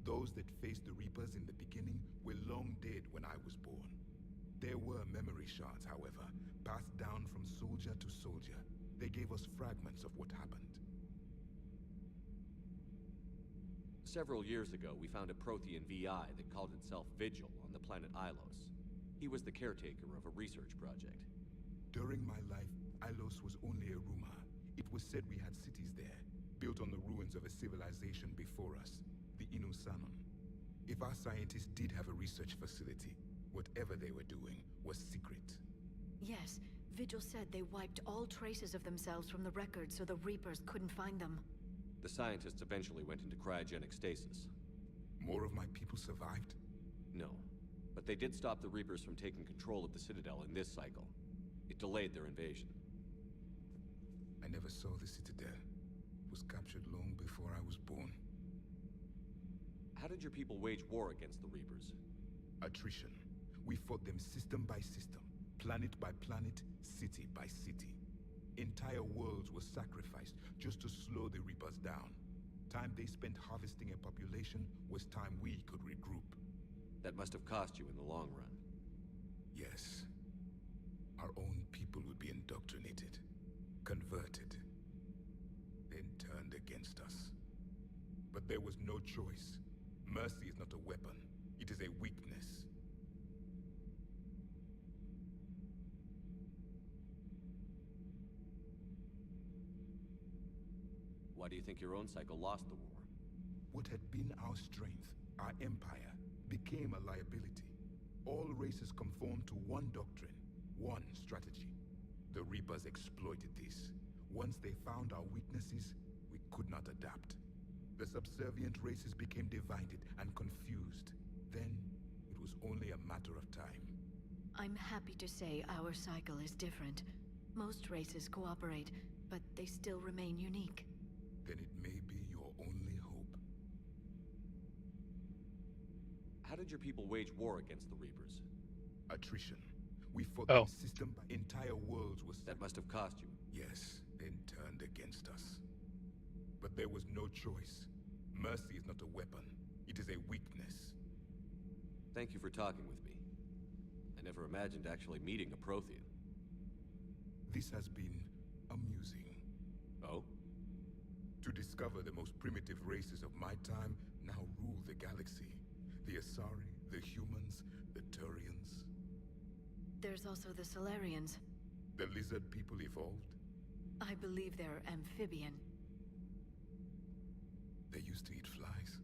Those that faced the Reapers in the beginning were long dead when I was born. There were memory shards, however, passed down from soldier to soldier. They gave us fragments of what happened. Several years ago, we found a Prothean VI that called itself Vigil on the planet Ilos. He was the caretaker of a research project. During my life, Ilos was only a rumor. It was said we had cities there, built on the ruins of a civilization before us, the Inusanon. If our scientists did have a research facility, whatever they were doing was secret. Yes, Vigil said they wiped all traces of themselves from the records so the Reapers couldn't find them. The scientists eventually went into cryogenic stasis. More of my people survived? No, but they did stop the Reapers from taking control of the Citadel in this cycle. It delayed their invasion. I never saw the Citadel. It was captured long before I was born. How did your people wage war against the Reapers? Attrition. We fought them system by system, planet by planet, city by city. Entire worlds were sacrificed just to slow the Reapers down. Time they spent harvesting a population was time we could regroup. That must have cost you in the long run. Yes. Our own people would be indoctrinated, converted, then turned against us. But there was no choice. Mercy is not a weapon. It is a weakness. Why do you think your own cycle lost the war? What had been our strength, our empire, became a liability. All races conformed to one doctrine, one strategy. The Reapers exploited this. Once they found our weaknesses, we could not adapt. The subservient races became divided and confused. Then, it was only a matter of time. I'm happy to say our cycle is different. Most races cooperate, but they still remain unique. Then it may be your only hope. How did your people wage war against the Reapers? Attrition. We fought them system by entire worlds was... That must have cost you. Yes, then turned against us. But there was no choice. Mercy is not a weapon. It is a weakness. Thank you for talking with me. I never imagined actually meeting a Prothean. This has been amusing. Oh? To discover the most primitive races of my time now rule the galaxy. The Asari, the humans, the Turians. There's also the Solarians. The lizard people evolved? I believe they're amphibian. They used to eat flies.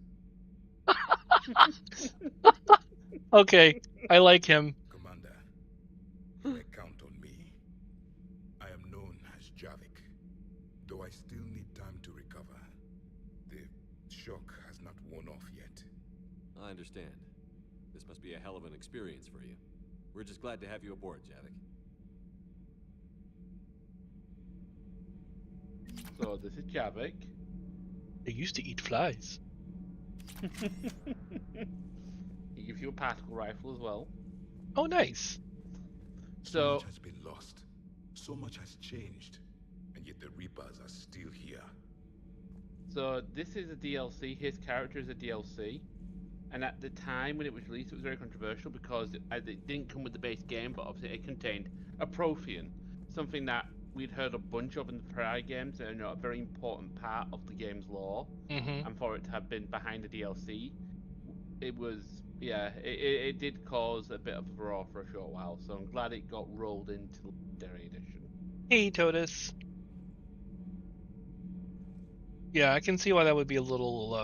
Okay, I like him. Commander, experience for you. We're just glad to have you aboard, Javik. So this is Javik. They used to eat flies. He gives you a particle rifle as well. Oh, nice. So much has been lost. So much has changed. And yet the Reapers are still here. So this is a DLC. His character is a DLC. And at the time when it was released, it was very controversial because it didn't come with the base game, but obviously it contained a Prothean, something that we'd heard a bunch of in the prior games, and a very important part of the game's lore. And for it to have been behind the DLC, it was, yeah, it did cause a bit of a furore for a short while. So I'm glad it got rolled into the Legendary Edition. Hey, Totus. Yeah, I can see why that would be a little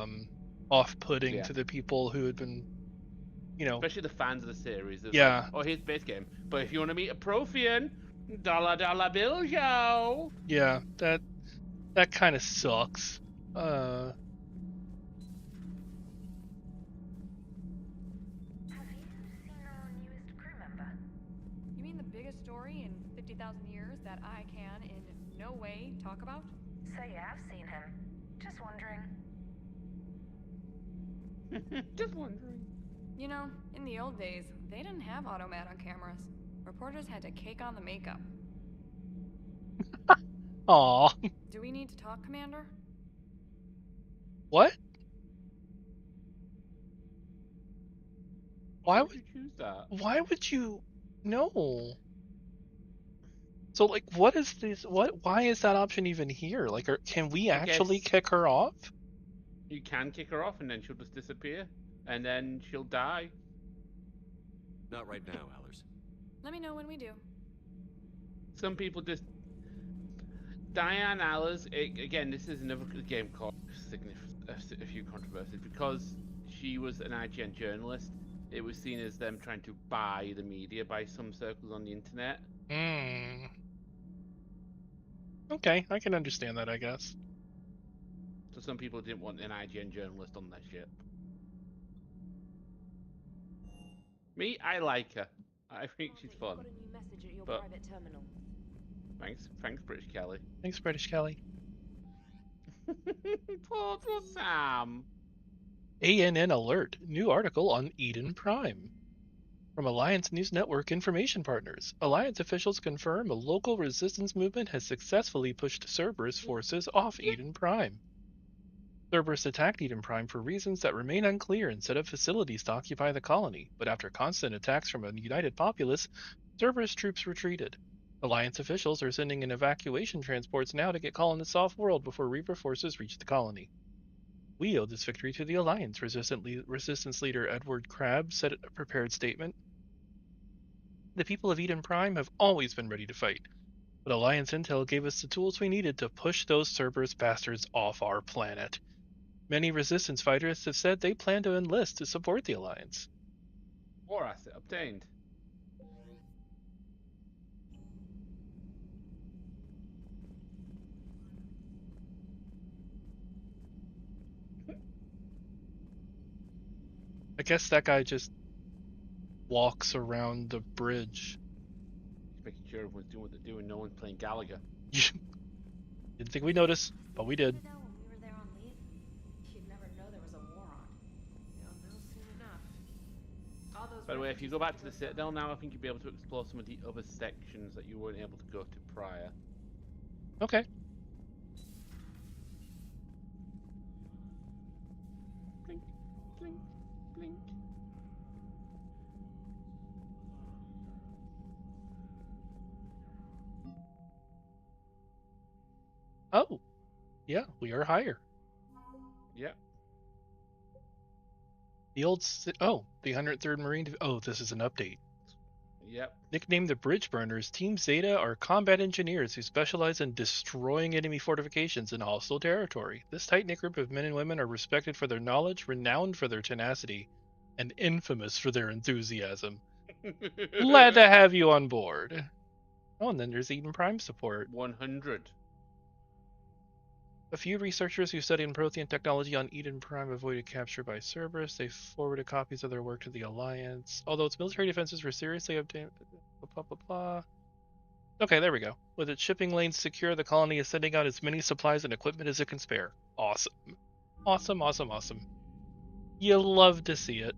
off-putting to the people who had been, especially the fans of the series. Yeah. Like, oh, here's the base game, but if you want to meet a Prothean, dollar bill, yo. Yeah, that kind of sucks. Have you seen our newest crew member? You mean the biggest story in 50,000 years that I can in no way talk about? So you have seen him. Just wondering. Just wondering. You know, in the old days, they didn't have automat on cameras. Reporters had to cake on the makeup. Aw. Do we need to talk, Commander? What? Why would you choose that? Why would you? No. So, like, what is this? Why is that option even here? Like, can we actually kick her off? You can kick her off, and then she'll just disappear, and then she'll die. Not right now, Allers. Let me know when we do. Some people just... Diane Allers, again, this is another game called a few controversies, because she was an IGN journalist. It was seen as them trying to buy the media by some circles on the internet. Okay, I can understand that, I guess. So some people didn't want an IGN journalist on their ship. Me, I like her. I think she's fun. Got a new message at your But private terminal. thanks, British Kelly. Thanks, British Kelly. Poor Sam. ANN alert. New article on Eden Prime. From Alliance News Network information partners, Alliance officials confirm a local resistance movement has successfully pushed Cerberus forces off Eden Prime. Cerberus attacked Eden Prime for reasons that remain unclear and set up facilities to occupy the colony, but after constant attacks from a united populace, Cerberus troops retreated. Alliance officials are sending in evacuation transports now to get colonists off-world before Reaper forces reach the colony. We owe this victory to the Alliance, Resistance leader Edward Crabb said in a prepared statement. The people of Eden Prime have always been ready to fight, but Alliance Intel gave us the tools we needed to push those Cerberus bastards off our planet. Many Resistance fighters have said they plan to enlist to support the Alliance. War asset obtained. I guess that guy just walks around the bridge. Just making sure everyone's doing what they're doing. No one's playing Gallagher. Didn't think we'd notice, but we did. You'd never know there was a war on. You'll know soon enough. All those By the way, if you go back to the Citadel now, I think you'll be able to explore some of the other sections that you weren't able to go to prior. Okay. Blink, blink, blink. Oh, yeah, we are higher. Yep. The the 103rd Marine. Oh, this is an update. Yep. Nicknamed the Bridge Burners, Team Zeta are combat engineers who specialize in destroying enemy fortifications in hostile territory. This tight-knit group of men and women are respected for their knowledge, renowned for their tenacity, and infamous for their enthusiasm. Glad to have you on board. Oh, and then there's Eden Prime support. 100. A few researchers who studied Prothean technology on Eden Prime avoided capture by Cerberus. They forwarded copies of their work to the Alliance. Although its military defenses were seriously obtained. Blah, blah, blah. Okay, there we go. With its shipping lanes secure, the colony is sending out as many supplies and equipment as it can spare. Awesome. Awesome, awesome, awesome. You love to see it.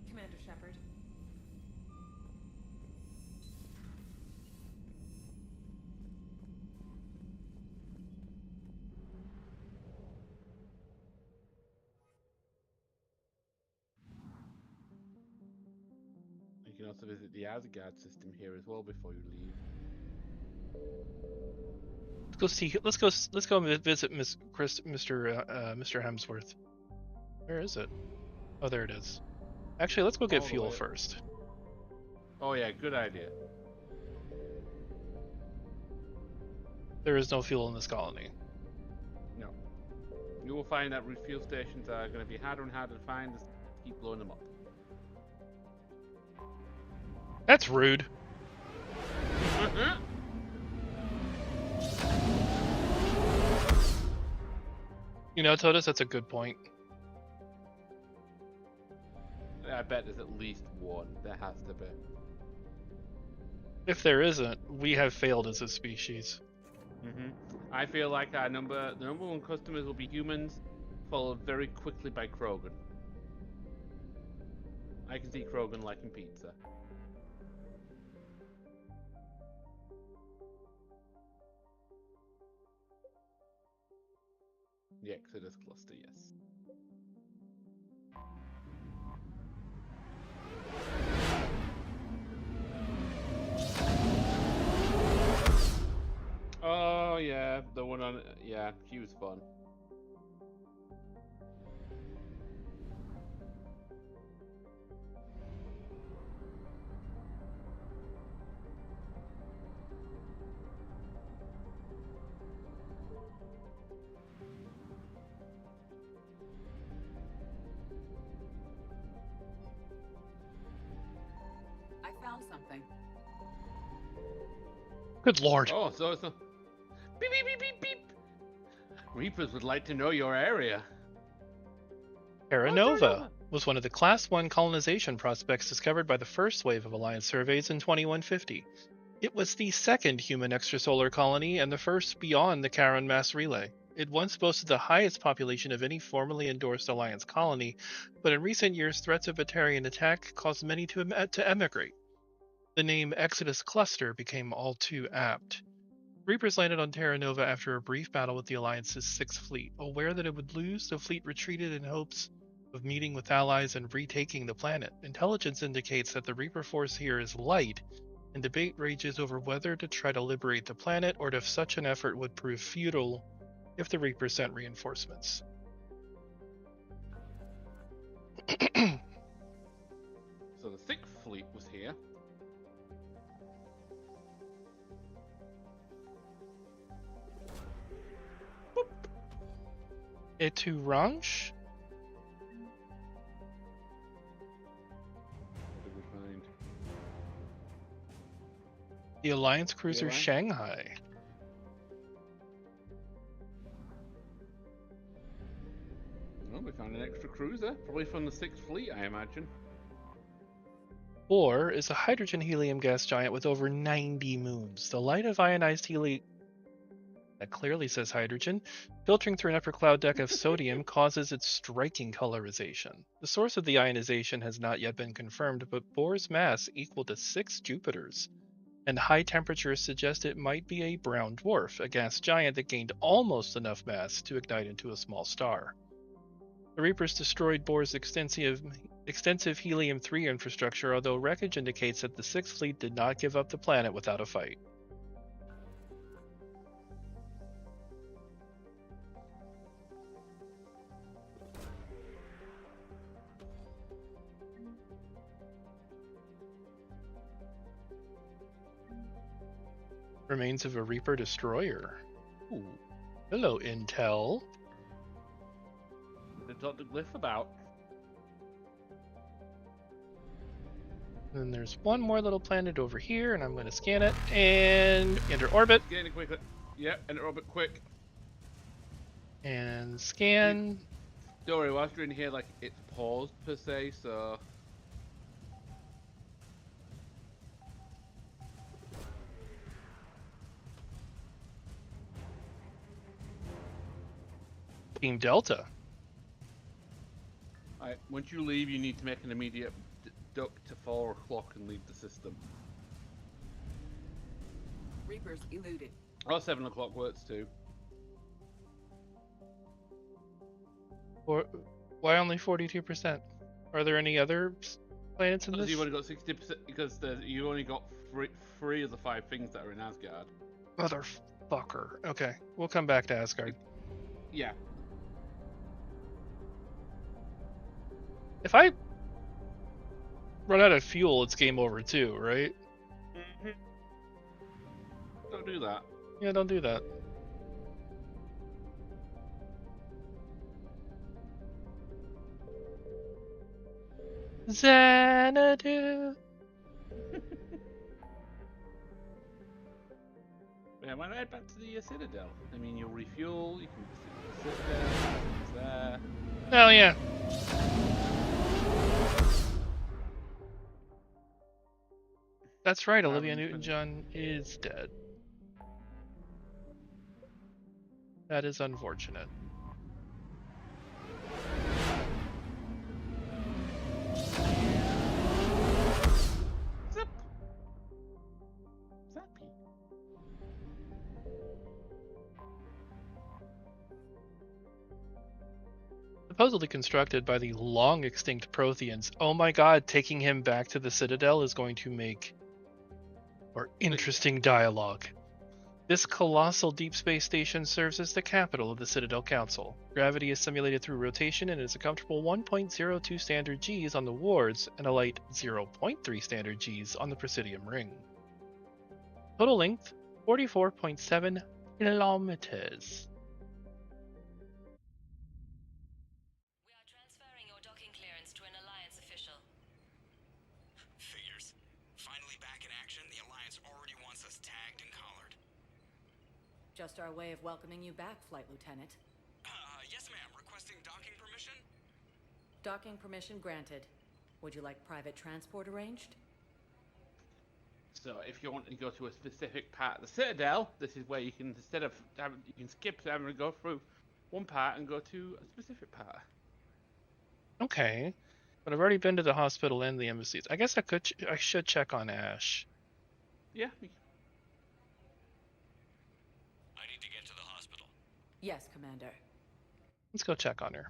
Commander Shepard. You can also visit the Asgard system here as well before you leave. Let's go visit Mr. Hemsworth. Where is it? Oh, there it is. Actually, let's go get fuel first. Oh yeah, good idea. There is no fuel in this colony. No. You will find that refuel stations are going to be harder and harder to find as you keep blowing them up. That's rude. You know, Totus, that's a good point. I bet there's at least one. There has to be. If there isn't, we have failed as a species. I feel like the number one customers will be humans, followed very quickly by Krogan. I can see Krogan liking pizza. The Exodus cluster, yes. Oh yeah, the one on she was fun. I found something. Good lord. Oh, so it's a beep beep beep beep beep. Reapers would like to know your area. Terra Nova was one of the Class 1 colonization prospects discovered by the first wave of Alliance surveys in 2150. It was the second human extrasolar colony and the first beyond the Charon mass relay. It once boasted the highest population of any formally endorsed Alliance colony, but in recent years threats of Batarian attack caused many to emigrate. The name Exodus Cluster became all too apt. Reapers landed on Terra Nova after a brief battle with the Alliance's Sixth Fleet. Aware that it would lose, the fleet retreated in hopes of meeting with allies and retaking the planet. Intelligence indicates that the Reaper force here is light, and debate rages over whether to try to liberate the planet or if such an effort would prove futile if the Reapers sent reinforcements. So the Sixth Fleet was here. Eturange? What did we find? The Alliance cruiser Shanghai. Oh, we found an extra cruiser. Probably from the Sixth Fleet, I imagine. Or is a hydrogen helium gas giant with over 90 moons. The light of ionized helium that clearly says hydrogen, filtering through an upper cloud deck of sodium causes its striking colorization. The source of the ionization has not yet been confirmed, but Bohr's mass equal to 6 Jupiters, and high temperatures suggest it might be a brown dwarf, a gas giant that gained almost enough mass to ignite into a small star. The Reapers destroyed Bohr's extensive helium-3 infrastructure, although wreckage indicates that the Sixth Fleet did not give up the planet without a fight. Remains of a Reaper destroyer. Ooh. Hello, Intel. They got the glyph about. And then there's one more little planet over here, and I'm going to scan it and enter orbit. Scan it quickly. Yep, enter orbit quick. And scan. Don't worry, whilst you're in here, like, it's paused per se, so. Team Delta. Alright, once you leave, you need to make an immediate duck to 4 o'clock and leave the system. Reapers eluded. Or 7 o'clock works too. Or why only 42%? Are there any other planets in Because this? you've only got 60%, because you only got three of the 5 things that are in Asgard. Motherfucker. Okay, we'll come back to Asgard. Yeah. If I run out of fuel, it's game over too, right? Mm-hmm. Don't do that. Yeah, don't do that. Xanadu. Yeah, why not head back to the Citadel? I mean, you'll refuel, you can sit there, it's there. Hell yeah. That's right, Olivia Newton-John is dead. That is unfortunate. Zip. Zappy. Supposedly constructed by the long extinct Protheans. Oh my god, taking him back to the Citadel is going to make for interesting dialogue. This colossal deep space station serves as the capital of the Citadel Council. Gravity is simulated through rotation and is a comfortable 1.02 standard Gs on the wards and a light 0.3 standard Gs on the Presidium ring. Total length 44.7 kilometers. We are transferring your docking clearance to an Alliance official. Figures. Finally back in action, the Alliance already wants us tagged and collared. Just our way of welcoming you back, Flight Lieutenant. Yes ma'am. Requesting docking permission? Docking permission granted. Would you like private transport arranged? So if you want to go to a specific part of the Citadel, this is where you can, instead of having, you can skip having to go through one part and go to a specific part. Okay, but I've already been to the hospital and the embassies. I guess I should check on Ash. Yeah. I need to get to the hospital. Yes, Commander. Let's go check on her.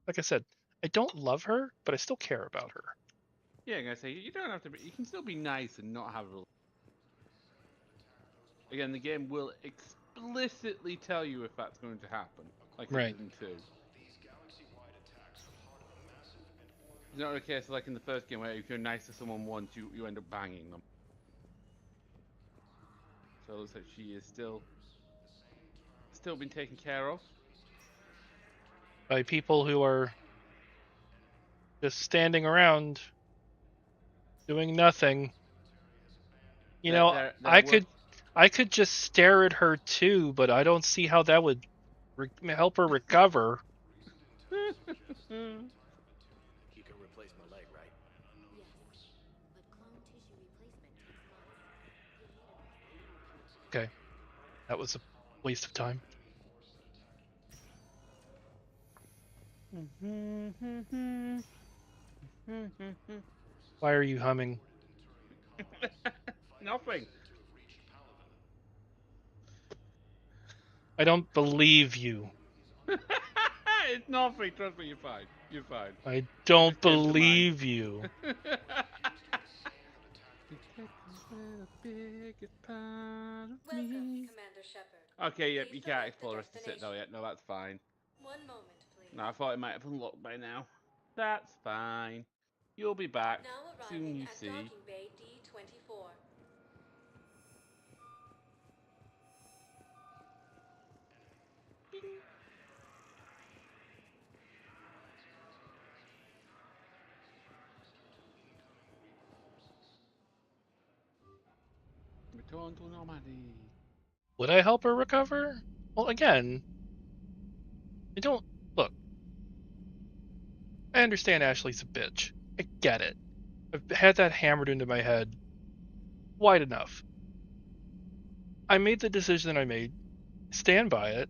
Like I said, I don't love her, but I still care about her. Yeah, I'm gonna say you don't have to be. You can still be nice and not have a. Again, the game will explicitly tell you if that's going to happen, like right. It did in 2. It's not a case like in the first game where if you're nice to someone once, you end up banging them. So it looks like she is still been taken care of by people who are just standing around doing nothing. You know, I could just stare at her too, but I don't see how that would help her recover. You can replace my leg, right? Yes, but clone tissue replacement takes months. Okay, that was a waste of time. Why are you humming? Nothing. I don't believe you. It's nothing. Trust me, you're fine. You're fine. I don't believe you. Welcome, Commander Shepard. Okay, yep, you can't explore the rest of the Citadel yet. No, that's fine. One moment, please. No, I thought it might have unlocked by now. That's fine. You'll be back. Now Soon arriving you at see. docking bay D24. Return to Normandy. Would I help her recover? Well, again, I don't... Look, I understand Ashley's a bitch. I get it. I've had that hammered into my head wide enough. I made the decision I made, stand by it,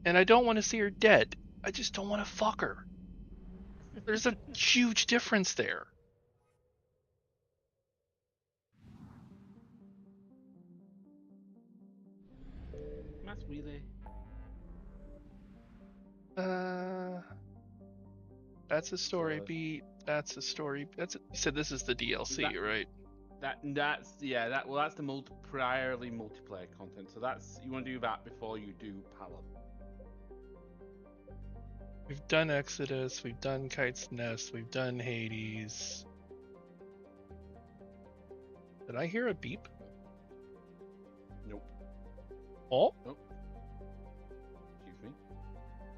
and I don't want to see her dead. I just don't want to fuck her. There's a huge difference there. That's really. That's a story beat. That's a story. That's. You said this is the DLC, right? That's the priorly multiplayer content. So that's you want to do that before you do Pallet. We've done Exodus. We've done Kite's Nest. We've done Hades. Did I hear a beep? Nope. Oh. Nope.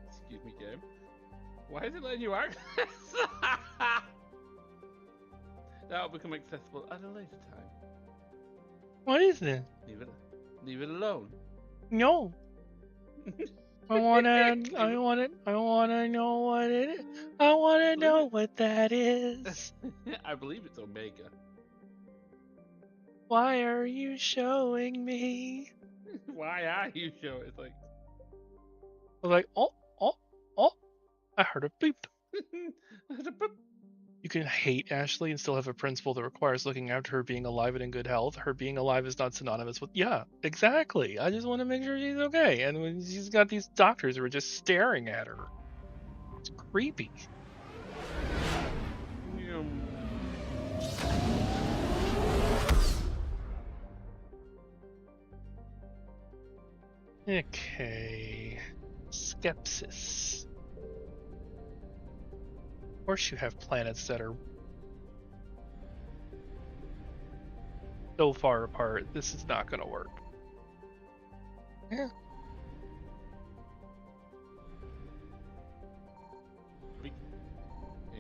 Excuse me, game. Why is it letting you access? That'll become accessible at a later time. What is it? Leave it alone. No. I wanna know what it is. I wanna know what that is. I believe it's Omega. Why are you showing me? Why are you showing? It's like. I was like, oh. I heard a beep. You can hate Ashley and still have a principle that requires looking after her being alive and in good health. Her being alive is not synonymous with... Yeah, exactly. I just want to make sure she's okay. And when she's got these doctors who are just staring at her. It's creepy. Okay. Skepsis. Of course you have planets that are so far apart. This is not going to work. Yeah.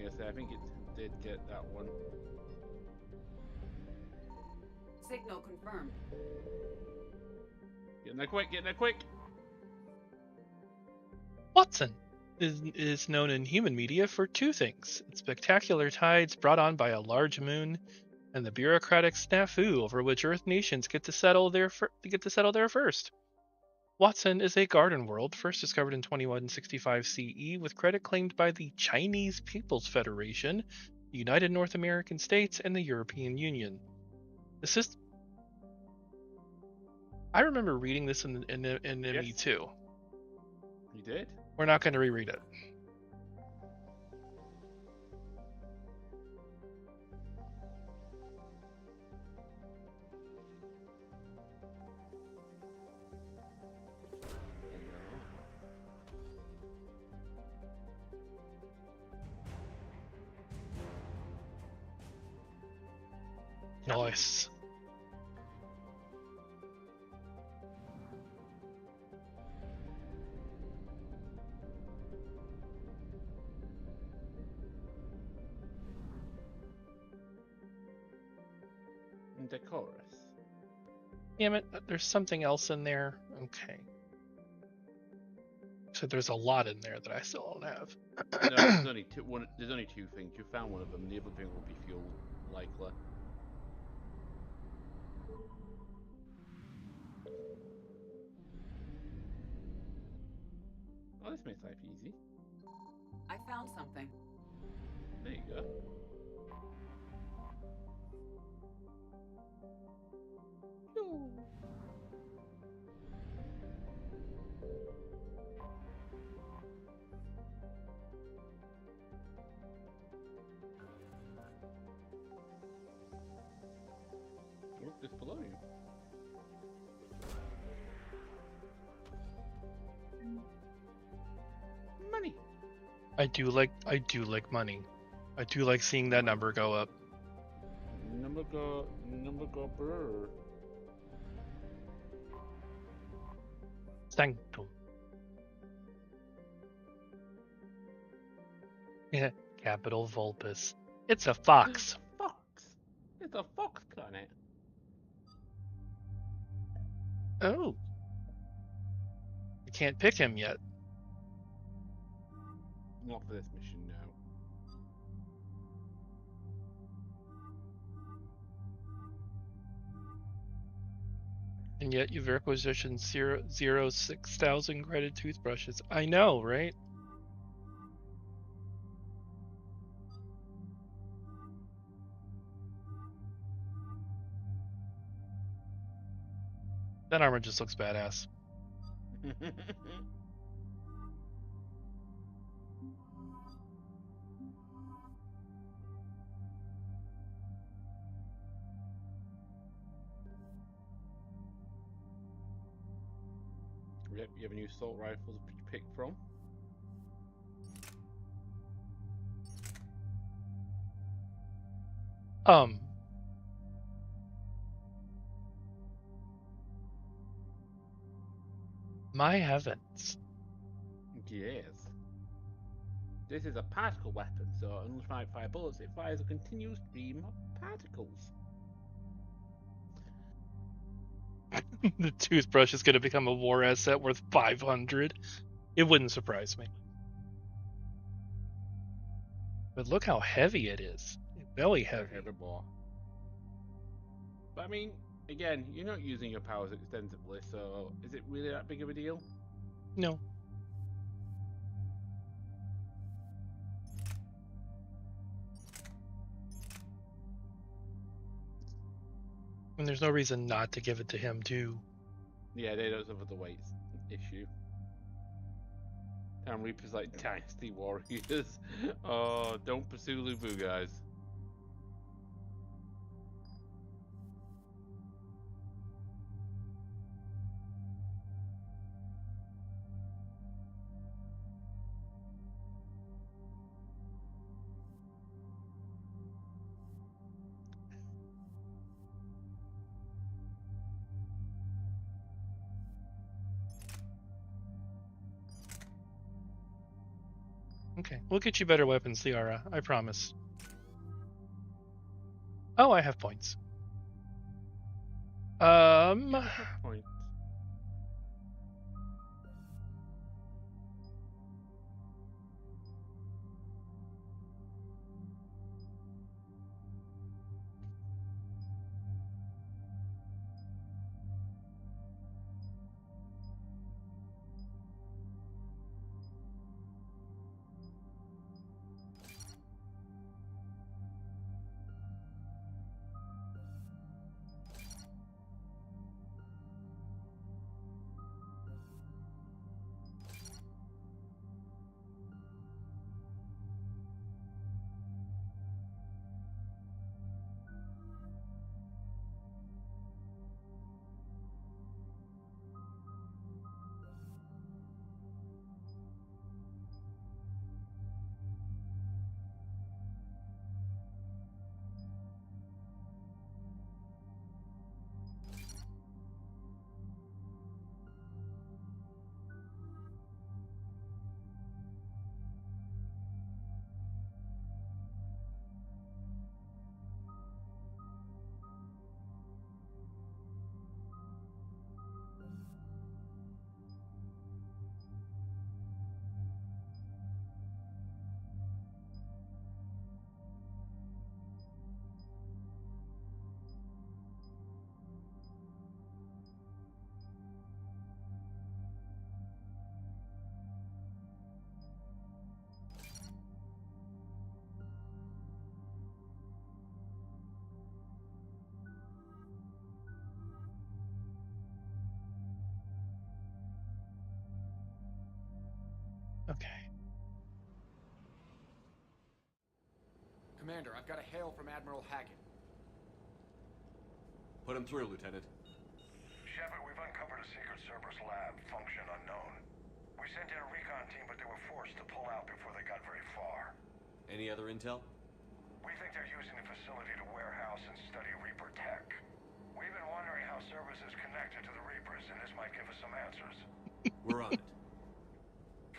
Yes, I think it did get that one. Signal confirmed. Getting there quick! Watson is known in human media for two things: spectacular tides brought on by a large moon, and the bureaucratic snafu over which Earth nations get to settle there first. Watson is a garden world first discovered in 2165 CE, with credit claimed by the Chinese People's Federation, the United North American States, and the European Union. I remember reading this in ME2. You did? We're not going to reread it. Nice. Decorous. Damn it, there's something else in there. Okay. So there's a lot in there that I still don't have. No, there's only two things. You found one of them. The other thing will be fuel, likely. Oh, this makes life easy. I found something. There you go. Look, just below you. Money. I do like money. I do like seeing that number go up. Number go brr. Sanctum. Yeah, capital Vulpus. It's a fox. Fox. It's a fox planet. Oh. You can't pick him yet. Not for this mission, no. And yet you've requisitioned 6,000 credit toothbrushes. I know, right? That armor just looks badass. Yep, you have a new assault rifle to pick from. My heavens. Yes. This is a particle weapon, so unlike fire bullets, it fires a continuous stream of particles. The toothbrush is going to become a war asset worth 500. It wouldn't surprise me. But look how heavy it is. Belly heavy. But I mean, again, you're not using your powers extensively, so is it really that big of a deal? No. And there's no reason not to give it to him, too. Yeah, they don't suffer the weight issue. Town Reapers like Dynasty Warriors. Oh, don't pursue Lubu, guys. Okay, we'll get you better weapons, Liara. I promise. Oh, I have points. Point. Okay. Commander, I've got a hail from Admiral Hackett. Put him through, Lieutenant. Shepard, we've uncovered a secret Cerberus lab, function unknown. We sent in a recon team, but they were forced to pull out before they got very far. Any other intel? We think they're using the facility to warehouse and study Reaper tech. We've been wondering how Cerberus is connected to the Reapers, and this might give us some answers. We're on it.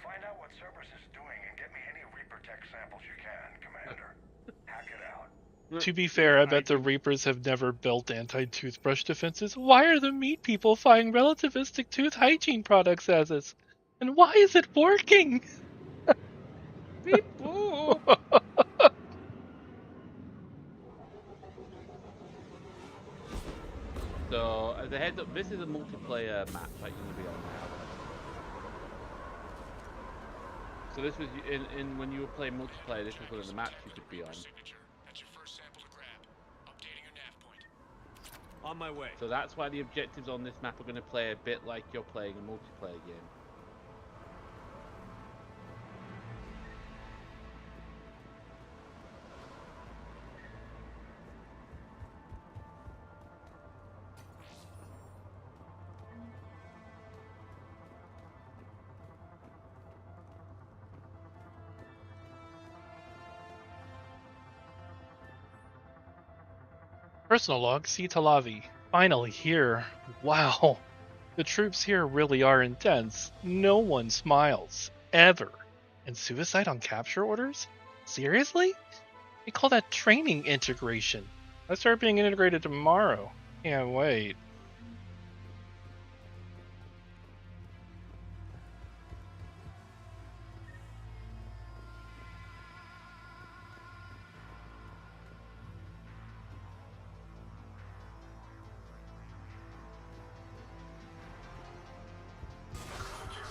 Find out what Cerberus is doing and get me any Reaper tech samples you can, Commander. Hack it out. To be fair, I bet the Reapers have never built anti-toothbrush defenses. Why are the meat people finding relativistic tooth hygiene products as is? And why is it working? Beep boop. So, as a heads up, this is a multiplayer map that you're going to be on now. So this was in when you were playing multiplayer, this was one of the maps you could be on. That's your first sample to grab. Updating your nav point. On my way. So that's why the objectives on this map are going to play a bit like you're playing a multiplayer game. Personal log, see Talavi. Finally here. Wow. The troops here really are intense. No one smiles. Ever. And suicide on capture orders? Seriously? They call that training integration. I start being integrated tomorrow. Can't wait.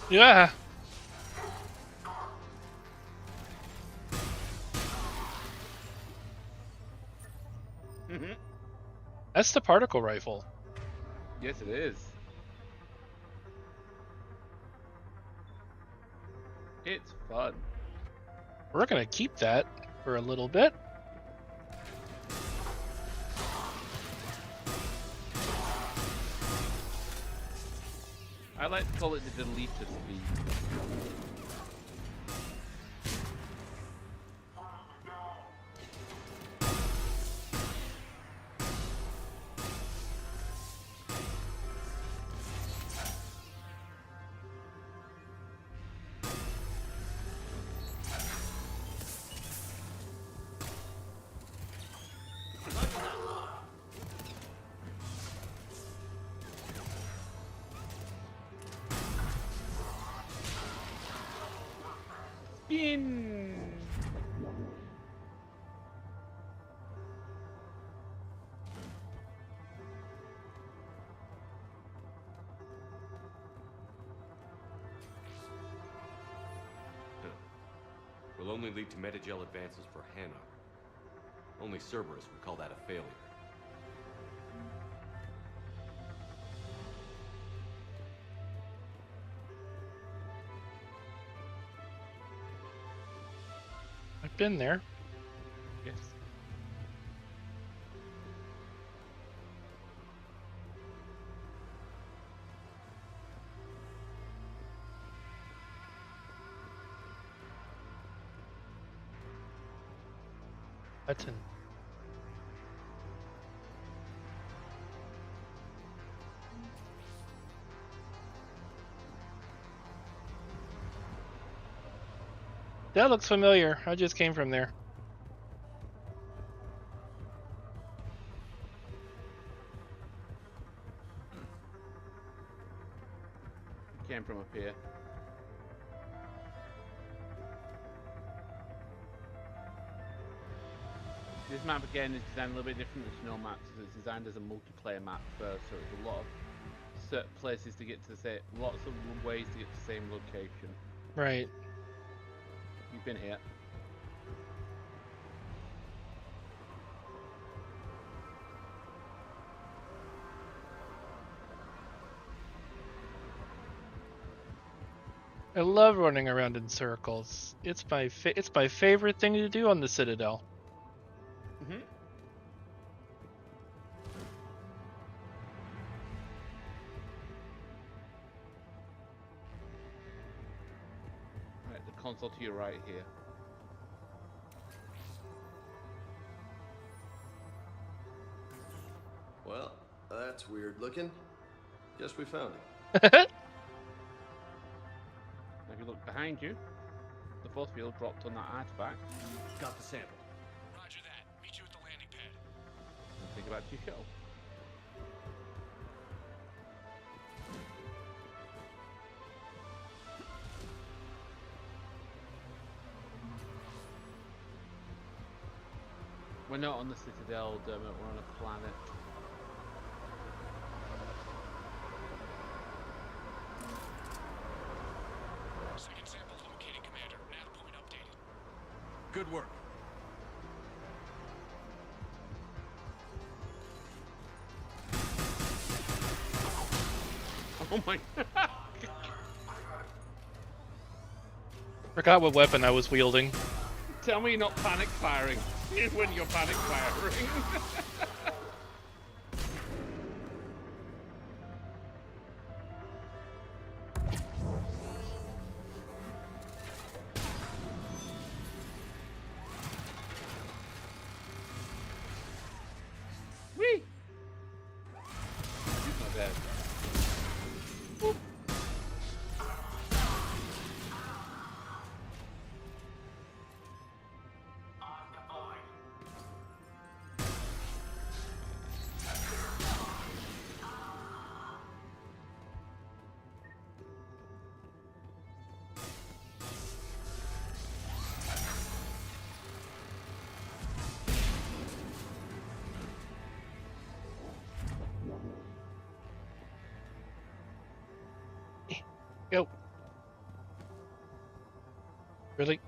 Yeah. That's the particle rifle. Yes, it is. It's fun. We're gonna keep that for a little bit. I like to call it the deleter speed. Spin! Will only lead to metagel advances for Hannah. Only Cerberus would call that a failure. I've been there. Yes. Button. That looks familiar. I just came from there. Came from up here. This map again is designed a little bit different than Snow maps. It's designed as a multiplayer map first, so it's a lot of certain places to get to the same, lots of ways to get to the same location. Right. You've been here. I love running around in circles. It's my favorite thing to do on the Citadel. Mm-hmm. Right, the console to your right here. Well, that's weird looking. Guess we found it. If you look behind you, the force field dropped on that artifact. Got the sample. Roger that. Meet you at the landing back to your show. We're not on the Citadel, Dermot, we're on a planet. Second sample located, Commander. Nav point updated. Good work. Oh my god. Forgot what weapon I was wielding. Tell me you're not panic firing when you're panic firing. Whee! He's not dead. Whoop. Go. Really?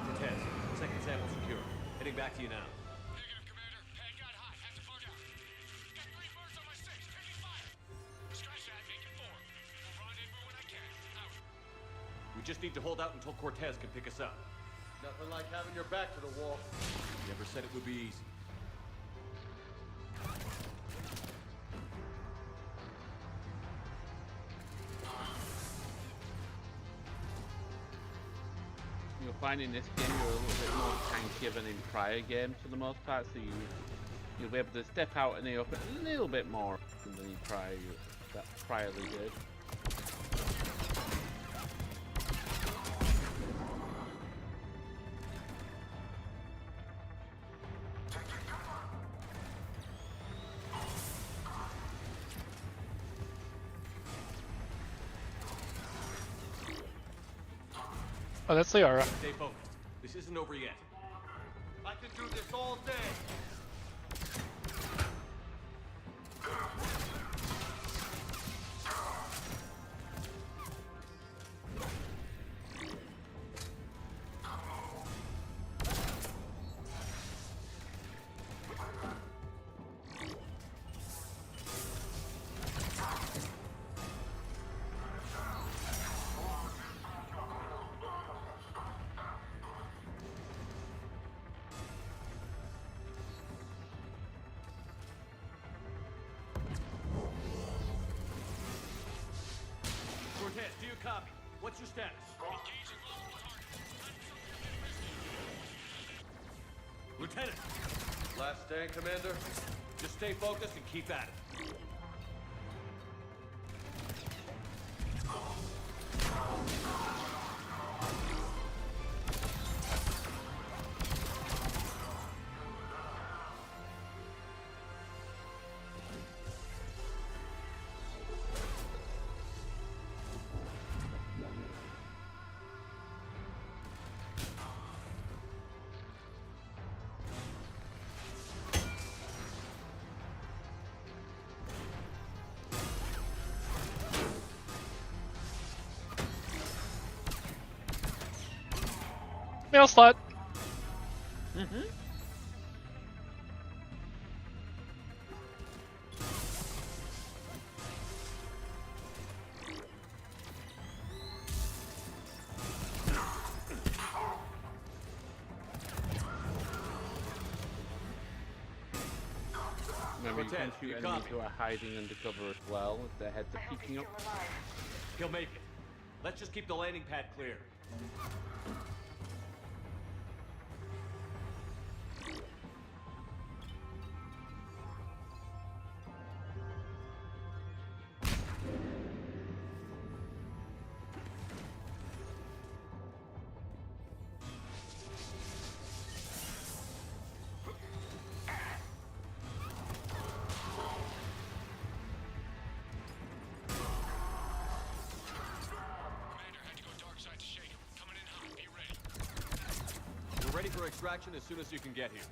Cortez, second sample secure. Heading back to you now. Negative, Commander. Pad got hot. Have to bug out. Got 3 birds on my 6. Taking fire. Scratch that. Make it 4. We'll rendezvous when I can. Out. We just need to hold out until Cortez can pick us up. Nothing like having your back to the wall. Never said it would be easy. You'll find in this game you're a little bit more tankier than in prior games for the most part, so you'll be able to step out in the open a little bit more than you priorly did. Oh, that's Liara. Stay focused. This isn't over yet. I can do this all day. Cortez, do you copy? What's your status? Engaging multiple targets. Lieutenant, Last stand, Commander. just stay focused and keep at it. Mail slot. Mm-hmm. Remember, you can shoot enemies who are hiding under cover as well if their heads are peeking up. He'll make it. Let's just keep the landing pad clear. for extraction as soon as you can get here.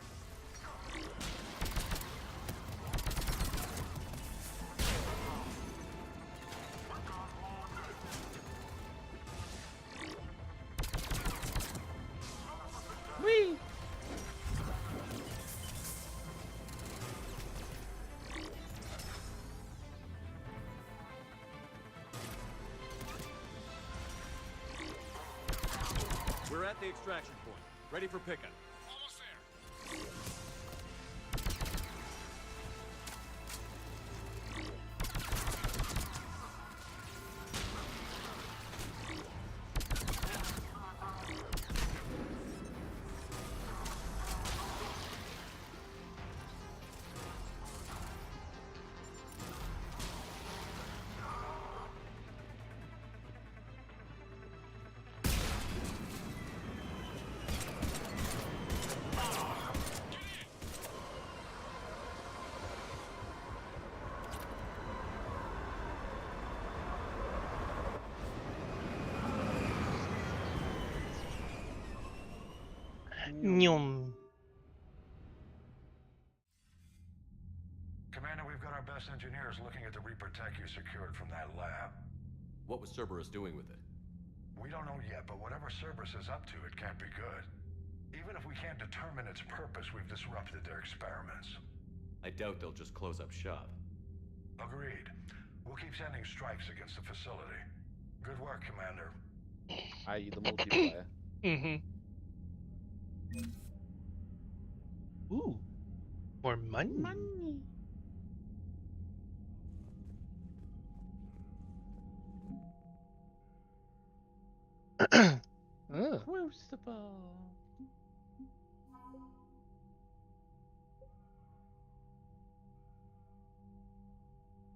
Whee! We're at the extraction point. Ready for pickup. Almost there. Nyum. Commander, we've got our best engineers looking at the Reaper tech you secured from that lab. What was Cerberus doing with it? We don't know yet, but whatever Cerberus is up to, it can't be good. Even if we can't determine its purpose, we've disrupted their experiments. I doubt they'll just close up shop. Agreed. We'll keep sending strikes against the facility. Good work, Commander. i.e. the multiplayer. Mm-hmm. Ooh. More money. Crucible.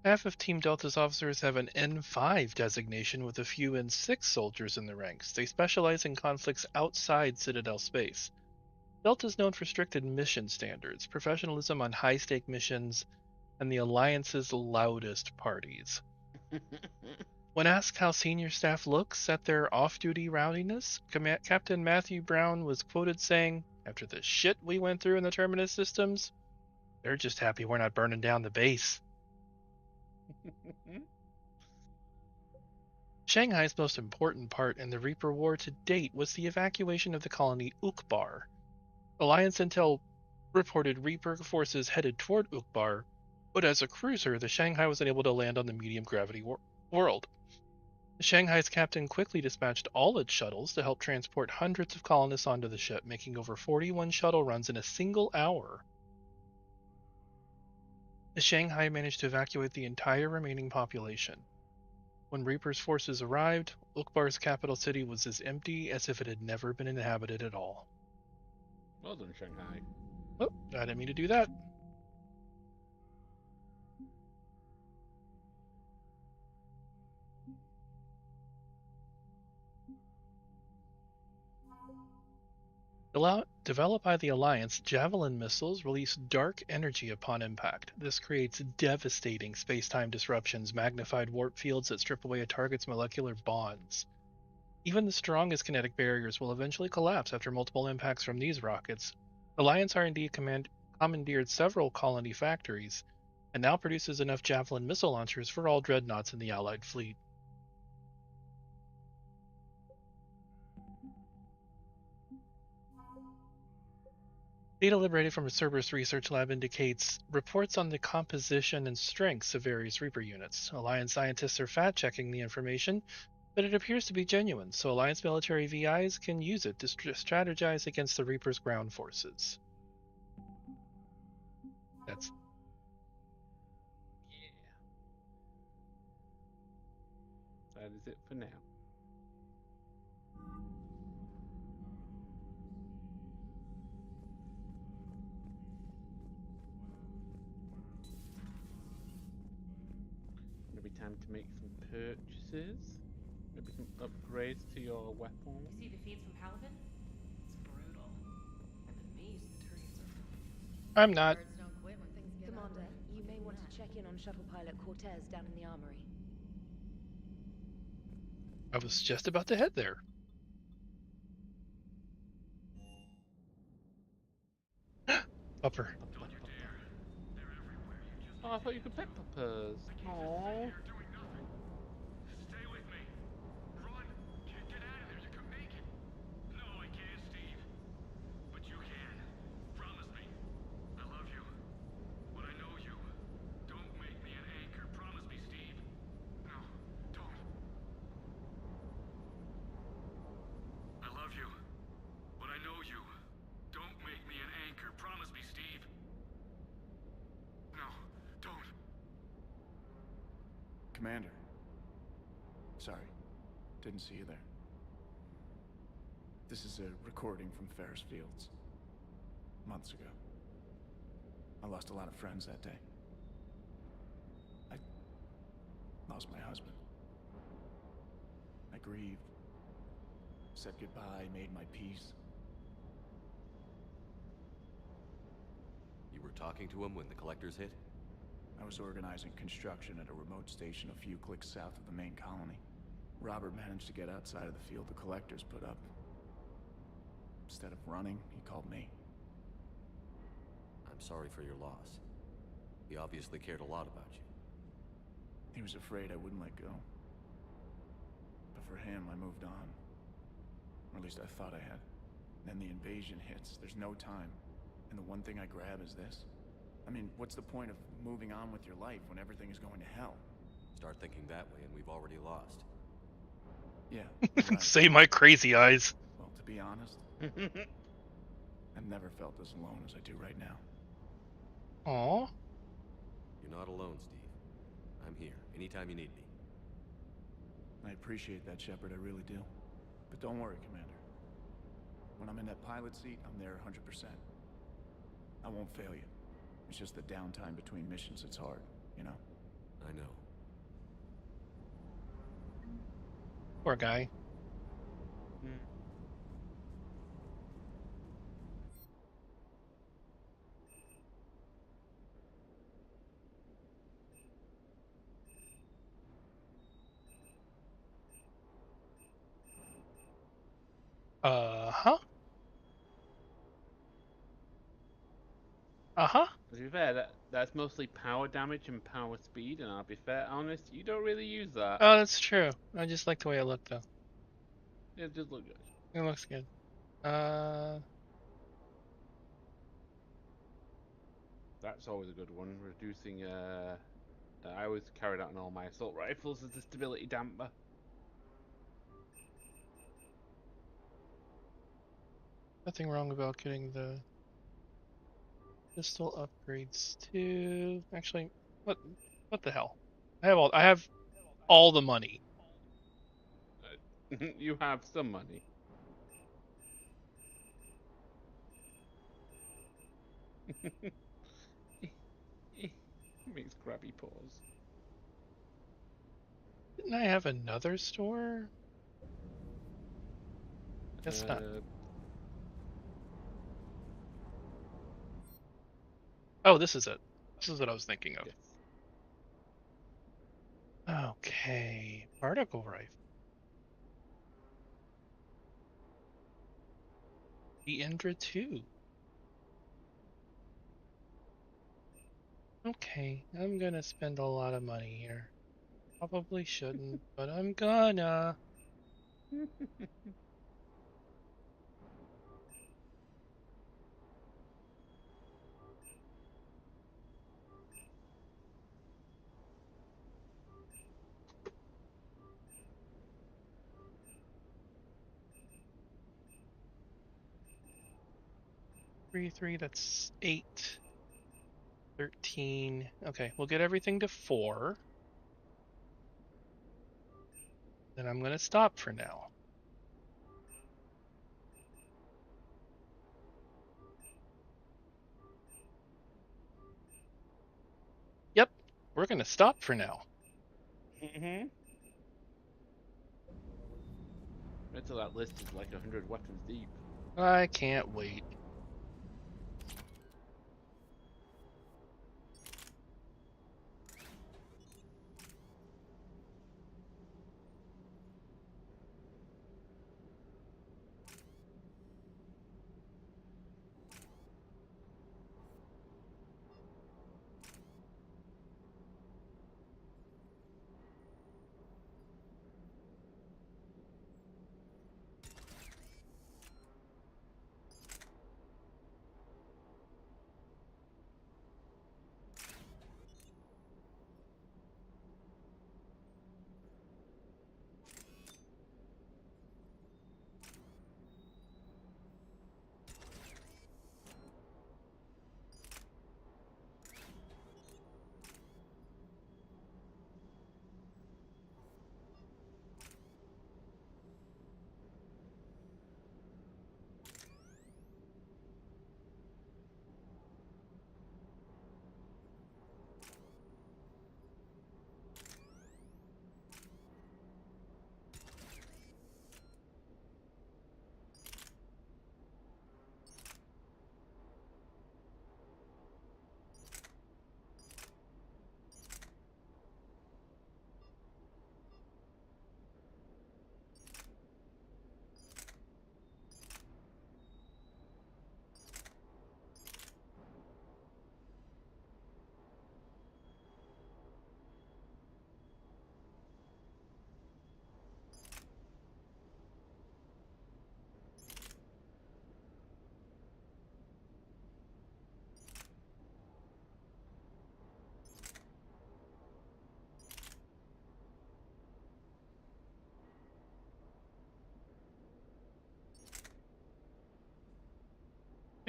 Half of Team Delta's officers have an N5 designation with a few N6 soldiers in the ranks. They specialize in conflicts outside Citadel space. Delta is known for strict mission standards, professionalism on high-stake missions, and the Alliance's loudest parties. When asked how senior staff looks at their off-duty rowdiness, Captain Matthew Brown was quoted saying, "After the shit we went through in the Terminus systems, they're just happy we're not burning down the base." Shanghai's most important part in the Reaper War to date was the evacuation of the colony Ukbar. Alliance intel reported Reaper forces headed toward Ukbar, but as a cruiser, the Shanghai was unable to land on the medium-gravity world. Shanghai's captain quickly dispatched all its shuttles to help transport hundreds of colonists onto the ship, making over 41 shuttle runs in a single hour. The Shanghai managed to evacuate the entire remaining population. When Reaper's forces arrived, Ukbar's capital city was as empty as if it had never been inhabited at all. Well done, Shanghai. Oh, I didn't mean to do that. Developed by the Alliance, Javelin missiles release dark energy upon impact. This creates devastating space-time disruptions, magnified warp fields that strip away a target's molecular bonds. Even the strongest kinetic barriers will eventually collapse after multiple impacts from these rockets. Alliance R&D commandeered several colony factories, and now produces enough Javelin missile launchers for all dreadnoughts in the Allied fleet. Data liberated from a Cerberus research lab indicates reports on the composition and strengths of various Reaper units. Alliance scientists are fact-checking the information, but it appears to be genuine, so Alliance military VIs can use it to strategize against the Reaper's ground forces. That's... That is it for now. Maybe time to make some purchases. Maybe some upgrades to your weapon. You see the feeds from Paladin? It's brutal. And the meat the turrets are. I'm not. Birds don't quit when things get Commander, ugly. you may want to check in on shuttle pilot Cortez down in the armory. I was just about to head there. Upper. Oh, I thought you could pet puppers. Aww. Stay with me. Run. Get out of there. You can make it. No, I can't, Steve. But you can. Promise me. I love you. But I know you. Don't make me an anchor. Promise me, Steve. No, don't. I love you. But I know you. Don't make me an anchor. Promise me, Steve. No, don't. Commander. Sorry. Didn't see you there. This is a recording from Ferris Fields. Months ago. I lost a lot of friends that day. I lost my husband. I grieved. Said goodbye, made my peace. You were talking to him when the collectors hit? I was organizing construction at a remote station a few clicks south of the main colony. Robert managed to get outside of the field the collectors put up. Instead of running, he called me. I'm sorry for your loss. He obviously cared a lot about you. He was afraid I wouldn't let go. But for him, I moved on. Or at least I thought I had. Then the invasion hits. There's no time. And the one thing I grab is this. I mean, what's the point of moving on with your life when everything is going to hell? Start thinking that way and we've already lost. Yeah. Right. Say my crazy eyes. Well, to be honest, I've never felt as alone as I do right now. Aw. You're not alone, Steve. I'm here, anytime you need me. I appreciate that, Shepard, I really do. But don't worry, Commander. When I'm in that pilot seat, I'm there 100%. I won't fail you. It's just the downtime between missions that's hard, you know? I know. Poor guy. Uh-huh. Uh-huh. To be fair, that's mostly power damage and power speed, and I'll be fair, honest, you don't really use that. Oh, that's true. I just like the way it looked, though. It does look good. It looks good. That's always a good one. Reducing, I always carried out on all my assault rifles as a stability damper. Nothing wrong about getting the pistol upgrades too. Actually, what the hell? I have all the money. You have some money. Makes grabby paws. Didn't I have another store? That's not. Oh, this is it. This is what I was thinking of. Yes. Okay, particle rifle. The Indra 2. Okay, I'm gonna spend a lot of money here. Probably shouldn't, but I'm gonna. 3, that's 8. 13. Okay, we'll get everything to 4. Then I'm gonna stop for now. Yep, we're gonna stop for now. Mm-hmm. Until that list is like 100 weapons deep. I can't wait.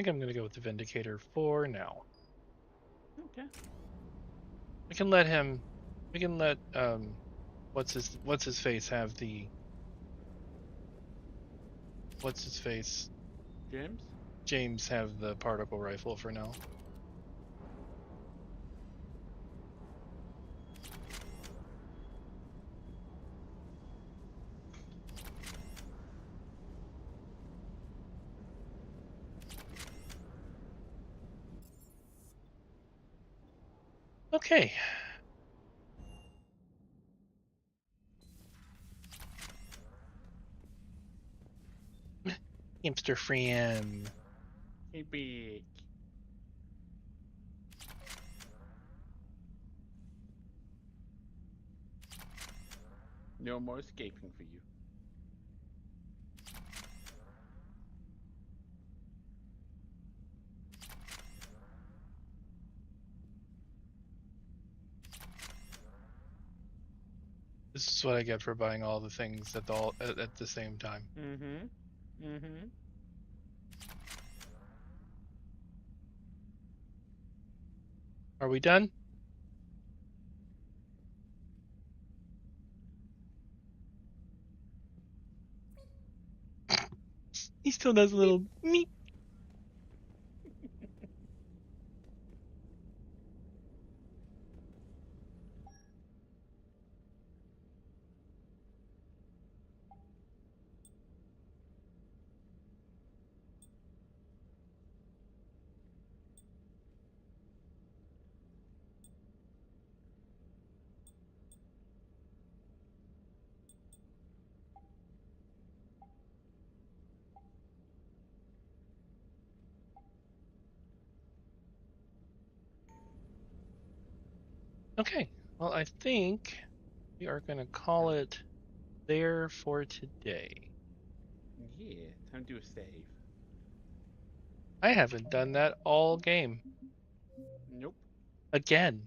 think I'm gonna go with the Vindicator for now. Okay. We can let him. We can let what's his face have the. What's his face? James? James have the particle rifle for now. Okay. Hamster friend. Hey, big. No more escaping for you. This is what I get for buying all the things at the same time. Mm-hmm. Mm-hmm. Are we done? He still does a little meep. Okay. Well, I think we are going to call it there for today. Yeah, time to do a save. I haven't done that all game. Nope. Again.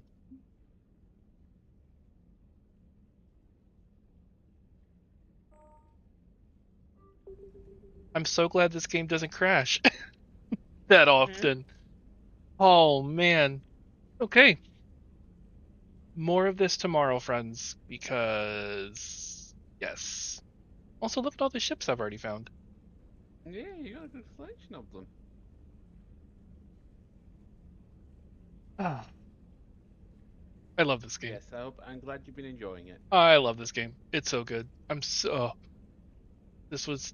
I'm so glad this game doesn't crash that often. Oh, man. Okay. More of this tomorrow, friends, because yes. Also, look at all the ships I've already found. Yeah, you got a good selection of them. Ah. I love this game. Yes, I'm glad you've been enjoying it. I love this game. It's so good. This was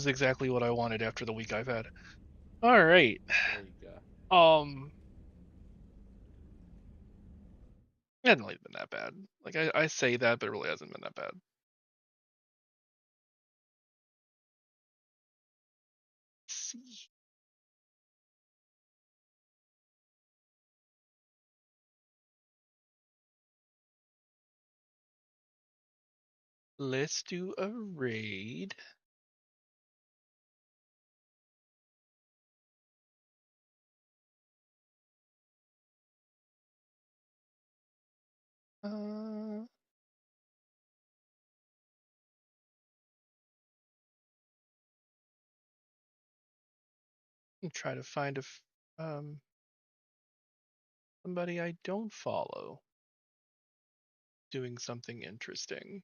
exactly what I wanted after the week I've had. All right. There you go. It hasn't really been that bad. Like I say that, but it really hasn't been that bad. Let's see. Let's do a raid. And try to find somebody I don't follow doing something interesting.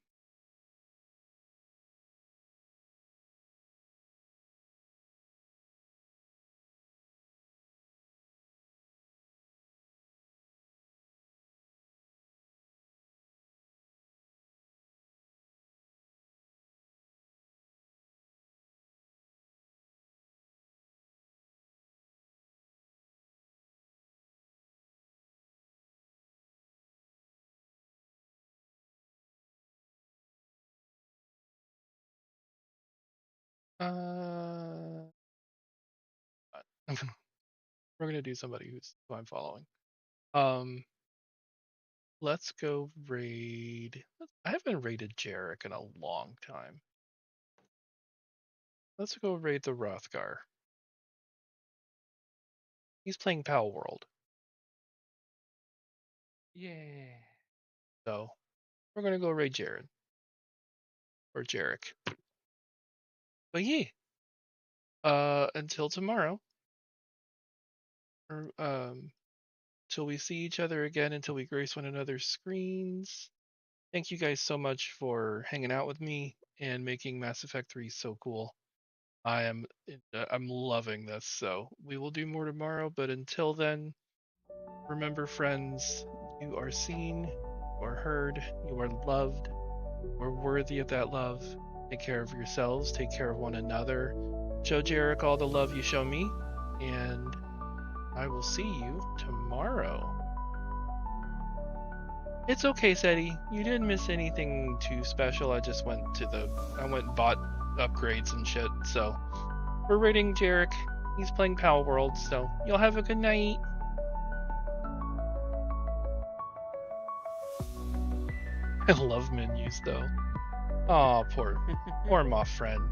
Uh, we're gonna do somebody who I'm following. Let's go raid. I haven't raided Jarek in a long time. Let's go raid the Rothgar. He's playing Pal World. Yeah. So we're gonna go raid Jared. Or Jarek. But yeah. until tomorrow, or till we see each other again, until we grace one another's screens. Thank you guys so much for hanging out with me and making Mass Effect 3 so cool. I'm loving this. So we will do more tomorrow, but until then, remember, friends, you are seen, you are heard, you are loved, you are worthy of that love. Take care of yourselves, take care of one another. Show Jarek all the love you show me, and I will see you tomorrow. It's okay, Seti. You didn't miss anything too special. I just went and bought upgrades and shit. So we're raiding Jarek. He's playing Pal World, so you'll have a good night. I love menus though. Aw, poor my friend.